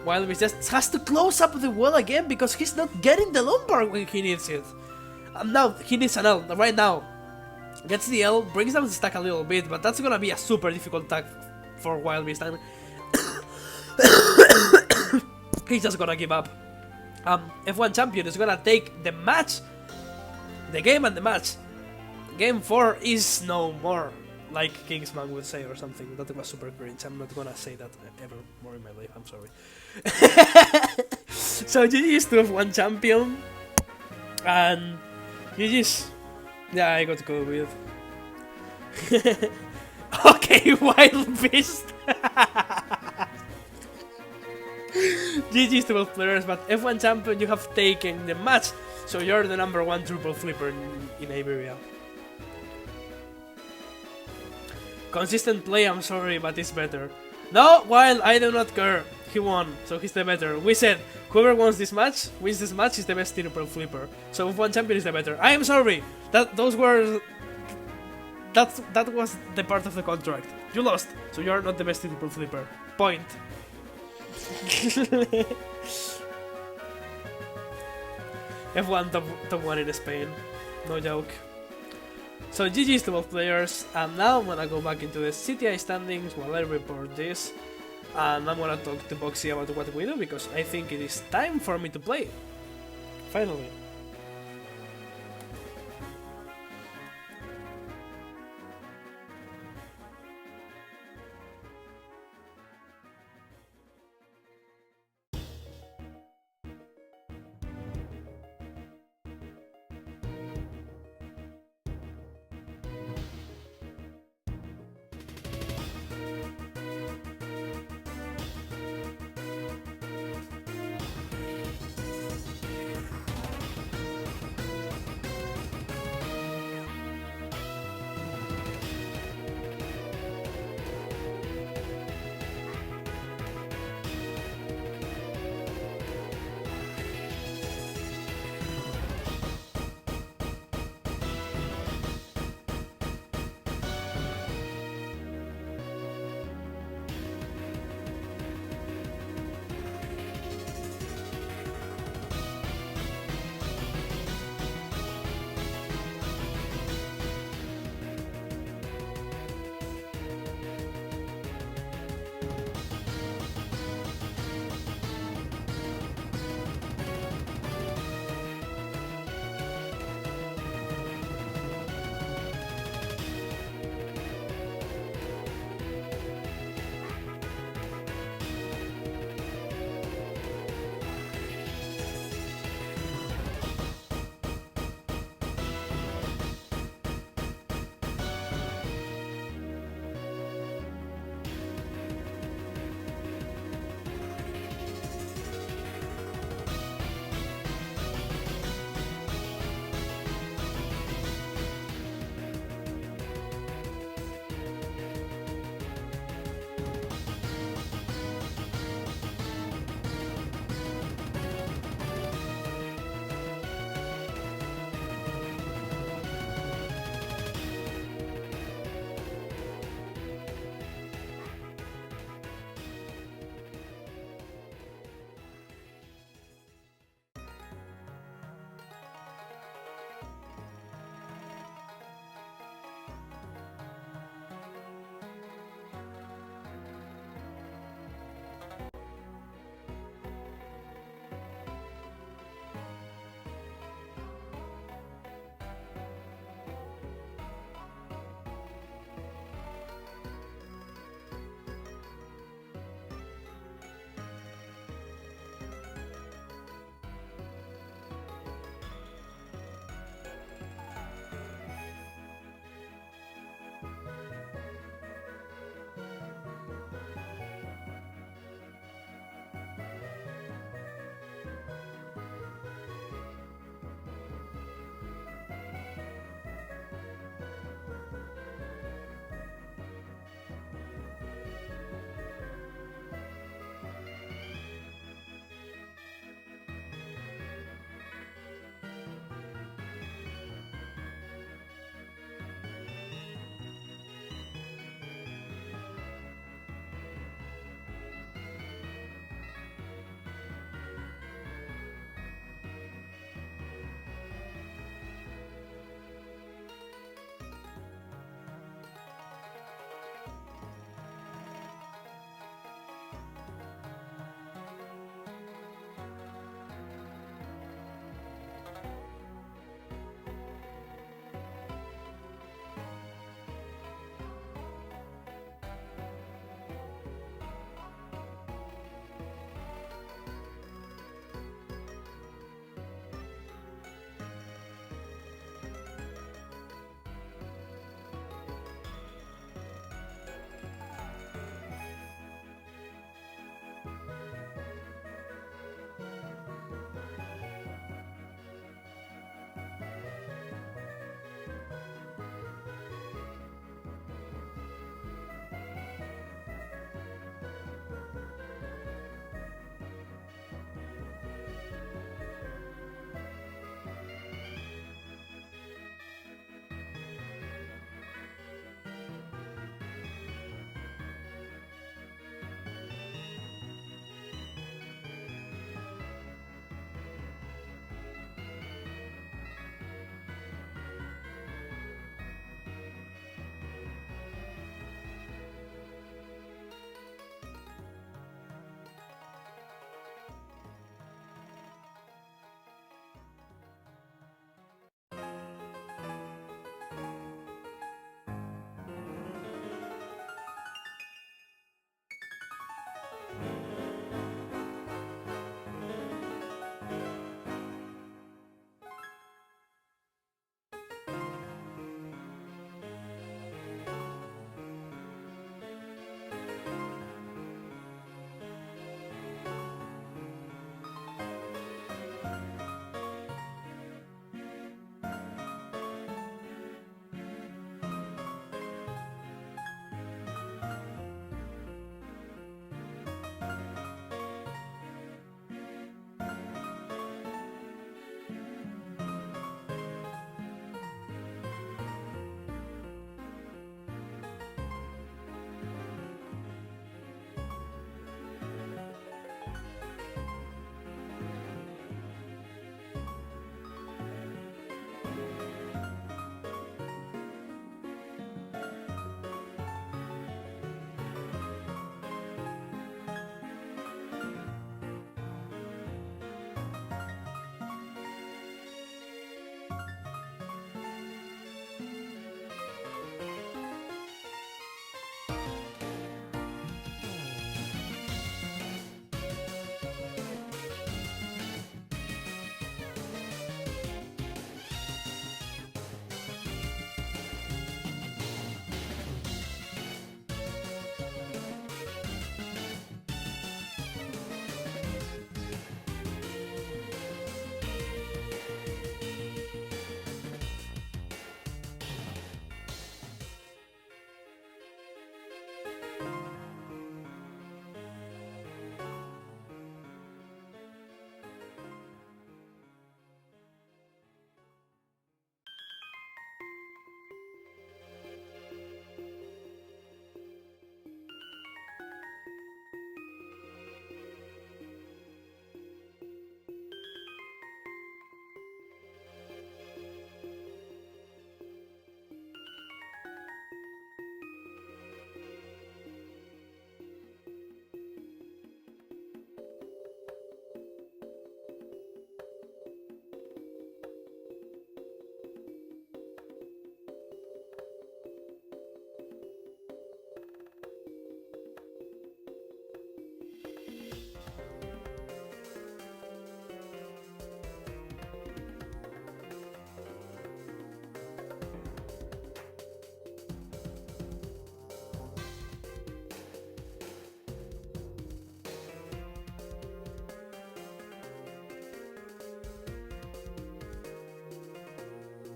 Wild Beast just has to close up the wall again because he's not getting the long bar when he needs it. And now he needs an L right now. Gets the L, brings down the stack a little bit, but that's gonna be a super difficult tag for Wild Beast. And he's just gonna give up. F1 champion is gonna take the match, the game and the match. Game 4 is no more. Like Kingsman would say or something. That was super cringe. I'm not gonna say that ever more in my life. I'm sorry. So GG's to F1 champion. And GG's. Yeah, I got to go with Okay, Wild Beast. GG's to both players, but F1 champion, you have taken the match, so you're the #1 triple flipper in Iberia. Consistent play, I'm sorry, but it's better. No, Wild, I do not care. He won, so he's the better. We said whoever wins this match is the best triple flipper. So F1 champion is the better. I am sorry. That was the part of the contract. You lost, so you are not the best triple flipper. Point. F1 top 1 in Spain. No joke. So GG's to both players, and now I'm gonna go back into the CTI standings while I report this, and I'm gonna talk to Boxy about what we do, because I think it is time for me to play. Finally.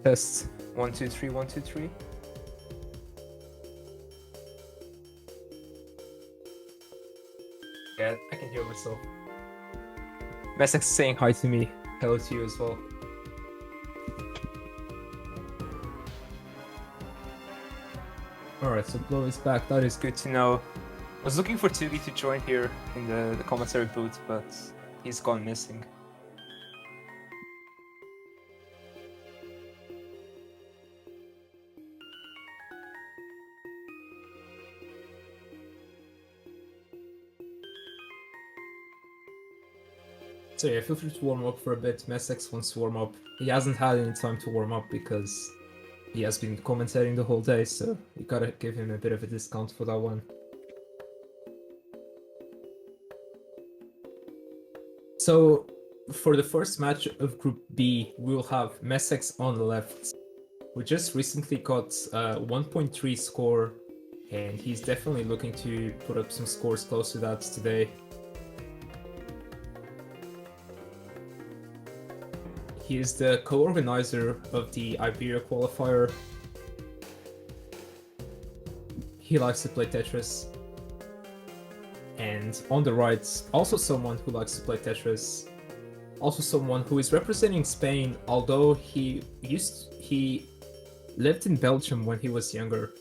Test 1 2 3 1 2 3. Yeah, I can hear myself. Messex saying hi to me. Hello to you as well. Alright, so Blow is back. That is good to know. I was looking for Tuli to join here in the commentary booth, but he's gone missing. So yeah, feel free to warm up for a bit. Messex wants to warm up. He hasn't had any time to warm up because he has been commentating the whole day, so you gotta give him a bit of a discount for that one. So for the first match of Group B, we'll have Messex on the left, who just recently got a 1.3 score, and he's definitely looking to put up some scores close to that today. He is the co-organizer of the Iberia qualifier. He likes to play Tetris. And on the right, also someone who likes to play Tetris. Also someone who is representing Spain, although he lived in Belgium when he was younger.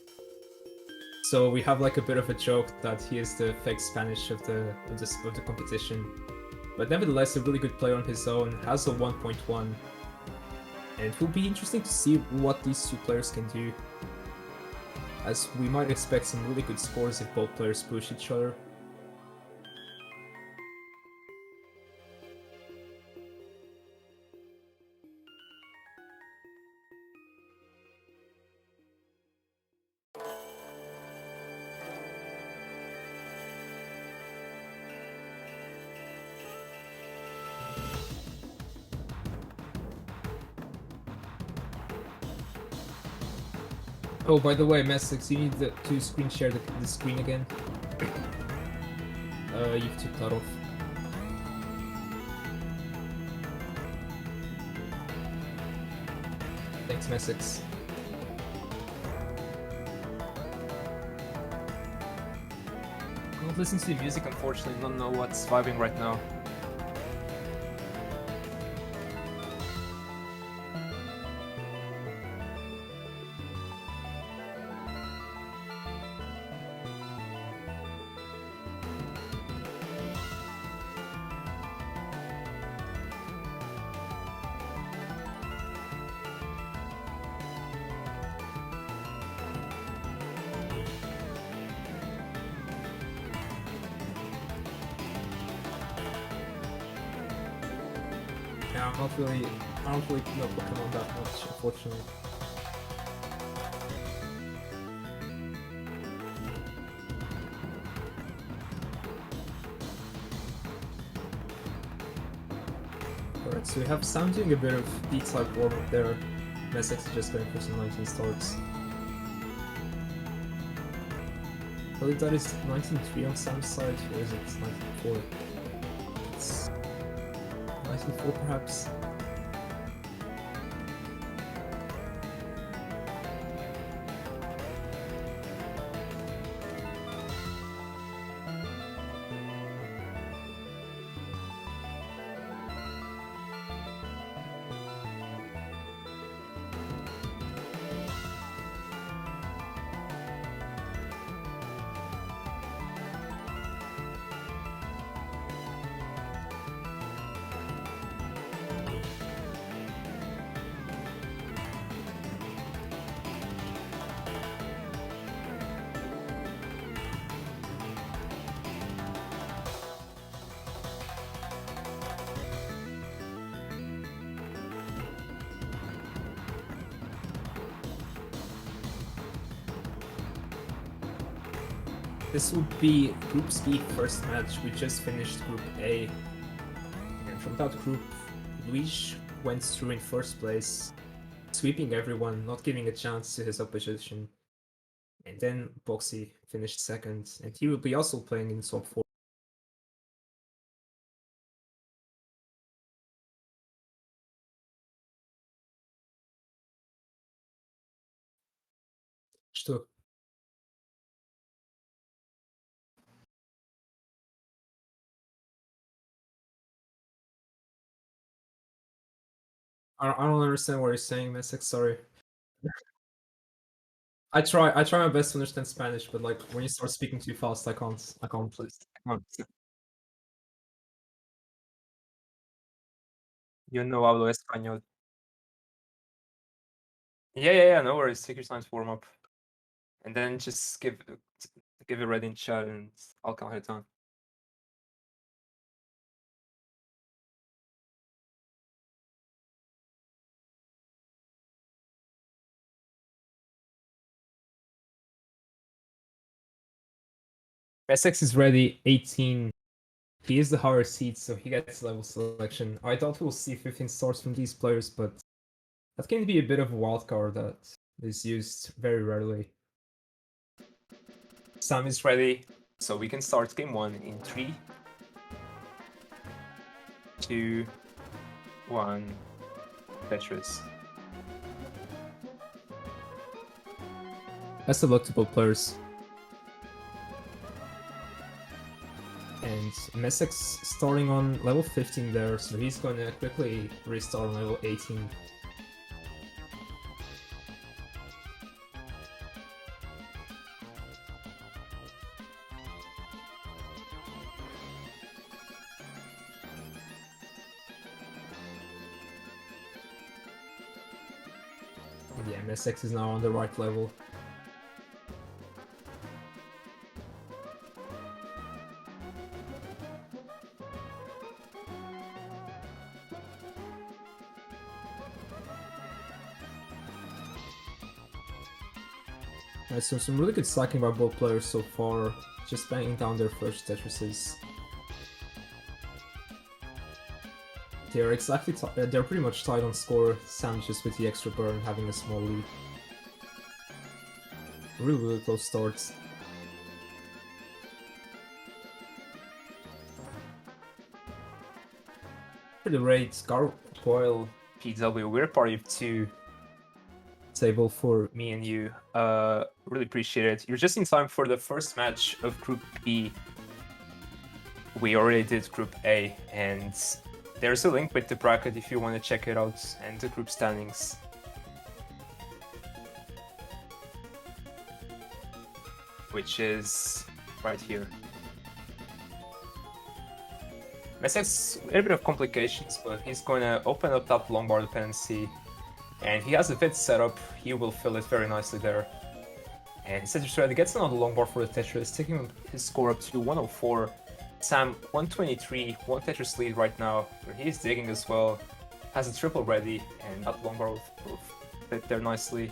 So we have like a bit of a joke that he is the fake Spanish of the competition. But nevertheless, a really good player on his own, has a 1.1. And it will be interesting to see what these two players can do, as we might expect some really good scores if both players push each other. Oh, by the way, Messex, you need to screen share the screen again. You took that off. Thanks, Messex. Don't listen to the music, unfortunately. Don't know what's vibing right now. Yeah, I don't really know Pokemon that much, unfortunately. Alright, so we have Sam doing a bit of D-type warm-up there. Messex is just going for some 19 starts. I believe that is 19-3 on Sam's side, or is it 19-4? It's 19-4 perhaps. This would be Group B first match. We just finished Group A. And from that group, Luis went through in first place, sweeping everyone, not giving a chance to his opposition. And then Boxy finished second, and he will be also playing in top 4. too. I don't understand what you're saying, Mystic. Sorry. I try my best to understand Spanish, but like when you start speaking too fast, I can't. Please, come on. Yo no hablo español. Yeah, no worries. Take your time to warm up. And then just give it ready in chat and I'll count it down. SX is ready, 18. He is the higher seed, so he gets level selection. I doubt we'll see 15 stars from these players, but that can be a bit of a wild card that is used very rarely. Sam is ready, so we can start game 1 in 3, 2, 1, Tetris. Best of luck to both players. And Messex starting on level 15 there, so he's going to quickly restart on level 18. Yeah, Messex is now on the right level. Alright, so some really good stacking by both players so far, just banging down their first Tetrises. They're pretty much tied on score, Sam just with the extra burn having a small lead. Really close starts. For the rate, Gargoyle, PW, we're party of 2. Table for Me and you. Really appreciate it. You're just in time for the first match of Group B. We already did Group A, and there's a link with the bracket if you want to check it out, and the group standings. Which is right here. Messex, a little bit of complications, but he's going to open up that long bar dependency. And he has a VOD set up, he will fill it very nicely there. And Tetris Ready gets another long bar for the Tetris, taking his score up to 104. Sam, 123, one Tetris lead right now, where he's digging as well. Has a triple ready, and that long bar will fit there nicely.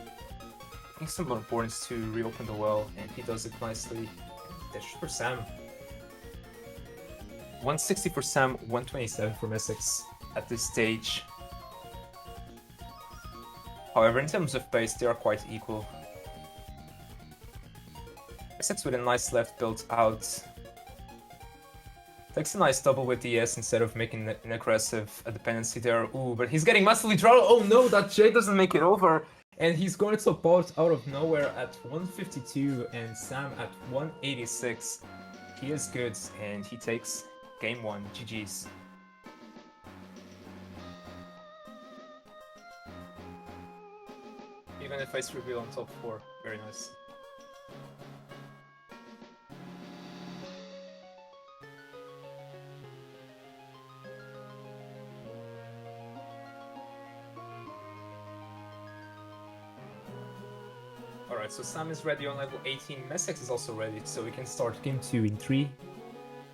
Taking some more points to reopen the well, and he does it nicely. Tetris for Sam. 160 for Sam, 127 for Messex at this stage. However, in terms of pace, they are quite equal. Essex with a nice left built out. Takes a nice double with the S instead of making an aggressive dependency there. Ooh, but he's getting massively drawn. Oh no, that J doesn't make it over. And he's going to top out of nowhere at 152 and Sam at 186. He is good and he takes game 1. GG's. Even a face reveal on top 4. Very nice. Alright, so Sam is ready on level 18. Messex is also ready, so we can start game 2 in 3,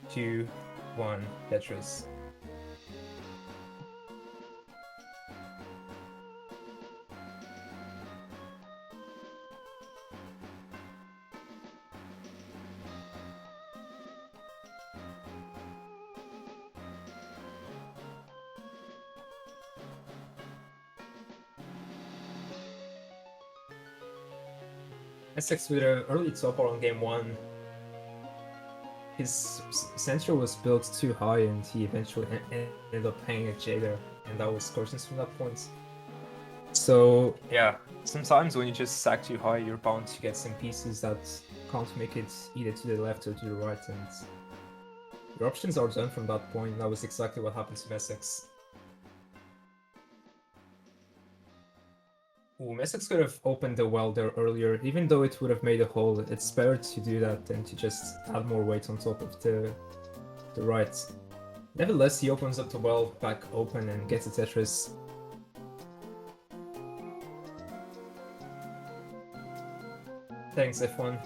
2, 1, Tetris. Essex with an early topper on game 1. His central was built too high and he eventually ended up hanging a J there, and that was Scorchins from that point. So Yeah, sometimes when you just sack too high, you're bound to you get some pieces that can't make it either to the left or to the right, and your options are done from that point. That was exactly what happened to Messex. Ooh, Messex could have opened the well there earlier, even though it would have made a hole. It's better to do that than to just add more weight on top of the right. Nevertheless, he opens up the well back open and gets a Tetris. Thanks, F1.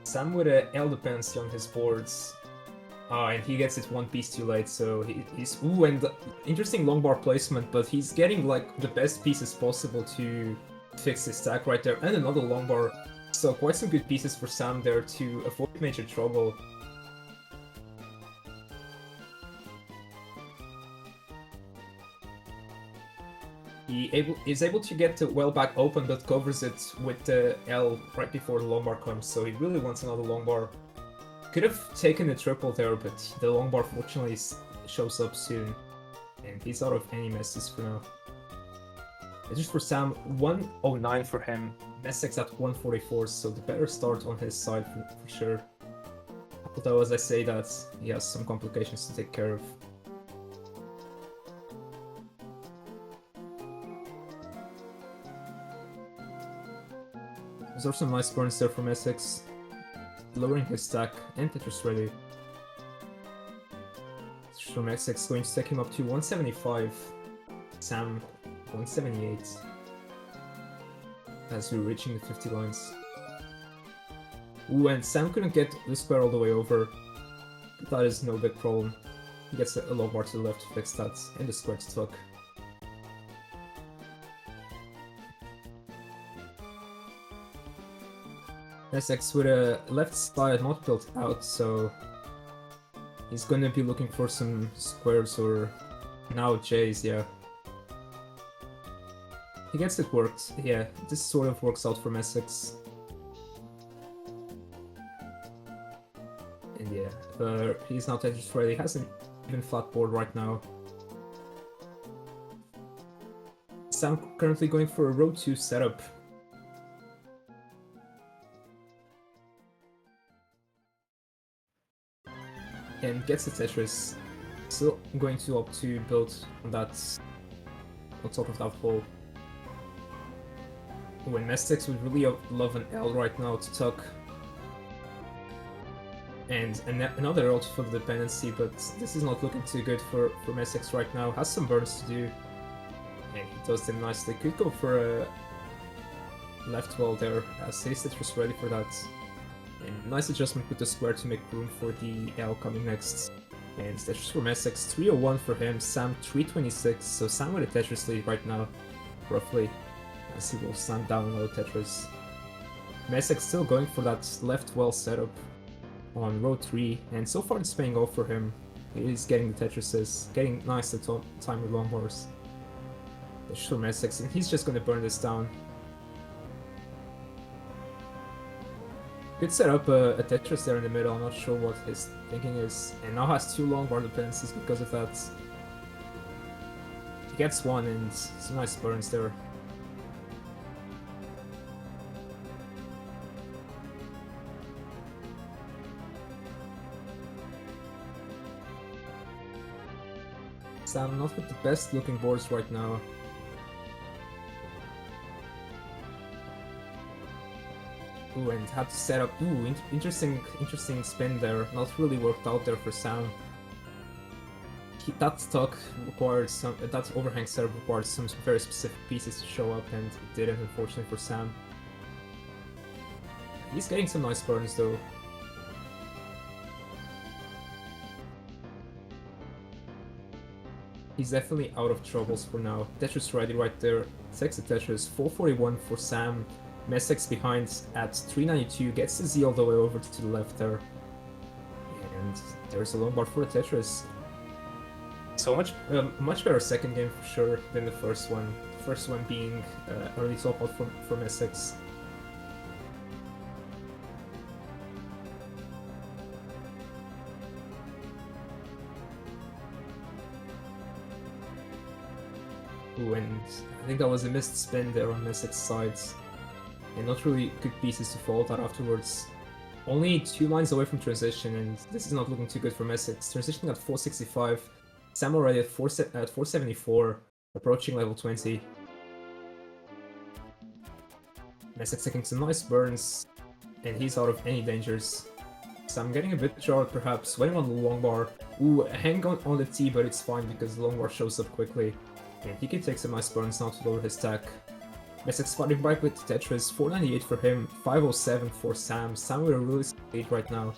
Sam with a L dependency on his boards. And he gets it one piece too late, so he's... Ooh, and interesting long bar placement, but he's getting, like, the best pieces possible to fix his stack right there, and another long bar. So quite some good pieces for Sam there to avoid major trouble. He is able to get the well back open, but covers it with the L right before the long bar comes, so he really wants another long bar. Could have taken a triple there, but the long bar fortunately shows up soon. And he's out of any messes for now. It's just for Sam, 109 for him. Messex at 144, so the better start on his side for sure. Although as I say that, he has some complications to take care of. Those are some nice burns there from Essex, lowering his stack and Tetris ready. From Essex going to take him up to 175, Sam 178, as we're reaching the 50 lines. Ooh, and Sam couldn't get the square all the way over, but that is no big problem. He gets a low bar to the left to fix that, and the square stuck. Essex with a left side not built out, so he's gonna be looking for some squares or now J's, yeah. He gets it worked, yeah, this sort of works out for Essex. And yeah, he's now Tetris ready, has an even flat board right now. Sam currently going for a row 2 setup. And gets the Tetris. Still going to opt to build on that, on top of that hole. When Mestex would really love an L right now to tuck. And another L for the dependency, but this is not looking too good for Mestex right now. Has some burns to do. And he does them nicely. Could go for a left wall there, as his Tetris ready for that. And nice adjustment with the square to make room for the L coming next. And Tetris from Essex, 301 for him, Sam 326, so Sam with a Tetris lead right now, roughly, as he will slam down another Tetris. Essex still going for that left well setup on row 3, and so far it's paying off for him. He is getting the Tetrises, getting nice at time with long bars. Tetris from Essex, and he's just gonna burn this down. Could set up a Tetris there in the middle, I'm not sure what his thinking is. And now has 2 long bar dependencies because of that. He gets 1 and some nice burns there. Sam not with the best looking boards right now. Ooh, and had to set up. Ooh, interesting spin there. Not really worked out there for Sam. That stock required some. That overhang setup required some very specific pieces to show up, and it didn't, unfortunately, for Sam. He's getting some nice burns though. He's definitely out of troubles for now. Tetris ready right there. Takes the Tetris. 441 for Sam. Messex behind at 392, gets the Z all the way over to the left there. And there's a long bar for a Tetris. So much better second game for sure than the first one. The first one being early top out from Essex. Ooh, and I think that was a missed spin there on Messex's side. And not really good pieces to follow that afterwards. Only 2 lines away from transition, and this is not looking too good for Messex. Transitioning at 465, Sam already at 474, approaching level 20. Messex taking some nice burns, and he's out of any dangers. Sam getting a bit jarred perhaps, waiting on the long bar. Ooh, hang on the T, but it's fine because the long bar shows up quickly. And he can take some nice burns now to lower his stack. Messex fighting back with Tetris, 498 for him, 507 for Sam. Sam with a really lead right now.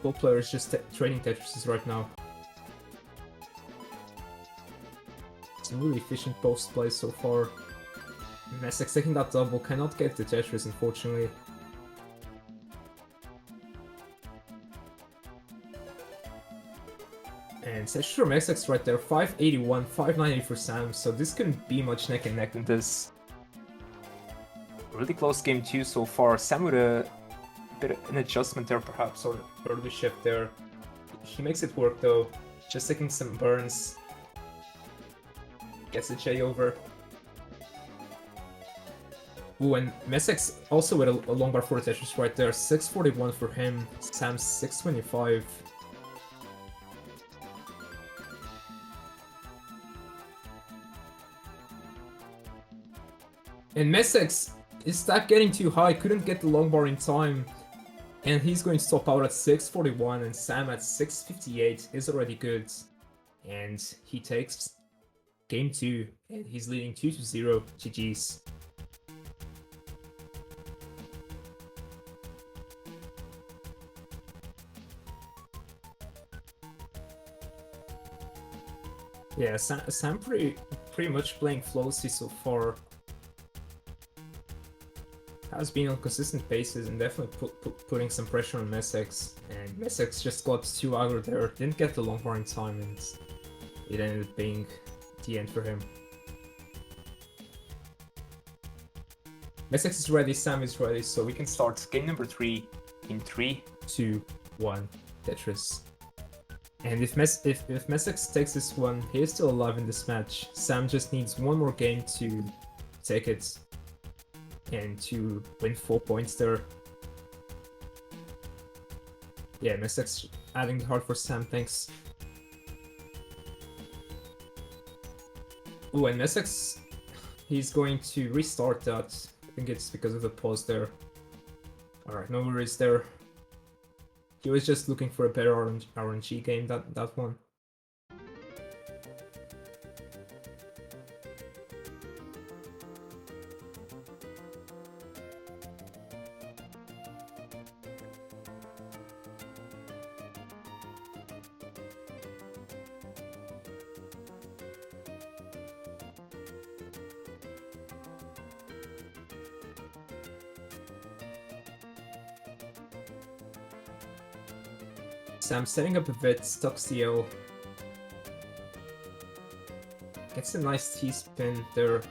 Both players just trading Tetrises right now. Some really efficient post plays so far. Messex taking that double, cannot get the Tetris unfortunately. And Tetris from Messex right there, 581, 590 for Sam, so this couldn't be much neck and neck. In this really close game 2 so far, Sam with a bit of an adjustment there perhaps. Or early shift there. He makes it work though, just taking some burns. Gets the J over. Ooh, and Messex also with a long bar for Tetris right there, 641 for him, Sam's 625. And Messex, his stack getting too high, couldn't get the long bar in time. And he's going to top out at 641, and Sam at 658 is already good. And he takes game 2, and he's leading 2-0. GG's. Yeah, Sam pretty much playing flawlessly so far. Has been on consistent paces and definitely putting some pressure on Messex. And Messex just got too aggro there, didn't get the long bar in time, and it ended up being the end for him. Messex is ready, Sam is ready, so we can start Game number 3 in 3, 2, 1, Tetris. And if Messex takes this one, he is still alive in this match. Sam just needs one more game to take it and to win 4 points there. Yeah, Messex adding the heart for Sam, thanks. Ooh, and Messex, he's going to restart that. I think it's because of the pause there. Alright, no worries there. He was just looking for a better RNG game, that one. Sam setting up a bit, stuck CL. Gets a nice T-spin there,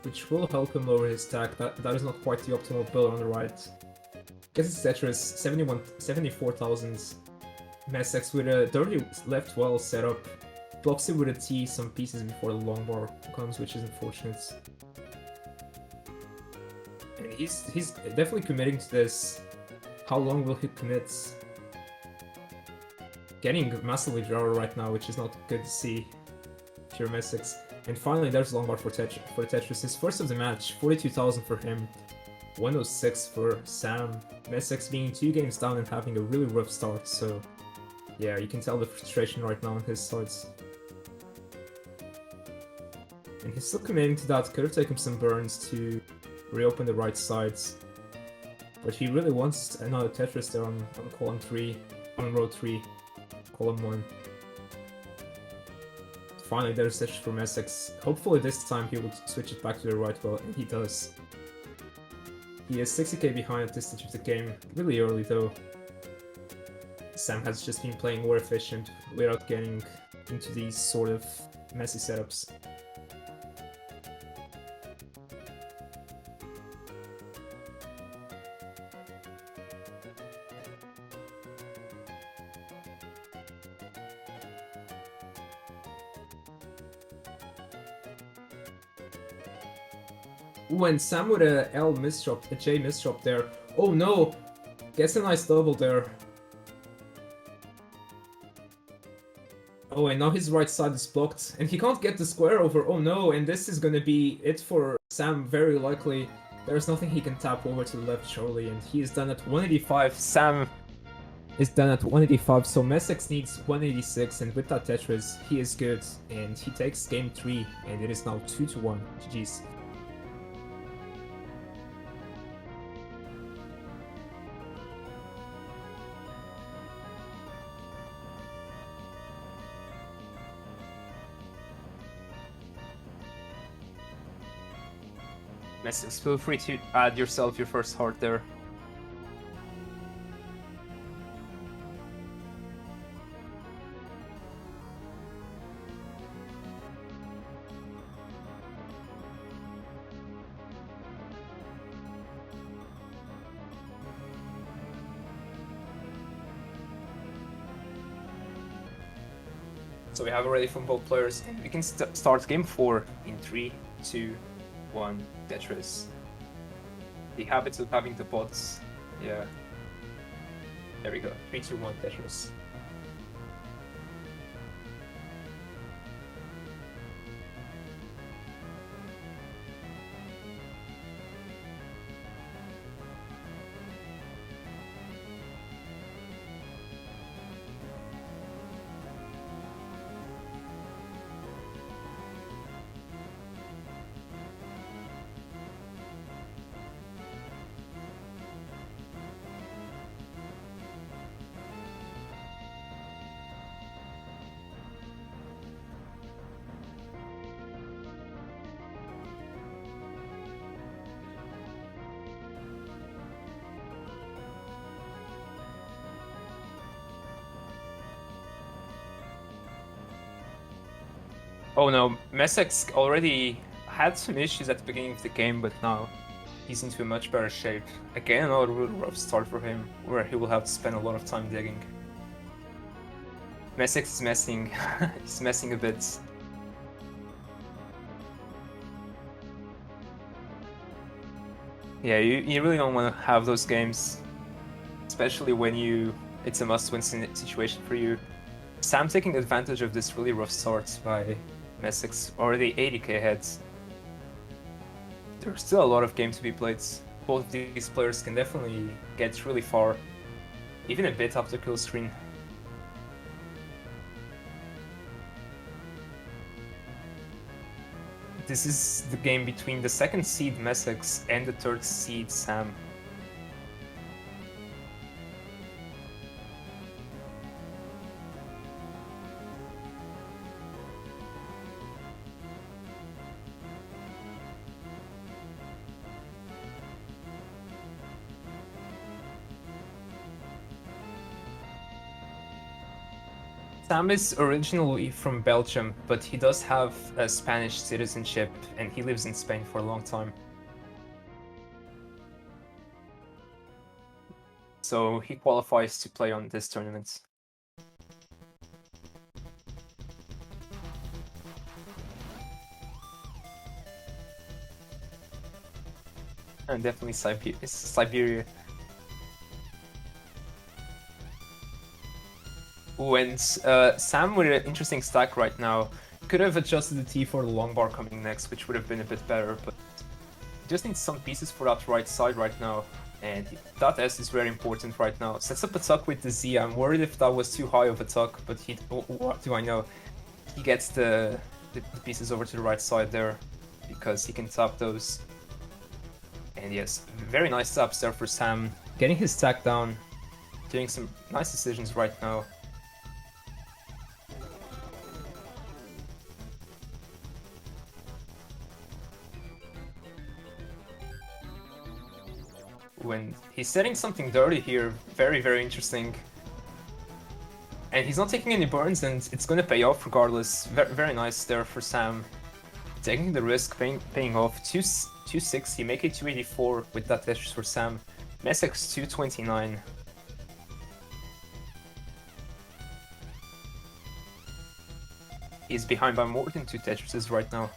which will help him lower his stack. That is not quite the optimal build on the right. Gets his Tetris, 74,000. Messex with a dirty left well set up. Blocks it with a T some pieces before the long bar comes, which is unfortunate. And he's definitely committing to this. How long will he commit? Getting massively jarred right now, which is not good to see if you're Messex. And finally, there's long bar for Tetris. His first of the match, 42,000 for him, 106 for Sam. Messex being 2 games down and having a really rough start, so yeah, you can tell the frustration right now on his sides. And he's still committing to that, could have taken some burns to reopen the right sides. But he really wants another Tetris there on column 3, on row 3. Column 1. Finally, there's Tetris from Essex. Hopefully this time he will switch it back to the right well, and he does. He is 60k behind at this stage of the game, really early though. Sam has just been playing more efficient without getting into these sort of messy setups. Ooh, and Sam with a J misdrop there. Oh no! Gets a nice double there. Oh, and now his right side is blocked, and he can't get the square over. Oh no, and this is gonna be it for Sam, very likely. There's nothing he can tap over to the left, surely, and he is done at 185. Sam is done at 185, so Messex needs 186, and with that Tetris, he is good, and he takes game 3, and it is now 2-1. GG's. Messex, feel free to add yourself your first heart there. So we have already from both players, and we can start game 4 in 3, 2, 1, Tetris. The habits of having the pots, yeah. There we go, 3, 2, 1, Tetris. Oh no, Messex already had some issues at the beginning of the game, but now he's into a much better shape. Again, another really rough start for him, where he will have to spend a lot of time digging. Messex is messing, he's messing a bit. Yeah, you really don't want to have those games, especially when it's a must-win situation for you. Sam taking advantage of this really rough start by Messex, already 80k ahead. There's still a lot of games to be played. Both of these players can definitely get really far, even a bit up the kill screen. This is the game between the second seed Messex and the third seed Sam. Sam is originally from Belgium, but he does have a Spanish citizenship and he lives in Spain for a long time. So he qualifies to play on this tournament. And definitely Siberia. Ooh, and Sam with an interesting stack right now. Could have adjusted the T for the long bar coming next, which would have been a bit better, but just needs some pieces for that right side right now. And that S is very important right now. Sets up a tuck with the Z. I'm worried if that was too high of a tuck, but what do I know? He gets the pieces over to the right side there, because he can tap those. And yes, very nice taps there for Sam. Getting his stack down, doing some nice decisions right now. When he's setting something dirty here, very, very interesting. And he's not taking any burns, and it's gonna pay off regardless. Very nice there for Sam. Taking the risk, paying off. 260, make it 284 with that Tetris for Sam. Messex 229. He's behind by more than 2 Tetrises right now.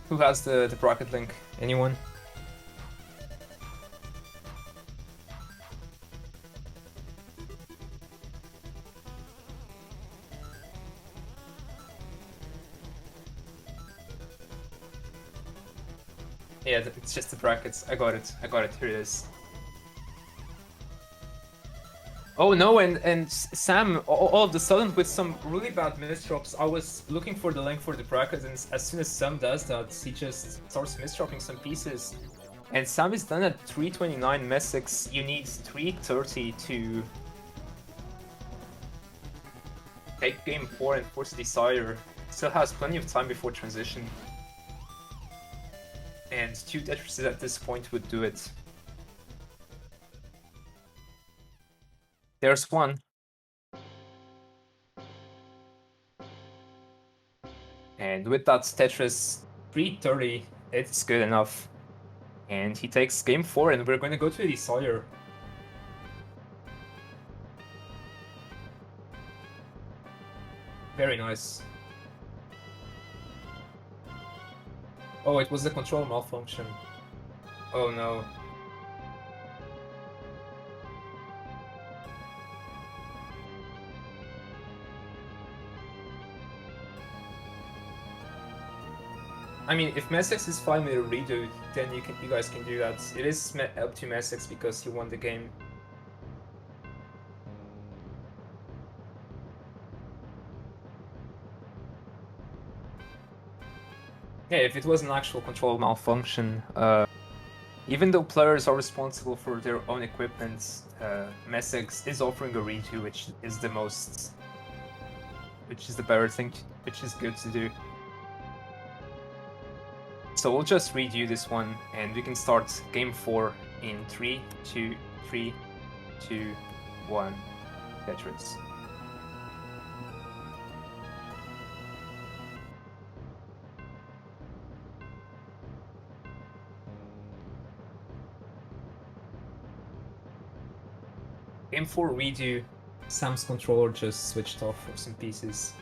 Who has the bracket link? Anyone? Yeah, it's just the brackets. I got it. Here it is. Oh no, and Sam, all of a sudden with some really bad misdrops, I was looking for the link for the bracket, and as soon as Sam does that, he just starts misdropping some pieces. And Sam is done at 329 Messics. You need 330 to take game 4 and force Desire. Still has plenty of time before transition. And 2 Tetrises at this point would do it. There's one. And with that Tetris 330, it's good enough. And he takes game 4, and we're going to go to Desire. Very nice. Oh, it was a control malfunction. Oh no. I mean, if Messics is fine with a redo, then you guys can do that. It is up to Messics because he won the game. Yeah, if it was an actual control malfunction, even though players are responsible for their own equipment, Messics is offering a redo, which is the better thing, which is good to do. So we'll just redo this one, and we can start game 4 in 3, 2, 3, 2, 1, Tetris. Game 4 redo, Sam's controller just switched off for some pieces.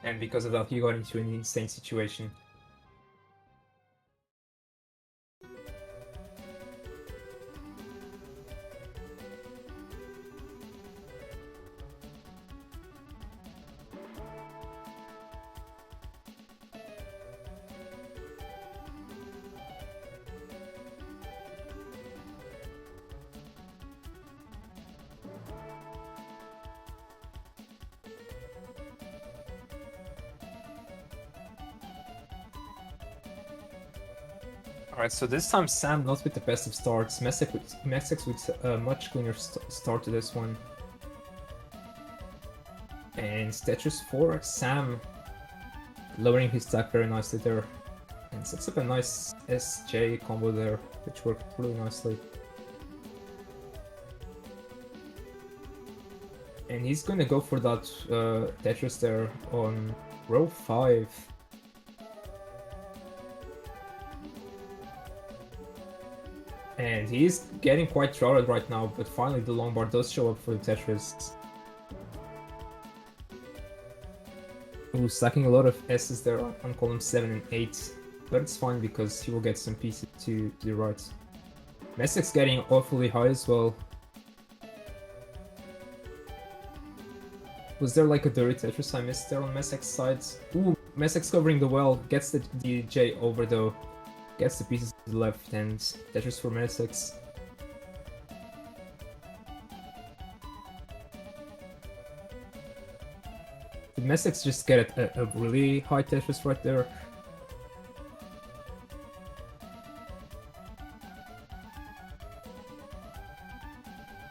And because of that, he got into an insane situation. Alright, so this time Sam not with the best of starts. Messics with a much cleaner start to this one. And Tetris 4, Sam lowering his stack very nicely there. And sets up a nice SJ combo there, which worked really nicely. And he's gonna go for that Tetris there on row 5. And he's getting quite routed right now, but finally the long bar does show up for the Tetris. Ooh, stacking a lot of S's there on column 7 and 8, but it's fine because he will get some pieces to the right. Messick's getting awfully high as well. Was there like a dirty Tetris I missed there on Messick's side? Ooh, Messick's covering the well, gets the J over though. Gets the pieces to the left, and Tetris for Messics. Did Messics just get a really high Tetris right there?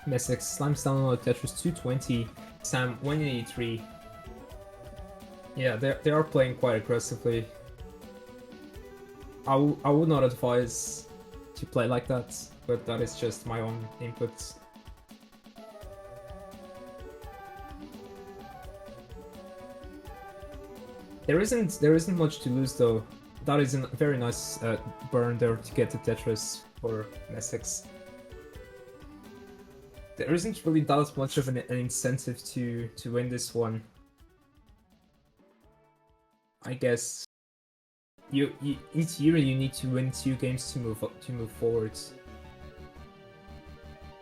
Messics slams down on Tetris 220, Sam 183. Yeah, they are playing quite aggressively. I would not advise to play like that, but that is just my own input. There isn't much to lose though. That is a very nice burn there to get the Tetris for Messics. there isn't really that much of an incentive to win this one. I guess you in theory you need to win 2 games to move forward.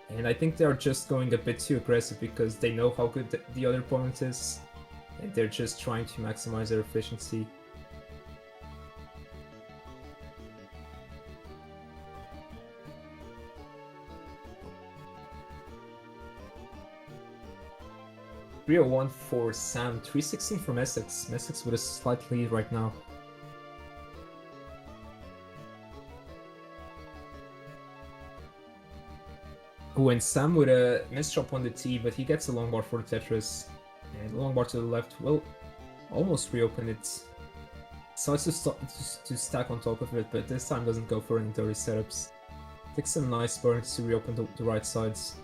And I think they're just going a bit too aggressive because they know how good the other opponent is, and they're just trying to maximize their efficiency. .301 for Sam, 316 for Messex. Messex with a slight lead right now. And Sam with a misdrop on the T, but he gets a long bar for the Tetris. And the long bar to the left will almost reopen it. Starts to stack on top of it, but this time doesn't go for any dirty setups. Takes some nice burns to reopen the right sides.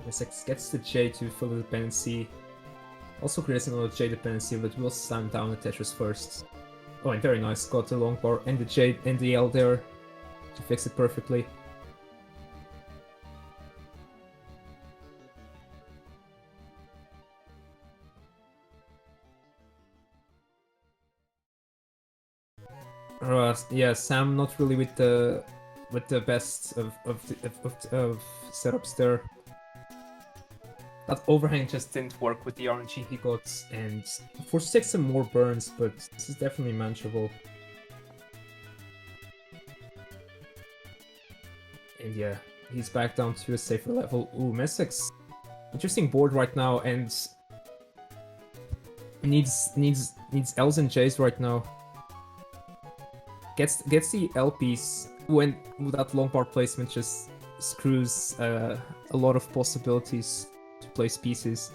Messex gets the J to fill the dependency. Also creates another J dependency, but will slam down the Tetris first. Oh, and very nice. Got the long bar and the J and the L there to fix it perfectly. Yeah, Sam not really with the best of setups there. That overhang just didn't work with the RNG He got, and forced to take some more burns, but this is definitely manageable. And yeah, he's back down to a safer level. Ooh, Messex, interesting board right now, and needs L's and J's right now. Gets the L piece when that long bar placement just screws a lot of possibilities to place pieces.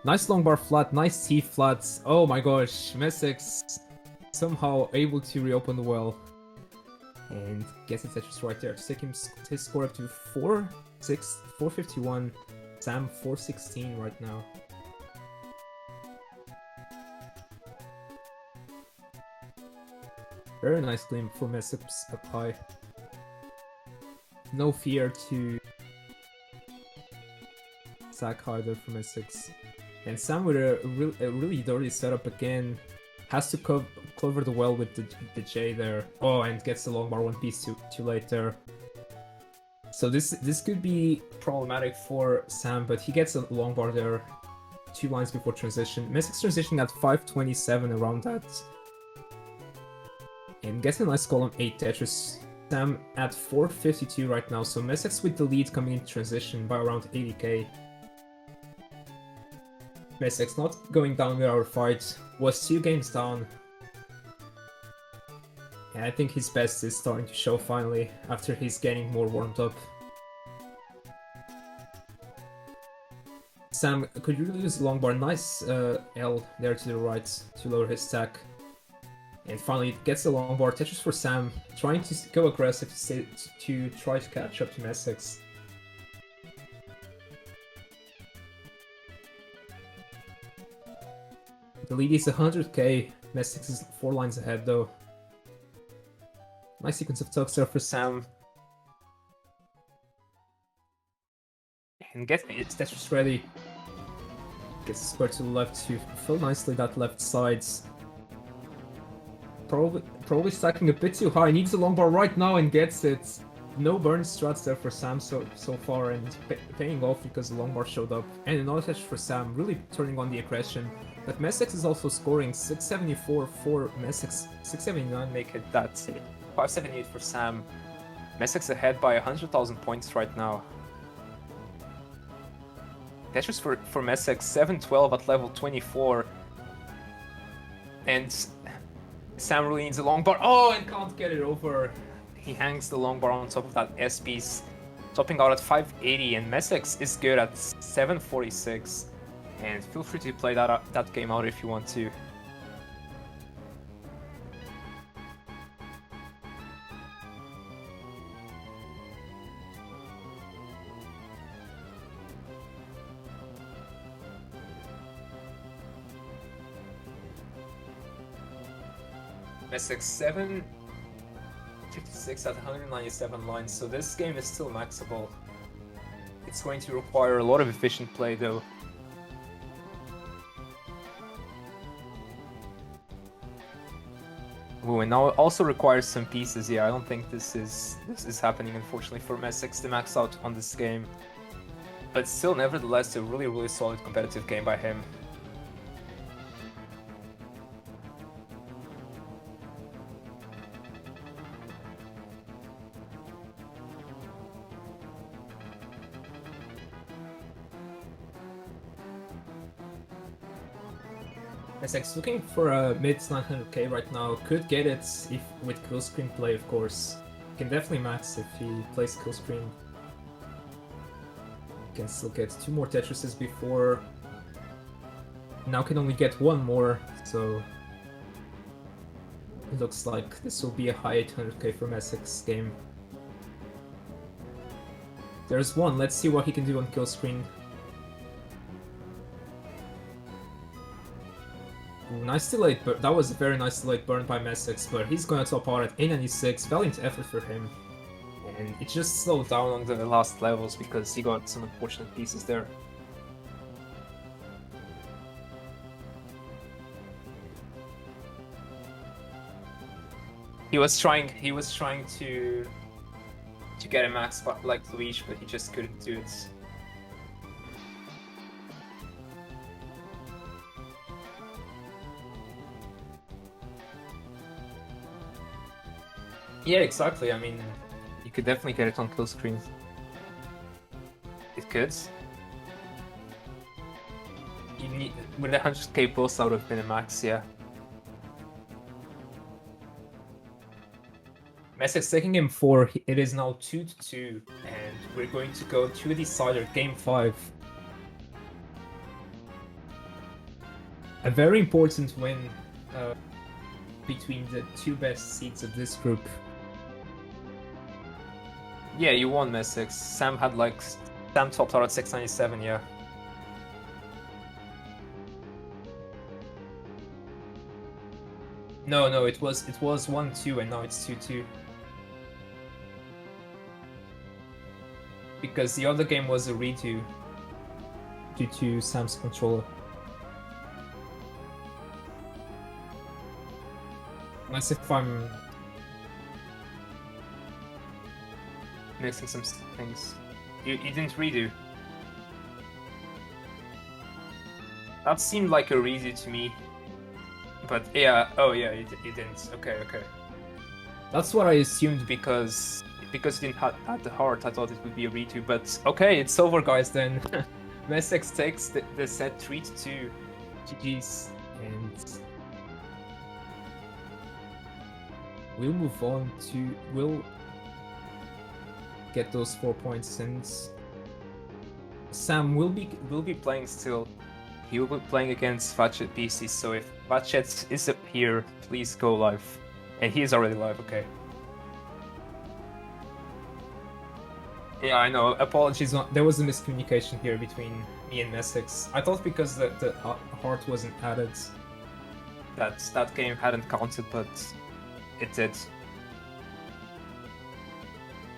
Nice long bar flat, nice T flats. Oh my gosh, Messex somehow able to reopen the well. And gets the Tetris right there to take his score up to 451. Sam 416 right now. Very nice gleam for Messex up high. No fear to sack harder from Essex. And Sam with a really dirty setup again. Has to cover the well with the J there. Oh, and gets the long bar one piece too late there. So this could be problematic for Sam, but he gets a long bar there 2 lines before transition. Messex transition at 527 around that. And gets a nice column 8 Tetris. Sam at 452 right now, so Messex with the lead coming into transition by around 80k. Messex not going down with our fight, was 2 games down. And I think his best is starting to show finally, after he's getting more warmed up. Sam could really use the long bar, nice L there to the right to lower his stack. And finally gets the long bar, Tetris for Sam, trying to go aggressive to try to catch up to Messex. The lead is 100k, Messex is 4 lines ahead though. Nice sequence of tucks there for Sam. And gets Tetris ready. Gets the square to the left to fill nicely that left side. Probably stacking a bit too high. Needs a long bar right now and gets it. No burn strats there for Sam so far, and paying off because the long bar showed up. And another touch for Sam, really turning on the aggression. But Messex is also scoring 674 for Messex, 679 make it that. 578 for Sam. Messex ahead by 100,000 points right now. Tetris for Messex, 712 at level 24. And Sam really needs a long bar. Oh, and can't get it over. He hangs the long bar on top of that S piece, topping out at 580, and Messex is good at 746. And feel free to play that game out if you want to. Messex 756 6 at 197 lines, so this game is still maxable. It's going to require a lot of efficient play though. Ooh, and now it also requires some pieces. Yeah, I don't think this is happening unfortunately for Messex to max out on this game. But still, nevertheless, a really solid competitive game by him. Essex looking for a mid 900k right now. Could get it if with kill screen play, of course. Can definitely max if he plays kill screen. Can still get 2 more Tetrises before. Now can only get 1 more, so it looks like this will be a high 800k from Essex game. There's 1. Let's see what he can do on kill screen. Nice delayed, but that was a very nice delayed burn by Messex, but he's gonna top out at 896. Valiant effort for him. And it just slowed down on the last levels because he got some unfortunate pieces there. He was trying to get a max spot like Luigi, but he just couldn't do it. Yeah, exactly. I mean, you could definitely get it on kill screen. It could. You need with a 100k pulse out of Minimax, yeah. Messex taking him 4. It is now 2-2, and we're going to go to a decider, game 5. A very important win between the 2 best seeds of this group. Yeah, you won, Messex. Sam topped out at 697, yeah. No, it was 1-2 and now it's 2-2. Because the other game was a redo due to Sam's controller. Unless if I'm mixing some things. You didn't redo. That seemed like a redo to me. But yeah, oh yeah, you didn't. Okay. That's what I assumed. Because you didn't have at the heart, I thought it would be a redo. But okay, it's over, guys. Then Messex takes the set 3-2. GG's, and we'll move on to we'll get those 4 points, and Sam will be playing still. He will be playing against Vatchet PC, so if Vatchet is up here, please go live. And he is already live, okay. Yeah, I know, apologies. There was a miscommunication here between me and Messex. I thought because the heart wasn't added, that game hadn't counted, but it did.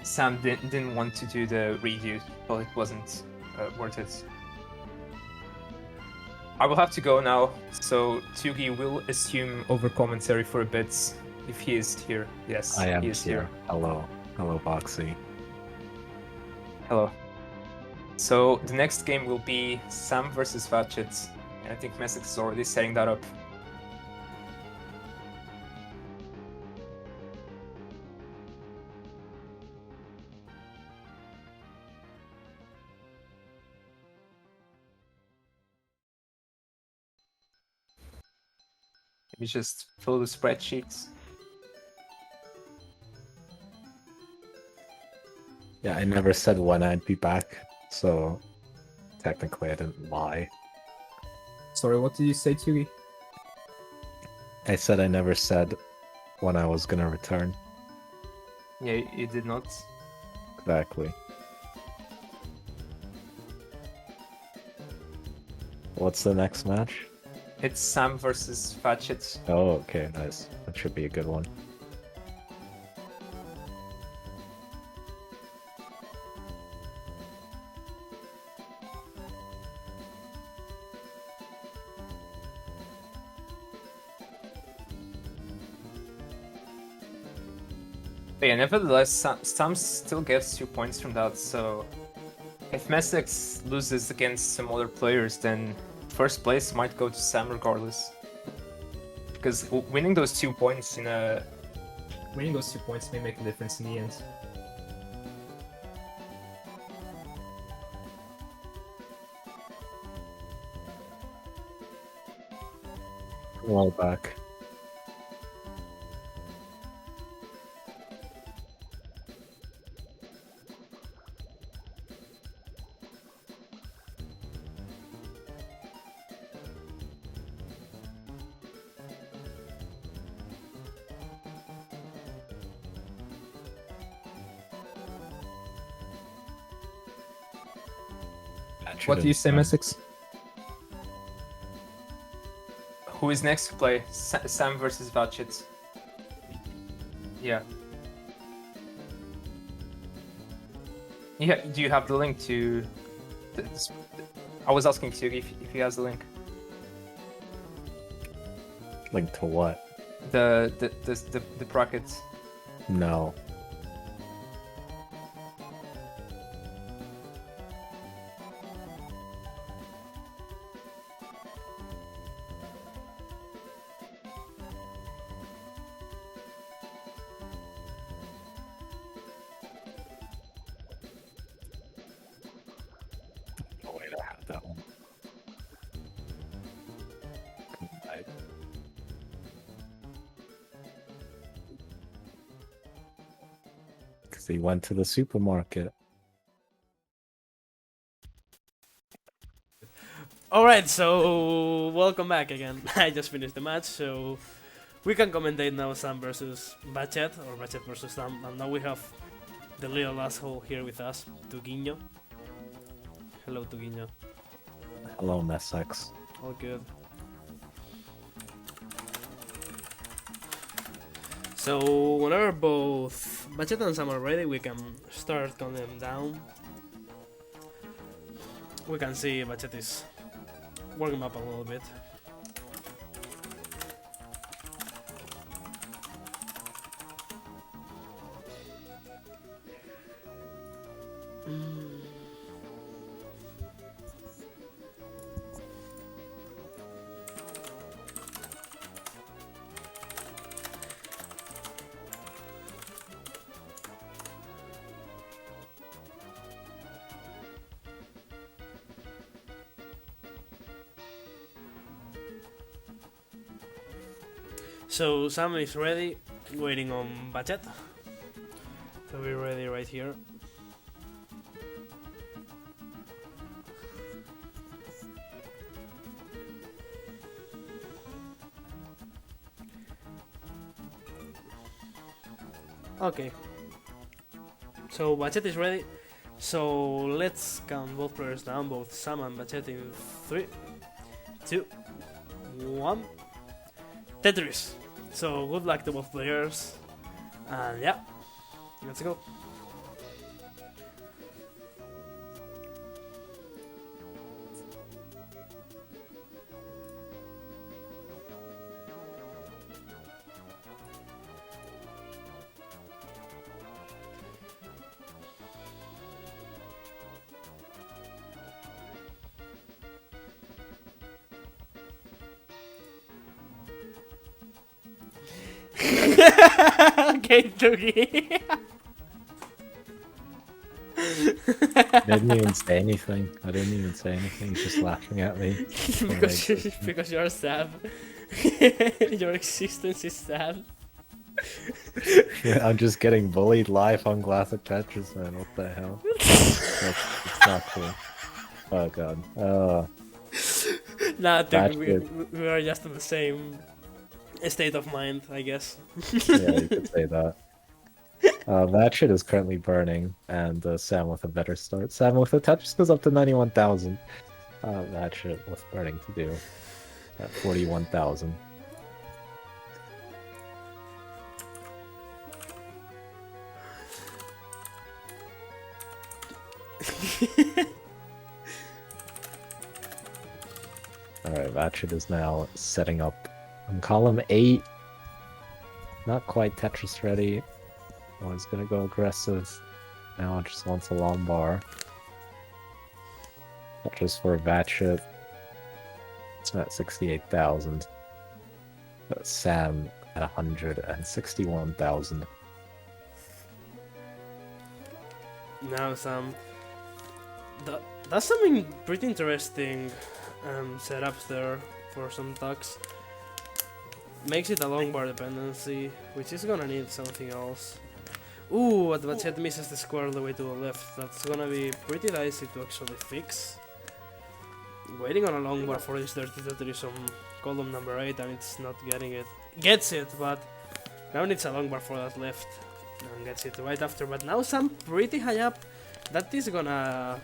Sam didn't want to do the redo, but it wasn't worth it. I will have to go now, so Tugi will assume over commentary for a bit if he is here. Yes, I am he is here. Hello, Boxy. Hello. So the next game will be Sam versus Vatchet, and I think Messex is already setting that up. Let me just fill the spreadsheets. Yeah, I never said when I'd be back, so technically I didn't lie. Sorry, what did you say, Tugi? I said I never said when I was gonna return. Yeah, you did not. Exactly. What's the next match? It's Sam versus Vatchet. Oh, okay, nice. That should be a good one. But yeah, nevertheless, Sam still gets 2 points from that, so if Messex loses against some other players, then first place might go to Sam regardless. Because winning those 2 points may make a difference in the end. Well back. What do you say, Messex? Who is next to play? Sam versus Vatchit. Yeah. Yeah. Do you have the link to? I was asking Tsugi if he has the link. Link to what? The brackets. No. Oh wait, I have that one. Because he went to the supermarket. Alright, so welcome back again. I just finished the match, so we can commentate now Sam versus Bachet, or Bachet versus Sam, and now we have the little asshole here with us, Tuguinho. Hello, Tuguinho. Hello, Messex. All good. So whenever both Bachet and Sam are ready, we can start counting them down. We can see Bachet is warming up a little bit. So Sam is ready, waiting on Bachet. So we're ready right here. Okay. So Bachet is ready. So let's count both players down, both Sam and Bachet, in 3, 2, 1. Tetris. So good luck to both players. And yeah, let's go. Okay, Tugi. I didn't even say anything. He's just laughing at me. because you're sad. Your existence is sad. Yeah, I'm just getting bullied live on Classic Tetris, man. What the hell? It's not cool. Oh god. Nah, Tugi, we are just in the same state of mind, I guess. Yeah, you could say that. That shit is currently burning, and Sam with a better start. Sam with a Tetris goes up to 91,000. That shit with burning to do at 41,000. Alright, Vatchit is now setting up on column 8. Not quite Tetris ready. Oh, he's gonna go aggressive. Now just wants a long bar. Just for a Vatchet. It's at 68,000. Sam at 161,000. Now that's something pretty interesting setups there for some tucks. Makes it a long bar dependency, which is gonna need something else. Ooh, but Vatchet misses the square all the way to the left. That's gonna be pretty dicey to actually fix. Waiting on a long bar for this Dirty Tetris on column number 8 and it's not getting it. Gets it, but now needs a long bar for that left. And gets it right after, but now Sam pretty high up. That is gonna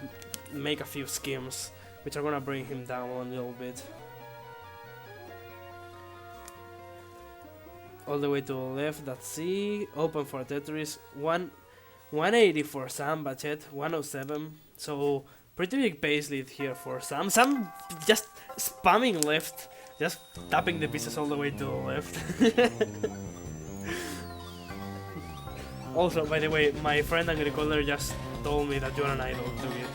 make a few schemes, which are gonna bring him down a little bit. All the way to the left, that's C. Open for Tetris. 180 for Sam, Vatchet 107. So pretty big base lead here for Sam. Sam just spamming left, just tapping the pieces all the way to the left. Also, by the way, my friend Angry Caller just told me that you're an idol to me.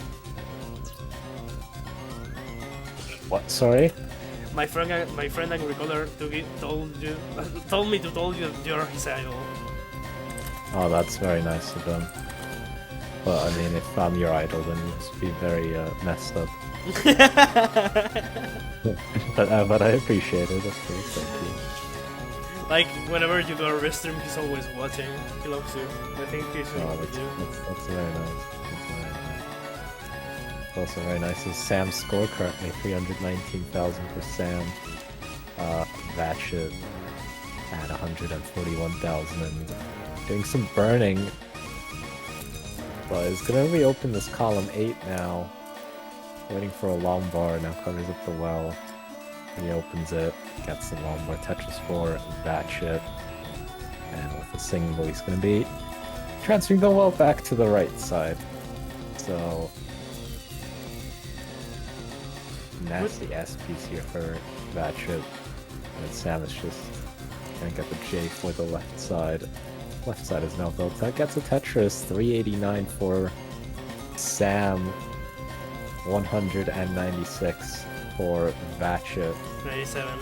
What? Sorry? My friend Angry Caller told me to tell you that you're his idol. Oh, that's very nice of them. Well, I mean, if I'm your idol, then you must be very messed up. but I appreciate it. That's great. Thank you. Like, whenever you go to a restaurant, he's always watching. He loves you. I think he's Oh, with you. that's very nice. That's very nice. Also very nice is Sam's score currently 319,000 for Sam. Vatchet at 141,000 and doing some burning. But he's gonna reopen this column 8 now. Waiting for a long bar, now covers up the well. He opens it, gets the long bar, Tetris 4, Vatchet. And with a single, he's gonna be transferring the well back to the right side. So nasty S piece here for Vatchet. And Sam is just gonna get the J for the left side. Left side is now built. That gets a Tetris 389 for Sam. 196 for Vatchet. 97.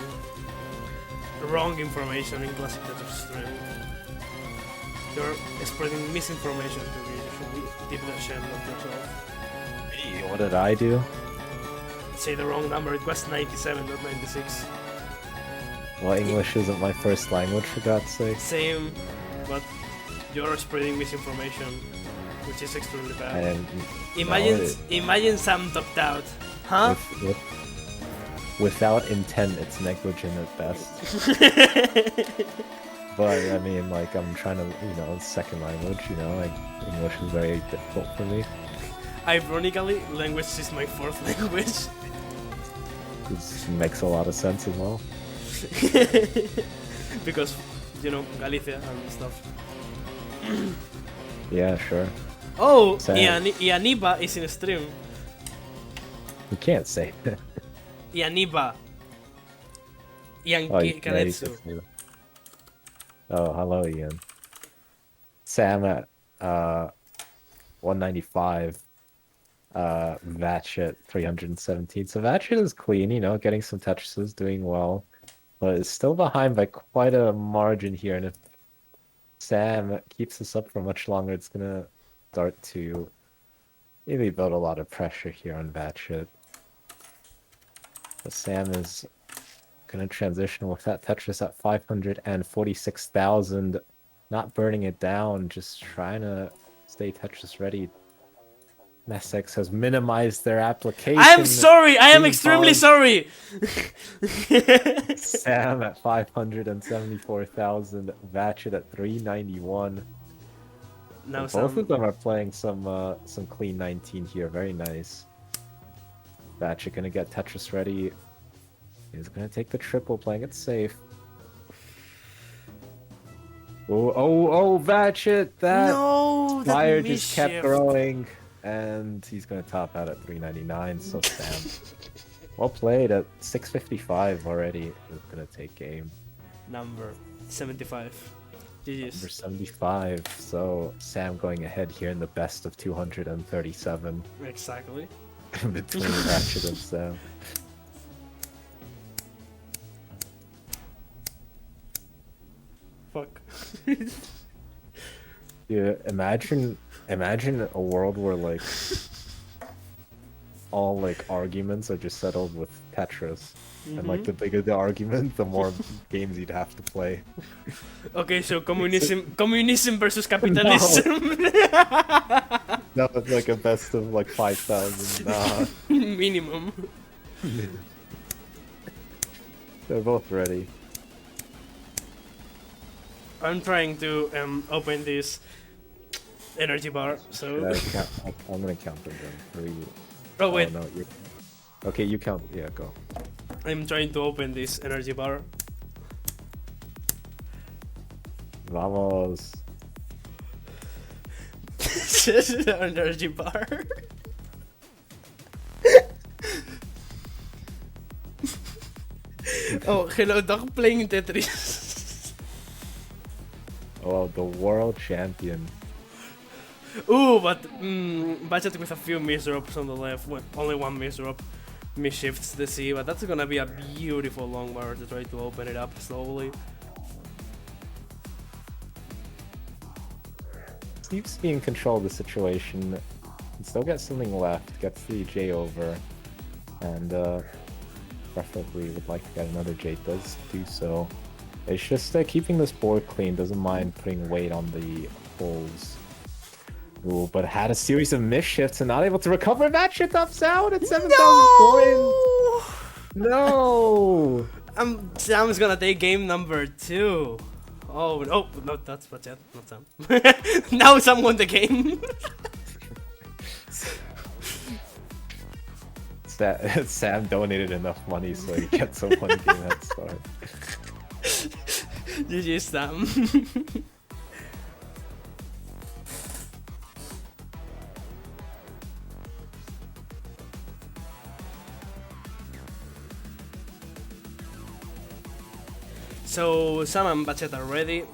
Wrong information in Classic Tetris stream. You're spreading misinformation to me. You should be deeply ashamed of yourself. Hey, what did I do? Say the wrong number. It was 97, not 96. Well, English isn't my first language, for God's sake. Same, but you're spreading misinformation, which is extremely bad. And Imagine Sam topped out, huh? Without intent, it's negligent at best. But I mean, like, I'm trying to, second language, like, English is very difficult for me. Ironically, language is my fourth language. This makes a lot of sense as well. Because, Galicia and stuff. Yeah, sure. Oh, Sad. Ianiba is in stream. You can't say that. Ianiba. Ian Oh, you can Kanetsu. say that. Oh, hello, Ian. Sam at 195. Vatchet 317. So Vatchet is clean, getting some Tetrises, doing well. But is still behind by quite a margin here. And if Sam keeps this up for much longer, it's going to start to really build a lot of pressure here on Vatchet. But Sam is going to transition with that Tetris at 546,000. Not burning it down, just trying to stay Tetris ready. Messex has minimized their application. I am sorry! I am extremely sorry! Sam at 574,000, Vatchet at 391. Now Both of them are playing some clean 19 here, very nice. Vatchet gonna get Tetris ready. He's gonna take the triple, playing it safe. Oh, Vatchet! That fire just kept growing. And he's going to top out at 399, so Sam. Well played at 655 already. Is going to take game. Number 75. Number GG's. 75. So Sam going ahead here in the best of 237 Exactly. between Ratchet and Sam. Fuck. Yeah, imagine a world where like all like arguments are just settled with Tetris. And like the bigger the argument, the more games you'd have to play. Okay, so communism versus capitalism. That was like a best of like 5,000. Nah, Minimum. they're both ready. I'm trying to open this energy bar, so... I'm gonna count them then. 3. Oh wait, no, okay, you count. Yeah, go. I'm trying to open this energy bar. Vamos. Energy bar. Oh, hello dog playing Tetris. Oh, the world champion. Ooh, but budget with a few misdrops on the left. Well, only one misdrop. Misshifts the sea, but that's gonna be a beautiful long bar to try to open it up slowly. Seems to be in control of the situation. Can still get something left. Gets the J over. And preferably would like to get another J. Does do so. It's just keeping this board clean. Doesn't mind putting weight on the holes. Ooh, but had a series of misshifts and not able to recover. That shit ups out at 7,000 points. No! Sam's gonna take game number 2. Oh, no, that's what's it, not Sam. Now Sam won the game. Sam donated enough money so he gets a 1 game head start. GG Sam. So Sam and Bachet are ready.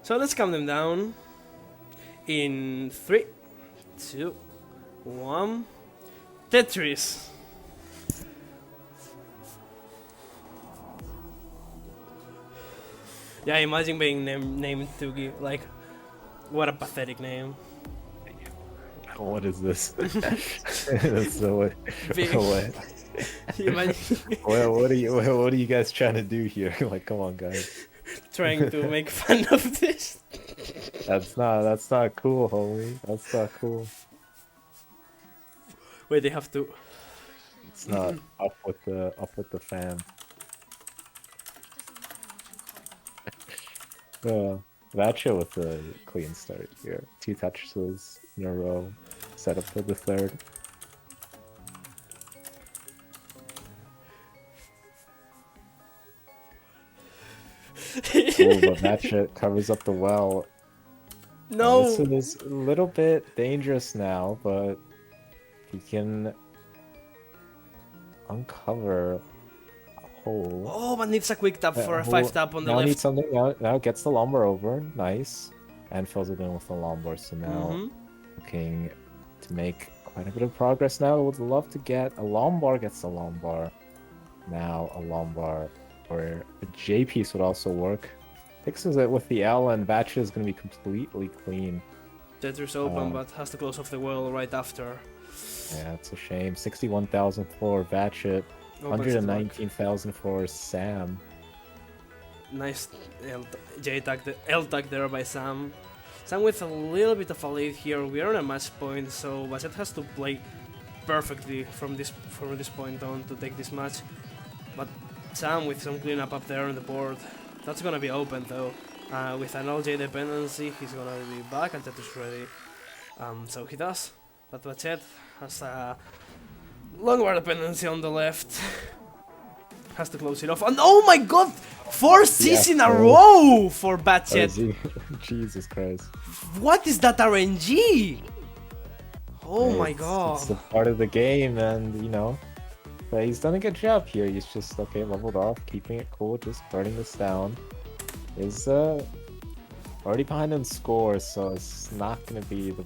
So let's count them down. In 3, 2, 1. Tetris. Yeah, imagine being named Tugi. Like, what a pathetic name. What is this? That's so what? Big. What are you guys trying to do here? Like, come on, guys. Trying to make fun of this. That's not cool, homie. That's not cool. Wait, they have to. It's not up with the fam. Vacha with a clean start here. 2 touches in a row. Set up for the 3rd. Oh, but Vacha covers up the well. No! This is a little bit dangerous now, but he can uncover a hole. Oh, but needs a quick tap for a 5 tap on the now left. Needs something. Now gets the lumbar over. Nice. And fills it in with the lumbar. So now looking to make quite a bit of progress now. Would love to get a lumbar. Gets the lumbar. Now a lumbar. Or a J piece would also work. Fixes it with the L, and Vacha is going to be completely clean. Tetris open, but has to close off the well right after. Yeah, it's a shame. 61,000 for Vacha. 119,000 for Sam. Nice L tag there by Sam. Sam with a little bit of a lead here. We are on a match point, so Bachet has to play perfectly from this point on to take this match. But Sam with some cleanup up there on the board. That's gonna be open though. With an LJ dependency, he's gonna be back and Tetris ready. So he does. But Bachet has a long bar dependency on the left. Has to close it off. And oh my god! 4 Cs in a row for Bachet! Jesus Christ. What is that RNG? Oh my It's god. a part of the game, and you know. But he's done a good job here. He's just, okay, leveled off, keeping it cool, just burning this down. is already behind in scores, so it's not going to be the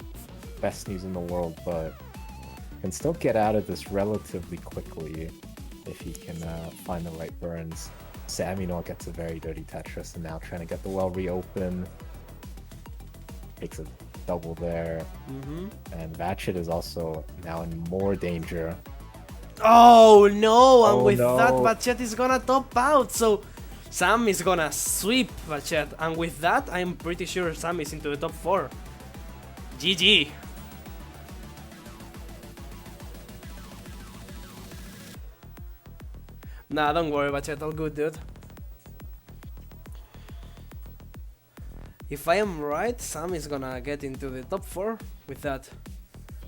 best news in the world, but can still get out of this relatively quickly if he can find the right burns. Samuel gets a very dirty Tetris and now trying to get the well reopened. Takes a double there. And Vatchet is also now in more danger. Oh no, and with no. that Vatchet is gonna top out, so Sam is gonna sweep Vatchet, and with that I'm pretty sure Sam is into the top 4. GG. Nah, don't worry Vatchet, all good dude. If I am right, Sam is gonna get into the top 4 with that,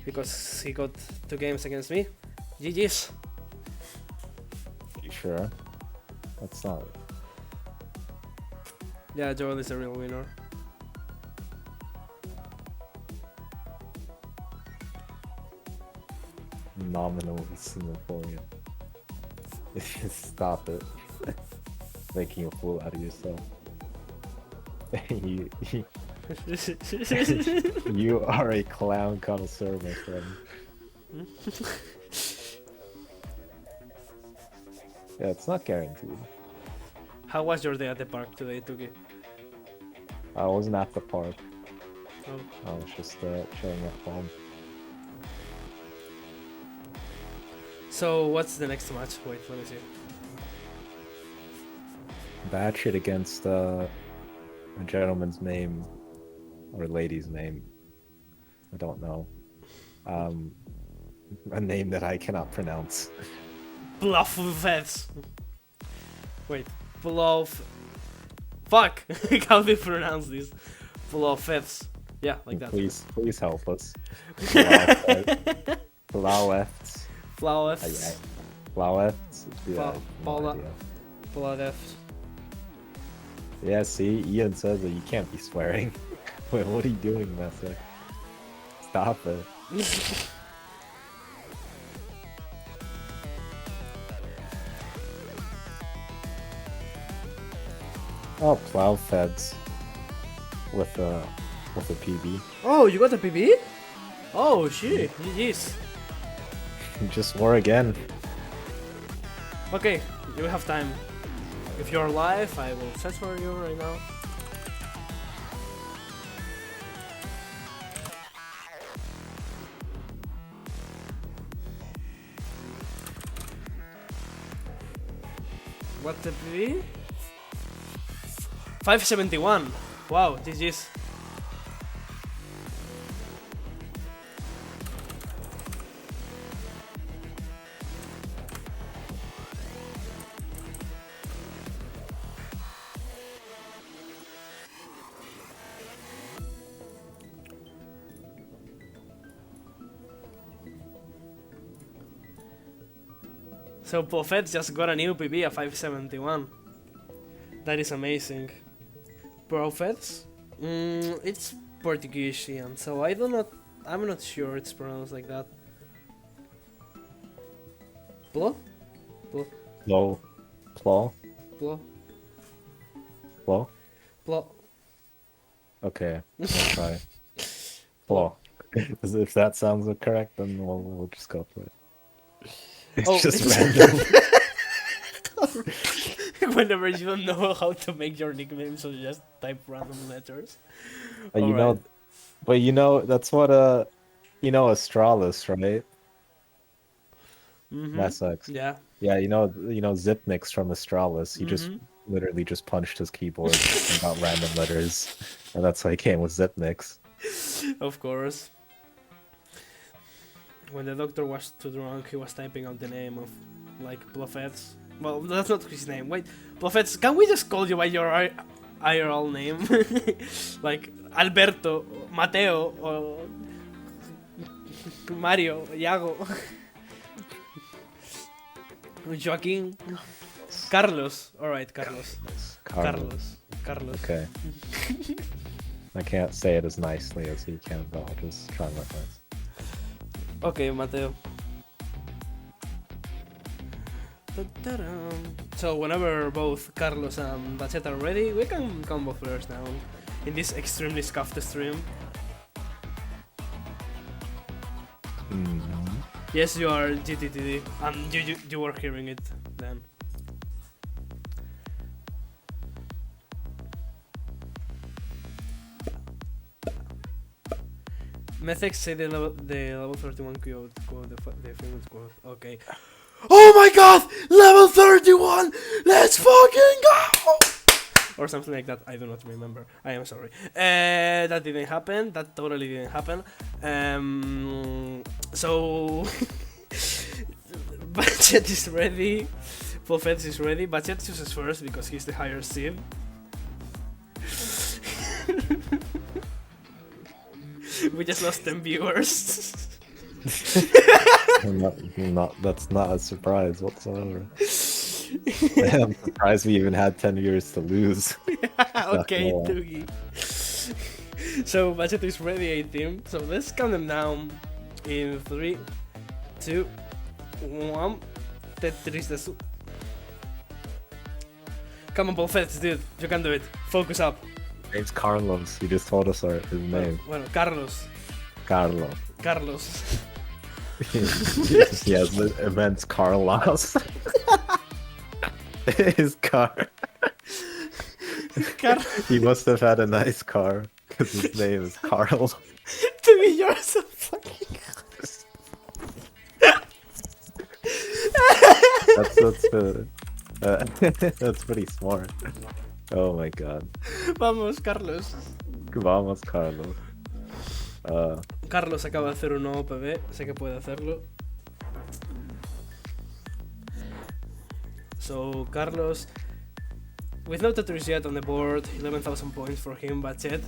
because he got 2 games against me. GG's. You sure? That's not... Yeah, Joel is a real winner. Nominal Singaporean. Stop it. Making a fool out of yourself. You are a clown connoisseur, my friend. Yeah, it's not guaranteed. How was your day at the park today, Tuki? I wasn't at the park. Oh. I was just chilling at home. So what's the next match? Wait, let me see. Bad shit against a gentleman's name or lady's name. I don't know. A name that I cannot pronounce. Bluffets. Wait, Bluff. Fuck! How do you pronounce this? Bluffets. Yeah, like that. Please help us. Blauefts. Flowers. Blauefts. Yeah, Paula. no idea. Blood. Yeah, see, Ian says that you can't be swearing. Wait, what are you doing, Messer? Stop it. Oh, plow feds with a PB. Oh, you got a PB? Oh shit, GG's. Just war again. Okay, you have time. If you're live, I will search for you right now. What's the PB? 571. Wow, GG's. So Buffett just got a new PB at 571. That is amazing. Prophets? It's Portuguese, so I'm not sure it's pronounced like that. Plo? Low. Plow? Plo? Plow? Plo? Okay, I'll try. Plow. If that sounds correct, then we'll just go for it. It's just random. Whenever you don't know how to make your nickname, so you just type random letters. You know, but you know that's what Astralis, right? Massex. Yeah. Yeah, you know Zipnix from Astralis. He just literally just punched his keyboard about random letters, and that's why he came with Zipnix. Of course. When the doctor was too drunk, he was typing out the name of, like, Bluffets. Well, that's not his name. Wait, Bluffets, can we just call you by your IRL name? Like, Alberto, Mateo, or Mario, Iago, Joaquin, Carlos. Alright, Carlos. Carlos. Okay. I can't say it as nicely as he can, but I'll just try my best. Okay, Mateo. So whenever both Carlos and Bachet are ready, we can combo players now in this extremely scuffed stream. Yes, you are GTTD, and you were hearing it then. Methex say the level 31 quote, the famous quote. Okay. Oh my god! Level 31! Let's fucking go! Or something like that. I do not remember. I am sorry. That didn't happen. That totally didn't happen. So Bachet is ready. Polfetz is ready. Bachet chooses first because he's the higher seed. We just lost 10 viewers. That's not a surprise whatsoever. I'm surprised we even had 10 viewers to lose. Okay, Tugi. So Bachet is ready, 18. So let's count them down in 3, 2, 1. Tetris the soup. Come on, Polfetz, dude. You can do it. Focus up. Name's Carlos. You just told us his name. Bueno, Carlos. Carlos. Yes, it meant Carlos. His car. He must have had a nice car because his name is Carl. To me, you're so fucking. That's pretty smart. Oh my god. Vamos, Carlos. Vamos, Carlos. Carlos acaba de hacer un nuevo PB, sé que puede hacerlo. So, Carlos, with no Tetris yet on the board, 11,000 points for him, Bachet,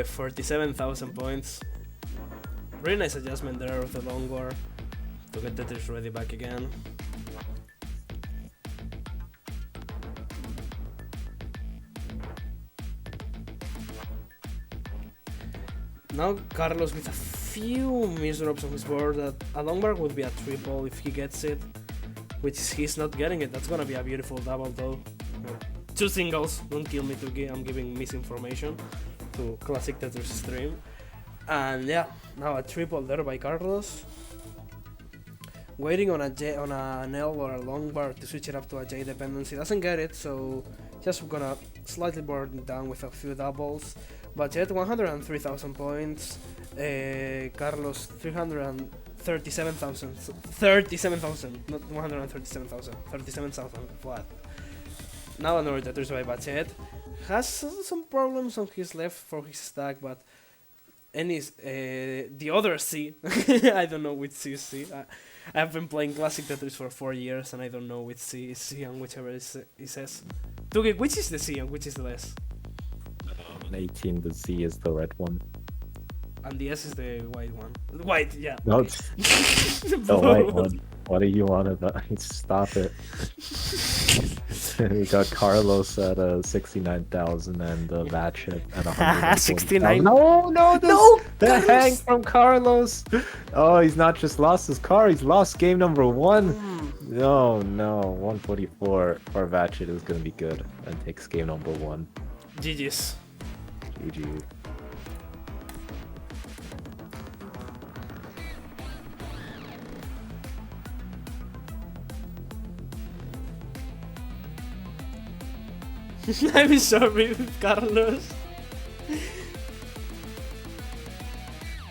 47,000 points. Really nice adjustment there of the long war to get Tetris ready back again. Now Carlos with a few misdrops on his board. That a long bar would be a triple if he gets it, which he's not getting it. That's gonna be a beautiful double though. 2 singles, don't kill me Tuki, I'm giving misinformation to Classic Tetris stream. And yeah, now a triple there by Carlos. Waiting on an L or a long bar to switch it up to a J dependency. Doesn't get it, so just gonna slightly board it down with a few doubles. Bachet 103,000 points. Carlos 337,000. 37,000, not 137,000. 37,000 flat. Now another Tetris by Bachet. Has some problems on his left for his stack, but the other C. I don't know which C is C. I've been playing Classic Tetris for 4 years and I don't know which C is C and whichever is S. Tugi, which is the C and which is the S? On 18, the Z is the red one. And the S is the white one. White, yeah. No, it's the white one. What do you want about? Stop it. We got Carlos at 69,000 and Batship at 169. No! The hang from Carlos. Oh, he's not just lost his car. He's lost game number 1. No, 144 for Batship is gonna be good and takes game number 1. GG's. GG. I'm sorry, Carlos.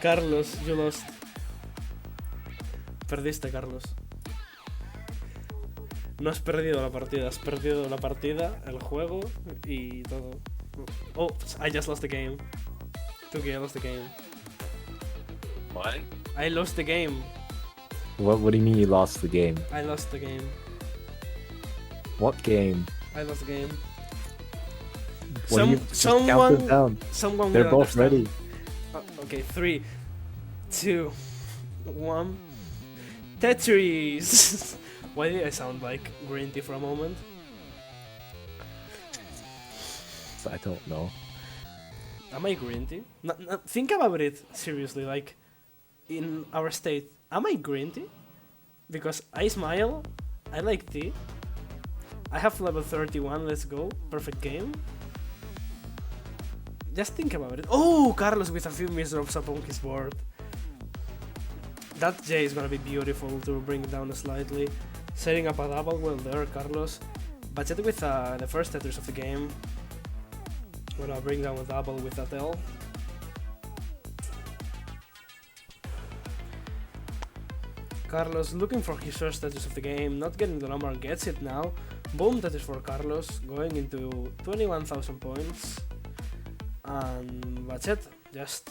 Carlos, you lost. Perdiste, Carlos. No has perdido la partida, has perdido la partida, el juego y todo. Oh, I just lost the game. Tuki, I lost the game. What? I lost the game. What do you mean you lost the game? I lost the game. What game? I lost the game. Someone. They're both ready. Okay, 3, 2, 1. Tetris! Why did I sound like green tea for a moment? I don't know. Am I green tea? Think about it seriously, like, in our state, am I green tea? Because I smile, I like T. I have level 31, let's go. Perfect game. Just think about it. Oh, Carlos with a few misdrops up on his board. That J is gonna be beautiful to bring it down slightly. Setting up a double well there, Carlos. Budget with the first Tetris of the game. Gonna bring down a double with that L. Carlos looking for his first Tetris of the game, not getting the number, gets it now. Boom, Tetris for Carlos, going into 21,000 points. And that's it, just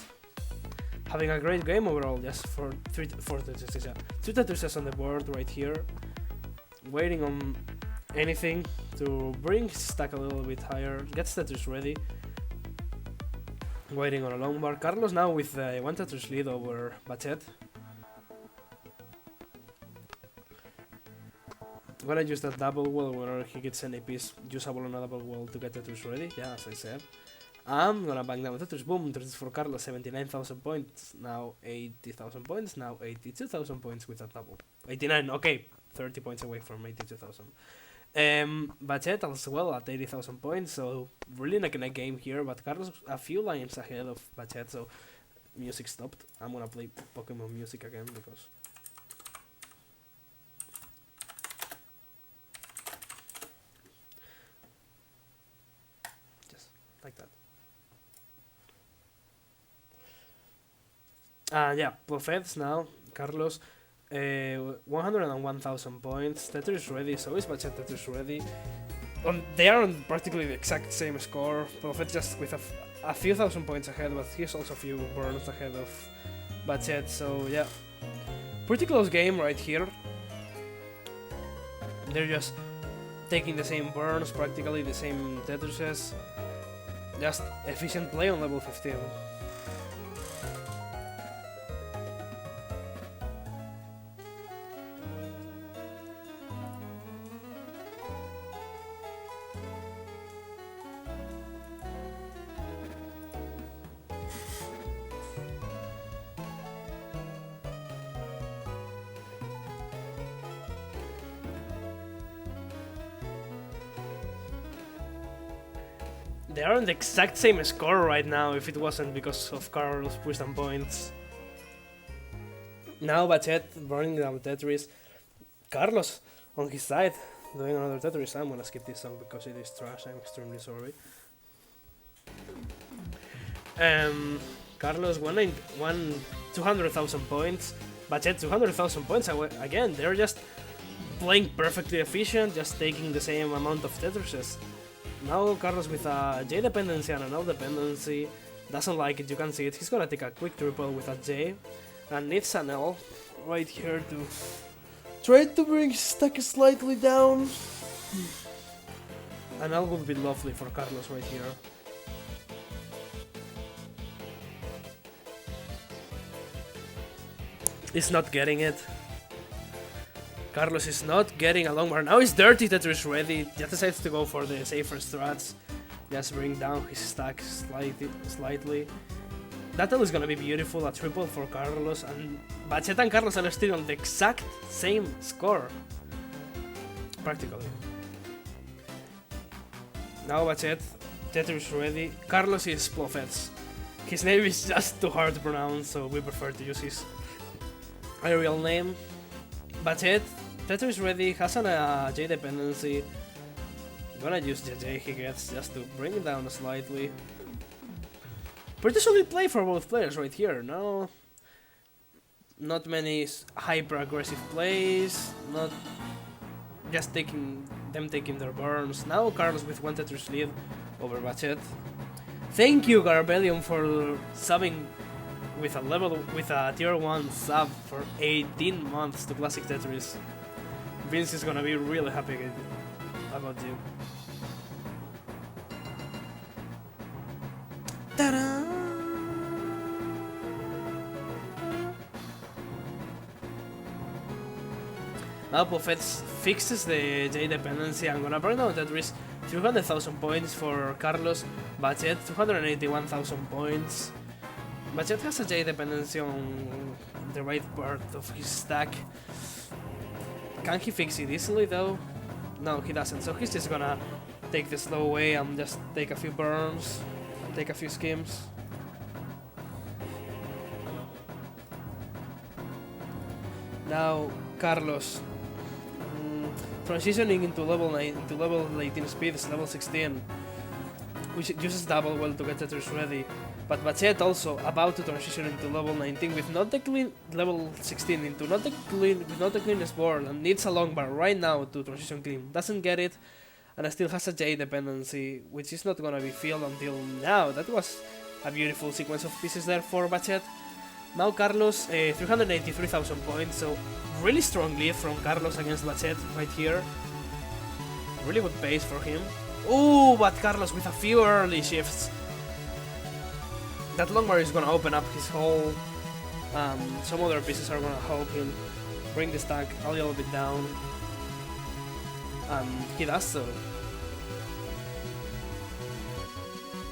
having a great game overall, just for two Tetrises on the board right here. Waiting on anything to bring his stack a little bit higher, gets Tetris ready. Waiting on a long bar. Carlos now with one Tetris lead over Bachet. Gonna use that double wall whenever he gets any piece usable on a double wall to get Tetris ready, yeah, as I said. I'm gonna bang down Tetris, boom, Tetris for Carlos, 79,000 points, now 80,000 points, now 82,000 points with that double. 89, okay, 30 points away from 82,000. Bachet as well at 80,000 points, so really not a game here, but Carlos a few lines ahead of Bachet, so music stopped. I'm gonna play Pokemon music again because... just like that. Yeah, Profets now, Carlos, 101,000 points, Tetris ready, so is Bachet Tetris ready. They are on practically the exact same score, Prophet just with a few thousand points ahead, but he's also a few burns ahead of Bachet, so yeah. Pretty close game right here. They're just taking the same burns, practically the same Tetrises. Just efficient play on level 15. They are on the exact same score right now if it wasn't because of Carlos push down points. Now Bachet burning down Tetris. Carlos on his side doing another Tetris. I'm gonna skip this song because it is trash, I'm extremely sorry. Carlos 200,000 points. Bachet 200,000 points again. They're just playing perfectly efficient, just taking the same amount of Tetrises. Now Carlos with a J dependency and an L dependency, doesn't like it, you can see it. He's gonna take a quick triple with a J and needs an L right here to try to bring his stack slightly down. An L would be lovely for Carlos right here. He's not getting it. Carlos is not getting a long bar. Now he's dirty Tetris ready. Just decides to go for the safer strats. Just bring down his stack slightly. That L is gonna be beautiful. A triple for Carlos. And Bachet and Carlos are still on the exact same score. Practically. Now Bachet, Tetris ready. Carlos is Plofets. His name is just too hard to pronounce, so we prefer to use his real name. Bachet, Tetris ready, has a J dependency. Gonna use the J he gets just to bring it down slightly. Pretty solid play for both players right here. No, not many hyper aggressive plays. Not just taking their burns. Now Carlos with one Tetris lead over Bachet. Thank you Garbellion for subbing with a tier 1 sub for 18 months to Classic Tetris. Vince is gonna be really happy about you. Ta-da! Now Pofets fixes the J dependency. I'm gonna burn down Tetris. 300,000 points for Carlos. Bachet 281,000 points. Bachet has a J dependency on the right part of his stack. Can he fix it easily though? No, he doesn't. So he's just gonna take the slow way and just take a few burns, take a few skims. Now Carlos transitioning into level 18 speed is level 16, which uses double well to get Tetris ready. But Bachet also about to transition into level 19 with not the clean level 16 into not the cleanest board and needs a long bar right now to transition clean. Doesn't get it and still has a J dependency, which is not gonna be filled until now. That was a beautiful sequence of pieces there for Bachet. Now Carlos, 383,000 points, so really strong lead from Carlos against Bachet right here. Really good pace for him. Oh, but Carlos with a few early shifts. That long bar is gonna open up his hole. Some other pieces are gonna help him bring the stack a little bit down. And he does so.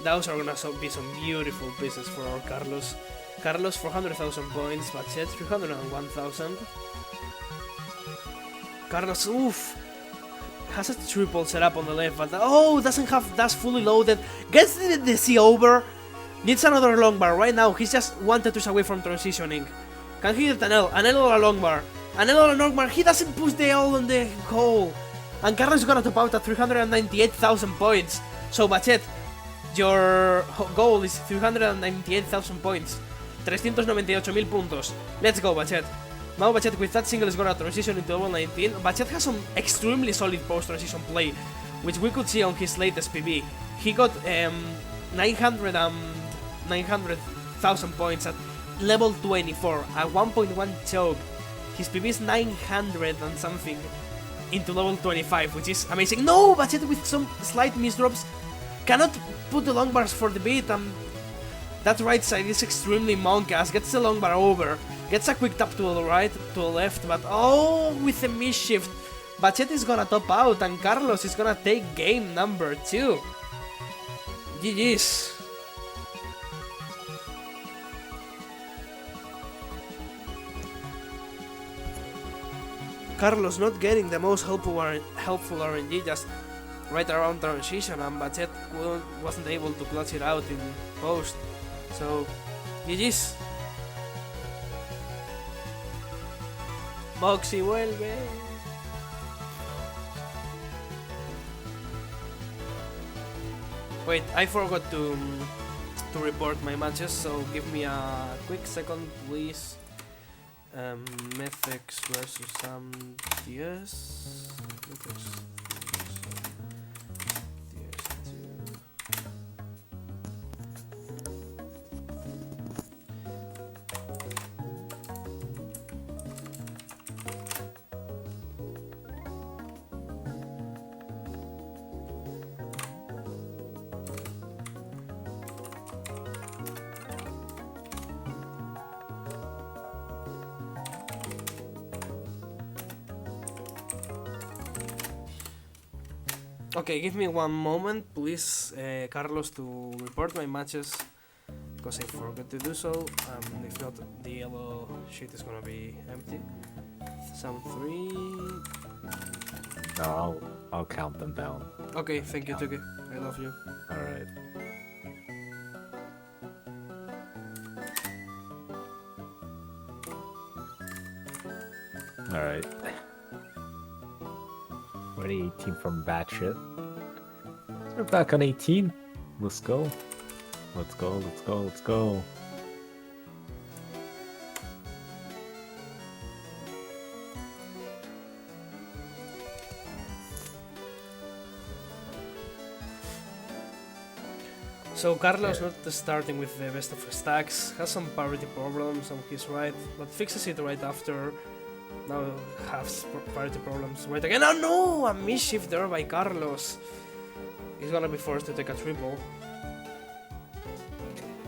Those are gonna be some beautiful pieces for Carlos. Carlos 400,000 points, Bachet 301,000. Carlos, oof, has a triple set up on the left, but oh, doesn't have that's fully loaded. Gets the C over. Needs another long bar right now. He's just one Tetris away from transitioning. Can he get an L? An L or a long bar? An L or a long bar? He doesn't push the L on the hole. And Carlos is gonna top out at 398,000 points. So Bachet, your goal is 398,000 points. 398,000 puntos. Let's go, Bachet. Now Bachet with that single is gonna transition into level 19. Bachet has some extremely solid post-transition play, which we could see on his latest PB. He got 900,000 points at level 24, a 1.1 choke. His PB is 900 and something into level 25, which is amazing. No, Bachet with some slight misdrops cannot put the long bars for the beat. That right side is extremely monk-ass, gets the long bar over, gets a quick tap to the right, to the left, but oh, with a misshift. Bachet is gonna top out and Carlos is gonna take game number 2. GG's. Carlos not getting the most helpful RNG just right around transition, and Bachet wasn't able to clutch it out in post. So, GG's. Boxy vuelve. Wait, I forgot to report my matches, so give me a quick second, please. Methex versus DS. Okay, give me one moment, please, Carlos, to report my matches, because I forgot to do so. If not, the yellow sheet is gonna be empty. Some 3. No, I'll count them down. Okay, thank you, Tuki. I love you. Alright. Alright. 2018 from Batshit. We're back on 18. Let's go. Let's go, let's go, let's go. So Carlos not starting with the best of stacks, has some parity problems on his right, but fixes it right after. Now has parity problems right again. Oh no! A misshift there by Carlos. He's gonna be forced to take a triple.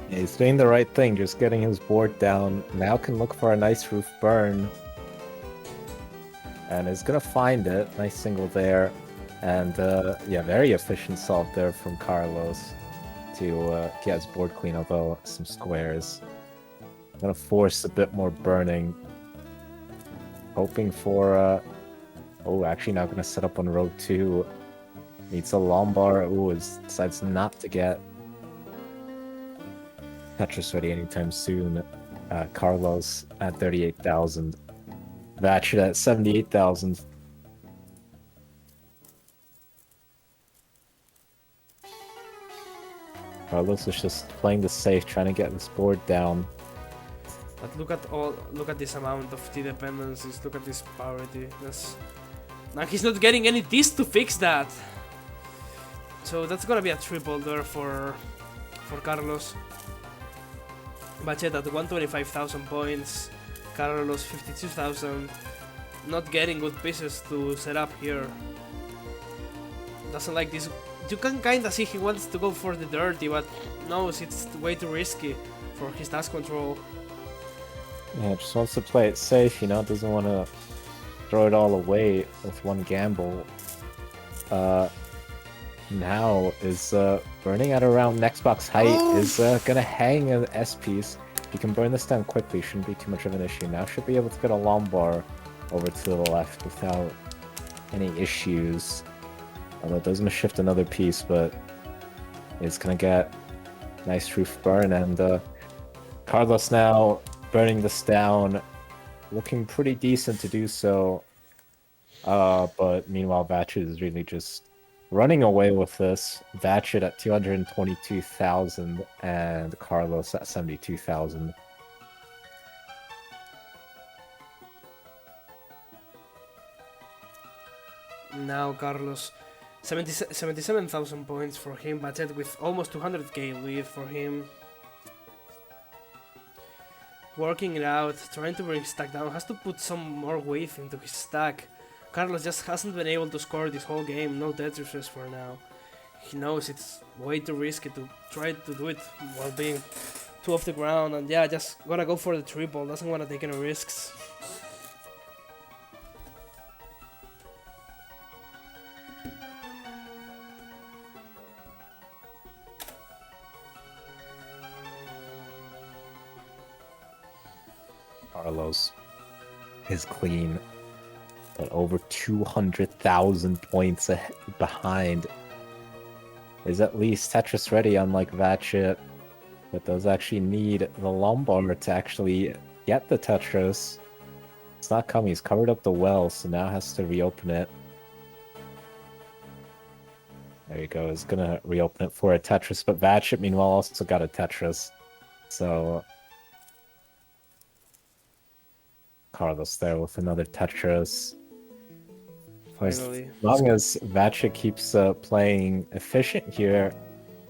Yeah, he's doing the right thing, just getting his board down. Now can look for a nice roof burn. And is gonna find it. Nice single there. And yeah, very efficient solve there from Carlos to get his board clean, although some squares. Gonna force a bit more burning. Hoping for Oh, actually now gonna set up on row 2. Needs a Lombard. Ooh, decides not to get Tetris ready anytime soon. Carlos at 38,000. Vatchet at 78,000. Carlos is just playing the safe, trying to get this board down. But look at this amount of T dependencies. Look at this parity. Now he's not getting any T's to fix that. So that's gonna be a triple there for Carlos. Vatchet at 125,000 points. Carlos 52,000. Not getting good pieces to set up here. Doesn't like this. You can kinda see he wants to go for the dirty, but knows it's way too risky for his task control. Yeah, just wants to play it safe, you know, doesn't want to throw it all away with one gamble. Now is burning at around next box height, is gonna hang an S piece. If you can burn this down quickly, shouldn't be too much of an issue. Now should be able to get a Lombard over to the left without any issues. Although it does gonna shift another piece, but it's gonna get nice roof burn, and Carlos now burning this down, looking pretty decent to do so. But meanwhile, Vatchet is really just running away with this. Vatchet at 222,000 and Carlos at 72,000. Now Carlos, 77,000 points for him. Vatchet with almost 200k lead for him. Working it out, trying to bring his stack down, has to put some more weight into his stack. Carlos just hasn't been able to score this whole game, no Tetrises for now. He knows it's way too risky to try to do it while being 2 off the ground, and yeah, just gonna go for the triple, doesn't wanna take any risks. Carlos is clean, but over 200,000 points behind. Is at least Tetris ready, unlike Vatchet, but does actually need the Lombard to actually get the Tetris. It's not coming, he's covered up the well, so now has to reopen it. There you go, he's gonna reopen it for a Tetris, but Vatchet meanwhile also got a Tetris. So Carlos there with another Tetris. Finally. As long as Vatchet keeps playing efficient here,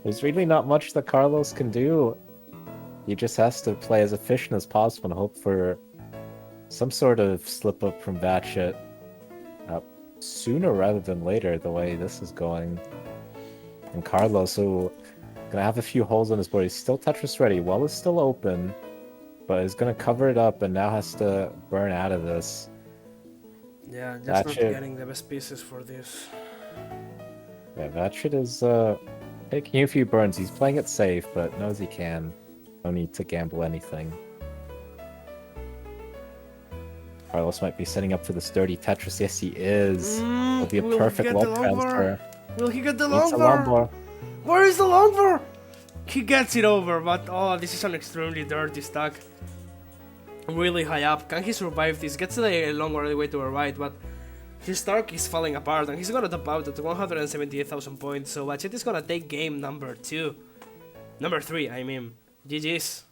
there's really not much that Carlos can do. He just has to play as efficient as possible and hope for some sort of slip up from Vatchet sooner rather than later, the way this is going. And Carlos, who gonna have a few holes on his board, he's still Tetris ready. Well is still open, but is gonna cover it up and now has to burn out of this. Yeah, just Vatchet, not getting the best pieces for this. Yeah, Vatchet is taking a few burns. He's playing it safe, but knows he can. No need to gamble anything. Carlos might be setting up for this dirty Tetris. Yes, he is. It'll be a will he perfect get wall the Lombard? transfer. Will he get the Needs a Lombard? Lombard. Where is the Lombard? He gets it over, but oh, this is an extremely dirty stack. Really high up. Can he survive this? Gets the Lombard all the way to our right, but his stack is falling apart and he's gonna top out at 178,000 points, so Vatchet is gonna take game number 2. Number 3, I mean. GG's.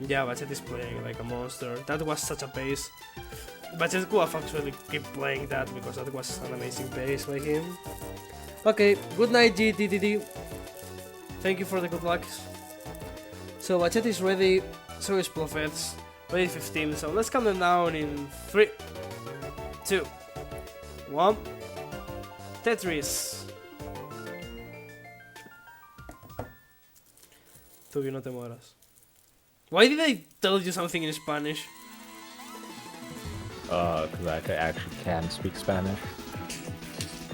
Yeah, Vatchet is playing like a monster. That was such a pace. Bachet could have actually keep playing that because that was an amazing pace by him. Okay, good night GTTD. Thank you for the good luck. So Bachet is ready, so is Plofets. Ready 15, so let's count them down in 3, 2, 1. Tetris. Tubi, no te mueras. Why did I tell you something in Spanish? Because I actually can speak Spanish.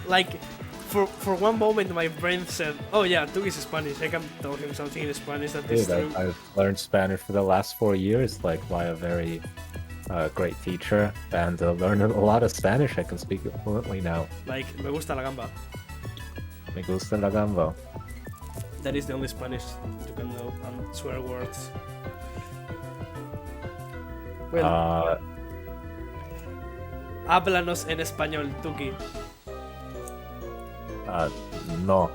Like, for one moment my brain said, oh yeah, Tugi is Spanish, I can tell him something in Spanish that is Dude, true. I've learned Spanish for the last 4 years, like by a very great teacher, and learned a lot of Spanish. I can speak it fluently now. Like, me gusta la gamba. Me gusta la gamba. That is the only Spanish you can know, and swear words. Well, háblanos en español, Tuki. No.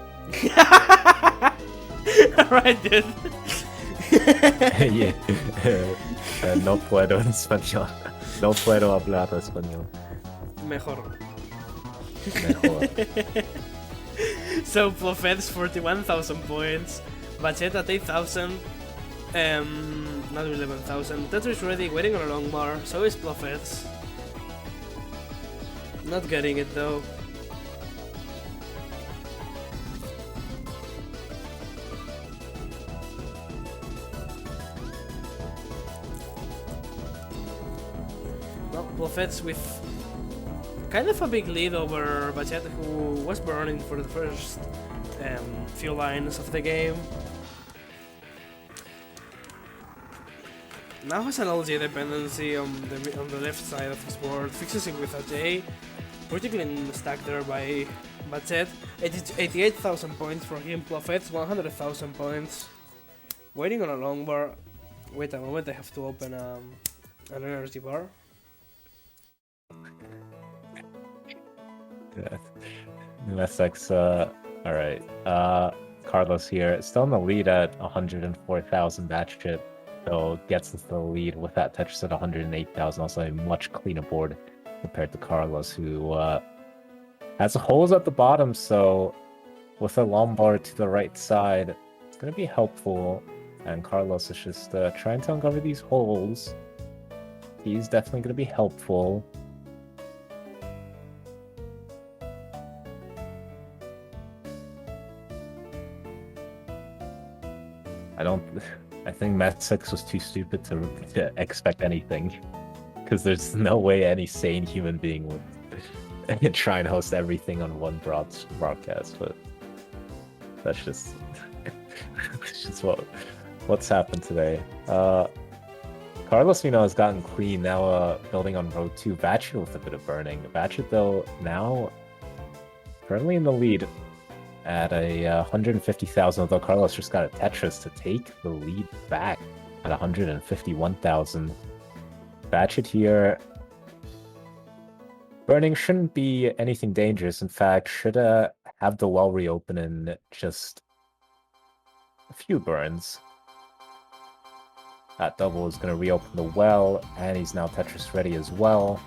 Alright, dude. Yeah. No puedo en español. No puedo hablar español. Mejor. Mejor. So, Plofets 41,000 points, Bachet at 8,000, not 11,000. Tetris ready, waiting on a long bar, so is Plofets. Not getting it though. Well, Plofets with kind of a big lead over Bachet, who was burning for the first few lines of the game. Now has an LJ dependency on the left side of his board, fixes it with a J, particularly in the stack there by Bachet. 88,000 points for him, Plofets 100,000 points. Waiting on a long bar. Wait a moment, I have to open an energy bar. MSX, alright. Carlos here, still in the lead at 104,000 batch chip, so gets us the lead with that Tetris at 108,000, also a much cleaner board compared to Carlos, who has holes at the bottom, so with a Lombard to the right side, it's going to be helpful, and Carlos is just trying to uncover these holes. He's definitely going to be helpful. I think Matt6 was too stupid to expect anything. Because there's no way any sane human being would try and host everything on one broadcast, but that's just it's just what's happened today. Carlos, has gotten clean, now building on row 2. Batchet with a bit of burning. Batchet, though, now currently in the lead at a 150,000, although Carlos just got a Tetris to take the lead back at 151,000. Batchet here. Burning shouldn't be anything dangerous. In fact, should have the well reopen in just a few burns. That double is going to reopen the well, and he's now Tetris ready as well.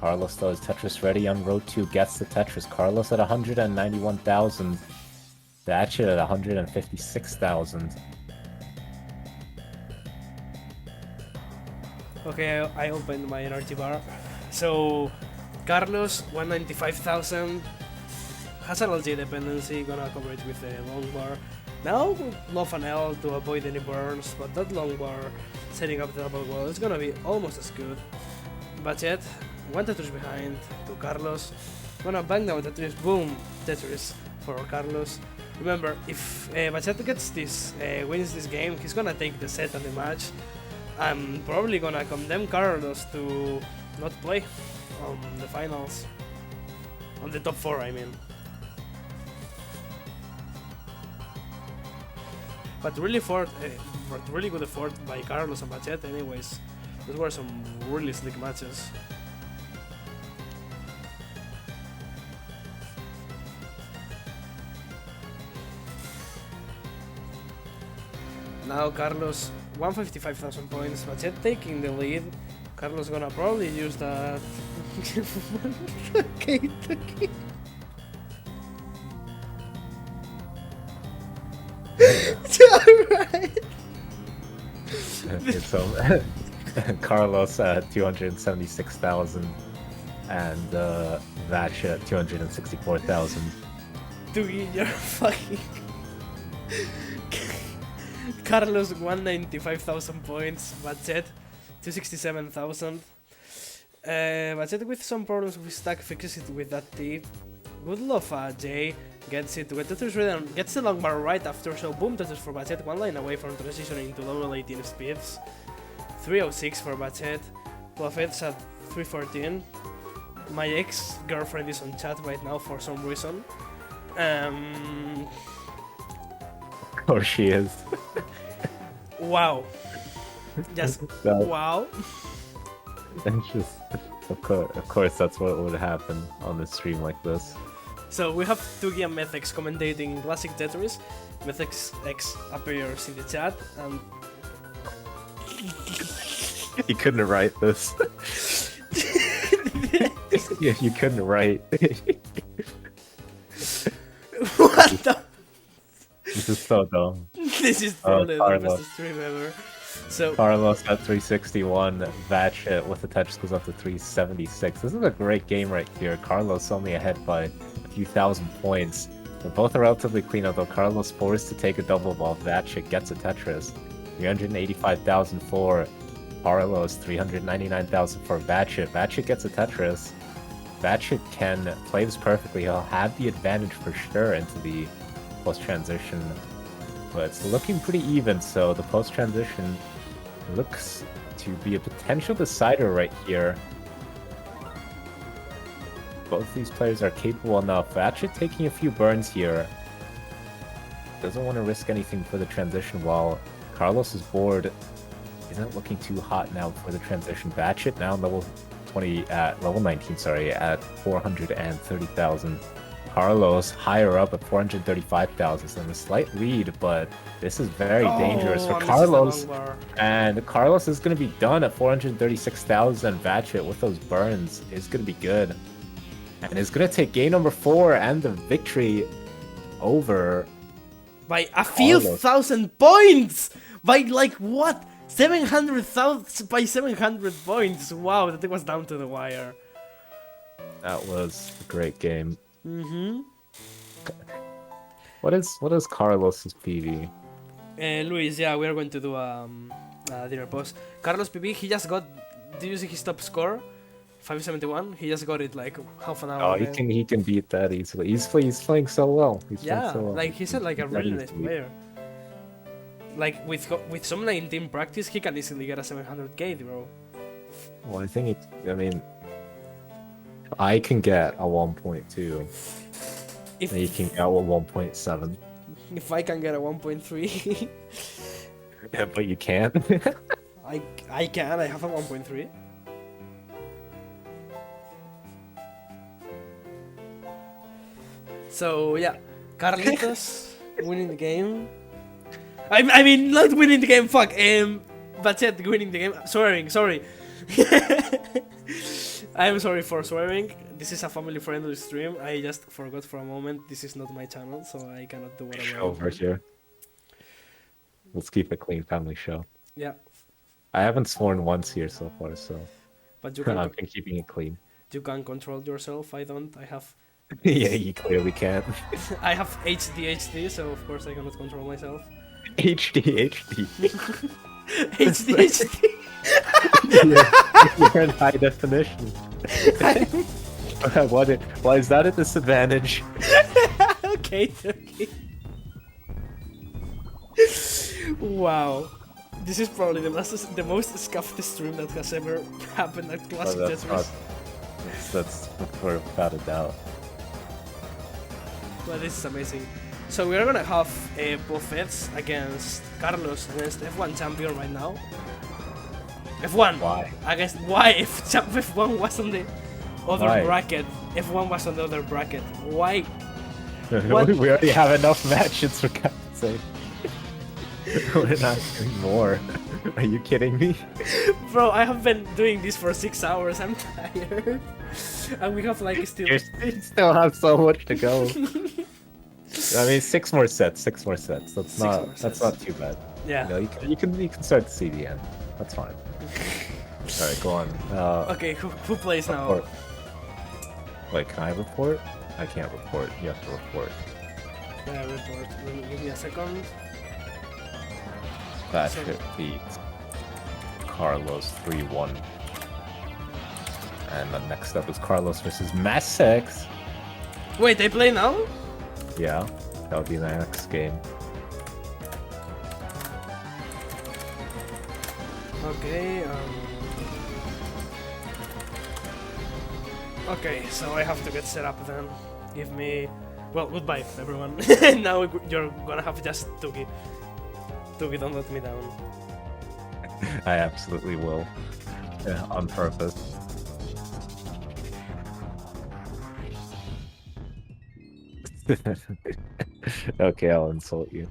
Carlos, though, is Tetris ready on row 2, gets the Tetris. Carlos at 191,000. Batchet at 156,000. Okay, I opened my energy bar. So, Carlos, 195,000. Has an LJ dependency, gonna cover it with a long bar. Now, love an L to avoid any burns, but that long bar setting up the double wall is gonna be almost as good. Bachet, one Tetris behind to Carlos. Gonna bang down Tetris, boom, Tetris for Carlos. Remember, if Bachet gets this, wins this game, he's gonna take the set and the match. I'm probably gonna condemn Carlos to not play on the finals. On the top 4, I mean. But really really good effort by Carlos and Bachet anyways. Those were some really slick matches. Now Carlos, 155,000 points, Bachet taking the lead. Carlos gonna probably use that. Okay, okay. Alright. Okay, so Carlos at 276,000 and Vatch at 264,000. Dude, you're fucking. Carlos 195,000 points, Budget 267,000. Budget with some problems with stack, fixes it with that T. Good love, Jay gets it to get Tetris rhythm, gets the long bar right after, so boom, Tetris for Budget, one line away from transitioning to level 18 speeds. 306 for Budget, Buffett's at 314. My ex-girlfriend is on chat right now for some reason. Of course she is. Wow. Just That- wow. It's just, of course, that's what would happen on a stream like this. So we have Tugi and Methex commentating Classic Tetris. Methex X appears in the chat, and You couldn't write this. Yeah, you couldn't write. what the? This is so dumb. This is probably the Carlos. best stream ever. So Carlos at 361, Vatch with the touch goes up to 376. This is a great game right here. Carlos only ahead by a few thousand points. But both are relatively clean, although Carlos forced to take a double while Vatch gets a Tetris. 385,000 for Carlos, 399,000 for Vatch. Vatch gets a Tetris. Vatch can play this perfectly. He'll have the advantage for sure into the post-transition. But it's looking pretty even, so the post-transition looks to be a potential decider right here. Both these players are capable enough. Vatch taking a few burns here. Doesn't want to risk anything for the transition, while Carlos's board isn't looking too hot now for the transition. Vatch now level 20 at level 19, sorry, at 430,000. Carlos higher up at 435,000, so a slight lead, but this is very dangerous for I missed the Carlos. long bar. And Carlos is going to be done at 436,000. Vatch with those burns is going to be good. And is going to take game number 4 and the victory over. By a few Carlos. thousand points! By like what? 700,000 by 700 points! Wow, that was down to the wire. That was a great game. Mm-hmm. What is Carlos's PV? Luis, yeah, we are going to do dinner post. Carlos PV, he just got. Did you see his top score? 571. He just got it like half an hour. Oh, ago. he can beat that easily. He's playing so well. He's playing Yeah, so well. like he's like a really nice easily. player. Like with some 19 practice, he can easily get a 700k, bro. Well, I think I mean, I can get a 1.2. If And he can get a 1.7. if I can get a 1.3, Yeah, but you can't. I can. I have a 1.3. So yeah, Carlitos winning the game. I mean not winning the game. Fuck. That's it. Winning the game. Swearing. Sorry. I am sorry for swearing. This is a family-friendly stream. I just forgot for a moment. This is not my channel, so I cannot do whatever. I Over want. here. Let's keep it clean, family show. Yeah, I haven't sworn once here so far, so but you I've can been keeping it clean. you can control yourself. I don't. I have Yeah, you clearly can't. I have HDHD, so of course I cannot control myself. HD. HDHD. You're in high definition. Why is that a disadvantage? Okay. Wow. This is probably the most scuffed stream that has ever happened at Classic Oh, that's Tetris. that's without a doubt. Well, this is amazing. So we are gonna have Buffets against Carlos against F1 champion right now. F1. Why? Against why if F1 was on the other Why? bracket? F1 was on the other bracket. Why? We What? already have enough matches for God's sake. We're not doing more. Are you kidding me? Bro, I have been doing this for 6 hours. I'm tired. And we have like still. You still have so much to go. I mean, 6 more sets. 6 more sets. That's Six more not sets. too bad. Yeah. You know, you can start to see the end. That's fine. All right, go on. Okay, who plays now? Report. Wait, can I report? I can't report. You have to report. Report. Give me a second. That So- should beat Carlos 3-1. And the next up is Carlos versus Massex. Wait, they play now? Yeah, that'll be the next game. Okay, Okay, so I have to get set up then. Give me... Well, goodbye, everyone. Now you're gonna have just Tuki. Tuki, don't let me down. I absolutely will. Yeah, on purpose. Okay, I'll insult you.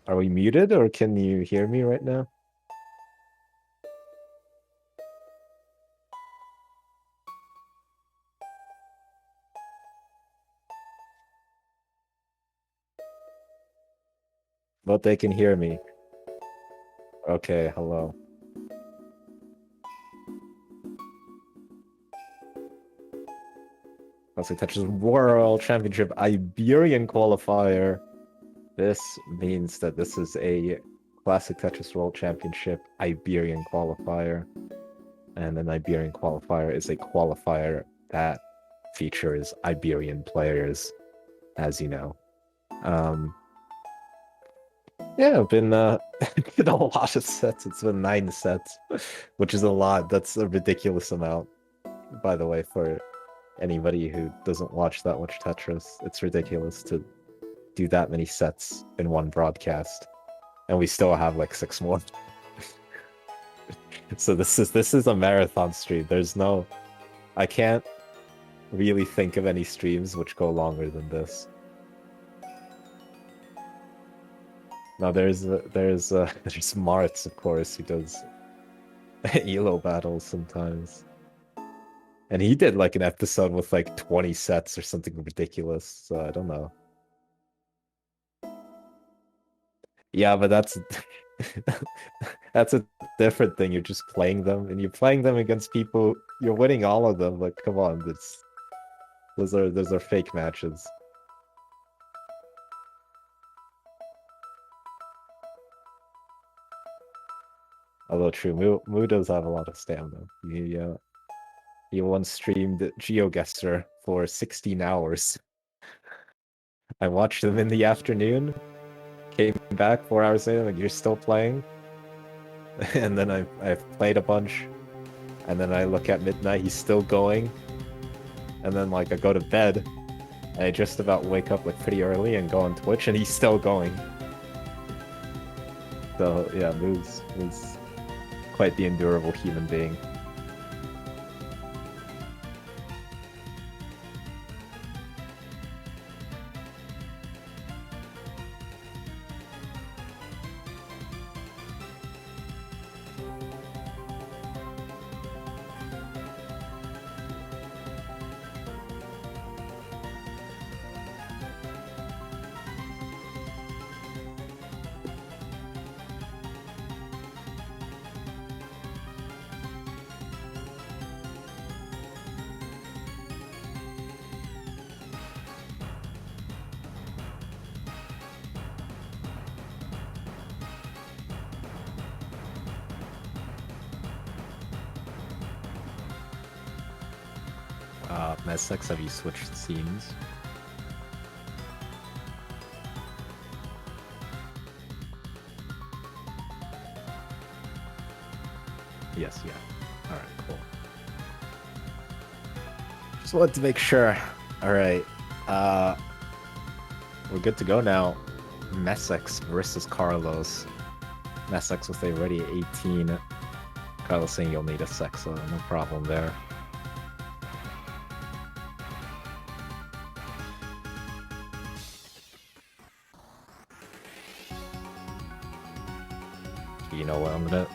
Are we muted or can you hear me right now? But they can hear me. Okay, hello. Classic Tetris World Championship Iberian qualifier. This means that this is a Classic Tetris World Championship Iberian qualifier. And an Iberian qualifier is a qualifier that features Iberian players, as you know. Yeah, it's been been a lot of sets. It's been 9 sets, which is a lot. That's a ridiculous amount, by the way, for anybody who doesn't watch that much Tetris. It's ridiculous to do that many sets in one broadcast, and we still have like 6 more. So this is a marathon stream. There's no, I can't really think of any streams which go longer than this. Now there's Martz, of course, who does Elo battles sometimes. And he did like an episode with like 20 sets or something ridiculous, so I don't know. Yeah, but that's that's a different thing. You're just playing them, and you're playing them against people. You're winning all of them. Like, come on, those are fake matches. Although true, Mu does have a lot of stamina. He once streamed GeoGuessr for 16 hours. I watched him in the afternoon, came back 4 hours later, like, you're still playing? And then I played a bunch, and then I look at midnight, he's still going. And then like I go to bed, and I just about wake up like pretty early and go on Twitch, and he's still going. So yeah, Mu's quite the endurable human being. Messex, have you switched scenes? Yes, yeah. Alright, cool. Just wanted to make sure. Alright. We're good to go now. Messex versus Carlos. Messex with a ready 18. Carlos saying you'll need a sex, so no problem there. You know what? I'm gonna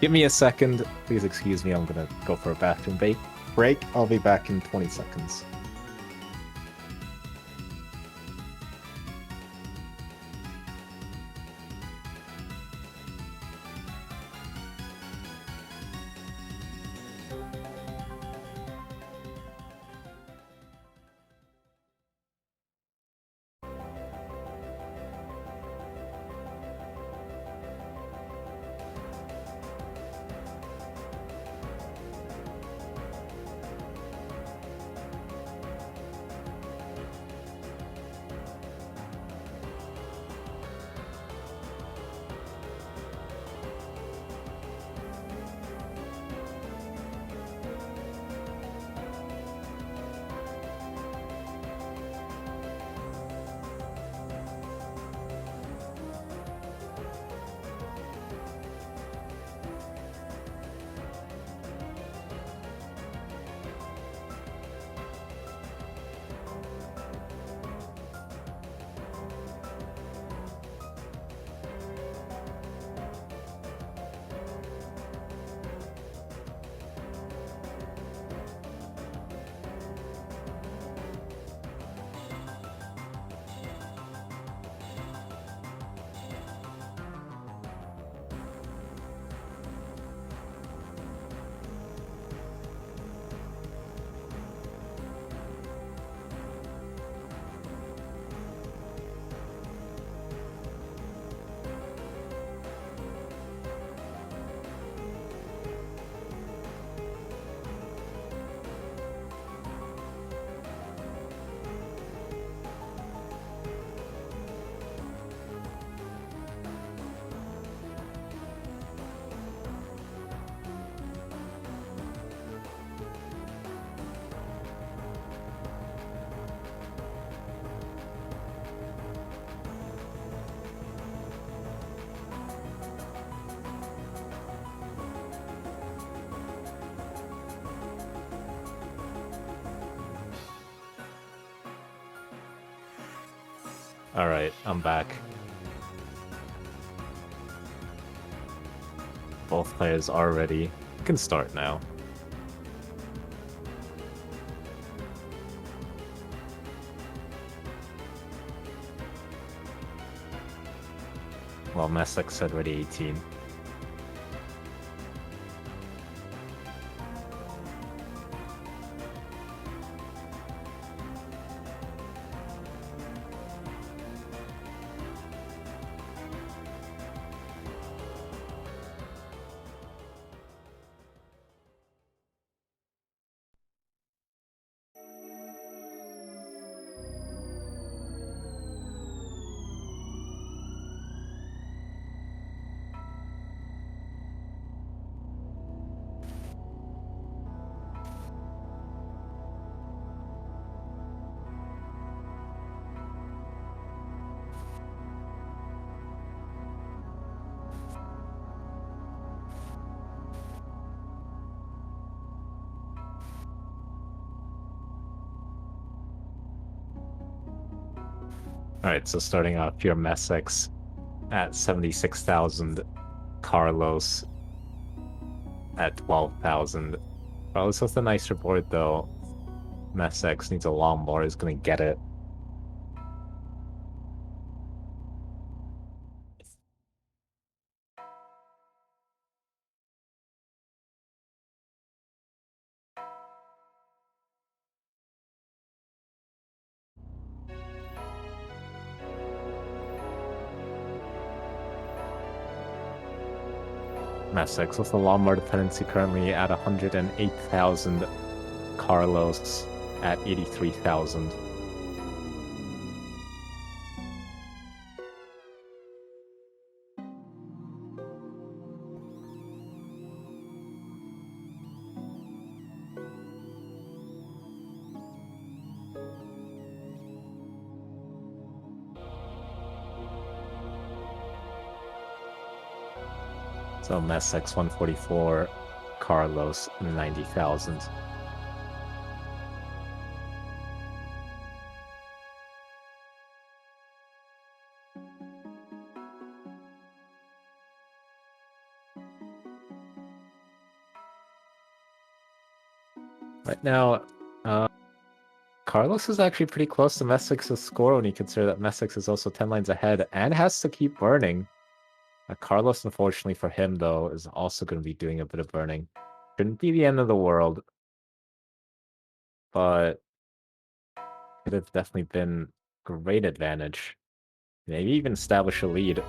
give me a second. Please excuse me. I'm gonna go for a bathroom break. I'll be back in 20 seconds. Alright, I'm back. Both players are ready. You can start now. Well, Messick said ready 18. Alright, so starting off your Messick's at 76,000, Carlos at 12,000. Carlos with a nicer board though. Messick's needs a long bar, is gonna get it. Messick's with a Lombard dependency currently at 108,000. Carlos at 83,000. So Messick's 144, Carlos 90,000. Right now, Carlos is actually pretty close to Messix's score when you consider that Messix is also 10 lines ahead and has to keep burning. Carlos, unfortunately for him, though, is also going to be doing a bit of burning. Shouldn't be the end of the world, but could have definitely been great advantage. Maybe even establish a lead.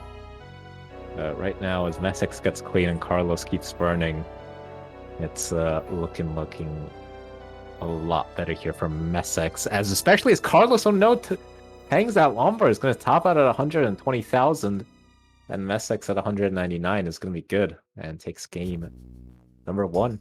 Right now, as Messix gets clean and Carlos keeps burning, it's looking a lot better here for Messix, as especially as Carlos, oh no, hangs that Lombard is going to top out at 120,000, and Messix at 199 is going to be good and takes game number 1.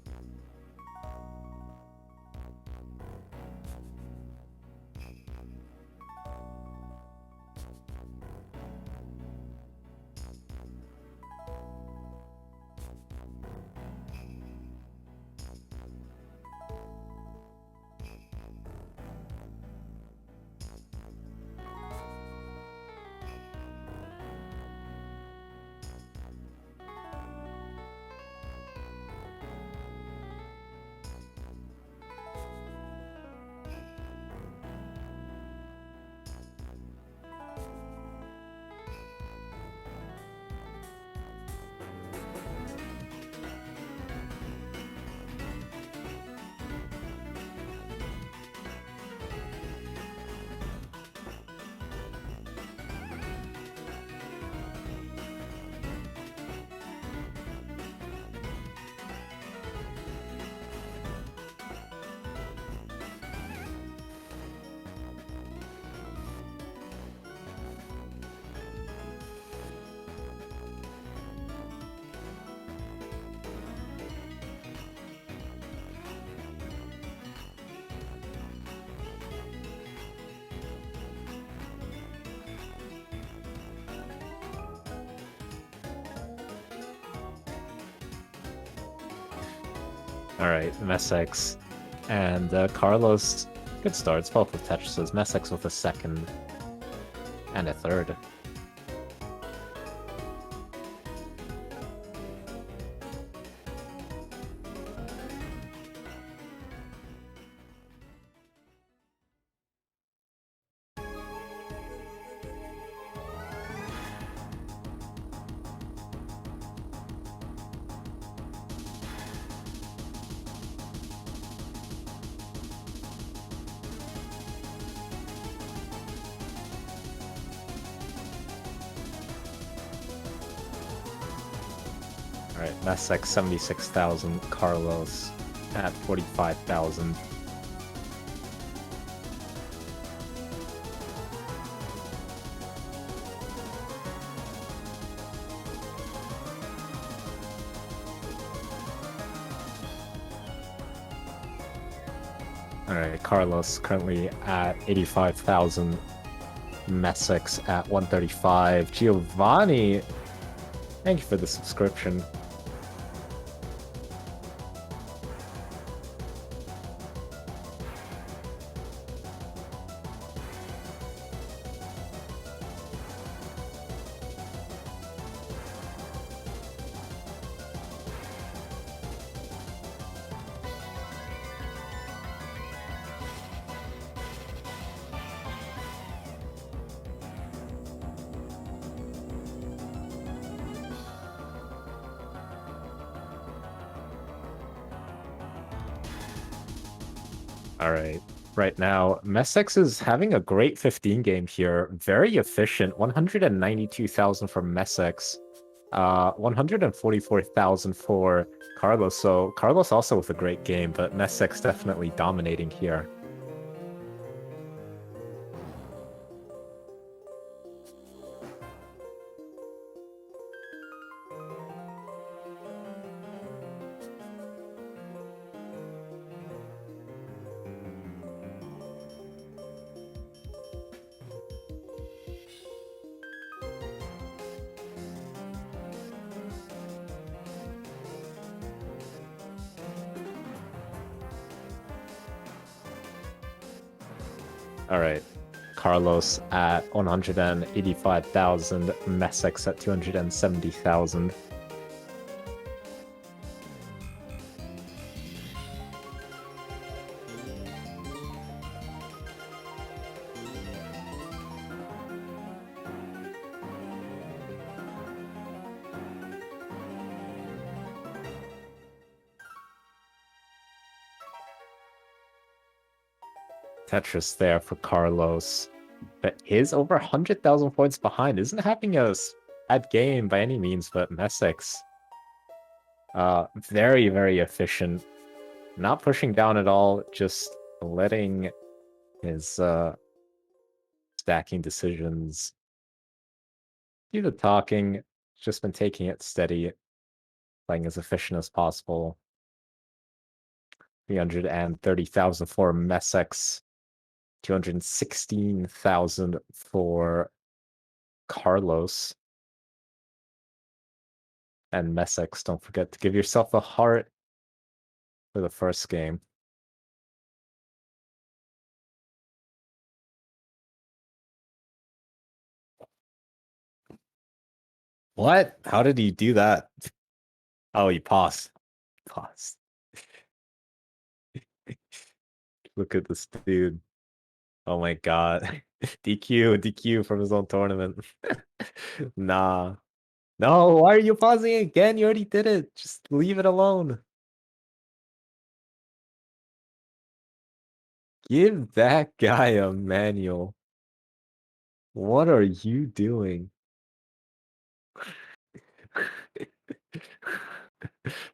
Alright, Messix and Carlos, good starts, both with Tetris. Messix with a second and a third. Alright, Messix 76,000, Carlos at 45,000. Alright, Carlos currently at 85,000. Messix at 135. Giovanni, thank you for the subscription. Alright, right now, Messix is having a great 15 game here. Very efficient, 192,000 for Messix. 144,000 for Carlos. So Carlos also with a great game, but Messix definitely dominating here. All right, Carlos at 185,000, Messix at 270,000. Tetris there for Carlos. But is over 100,000 points behind. Isn't having a bad game by any means, but Messick's very, very efficient. Not pushing down at all, just letting his stacking decisions do the talking. Just been taking it steady, playing as efficient as possible. 330,000 for Messick's. 216,000 for Carlos. And Messick's, don't forget to give yourself a heart for the first game. What? How did he do that? Oh, he paused. Paused. Look at this dude. Oh my god. DQ from his own tournament. Nah. No, why are you pausing again? You already did it. Just leave it alone. Give that guy a manual. What are you doing?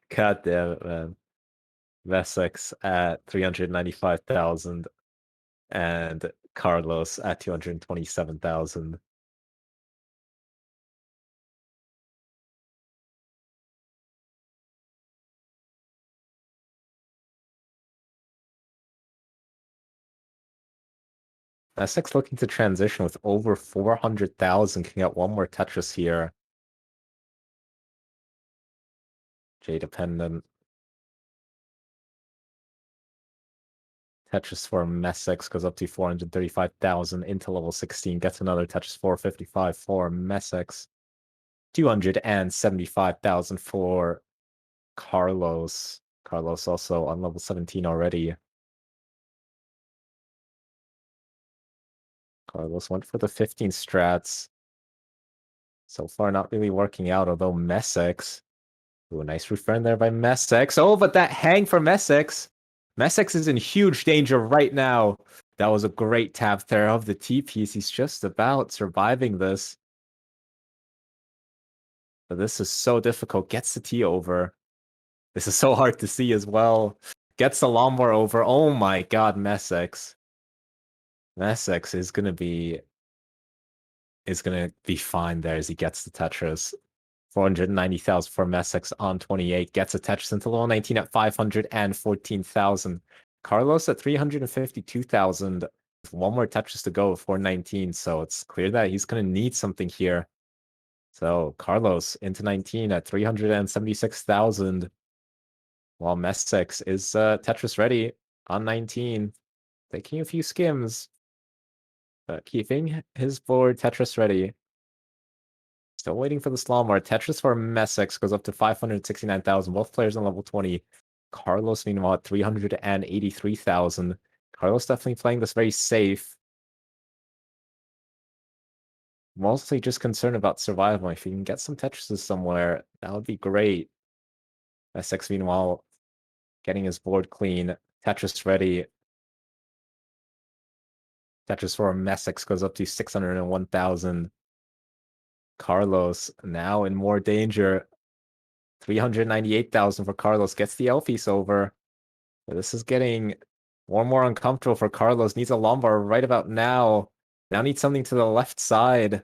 God damn it, man. Vessex at 395,000 and Carlos at 227,000. Vessex looking to transition with over 400,000. Can get one more Tetris here. J dependent. Tetris for Messick's goes up to 435,000 into level 16. Gets another Tetris 455 for Messick's. 275,000 for Carlos. Carlos also on level 17 already. Carlos went for the 15 strats. So far, not really working out, although Messick's. Ooh, a nice refrain there by Messick's. Oh, but that hang for Messick's. Messick's is in huge danger right now. That was a great tap there of the T-piece. He's just about surviving this. But this is so difficult. Gets the T over. This is so hard to see as well. Gets the Lombard over. Oh my god, Messick's. Messick's is gonna be fine there as he gets the Tetris. 490,000 for Messick's on 28. Gets a Tetris into level 19 at 514,000. Carlos at 352,000. With one more Tetris to go before 19. So it's clear that he's going to need something here. So Carlos into 19 at 376,000. While Messick's is Tetris ready on 19. Taking a few skims. But keeping his board Tetris ready. Still waiting for the Slomar. Tetris for Messick's goes up to 569,000. Both players on level 20. Carlos, meanwhile, at 383,000. Carlos definitely playing this very safe. Mostly just concerned about survival. If he can get some Tetrises somewhere, that would be great. Messick's, meanwhile, getting his board clean. Tetris ready. Tetris for Messick's goes up to 601,000. Carlos now in more danger. 398,000 for Carlos. Gets the L-piece over. This is getting more and more uncomfortable for Carlos. Needs a Lombard right about now. Now needs something to the left side.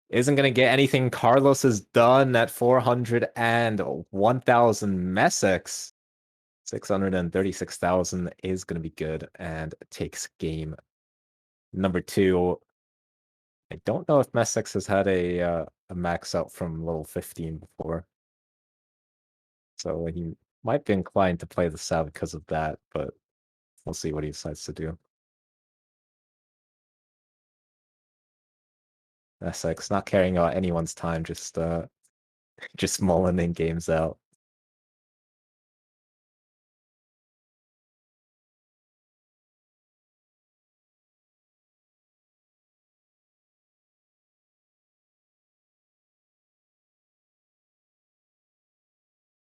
Isn't going to get anything. Carlos is done at 401,000 Messick's. 636,000 is going to be good and takes game number 2. I don't know if Messick's has had a max out from level 15 before. So he might be inclined to play the Sav because of that, but we'll see what he decides to do. Messick's not caring about anyone's time, just mulling in games out.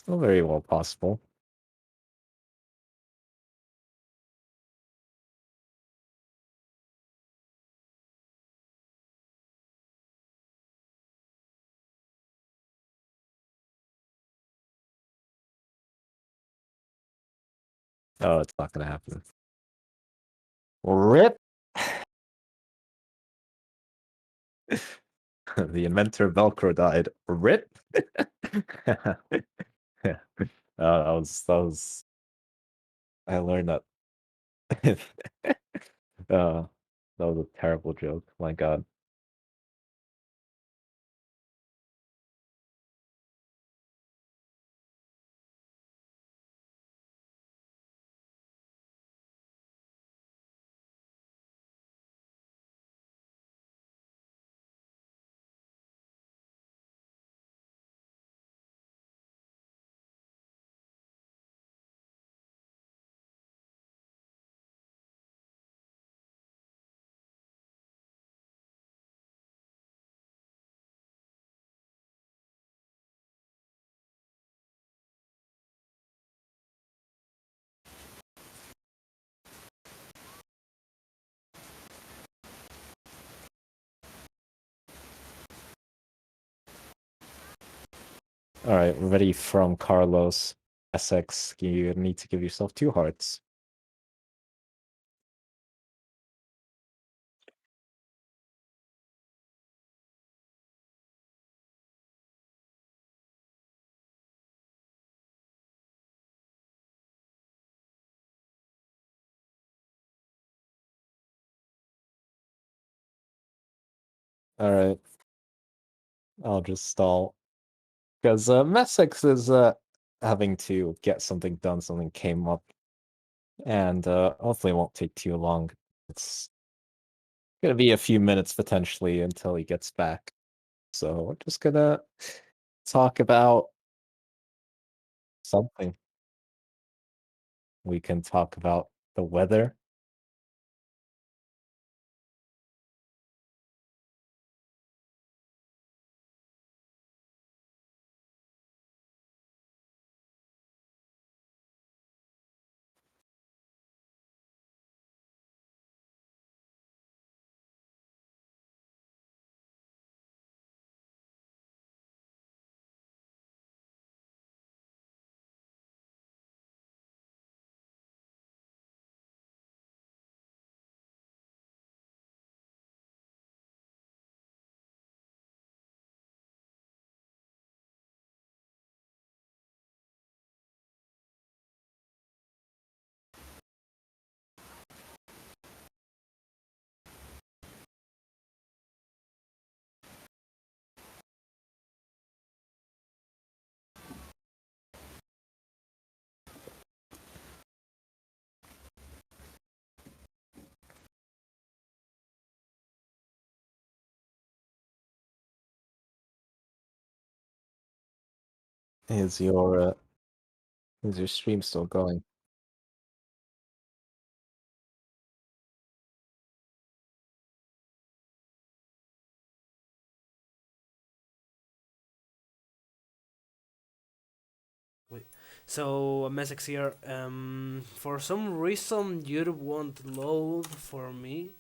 Still very well possible. Oh, it's not gonna happen. RIP! The inventor Velcro died. RIP! Yeah. That was. I learned that. That was a terrible joke. My God. All right, ready from Carlos. SX, you need to give yourself 2 hearts. All right, I'll just stall because Messex is having to get something done. Something came up, and hopefully it won't take too long. It's gonna be a few minutes potentially until he gets back. So we're just gonna talk about something. We can talk about the weather. Is your stream still going? So Messex here. For some reason, YouTube won't load for me.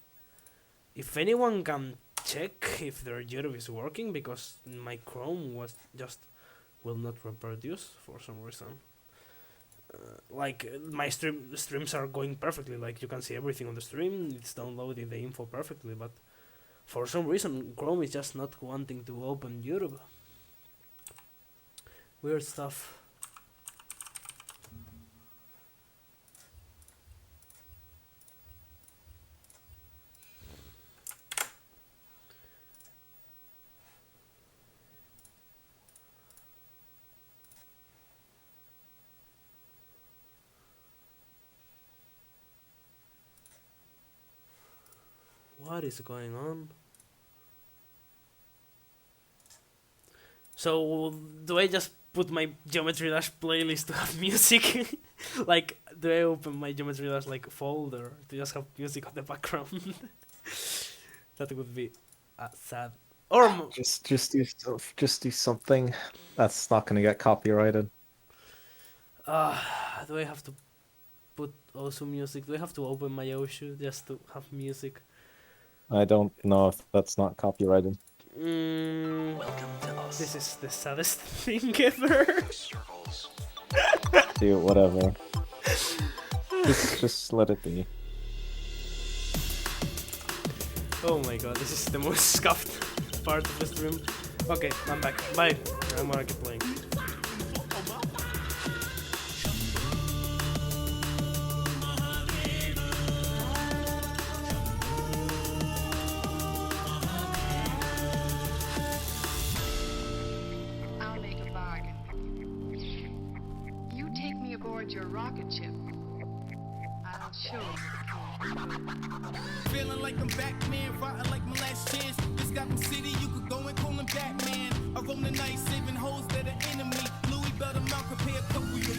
If anyone can check if their YouTube is working, because my Chrome was just will not reproduce for some reason. Like my streams are going perfectly. Like you can see everything on the stream. It's downloading the info perfectly, but for some reason Chrome is just not wanting to open YouTube. Weird stuff. What is going on? So do I just put my Geometry Dash playlist to have music? Like, do I open my Geometry Dash like folder to just have music on the background? That would be sad. Or Just do something that's not gonna get copyrighted. do I have to put Osu music? Do I have to open my Oshu just to have music? I don't know if that's not copyrighted. Welcome to us. This is the saddest thing ever. Do whatever. Just let it be. Oh my god, this is the most scuffed part of the stream. Okay, I'm back. Bye. I'm gonna keep playing. I'll make a bargain. You take me aboard your rocket ship. I'll show you the key. Feeling like I'm Batman, fighting like my last chance. This Gotham City, you could go and call him Batman. I roam the night, saving hoes that are enemy. Louis Belder, Malcolm, pay a couple years.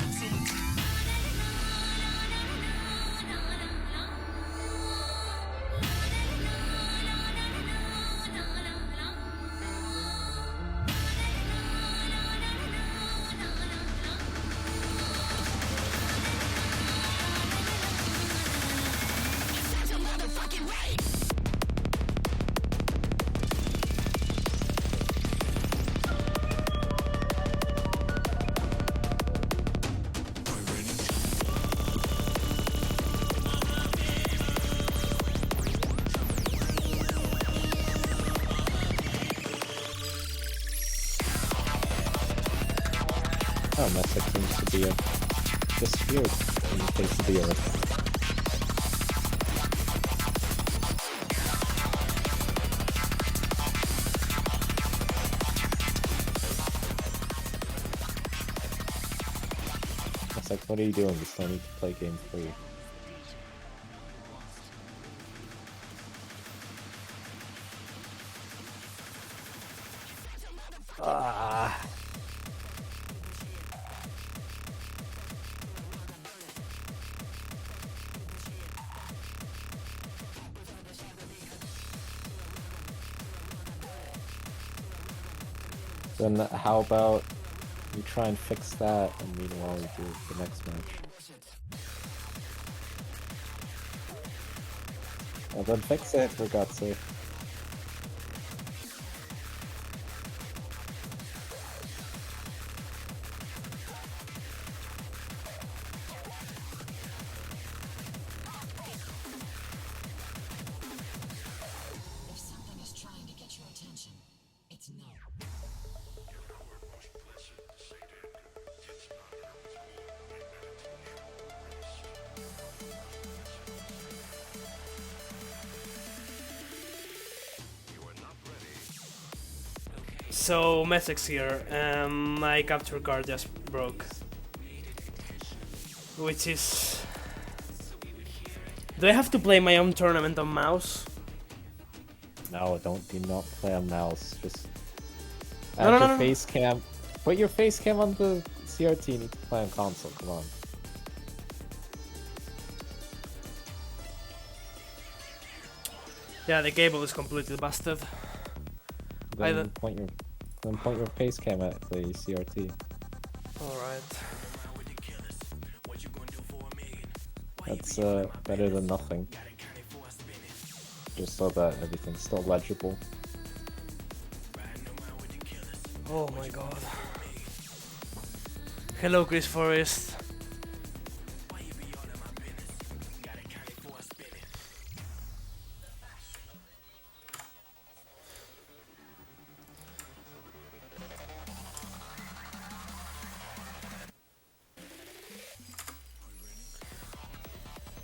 Oh, Messick seems to be disappeared in the face of the earth. Messick, what are you doing? You still need to play game 3. Ah. Then how about we try and fix that, and meanwhile we do the next match. Well then fix it, for God's sake. If something is trying to get your attention, it's no. So, Messick's here. My capture card just broke. Which is... Do I have to play my own tournament on mouse? No, do not play on mouse. Just No, add no, your no, no. face cam. Put your face cam on the CRT. You need to play on console. Come on. Yeah, the cable is completely busted. Then Either- point your face cam at the CRT. Alright. That's better than nothing. Just so that everything's still legible. Oh my god. Hello, Chris Forrest.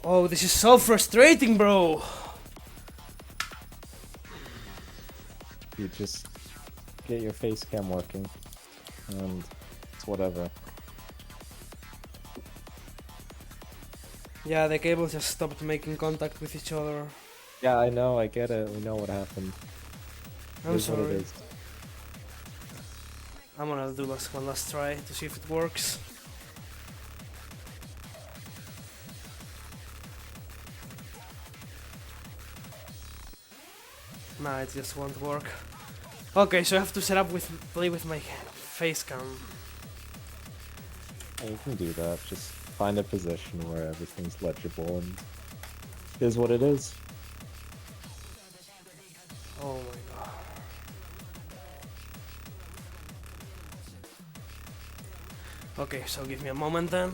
Oh, this is so frustrating, bro. You just get your face cam working, and it's whatever. Yeah, the cable just stopped making contact with each other. Yeah, I know, I get it. We know what happened. It I'm is what it sorry. is. I'm gonna do this one last try to see if it works. Nah, it just won't work. Okay, so I have to set up play with my face cam. Yeah, you can do that. Just find a position where everything's legible, and it is what it is. Oh my god. Okay, so give me a moment then.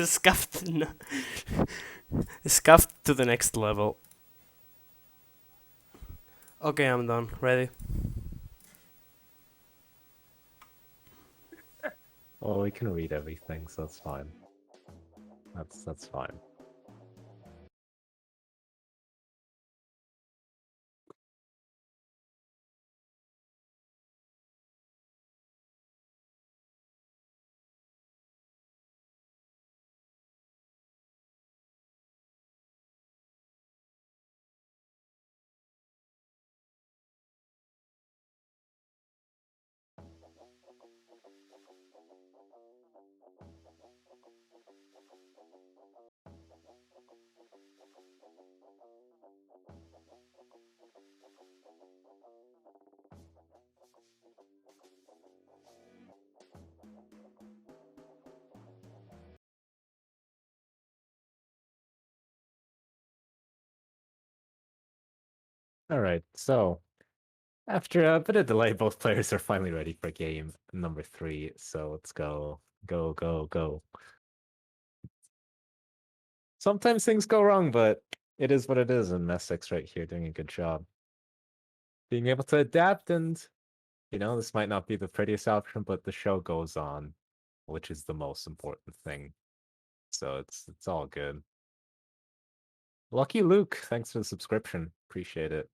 Scuffed, no. Scuffed to the next level. Okay, I'm done. Ready? Well, we can read everything, so that's fine. That's fine. All right, so after a bit of delay, both players are finally ready for game number 3. So let's go, go, go, go. Sometimes things go wrong, but it is what it is, and Messix right here doing a good job. Being able to adapt, and, you know, this might not be the prettiest option, but the show goes on, which is the most important thing. So it's all good. Lucky Luke, thanks for the subscription. Appreciate it.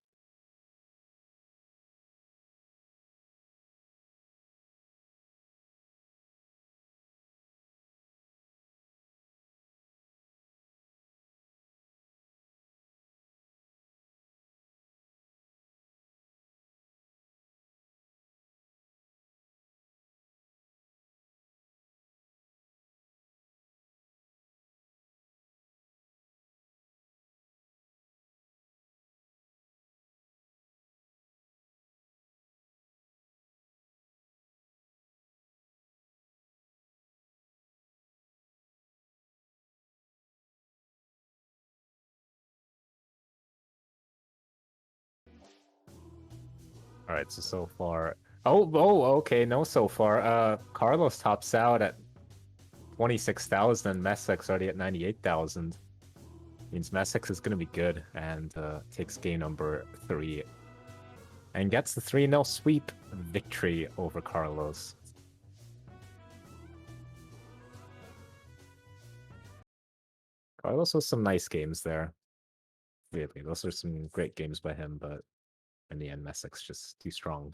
All right, so far. Oh, okay, no, so far. Carlos tops out at 26,000, and Messix already at 98,000. Means Messix is gonna be good, and takes game number 3, and gets the 3-0 sweep victory over Carlos. Carlos has some nice games there. Really, those are some great games by him, but in the end, Messix just too strong.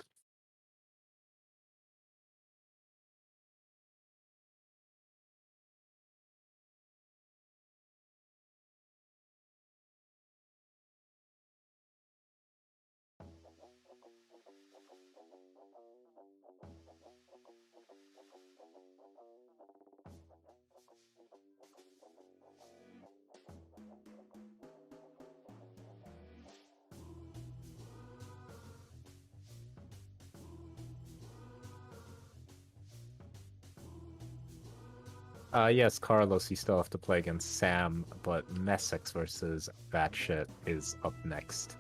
Yes, Carlos, you still have to play against Sam, but Messix versus Batshit is up next.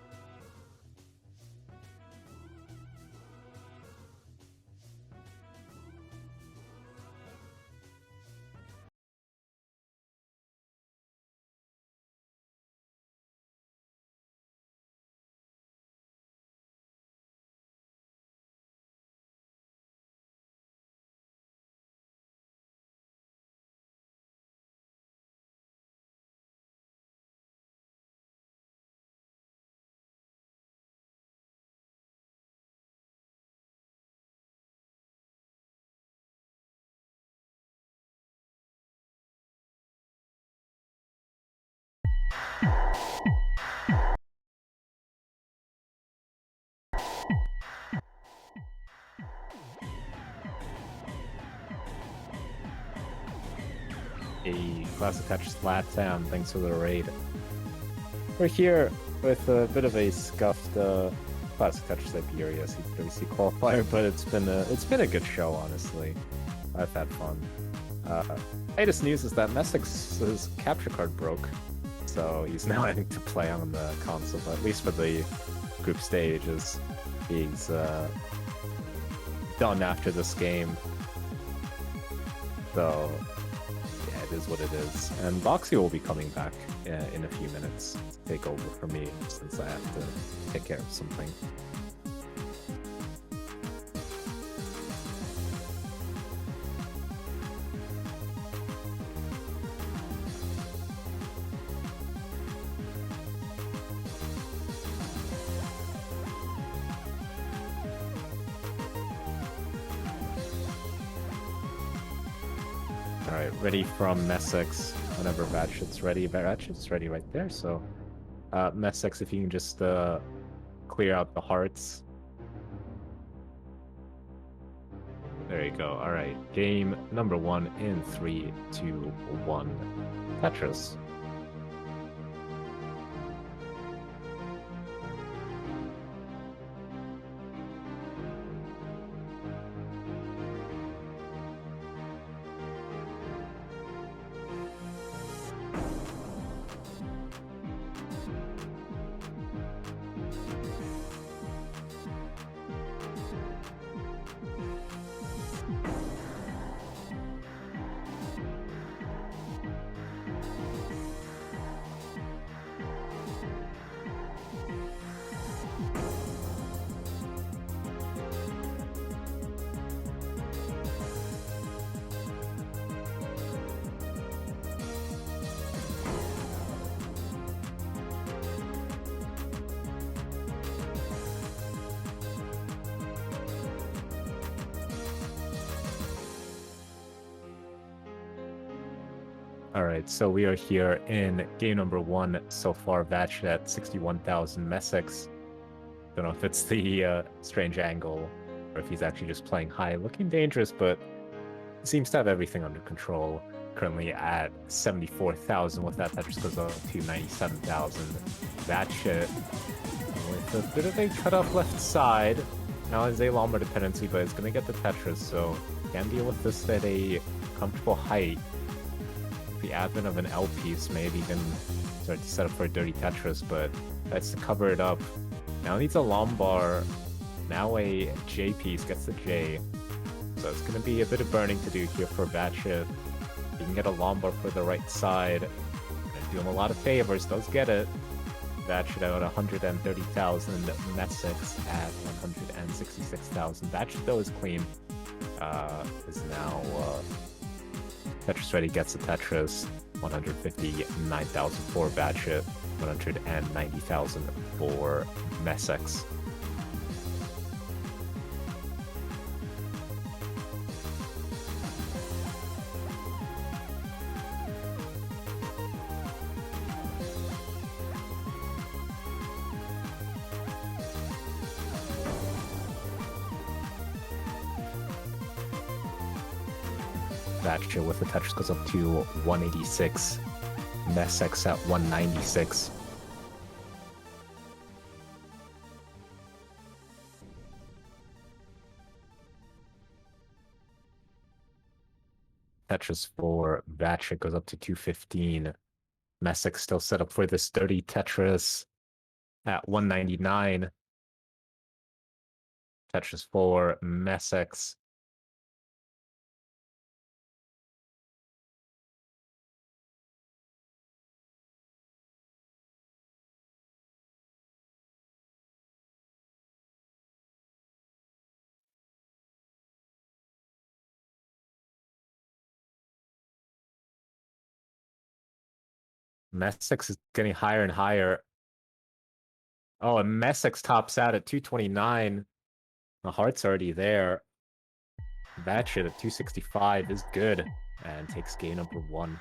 A Classic Tetris Latam, thanks for the raid. We're here with a bit of a scuffed Classic Tetris Iberia CTWC qualifier, but it's been a good show, honestly. I've had fun. Latest news is that Messix's capture card broke, so he's now having to play on the console, but at least for the group stages, he's done after this game. So, yeah, it is what it is. And Boxy will be coming back in a few minutes to take over for me since I have to take care of something. Alright, ready from Messex whenever Ratchet's ready. Ratchet's ready right there, so Messex, if you can just clear out the hearts. There you go. Alright, game number 1 in 3, 2, 1. Tetris. Alright, so we are here in game number 1 so far, Vatched at 61,000 Messex. Don't know if it's the strange angle or if he's actually just playing high. Looking dangerous, but seems to have everything under control. Currently at 74,000 with that just goes up to 97,000. Vatched with a bit of a cut off left side. Now has a Lombard dependency, but it's going to get the Tetris, so can deal with this at a comfortable height. The advent of an L piece maybe even start to set up for a dirty Tetris, but that's to cover it up. Now it needs a Lombard. Now a J piece gets the J. So it's going to be a bit of burning to do here for Vatched. You can get a Lombard for the right side. Gonna do him a lot of favors, does get it. Vatched at 130,000, Messex at 166,000. Vatched though is clean. Is now Tetris Ready gets the Tetris, 159,000 for Vatched, 190,000 for Messex. Vatched with the Tetris goes up to 186. Messex at 196. Tetris for Vatched goes up to 215. Messex still set up for this dirty Tetris at 199. Tetris for Messex. Messex is getting higher and higher. Oh, and Messex tops out at 229. The heart's already there. Vatched at 265 is good and takes game number 1.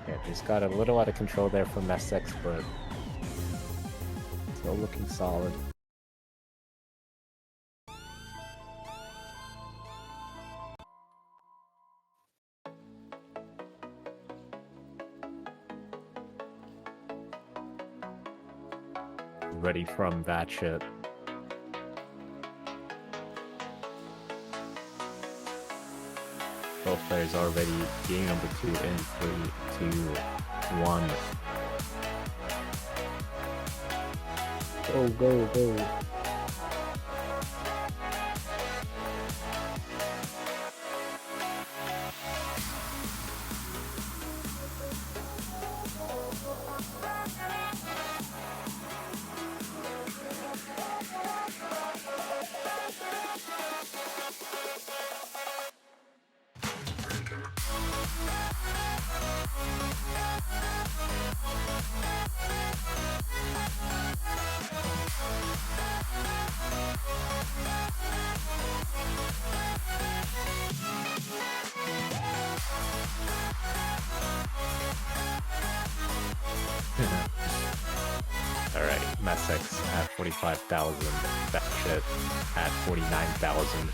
Yeah, just got a little out of control there from Messex, but still looking solid. Ready from Vatched. Both players are ready. Game number 2 in 3, 2, 1. Go, go, go. Messex at 45,000, Batshit at 49,000.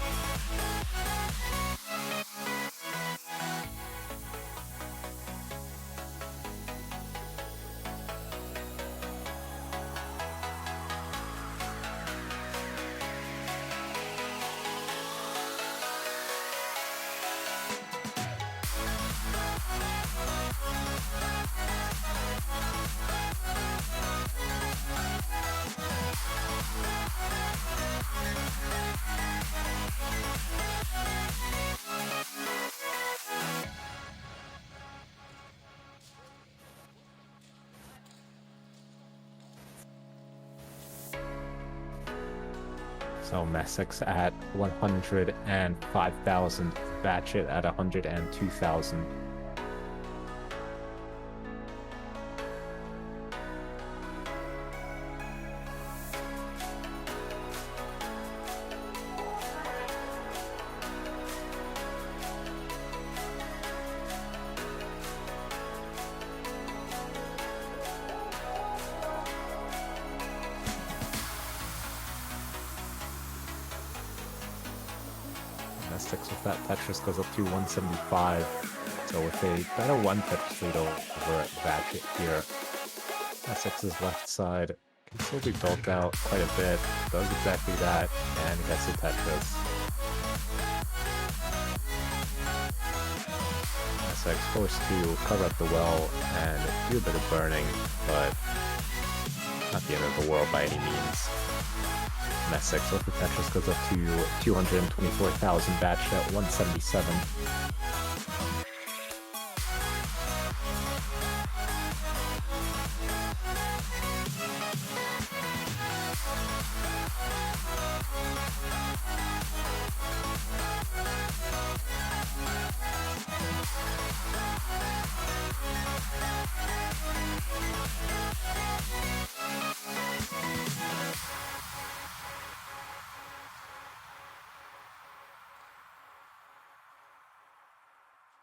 So Messex at 105,000, Batshit at 102,000. Messex with that Tetris goes up to 175. So with a better one Tetris lead over at Batshit here, Messex's left side can still be built out quite a bit. Does exactly that, and gets a Tetris. Messex forced to cover up the well and do a bit of burning, but not the end of the world by any means. Messex with the Tetris goes up to 224,000, Batshit at 177.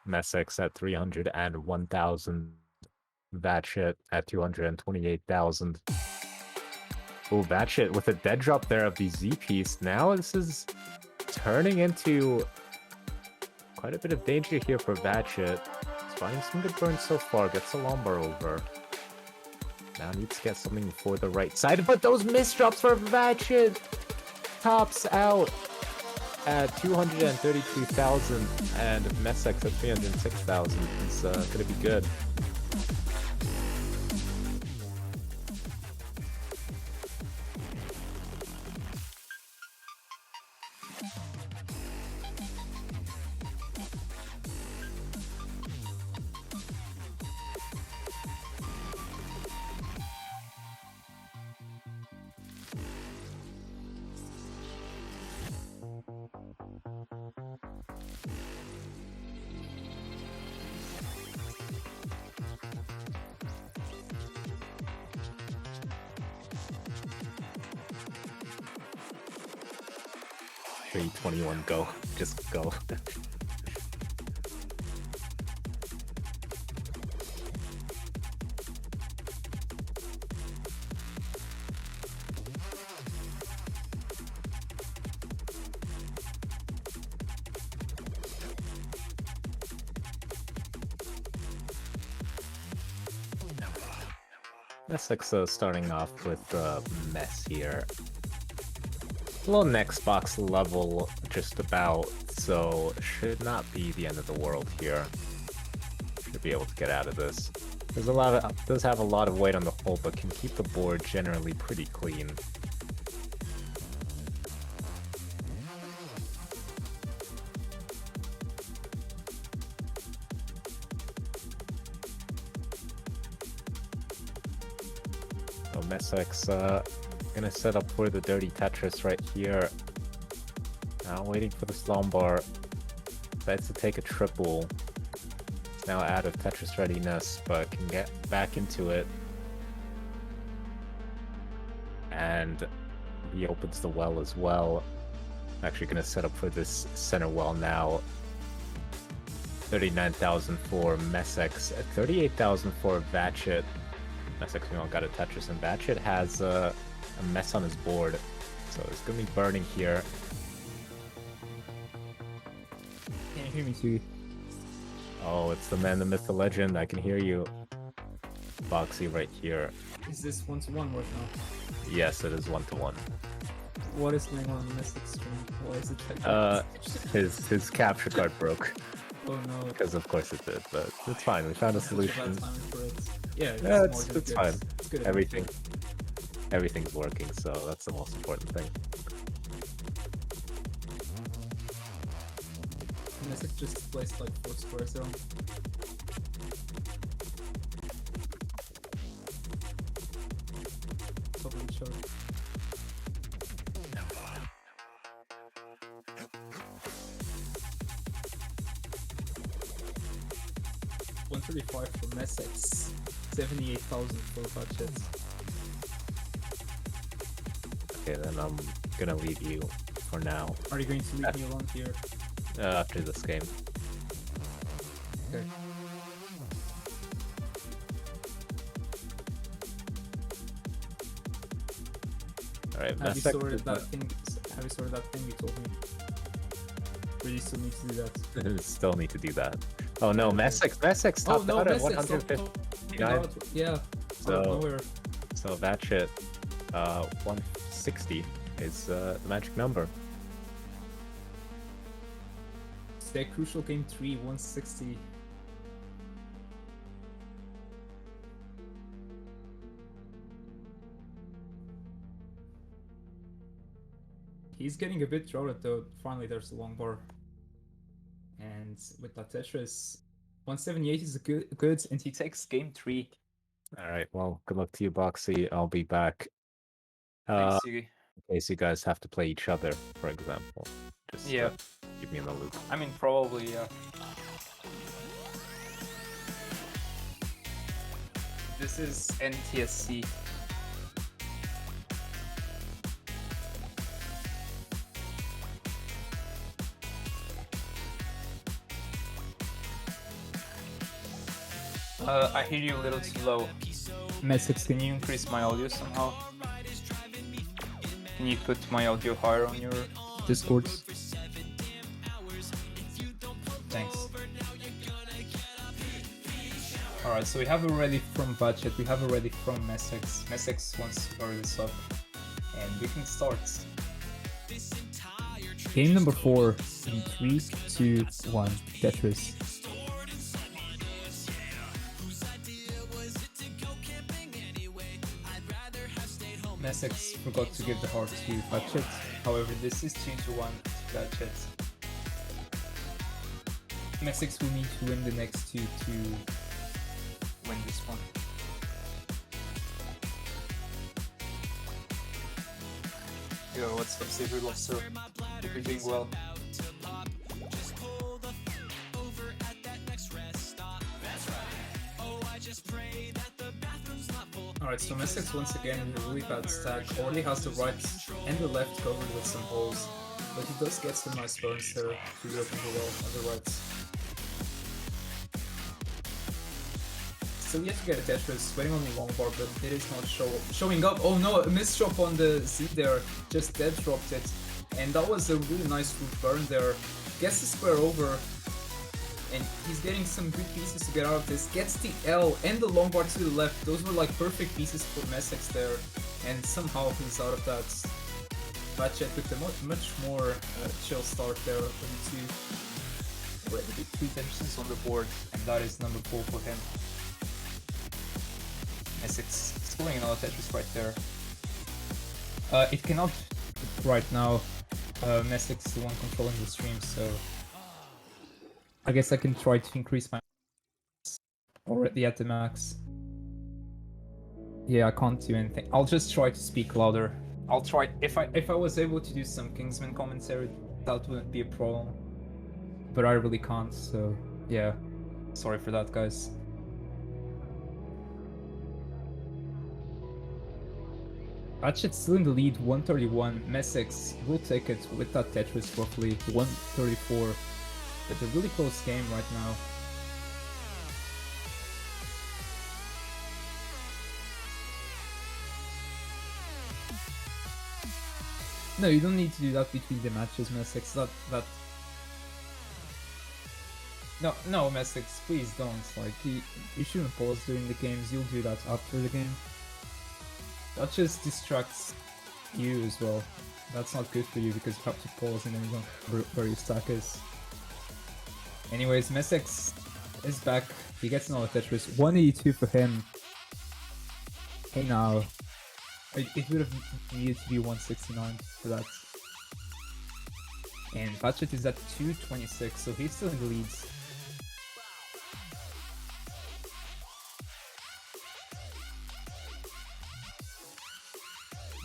Messex at 301,000, Batshit at 228,000. Oh, Batshit with a dead drop there of the Z piece. Now this is turning into quite a bit of danger here for Batshit. He's finding some good burns so far, gets a lumbar over. Now needs to get something for the right side, but those misdrops for Batshit! Tops out at 232,000, and Messex at 306,000 is gonna be good. Three, 21, go. Just go. Messex starting off with a mess here. A little next box level, just about, so should not be the end of the world here. Should be able to get out of this. There's a lot of, does have a lot of weight on the hull, but can keep the board generally pretty clean. So Messex gonna set up for the dirty Tetris right here. Now waiting for the lumbar. Decides to take a triple. It's now out of Tetris readiness, but can get back into it. And he opens the well as well. Actually gonna set up for this center well now. 39,000 for Messex, 38,000 for Batshit. Messick got a Tetris, and Batchet has a mess on his board, so it's gonna be burning here. Can you hear me too? Oh, it's the man, the myth, the legend. I can hear you. Boxy right here. Is this 1-to-1 right now? Yes, it is 1-to-1. What is going on in this stream? Why is it like that? His capture card broke. Oh no. Because of course it did, but it's fine. We found a solution. Yeah, It's fine. It's good. Everything's working, so that's the most important thing. Unless it just placed like 4 squares there. Top of each other. $135 for Messex, 78,000 for budget. Okay, then I'm gonna leave you for now. Are you going to leave me alone here? After this game. Okay. Alright, Have you sorted that thing? Have you sorted that thing you told me? Or you still need to do that? Still need to do that. Oh no, Messex topped out at 159. Yeah. So- Out of nowhere. So that shit, 160 is the magic number. Stay crucial game 3, 160. He's getting a bit droughted though. Finally, there's a long bar. And with that Tetris, 178 is good, and he takes game 3. Alright, well, good luck to you, Boxy. I'll be back. Thanks, Yugi. In case you guys have to play each other, for example. Just Yeah. keep me in the loop. I mean, probably, yeah. This is NTSC. I hear you a little too low. Messex, can you increase my audio somehow? Can you put my audio higher on your Discord? Thanks. Alright, so we have already from budget, we have already from Messex. Messex wants to hurry this up, and we can start. Game number 4 in 3, 2, 1, Tetris. Messex forgot to give the heart to Budget, however this is 2-1 to Budget. Messex will need to win the next 2 to win this one. Yo, what's up, Savory Lobster? Hope you're doing well. Alright, so Messex once again in a really bad stack, already has the right and the left covered with some holes, but he does get some nice burns there to be open well on the right. Still yet to get a Tetris, waiting on the long bar, but it is not showing up. Oh no, a miss drop on the Z there, just dead dropped it, and that was a really nice root burn there. Gets the square over, and he's getting some good pieces to get out of this. Gets the L and the long bar to the left. Those were like perfect pieces for Messex there, and somehow he's out of that. Batchet with a much more chill start there with the 2. Already 3 Tetris on the board, and that is number 4 for him. Messex scoring another Tetris right there. It cannot right now. Messex is the one controlling the stream, so I guess I can try to increase my already at the max. Yeah, I can't do anything. I'll just try to speak louder. I'll try. If I was able to do some Kingsman commentary, that wouldn't be a problem. But I really can't, so yeah. Sorry for that, guys. Ratchet's still in the lead, 131. Messex will take it with that Tetris roughly 134. It's a really close game right now. No, you don't need to do that between the matches, Messex. That. No, Messex, please don't. Like, you shouldn't pause during the games. You'll do that after the game. That just distracts you as well. That's not good for you because you have to pause and then you don't know where your stack is. Anyways, Messex is back. He gets another Tetris. 182 for him. Hey now. It would have needed to be 169 for that. And Vatchet is at 226, so he's still in the leads.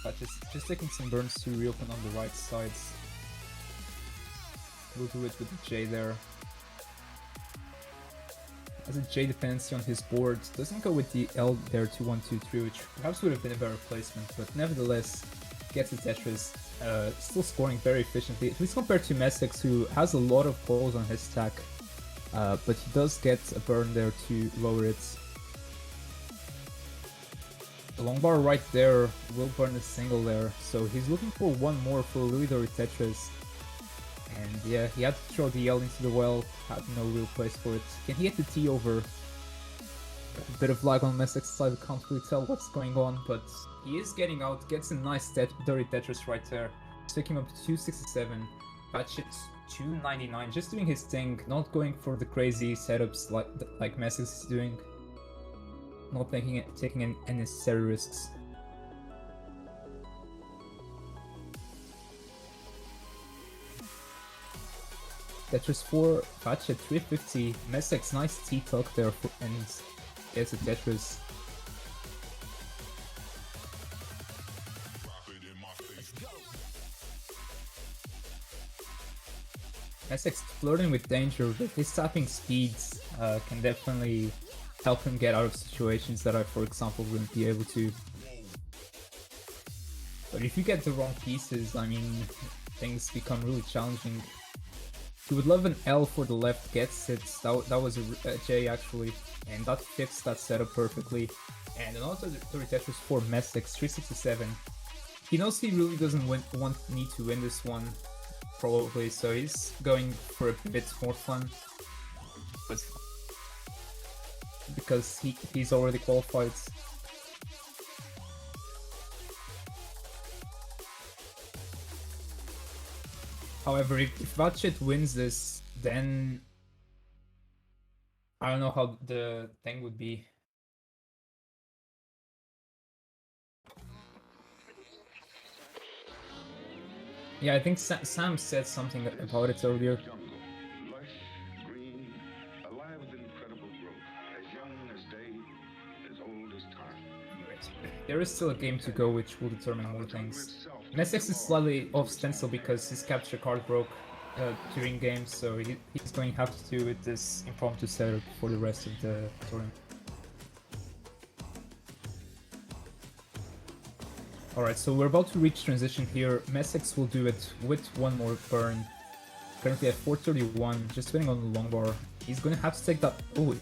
But just taking some burns to reopen on the right sides. We'll do it with the J there. Has a J dependency on his board. Doesn't go with the L there to 1, 2, 3, which perhaps would have been a better placement, but nevertheless gets the Tetris. Still scoring very efficiently, at least compared to Messex, who has a lot of balls on his stack. But he does get a burn there to lower it. The long bar right there will burn a single there, so he's looking for one more for Louis Dory Tetris. And yeah, he had to throw the L into the well, had no real place for it. Can he hit the T over? A bit of lag on Messex's side, I can't really tell what's going on, but he is getting out, gets a nice Dory Tetris right there. Taking him up to 267, Batshit 299, just doing his thing, not going for the crazy setups like Messex is doing. Not taking any unnecessary risks. Tetris 4, Batch at 350, Messex, nice T-tuck there and gets a Tetris. Messex flirting with danger, but his tapping speeds can definitely help him get out of situations that I, for example, wouldn't be able to. But if you get the wrong pieces, I mean, things become really challenging. You would love an L for the left gets it, that was a J actually, and that fits that setup perfectly. And another Tetris for Messex, 367. He knows he really doesn't need to win this one, probably, so he's going for a bit more fun. But because he's already qualified. However, if Vatchet wins this, then I don't know how the thing would be. Yeah, I think Sam said something about it earlier. There is still a game to go which will determine more things. Messex is slightly off stencil because his capture card broke during games, so he's going to have to do with this impromptu setup for the rest of the tournament. Alright, so we're about to reach transition here. Messex will do it with one more burn. Currently at 431, just waiting on the long bar. He's going to have to take that... Oh,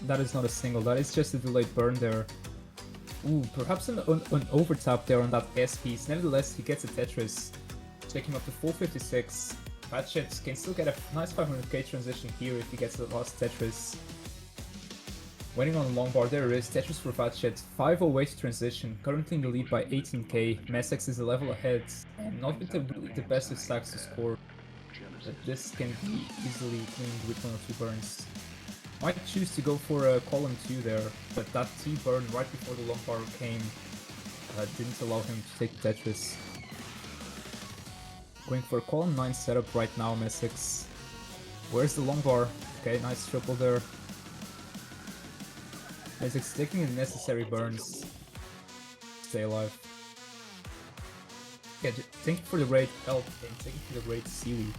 that is not a single, that is just a delayed burn there. Ooh, perhaps an overtap there on that S piece. Nevertheless, he gets a Tetris, taking him up to 456. Batchet can still get a nice 500k transition here if he gets the last Tetris. Waiting on the long bar, there it is, Tetris for Batchet, 508 transition, currently in the lead by 18k. Messex is a level ahead, and not with the best of stacks to score. But this can be easily cleaned with 1 or 2 burns. Might choose to go for a column 2 there, but that T burn right before the long bar came didn't allow him to take Tetris. Going for a column 9 setup right now, Messex. Where's the long bar? Okay, nice triple there. Messex taking the necessary burns. Stay alive. Yeah, thank you for the raid help and thank you for the raid Seaweed.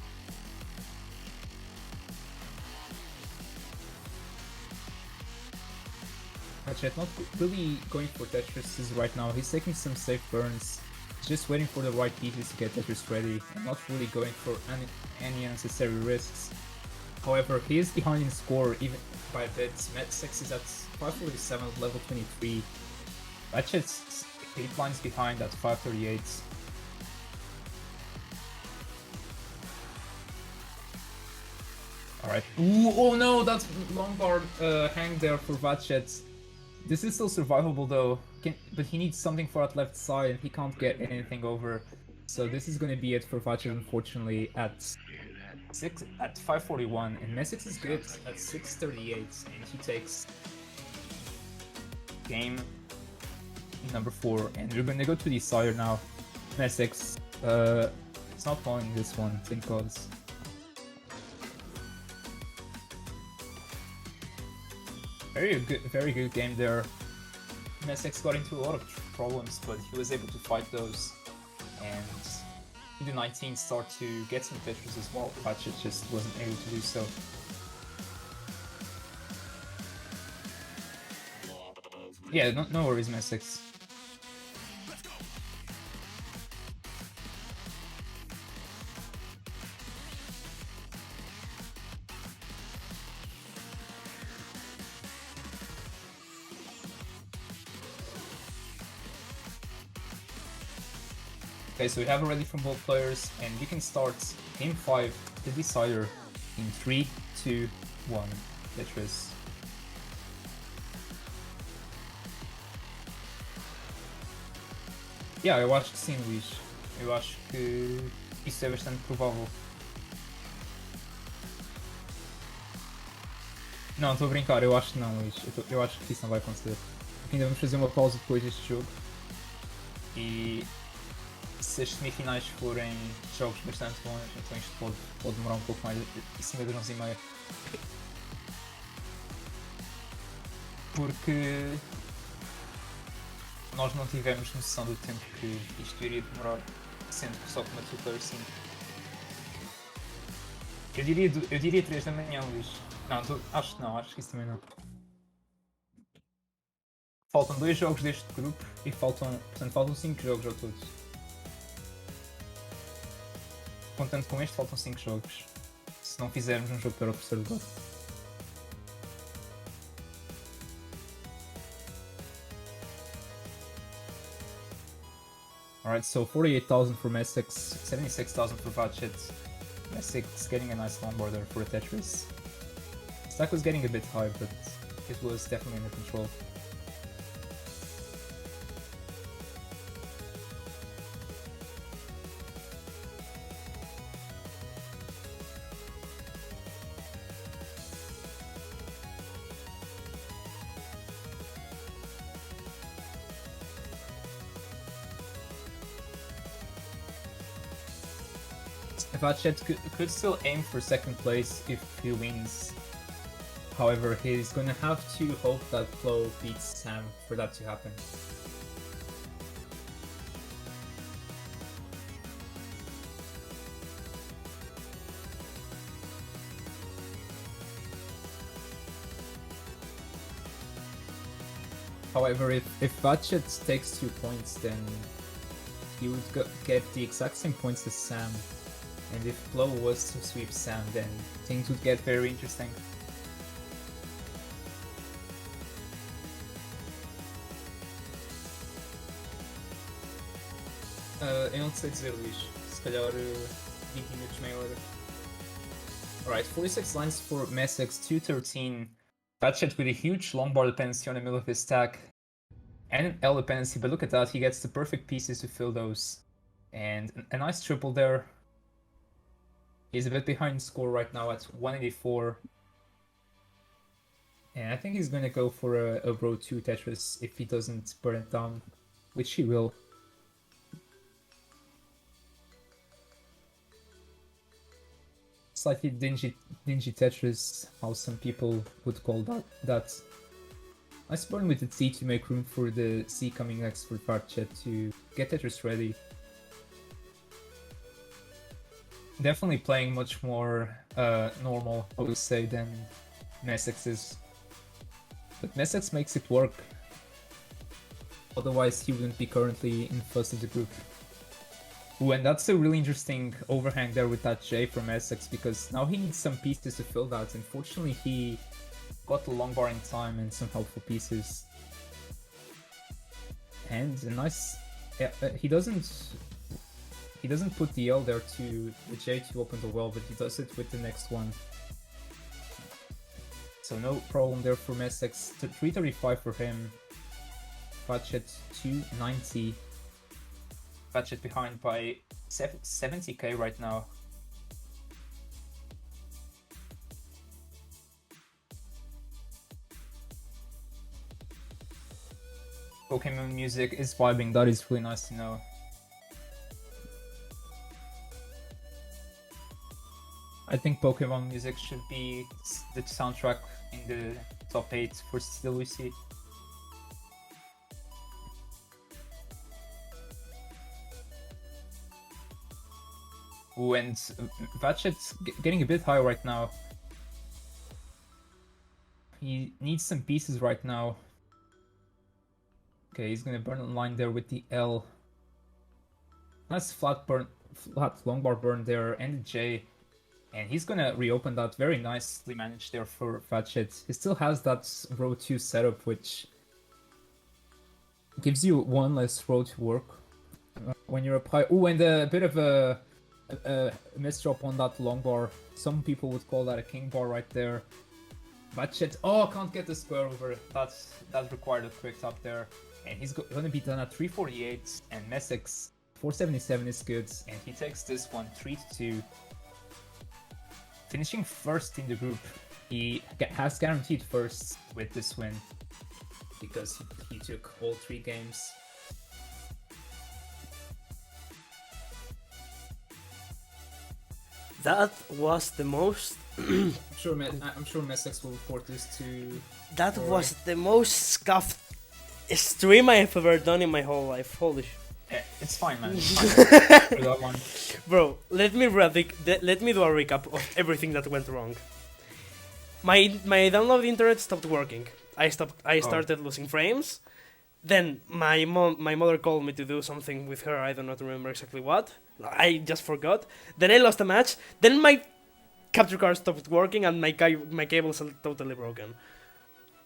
Batchet not really going for Tetris right now, he's taking some safe burns, just waiting for the right pieces to get Tetris ready, and not really going for any unnecessary risks. However, he is behind in score even by a bit. Messex is at 547 level 23. Batchet's 8 lines behind at 538. Alright. Ooh, oh no, that's long bar hang there for Vatchet. This is still survivable though, but he needs something for that left side and he can't get anything over. So this is gonna be it for Vatchet, unfortunately, at 541, and Messix is good at 638, and he takes game number 4, and we're gonna go to the sire now. Messix, it's not following this one, thank God. Very good game there. Messix got into a lot of problems, but he was able to fight those, and in the 19 start to get some Tetris as well. Vatchet just wasn't able to do so. Yeah, no worries, Messix. Okay, so we have it ready from both players, and we can start game 5, the decider, in 3, 2, 1, Tetris. Yeah, eu acho que sim, Luís. Eu acho que isso é bastante provável. Não, estou a brincar, eu acho que não, Luís. Eu acho que isso não vai acontecer. Porque ainda vamos fazer uma pausa depois deste jogo. E se as semifinais forem jogos bastante bons, então isto pode demorar um pouco mais, em cima de 11h30. Porque nós não tivemos noção do tempo que isto iria demorar, sendo que só com uma 2-player 5. Eu diria 3 da manhã, Luís. Não, acho que isso também não. Faltam 2 jogos deste grupo e faltam 5 jogos ao todo. Contando com este, faltam 5 jogos. Se não fizermos um jogo para o terceiro lugar. Alright, so 48,000 for Messix, 76,000 for Vatchet. Messix getting a nice long border for a Tetris. Stack was getting a bit high, but it was definitely under control. Vatchet could still aim for second place if he wins. However, he's gonna have to hope that Flo beats Sam for that to happen. However, if Vatchet takes 2 points, then he would get the exact same points as Sam. And if Flo was to sweep Sam, then things would get very interesting. Eu não sei dizer, Luís. Se calhar 20 minutos, meia hora. Alright, 46 lines for Messix, 213. Vatchet with a huge long bar dependency on the middle of his stack. And an L dependency, but look at that, he gets the perfect pieces to fill those. And a nice triple there. He's a bit behind score right now at 184. And I think he's gonna go for a row 2 Tetris if he doesn't burn it down, which he will. Slightly dingy Tetris, how some people would call that. Nice burn with the C to make room for the C coming next for Vatchet to get Tetris ready. Definitely playing much more normal, I would say, than Messix is. But Messix makes it work. Otherwise, he wouldn't be currently in first of the group. Ooh, and that's a really interesting overhang there with that J from Messix, because now he needs some pieces to fill that. Unfortunately, he got the long bar in time and some helpful pieces. And a nice... Yeah, he doesn't put the L there to the J to open the well, but he does it with the next one. So no problem there for Messex. 335 for him. Budget 290. Budget behind by 70k right now. Pokemon music is vibing, that is really nice to know. I think Pokemon music should be the soundtrack in the top 8 for CTWC. Ooh, and Vatchet's getting a bit high right now. He needs some pieces right now. Okay, he's gonna burn online there with the L. Nice flat longbar burn there, and the J. And he's gonna reopen that. Very nicely managed there for Vatchet. He still has that row 2 setup, which gives you one less row to work when you're up high. Ooh, and a bit of a misdrop on that longbar. Some people would call that a king bar right there. Vatchet, oh, can't get the square over. That required a quick top there. And he's gonna be done at 348, and Messex 477 is good, and he takes this one 3-2. Finishing first in the group, he has guaranteed first with this win because he took all 3 games. That was the most. I'm sure Messex will report this to. That was the most scuffed stream I have ever done in my whole life. Holy sh! Yeah, it's fine, man. It's fine. For that one. Bro, let me do a recap of everything that went wrong. My download internet stopped working. I started losing frames. Then my mother called me to do something with her. I do not remember exactly what. I just forgot. Then I lost a match. Then my capture card stopped working and my cables are totally broken.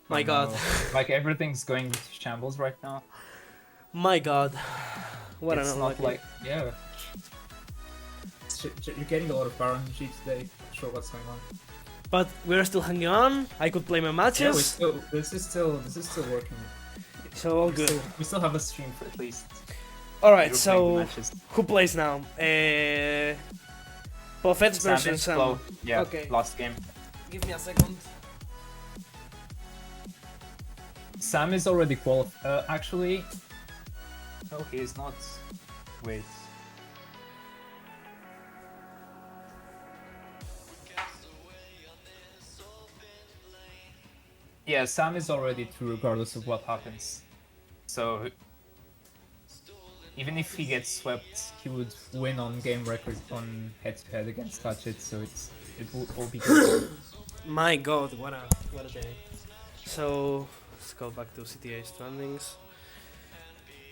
My god. Like everything's going to shambles right now. My god. What it's an not unlucky. like, yeah. You're getting a lot of Baron G today. Not sure what's going on. But we're still hanging on. I could play my matches. Yeah, this is still working. So all good. We still have a stream for at least. Alright, so who plays now? Buffets versus Sam. Yeah, okay. Last game. Give me a second. Sam is already qualified. Actually, no, he is not. Wait. Yeah, Sam is already through regardless of what happens. So even if he gets swept, he would win on game record on head-to-head against Vatchet, so it will all be good. My god, what a day. So let's go back to CTA standings.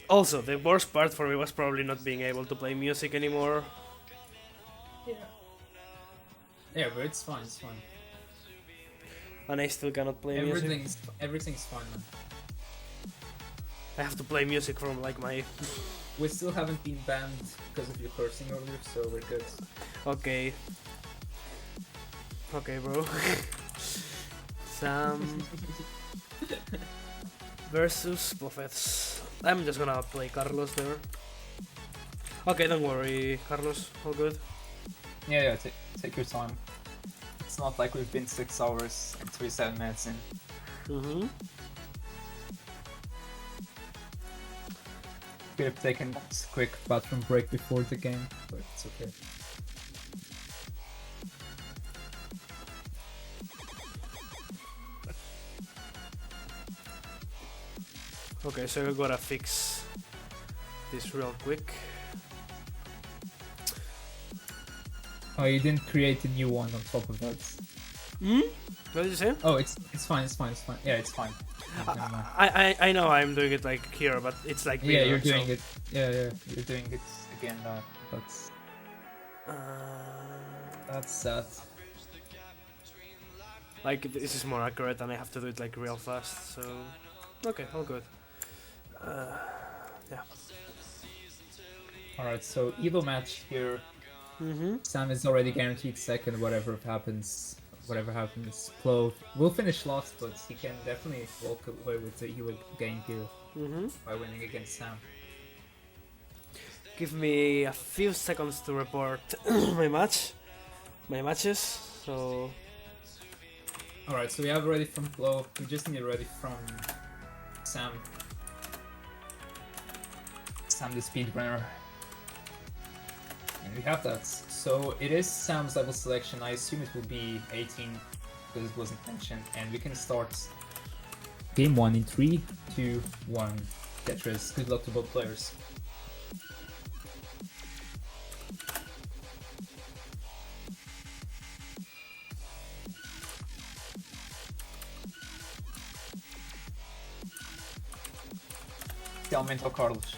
Also, the worst part for me was probably not being able to play music anymore. Yeah, but it's fine, it's fine. And I still cannot play music. Everything's fine, man. I have to play music from like my... We still haven't been banned because of your cursing earlier, so we're good. Okay. Okay, bro. Sam versus Buffets. I'm just gonna play Carlos there. Okay, don't worry, Carlos. All good. Yeah, take your time. It's not like we've been 6 hours and 27 minutes in. Mm-hmm. Could have taken a quick bathroom break before the game, but it's okay. Okay, so we gotta fix this real quick. Oh, you didn't create a new one on top of that. Hmm? What did you say? Oh, it's fine. Yeah, it's fine. I know I'm doing it like here, but it's like yeah, bigger, you're doing so. it. Yeah, you're doing it again. That's sad. Like this is more accurate, and I have to do it like real fast. So okay, all good. Yeah. All right, so Elo match here. Mm-hmm. Sam is already guaranteed second, whatever happens. whatever happens. Clove will finish last, but he can definitely walk away with the elo gain here by winning against Sam. Give me a few seconds to report my matches. So Alright, so we have ready from Clove. We just need ready from Sam. Sam the speedrunner. And we have that. So it is Sam's level selection. I assume it will be 18 because it wasn't mentioned. And we can start game 1 in 3, 2, 1. Tetris. Good luck to both players. Aumenta o Carlos.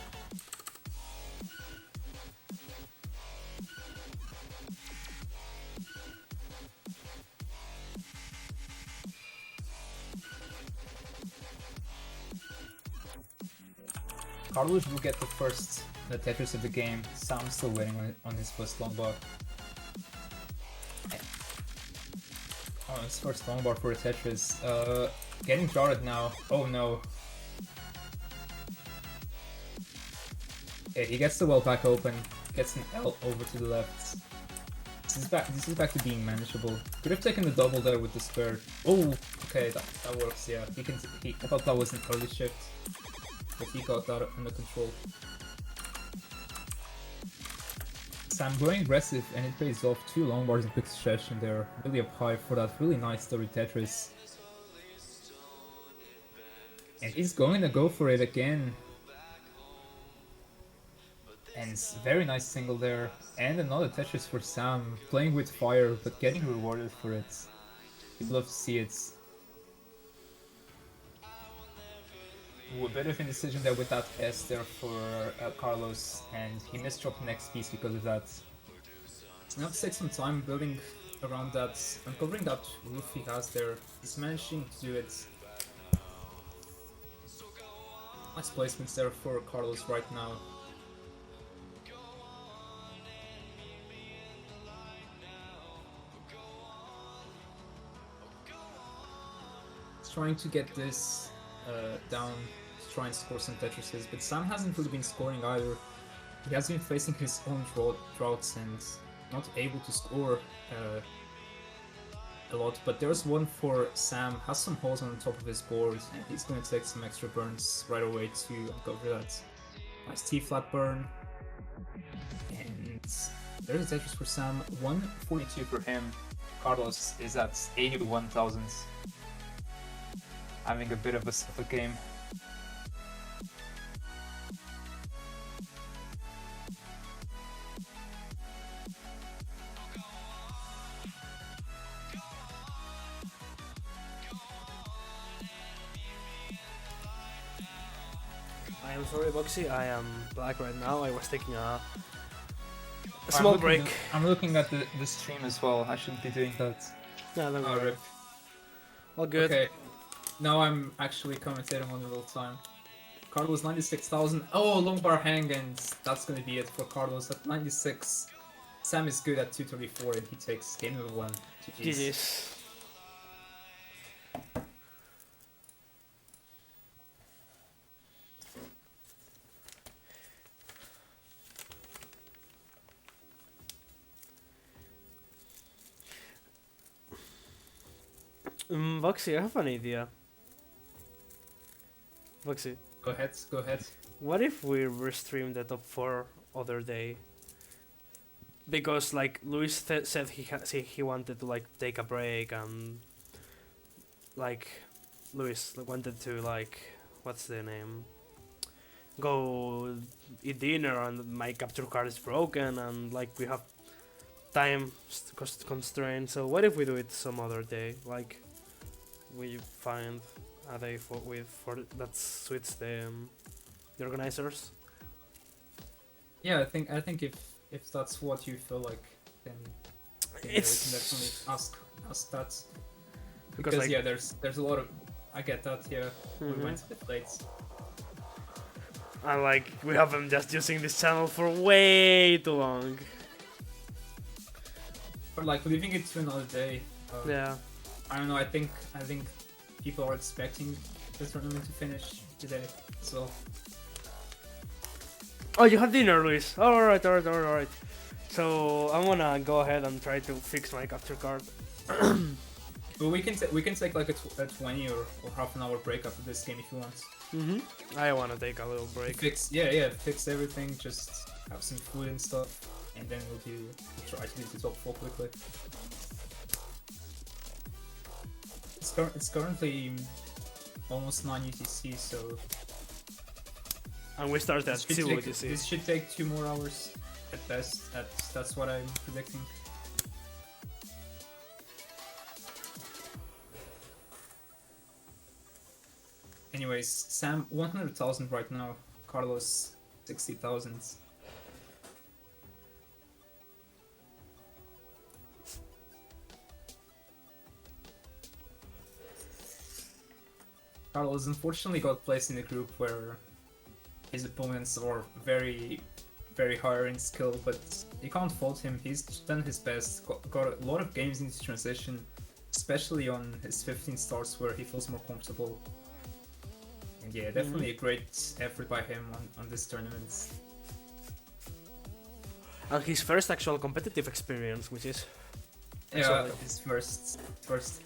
Carlos will get the first Tetris of the game. Sam's still waiting on his first long bar. Oh, his first long bar for a Tetris. Getting droughted now. Oh no. Okay, he gets the well back open, gets an L over to the left. This is back to being manageable. Could have taken the double there with the spare. Oh, okay, that works, yeah. I thought that was an early shift, but he got that under control. Sam going aggressive, and it pays off. 2 long bars in quick succession there. Really up high for that really nice story Tetris. And he's going to go for it again. And very nice single there, and another Tetris for Sam, playing with fire, but getting rewarded for it. You'd love to see it. Ooh, a bit of indecision there with that S there for Carlos, and he misdropped the next piece because of that. Now to take some time building around that, uncovering that roof he has there. He's managing to do it. Nice placements there for Carlos right now. Trying to get this down to try and score some Tetrises, but Sam hasn't really been scoring either. He has been facing his own droughts and not able to score a lot, but there's one for Sam, has some holes on the top of his board, and he's going to take some extra burns right away to uncover that. Nice T-flat burn, and there's a Tetris for Sam, 142 for him. Carlos is at 81,000. Having a bit of a suffer game. I am sorry, Boxy. I am black right now. I was taking a small break. I'm looking at the stream as well. I shouldn't be doing that. No, don't worry. All good. Okay. Now I'm actually commentating on the real time. Carlos 96,000. Oh, long bar hang, and that's gonna be it for Carlos at 96. Sam is good at 234, and he takes game number 1. GG's. Voxy, I have an idea. Voxy, Go ahead. what if we restream the top 4 other day? Because like Luis said he wanted to like take a break, and like Luis wanted to like, what's the name? Go eat dinner, and my capture card is broken, and like we have time constraints. So what if we do it some other day? Like we find a day for that suits the organizers. Yeah, I think if that's what you feel like, then yeah, we can definitely ask that. Because like, yeah, there's a lot of, I get that. Yeah, we went a bit late. And like we have been just using this channel for way too long. But like leaving it to another day, Yeah. I don't know. I think people are expecting the tournament to finish today. So Oh, you have dinner, Luis. Alright. So I'm gonna go ahead and try to fix my capture card. but we can take like a 20 or half an hour break after this game if you want. I wanna take a little break. Fix everything. Just have some food and stuff, and then we'll try to do the top 4 quickly. It's currently almost 9 UTC, so And we start at 2 UTC. this should take 2 more hours at best. That's what I'm predicting. Anyways, Sam 100,000 right now. Carlos 60,000. Carlos unfortunately got placed in a group where his opponents are very, very higher in skill, but you can't fault him. He's done his best, got a lot of games into transition, especially on his 15 starts where he feels more comfortable. And yeah, definitely a great effort by him on this tournament. And his first actual competitive experience, which is Yeah, his first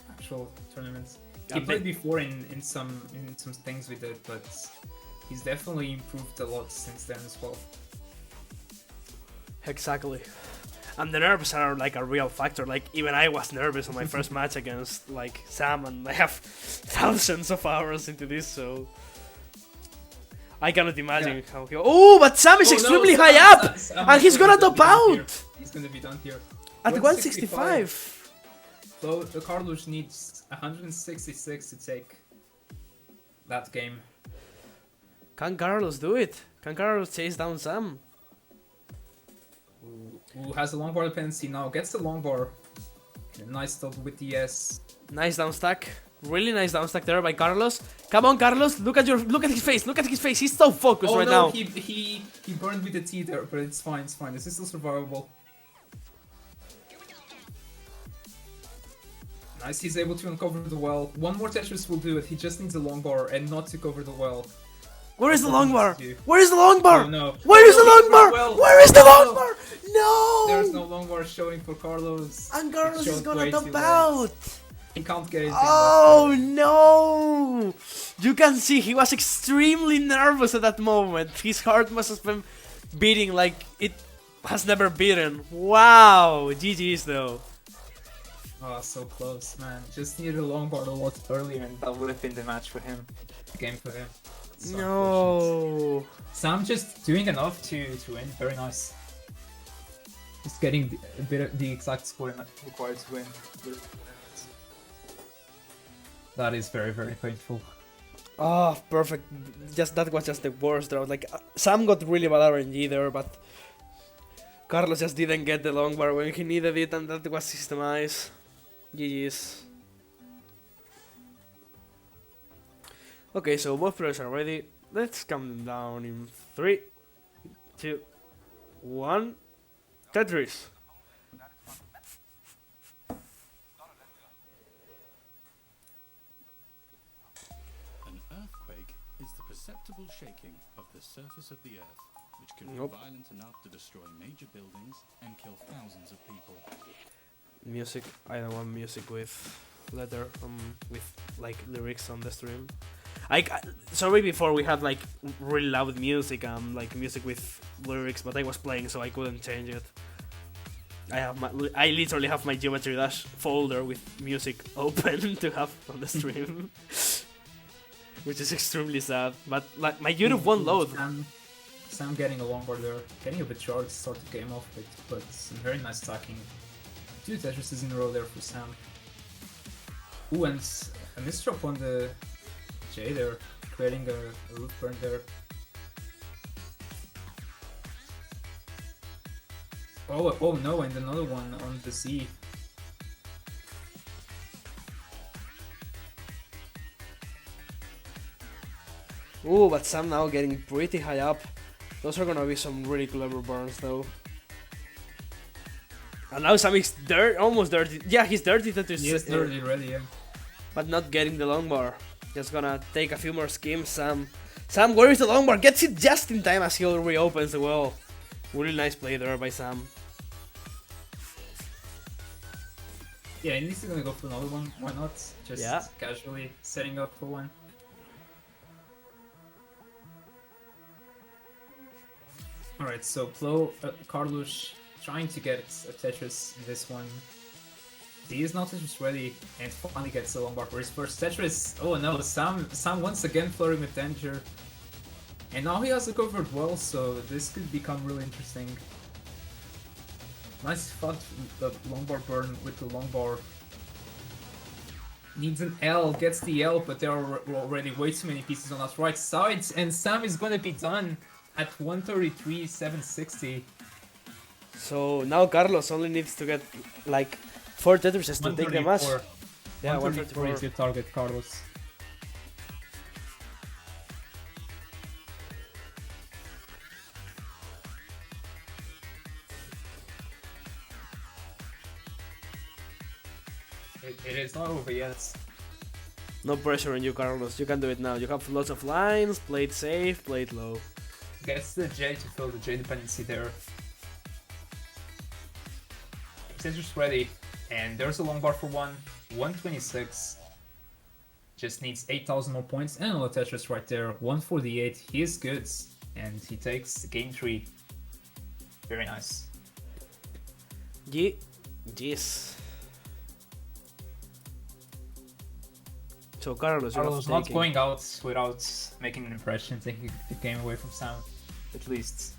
actual tournament. He Yeah, played before in some things we did, but he's definitely improved a lot since then as well. exactly. And the nerves are like a real factor. Like even I was nervous on my first match against like Sam, and I have thousands of hours into this, so I cannot imagine how he. Oh, but Sam is extremely high up, and he's gonna top out. He's gonna be done here At 165. So the Carlos needs 166 to take that game. Can Carlos do it? Can Carlos chase down Sam? Who has a long bar dependency now? Gets the long bar. Nice stop with the S. Nice down stack. Really nice down stack there by Carlos. Come on, Carlos. Look at his face. Look at his face. He's so focused right now. He burned with the T there, but it's fine. It's fine. This is still survivable. Nice. He's able to uncover the well. One more Tetris will do it. He just needs a long bar and not to cover the well. Where is the long bar? Where is the long bar? Oh, no. Where is the long bar? Well. Where is the long bar? No! There's no long bar showing for Carlos. And Carlos It is showed gonna way top too late. out. He can't get anything. Oh no! You can see he was extremely nervous at that moment. His heart must have been beating like it has never beaten. Wow! GG's though. Oh, so close, man. Just needed a long bar a lot earlier, and that would have been the match for him. The game for him. So No. Sam just doing enough to win. Very nice. Just getting a bit of the exact score required to win. That is very, very painful. Oh, perfect. That was just the worst draw. Like Sam got really bad RNG there, but Carlos just didn't get the long bar when he needed it, and that was his demise. GG's. Okay, so both players are ready. Let's come down in 3, 2, 1. Tetris. An earthquake is the perceptible shaking of the surface of the earth, which can be violent enough to destroy major buildings and kill thousands of people. Music. I don't want music with letter, with like lyrics on the stream. Sorry before we had like really loud music, like music with lyrics, but I was playing so I couldn't change it. I literally have my Geometry Dash folder with music open to have on the stream, which is extremely sad. But like my YouTube won't load. Sam getting a long bar there, getting a bit short to start the game off with, but some very nice stacking. 2 Tetrises in a row there for Sam. Ooh, and a misdrop on the J there, creating a root burn there. Oh no, and another one on the Z. Ooh, but Sam now getting pretty high up. Those are gonna be some really clever burns though. And now Sam is almost dirty. Yeah, he's dirty Tetris. He is dirty already, yeah. But not getting the long bar. Just gonna take a few more schemes. Sam, where is the long bar? Gets it just in time as he reopens the well. Really nice play there by Sam. Yeah, and he's gonna go for another one. Why not? Just casually setting up for one. Alright, so Carlos trying to get a Tetris in this one. He is not Tetris ready and finally gets the long bar for his first Tetris. Oh no, Sam once again flirting with danger. And now he has a covered well, so this could become really interesting. Nice fun, the long bar burn with the long bar. Needs an L, gets the L, but there are already way too many pieces on that right side, and Sam is gonna be done at 133, 760. So now Carlos only needs to get like 4 Tetrises to take the match. Yeah, 134 is your target, Carlos. It is not over yet. No pressure on you, Carlos. You can do it now. You have lots of lines. Play it safe, play it low. Gets the J to fill the J dependency there. Tetris ready, and there's a long bar for 126. Just needs 8,000 more points, and another Tetris right there. 148. He is good, and he takes game 3. Very nice. Yes. So Carlos not going out without making an impression, taking the game away from Sam, at least.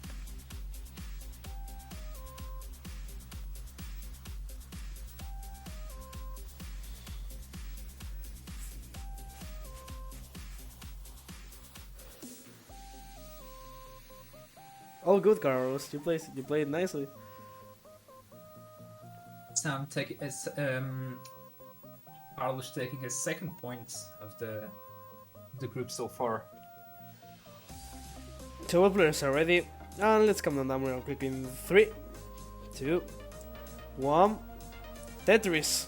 All good, Carlos. You played nicely. Sam Carlos taking his second point of the group so far. So all players are ready, and let's count down real quick in 3, 2, 1. Tetris.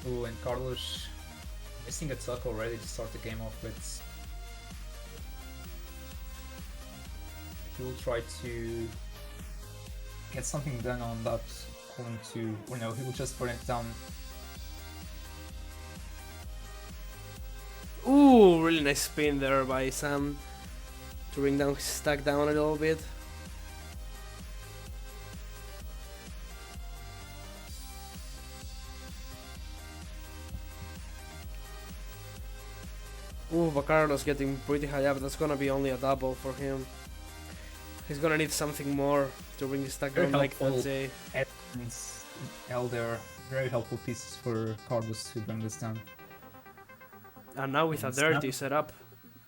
Ooh, and Carlos missing a tuck already to start the game off with. He will try to get something done on that column 2, or no, he will just burn it down. Ooh, really nice spin there by Sam to bring down his stack down a little bit. Ooh, but Carlos getting pretty high up. That's gonna be only a double for him. He's gonna need something more to bring his stack down, like Jose. And L there, very helpful pieces for Carlos to bring this down. And now with a dirty setup.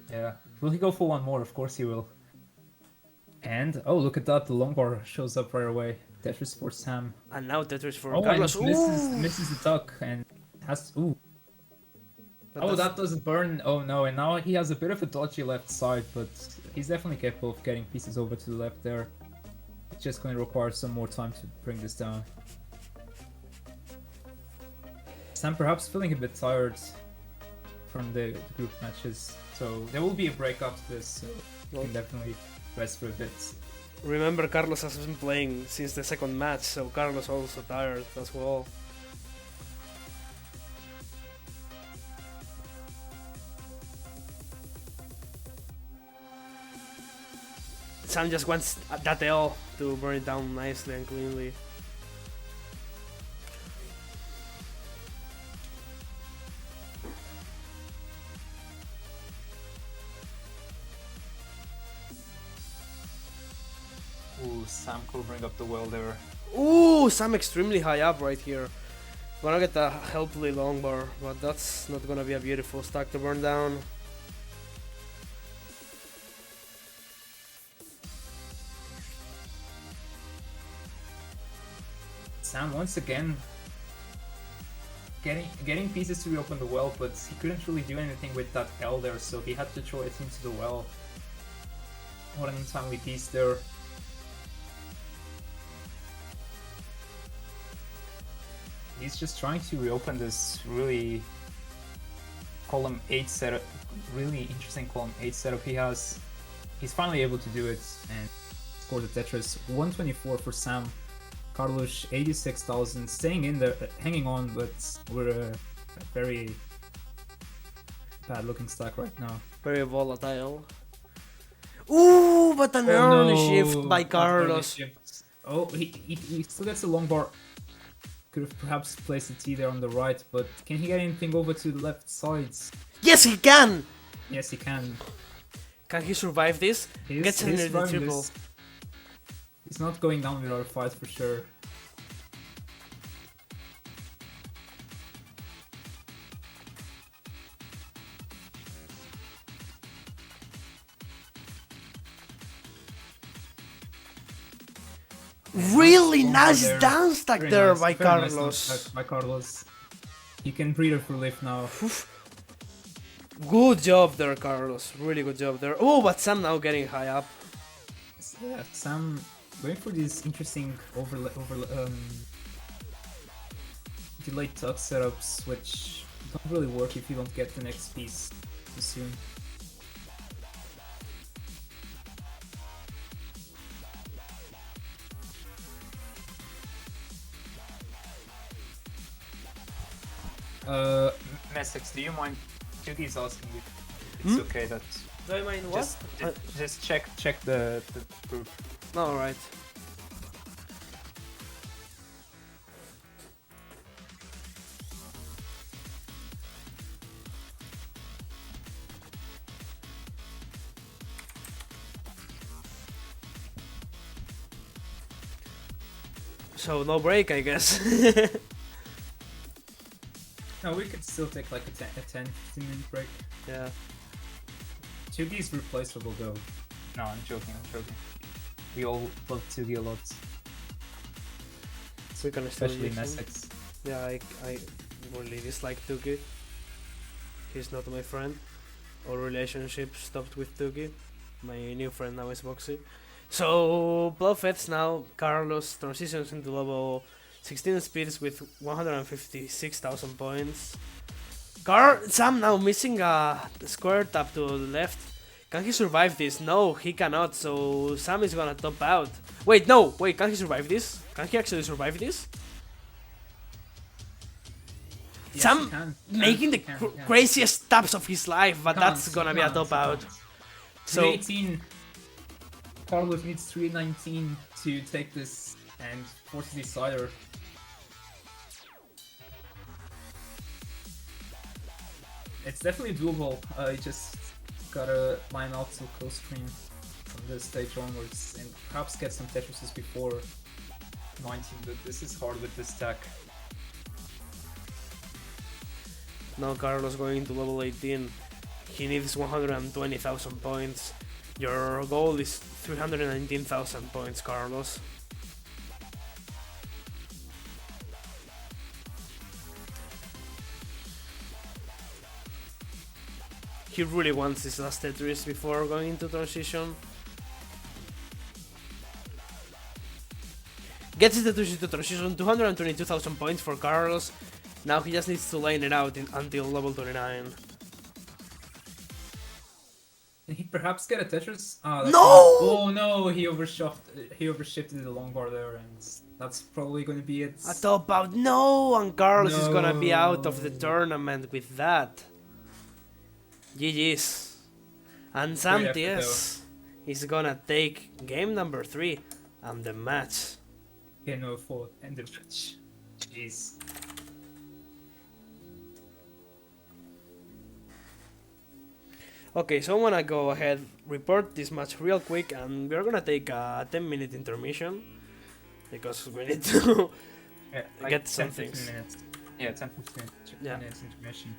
Yeah. Will he go for one more? Of course he will. And, oh, look at that. The long bar shows up right away. Tetris for Sam. And now Tetris for Oh, Carlos. and misses the tuck and has... Ooh. Oh, that doesn't burn. Oh no, and now he has a bit of a dodgy left side, but he's definitely capable of getting pieces over to the left there. It's just going to require some more time to bring this down. Sam perhaps feeling a bit tired from the group matches, so there will be a break after this, so you can definitely rest for a bit. Remember, Carlos has been playing since the second match, so Carlos also tired as well. Sam just wants that L to burn it down nicely and cleanly. Ooh, Sam covering up the well there. Ooh, Sam extremely high up right here. Gonna get a helpfully long bar, but that's not gonna be a beautiful stack to burn down. Sam once again getting pieces to reopen the well, but he couldn't really do anything with that L there, so he had to throw it into the well. What an untimely piece there. He's just trying to reopen this really column 8 setup, really interesting column 8 setup he has. He's finally able to do it and score the Tetris. 124 for Sam. Carlos 86,000, staying in there, hanging on, but we're a very bad looking stack right now. Very volatile. Ooh, but an early no, shift by not early Carlos. shift. Oh, he still gets a long bar. Could have perhaps placed a T there on the right, but can he get anything over to the left sides? Yes, he can! Yes, he can. Can he survive this? Gets an early surviving triple. this. He's not going down without a fight for sure. Really Long nice bar there. down stack Very there nice, by very nice down Carlos. stack by Carlos. He can breathe a relief now. Good job there, Carlos. Really good job there. Oh, but Sam now getting high up. Yeah, Sam going for these interesting delayed tuck setups, which don't really work if you don't get the next piece too soon. Messex, do you mind? Judy's asking if it's okay that Do I mind what? just check the group. Alright. So no break, I guess. No, we could still take like a 10-15 minute break. Yeah. Tugi's replaceable though. No, I'm joking. We all love Tugi a lot, So we can still especially use him. Messex. Yeah, I really dislike Tugi. He's not my friend. Our relationship stopped with Tugi. My new friend now is Boxy. So, Bluffheads now, Carlos transitions into level 16 speeds with 156,000 points. Sam now missing a square tap to the left. Can he survive this? No, he cannot, so Sam is gonna top out. Wait, no! Wait, can he survive this? Can he actually survive this? Yes, Sam he can. making the Can. craziest taps of his life, but He that's can't, gonna he be a can't, top he out. can't. So 318. Carlos needs 319 to take this and force the decider. It's definitely doable. You just gotta line out to close screen from this stage onwards and perhaps get some Tetrises before 19, but this is hard with this stack. now Carlos going to level 18. He needs 120,000 points. Your goal is 319,000 points, Carlos. He really wants his last Tetris before going into transition. Gets his Tetris into transition, 222,000 points for Carlos. Now he just needs to line it out until level 29. Can he perhaps get a Tetris? No! Oh no, he overshifted the long bar there, and that's probably going to be it. A top out, no! And Carlos is gonna be out of the No. tournament with that. GG's. And Sam Great effort, TS is gonna take game number 3 and the match. Yeah, no, for end of match. Jeez. Okay, so I'm gonna go ahead, report this match real quick, and we're gonna take a 10-minute intermission because we need to Yeah, Get some 10-15 things. minutes. Yeah, 10-15 Yeah. minutes intermission.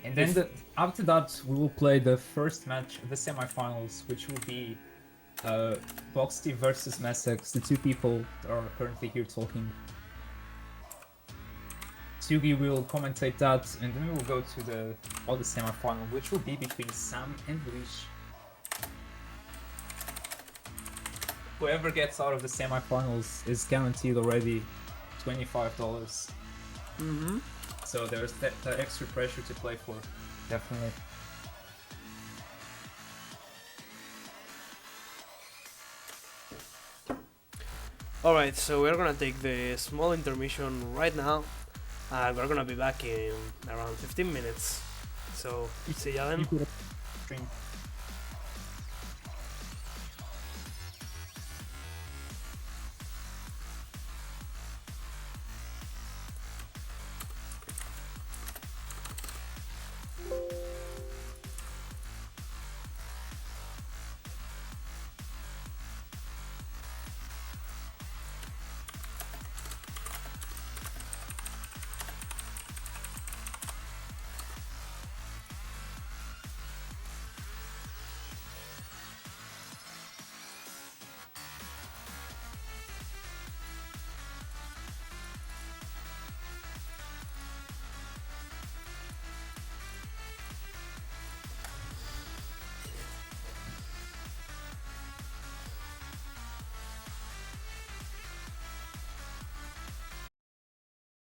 And then after that, we will play the first match of the semifinals, which will be Boxty versus Messex, the two people that are currently here talking. Sugi will commentate that, and then we will go to the other semi-final, which will be between Sam and Luis. Whoever gets out of the semi-finals is guaranteed already $25. Mm-hmm. So there's that extra pressure to play for, definitely. Alright, so we're gonna take the small intermission right now. We're gonna be back in around 15 minutes. So, see ya then. You could have-